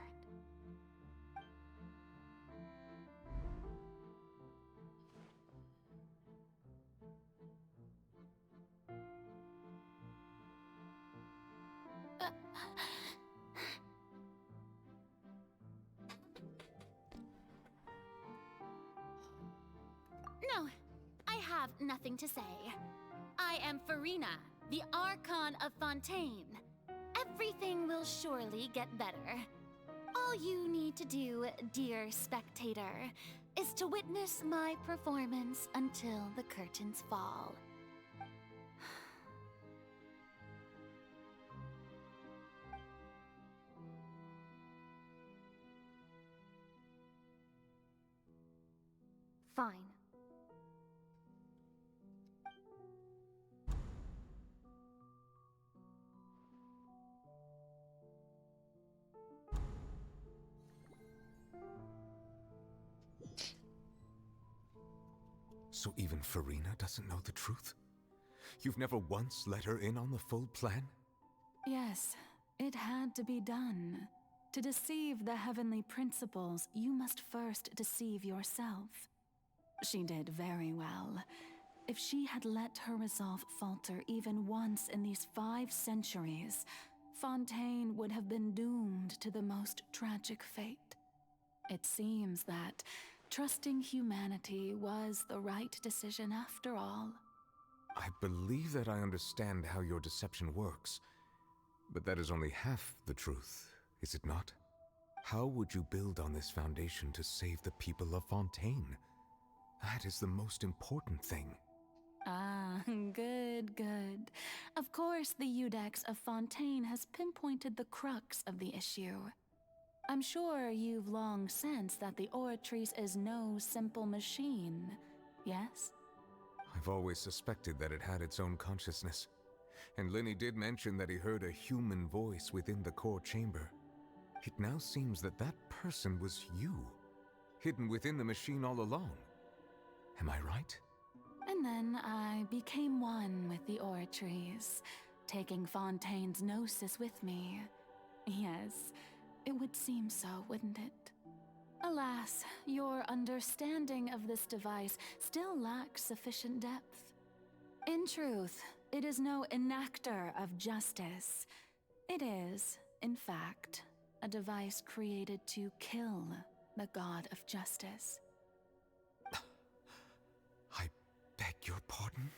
P: No, I have nothing to say. I am Furina, the Archon of Fontaine. Everything will surely get better. All you need to do, dear spectator, is to witness my performance until the curtains fall.
G: Fine.
Q: So even Furina doesn't know the truth? You've never once let her in on the full plan?
I: Yes, it had to be done. To deceive the heavenly principles, you must first deceive yourself. She did very well. If she had let her resolve falter even once in these 5 centuries, Fontaine would have been doomed to the most tragic fate. It seems that trusting humanity was the right decision after all.
W: I believe that I understand how your deception works, but that is only half the truth, is it not? How would you build on this foundation to save the people of Fontaine? That is the most important thing.
I: Ah, good, good. Of course, the Eudex of Fontaine has pinpointed the crux of the issue. I'm sure you've long sensed that the Oratrice is no simple machine, yes?
W: I've always suspected that it had its own consciousness, and Lenny did mention that he heard a human voice within the core chamber. It now seems that that person was you, hidden within the machine all along. Am I right?
I: And then I became one with the Oratrice, taking Fontaine's gnosis with me. Yes, it would seem so, wouldn't it? Alas, your understanding of this device still lacks sufficient depth. In truth, it is no enactor of justice. It is, in fact, a device created to kill the god of justice.
W: I beg your pardon?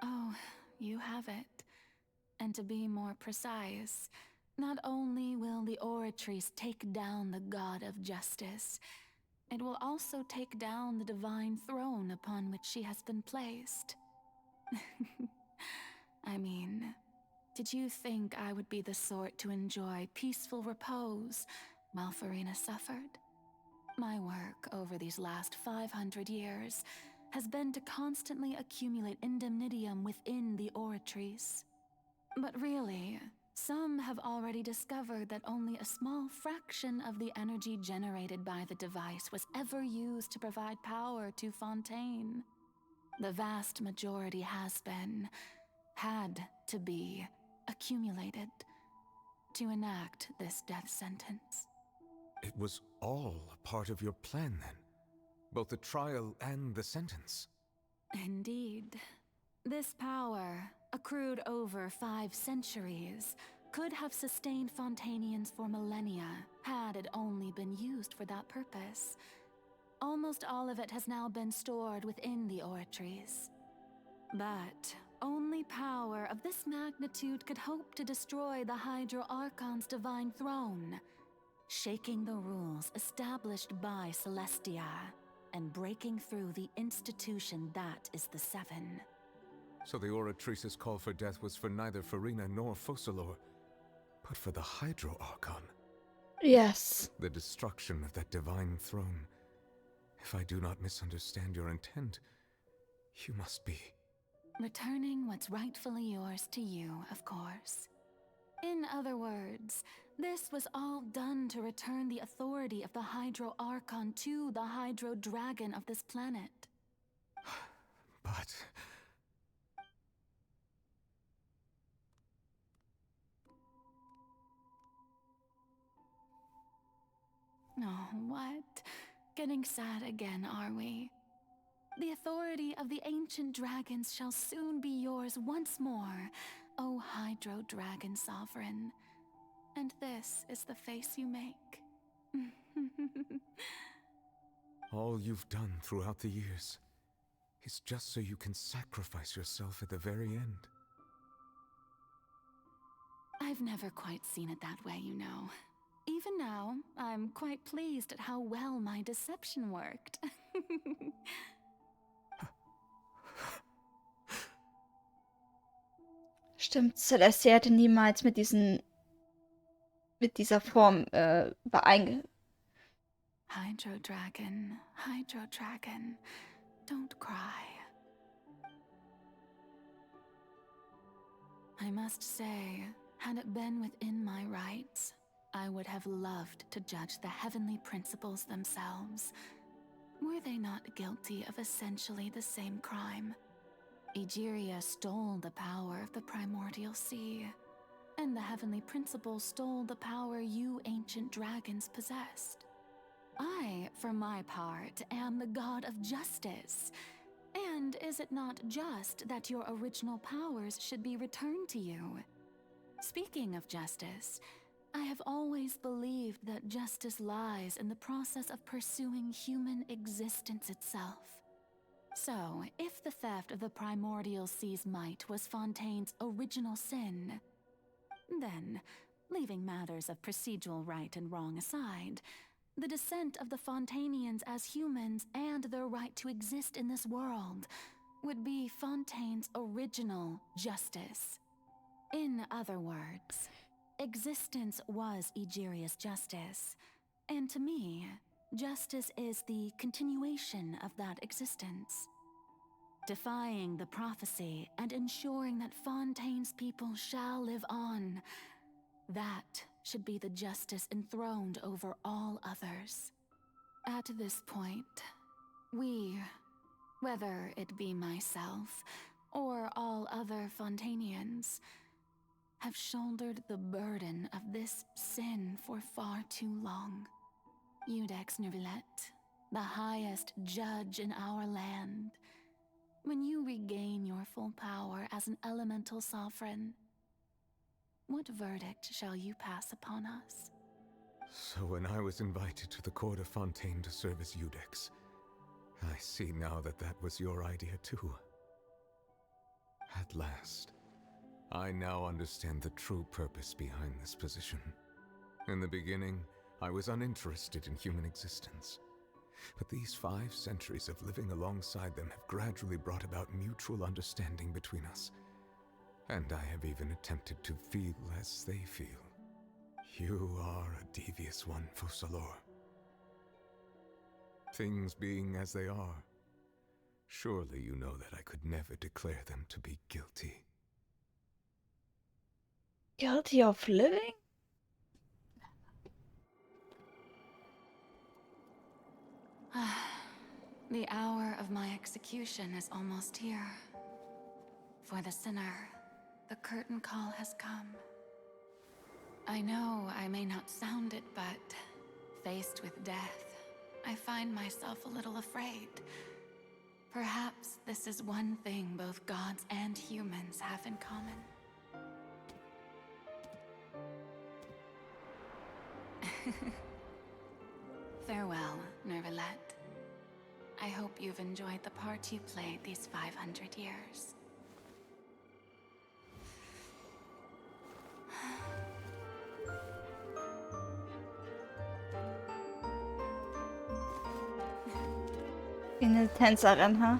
I: Oh, you have it. And to be more precise, not only will the Oratrice take down the god of justice, it will also take down the divine throne upon which she has been placed. I mean, did you think I would be the sort to enjoy peaceful repose while Furina suffered? My work over these last 500 years has been to constantly accumulate indemnitium within the Oratrice. But really, some have already discovered that only a small fraction of the energy generated by the device was ever used to provide power to Fontaine. The vast majority had to be, accumulated to enact this death sentence.
W: It was all a part of your plan then? Both the trial and the sentence?
I: Indeed. This power, accrued over 5 centuries, could have sustained Fontainians for millennia had it only been used for that purpose. Almost all of it has now been stored within the Oratrice. But only power of this magnitude could hope to destroy the Hydro Archon's divine throne, shaking the rules established by Celestia, and breaking through the institution that is the Seven.
W: So the Oratrice's call for death was for neither Furina nor Focalor, but for the Hydro Archon.
A: Yes.
W: The destruction of that divine throne. If I do not misunderstand your intent, you must be...
I: Returning what's rightfully yours to you, of course. In other words, this was all done to return the authority of the Hydro Archon to the Hydro Dragon of this planet.
W: But...
I: Oh, what? Getting sad again, are we? The authority of the ancient dragons shall soon be yours once more, O Hydro Dragon Sovereign. And this is the face you make.
W: all you've done throughout the years is just so you can sacrifice yourself at the very end.
I: I've never quite seen it that way, you know. Even now, I'm quite pleased at how well my deception worked.
A: Stimmt, Celestia hätte niemals mit dieser Form
I: Hydro Dragon, don't cry. I must say, had it been within my rights, I would have loved to judge the heavenly principles themselves. Were they not guilty of essentially the same crime? Egeria stole the power of the primordial sea. and the heavenly principle stole the power you ancient dragons possessed. I, for my part, am the god of justice. And is it not just that your original powers should be returned to you? Speaking of justice, I have always believed that justice lies in the process of pursuing human existence itself. So, if the theft of the primordial sea's might was Fontaine's original sin, then, leaving matters of procedural right and wrong aside, the descent of the Fontanians as humans and their right to exist in this world would be Fontaine's original justice. In other words, existence was Egeria's justice, and to me, justice is the continuation of that existence. Defying the prophecy and ensuring that Fontaine's people shall live on, that should be the justice enthroned over all others. At this point, we, whether it be myself or all other Fontanians, have shouldered the burden of this sin for far too long. Iudex Neuvillette, the highest judge in our land, when you regain your full power as an elemental sovereign, what verdict shall you pass upon us?
W: So when I was invited to the court of Fontaine to serve as Iudex, I see now that that was your idea too. At last, I now understand the true purpose behind this position. In the beginning, I was uninterested in human existence. But these 5 centuries of living alongside them have gradually brought about mutual understanding between us. And I have even attempted to feel as they feel. You are a devious one, Fussalor. Things being as they are, surely you know that I could never declare them to be guilty.
A: Guilty of living?
I: The hour of my execution is almost here. For the sinner, the curtain call has come. I know I may not sound it, but faced with death, I find myself a little afraid. Perhaps this is one thing both gods and humans have in common. Farewell, Neuvillette. I hope you've enjoyed the part you played these 500 years.
A: Eine Tänzerin, ha?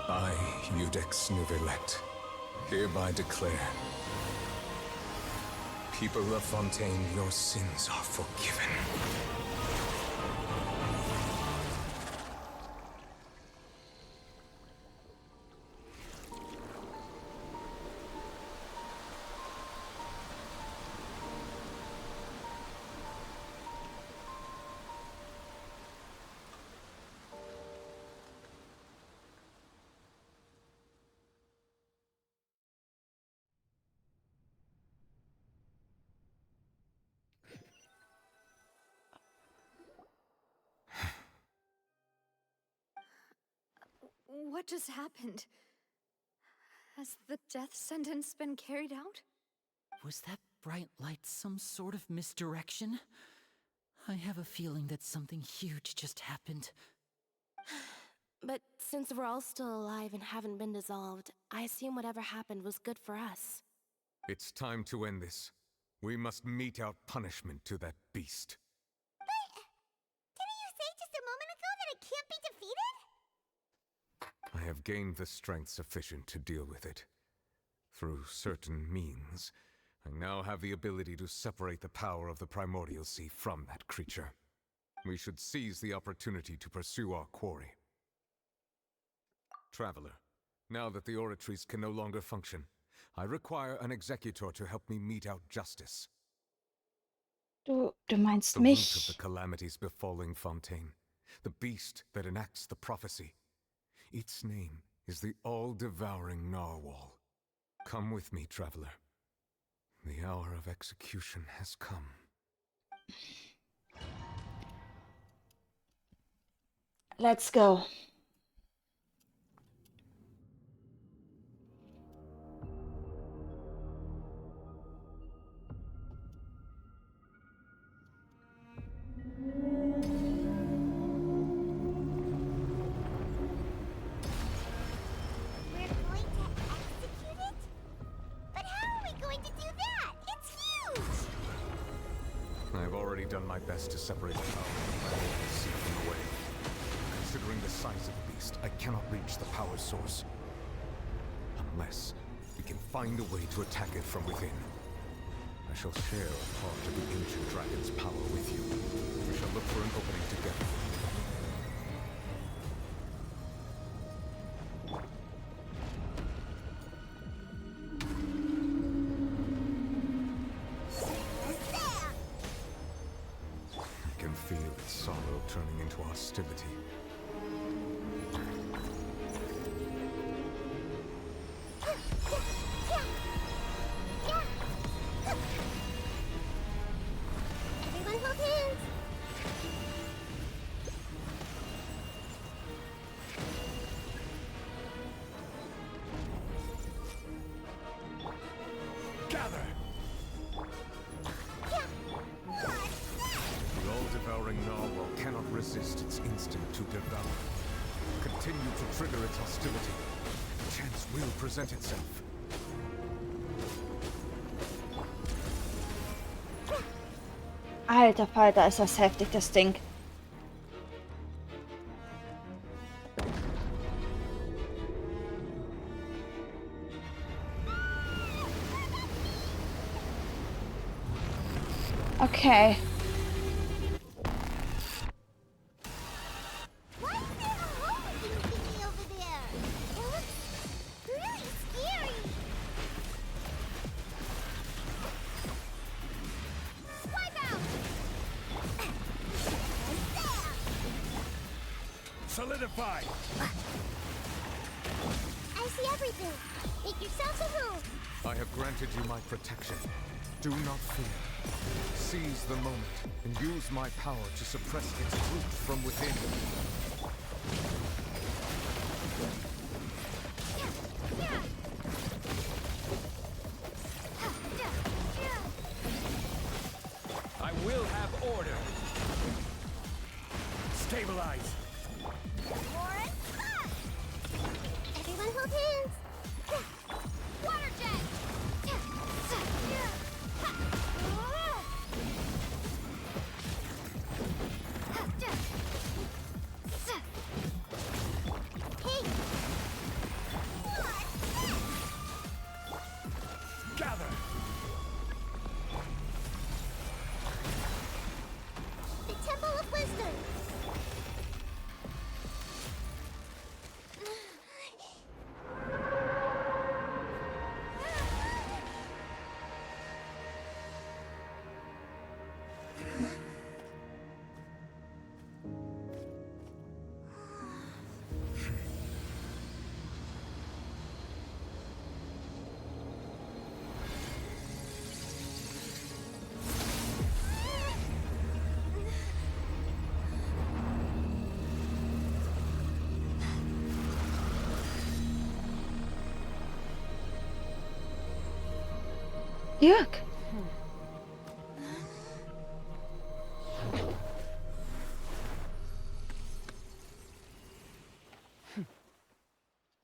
W: I, Iudex Neuvillette, hereby declare, people of Fontaine, your sins are forgiven.
F: What just happened? Has the death sentence been carried out?
N: Was that bright light some sort of misdirection? I have a feeling that something huge just happened.
H: But since we're all still alive and haven't been dissolved, I assume whatever happened was good for us.
W: It's time to end this. We must mete out punishment to that beast.
B: Didn't you say just a moment ago that it can't be defeated?
W: I have gained the strength sufficient to deal with it. Through certain means, I now have the ability to separate the power of the Primordial Sea from that creature. We should seize the opportunity to pursue our quarry. Traveler, now that the oratories can no longer function, I require an executor to help me mete out justice.
A: Du meinst
W: The root
A: mich?
W: of the calamities befalling Fontaine, the beast that enacts the prophecy. Its name is the all-devouring Narwhal. Come with me, traveler. The hour of execution has come.
A: Let's go.
W: I've already done my best to separate the power of the sea from the wave. Considering the size of the beast, I cannot reach the power source. Unless we can find a way to attack it from within. I shall share a part of the ancient dragon's power with you. We shall look for an opening together. Turning into hostility.
B: Everyone hold hands!
W: Gather! The all-devouring narwhal cannot resist its instinct to devour. Continue to trigger its hostility. Chance will present itself.
A: Alter Falter, ist das heftig, das Ding. Okay.
W: Solidify!
B: I see everything. Make yourselves at home.
W: I have granted you my protection. Do not fear. Seize the moment and use my power to suppress its root from within.
O: I will have order.
W: Stabilize.
B: Everyone hold hands. Water jet. Hey.
W: Gather.
B: The Temple of Wisdom.
A: Jörg.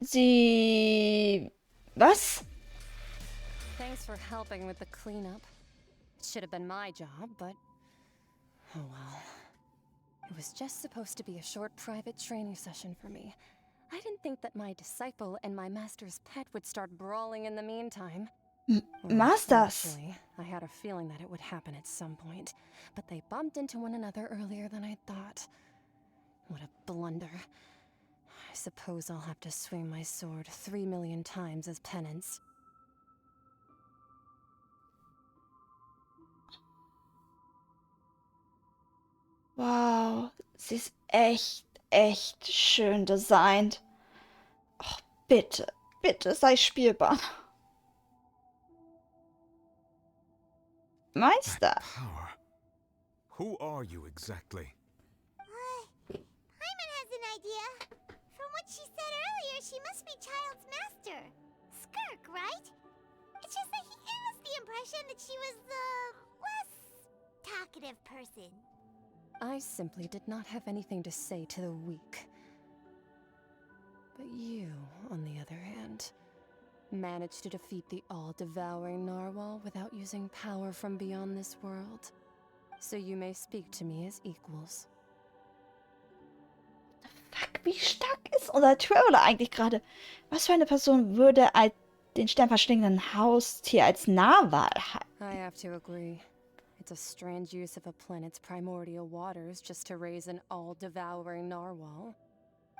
A: Sie... Was?
C: Thanks for helping with the cleanup. It should have been my job, but... oh well. It was just supposed to be a short private training session for me. I didn't think that my disciple and my master's pet would start brawling in the meantime.
A: Masters?
C: Actually, I had a feeling that it would happen at some point, but they bumped into one another earlier than I thought. What a blunder. I suppose I'll have to swing my sword 3 million times as penance.
A: Wow, sie ist echt schön designt. Oh, bitte, bitte sei spielbar. Meister.
W: Power. Who are you exactly?
B: Paimon has an idea. From what she said earlier, she must be Child's master. Skirk, right? It's just that he gave us the impression that she was the less talkative person.
C: I simply did not have anything to say to the weak. But you, on the other hand, managed to defeat the all-devouring narwhal without using power from beyond this world. So you may speak to me as equals.
A: Fuck, wie stark ist unser Traveler eigentlich gerade? Was für eine Person würde den sternverschlingenden Haustier als Nahwahl haben?
C: I have to agree. It's a strange use of a planet's primordial waters just to raise an all-devouring narwhal.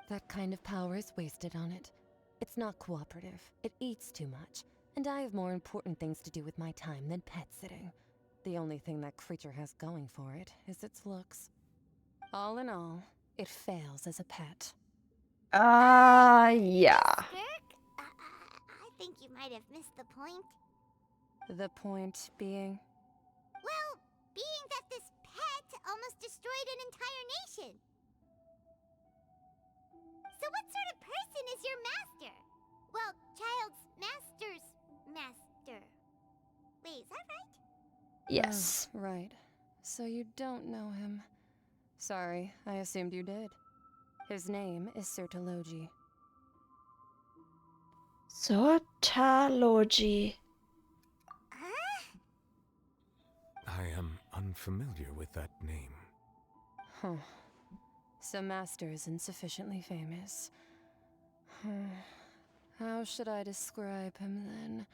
C: That kind of power is wasted on it. It's not cooperative. It eats too much. And I have more important things to do with my time than pet sitting. The only thing that creature has going for it is its looks. All in all, it fails as a pet.
A: Ja.
B: Skirk? I think you might have missed the point.
C: The point being?
B: Well, being that this pet almost destroyed an entire nation. So what sort of person is your master? Well, Child's master's master. Wait, is that right?
A: Yes.
C: Oh, right. So you don't know him. Sorry, I assumed you did. His name is Sertologi.
A: Sortology.
W: I am unfamiliar with that name.
C: Huh. So Master isn't sufficiently famous. How should I describe him then?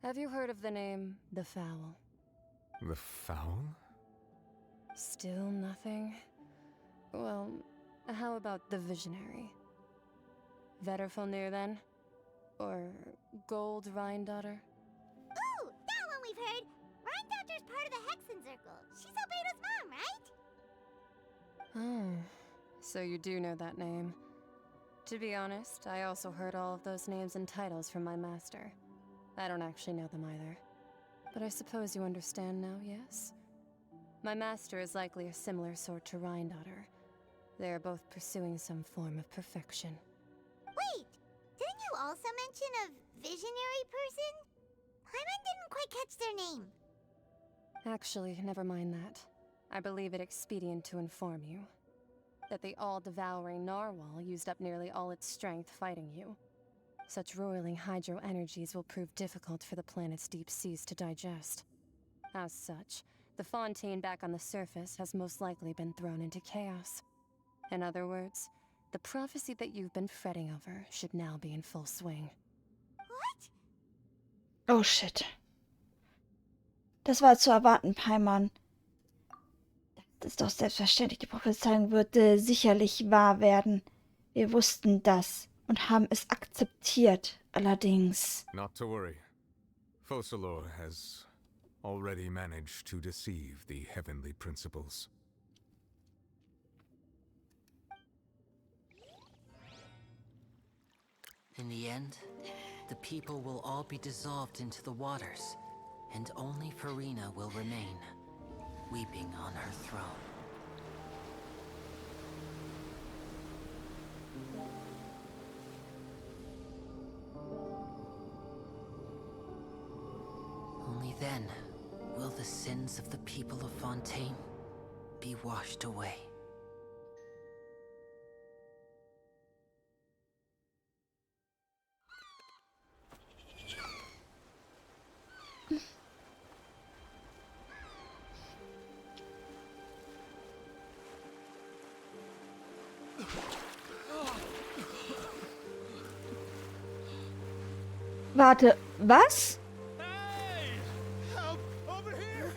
C: Have you heard of the name The Fowl?
W: The Fowl?
C: Still nothing? Well, how about the Visionary? Vetterfulnir then? Or Gold Rhindaughter?
B: Ooh, that one we've heard. Rhindaughter's part of the Hexen Circle. She's Albedo's mom, right?
C: Oh, so you do know that name. To be honest, I also heard all of those names and titles from my master. I don't actually know them either. But I suppose you understand now, yes? My master is likely a similar sort to Rhindaughter. They are both pursuing some form of perfection.
B: Wait, didn't you also mention a visionary person? Paimon didn't quite catch their name.
C: Actually, never mind that. I believe it expedient to inform you that the all-devouring narwhal used up nearly all its strength fighting you. Such roiling hydro energies will prove difficult for the planet's deep seas to digest. As such, the fontaine back on the surface has most likely been thrown into chaos. In other words, the prophecy that you've been fretting over should now be in full swing.
B: What?
A: Oh shit. Das war zu erwarten, Paimon. Das ist doch selbstverständlich. Die Prophezeiung würde sicherlich wahr werden. Wir wussten das und haben es akzeptiert. Allerdings.
W: Not to worry. Focalor has already managed to deceive the heavenly principles.
N: In the end, the people will all be dissolved into the waters, and only Furina will remain, weeping on her throne. Only then will the sins of the people of Fontaine be washed away.
A: Warte, was?
T: Help! Over here!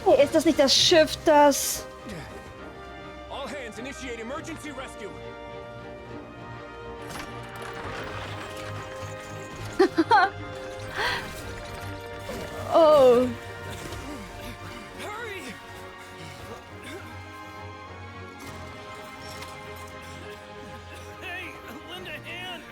A: Hey, ist das nicht das Schiff, das...
J: All hands initiate emergency rescue.
A: Oh.
J: Hurry!
R: Hey, lend a hand!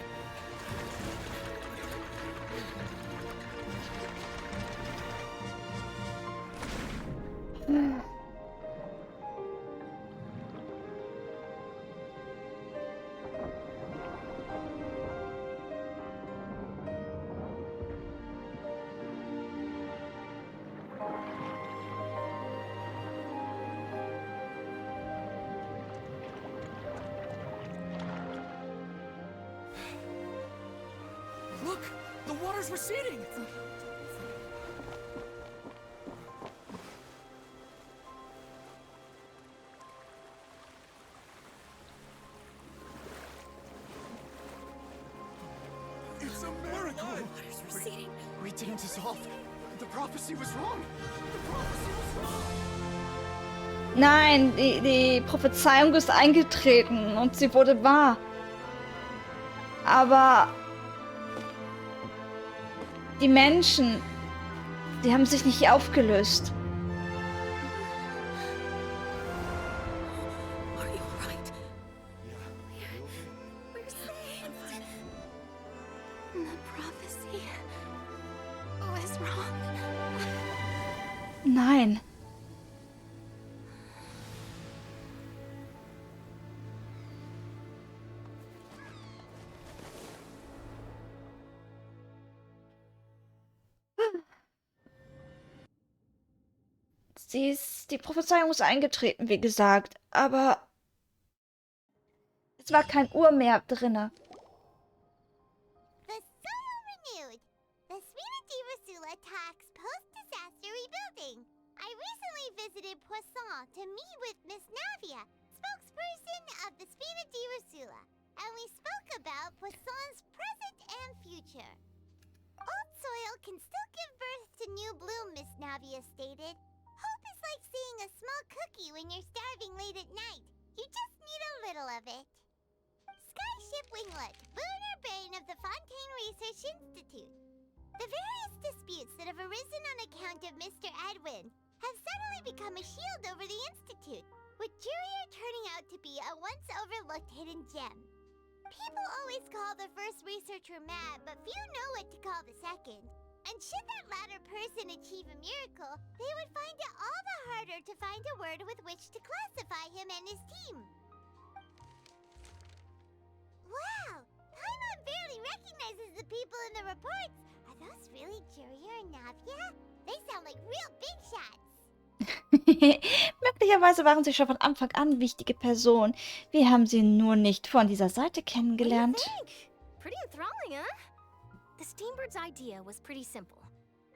J: Look! The water's receding!
T: It's a miracle!
E: Water's receding.
T: We didn't dissolve. The prophecy was wrong. The prophecy was wrong.
A: Nein, die Prophezeiung ist eingetreten und sie wurde wahr. Aber die Menschen, die haben sich nicht aufgelöst.
E: Are you alright?
H: We're saved. The prophecy was wrong.
A: Nein. Die Prophezeiung ist eingetreten, wie gesagt, aber es war kein Uhr mehr drinne.
B: The soul renewed. The Spina di Rosula talks post-disaster rebuilding. I recently visited Poisson to meet with Miss Navia, spokesperson of the Spina di Rosula, and we spoke about Poisson's present and future. Old soil can still give birth to new bloom, Miss Navia stated. Hope is like seeing a small cookie when you're starving late at night. You just need a little of it. Skyship Winglet, lunar brain of the Fontaine Research Institute. The various disputes that have arisen on account of Mr. Edwin have suddenly become a shield over the Institute, with GER turning out to be a once overlooked hidden gem. People always call the first researcher mad, but few know what to call the second. And should that latter person achieve a miracle, they would find it all the harder to find a word with which to classify him and his team. Wow! Paimon barely recognizes the people in the reports. Are those really GER and Navia? They sound like real big shots.
A: Möglicherweise waren sie schon von Anfang an wichtige Personen. Wir haben sie nur nicht von dieser Seite kennengelernt.
M: Pretty enthralling, huh? The Steambird's idea was pretty simple.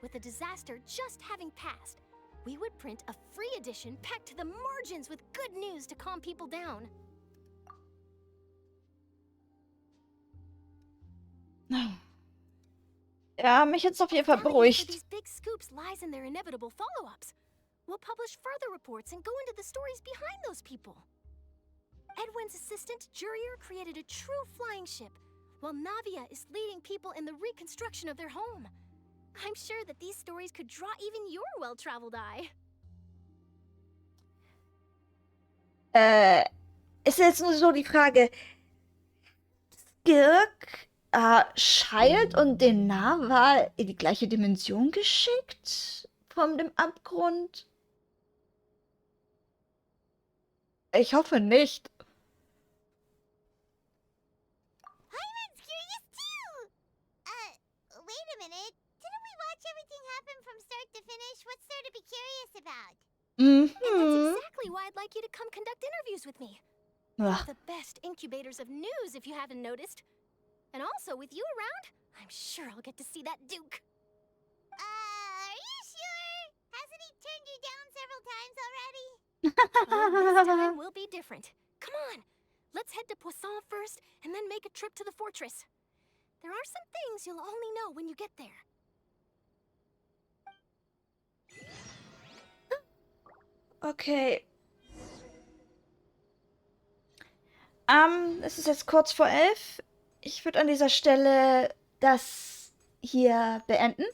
M: With the disaster just having passed, we would print a free edition packed to the margins with good news to calm people down.
A: Ja, mich jetzt auf jeden Fall beruhigt.
M: These big scoops lies in their inevitable follow-ups. We'll publish further reports and go into the stories behind those people. Edwin's assistant, GER, created a true flying ship, while Navia is leading people in the reconstruction of their home. I'm sure that these stories could draw even your well-traveled eye.
A: Ist jetzt nur so die Frage, Girk, Child und den Narwal in die gleiche Dimension geschickt? Von dem Abgrund? Ich hoffe nicht.
B: Hyman's curious too! Wait a minute. Didn't we watch everything happen from start to finish? What's there to be curious about?
M: And that's exactly why I'd like you to come conduct interviews with me. We're
A: Ugh.
M: the best incubators of news, if you haven't noticed. And also, with you around, I'm sure I'll get to see that Duke.
B: Are you sure? Hasn't he turned you down several times already?
M: Well, this time will be different. Come on, let's head to Poisson first, and then make a trip to the fortress. There are some things you'll only know when you get there.
A: Okay. Es ist jetzt kurz vor 11. Ich würde an dieser Stelle das hier beenden.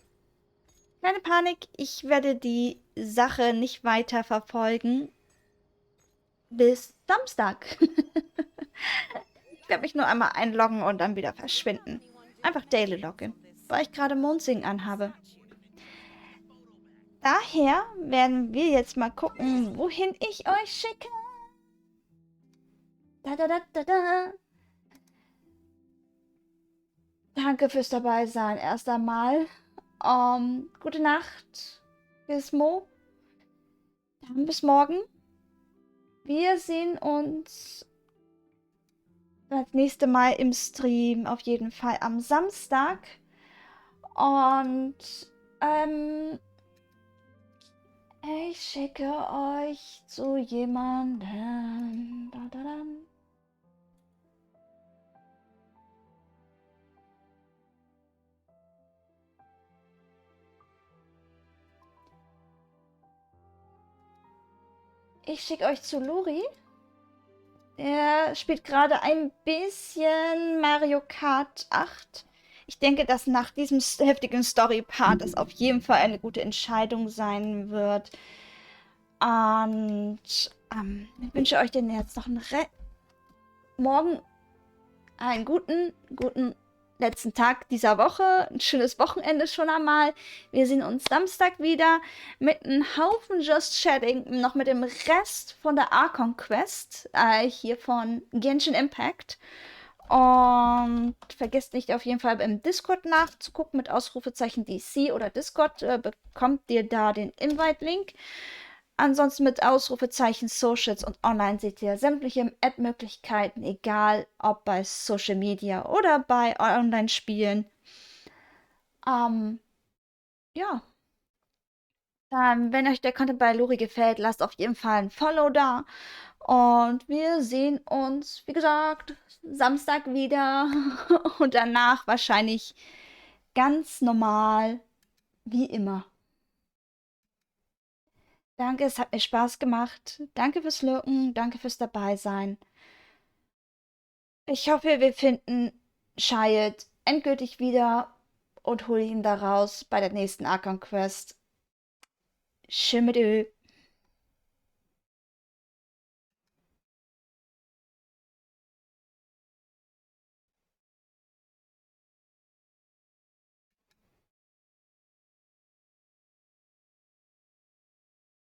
A: Keine Panik, ich werde die Sache nicht weiter verfolgen. Bis Samstag. Ich werde mich nur einmal einloggen und dann wieder verschwinden. Einfach Daily Login, weil ich gerade Mondsing anhabe. Daher werden wir jetzt mal gucken, wohin ich euch schicke. Danke fürs Dabeisein erst einmal. Gute Nacht, Gizmo. Dann bis morgen. Wir sehen uns das nächste Mal im Stream, auf jeden Fall am Samstag. Und ich schicke euch zu jemandem. Ich schicke euch zu Luri. Der spielt gerade ein bisschen Mario Kart 8. Ich denke, dass nach diesem heftigen Story-Part das auf jeden Fall eine gute Entscheidung sein wird. Und ich wünsche euch denn jetzt noch morgen einen guten letzten Tag dieser Woche. Ein schönes Wochenende schon einmal. Wir sehen uns Samstag wieder mit einem Haufen Just Chatting, noch mit dem Rest von der Archon Quest, hier von Genshin Impact. Und vergesst nicht auf jeden Fall im Discord nachzugucken mit Ausrufezeichen DC oder Discord. Bekommt ihr da den Invite-Link. Ansonsten mit Ausrufezeichen Socials und online seht ihr sämtliche Add-Möglichkeiten, egal ob bei Social Media oder bei Online-Spielen. Ja. Wenn euch der Content bei Luri gefällt, lasst auf jeden Fall ein Follow da. Und wir sehen uns, wie gesagt, Samstag wieder und danach wahrscheinlich ganz normal, wie immer. Danke, es hat mir Spaß gemacht. Danke fürs Lurken, danke fürs Dabeisein. Ich hoffe, wir finden Child endgültig wieder und holen ihn da raus bei der nächsten Archon Quest. Tschüss mit Ö.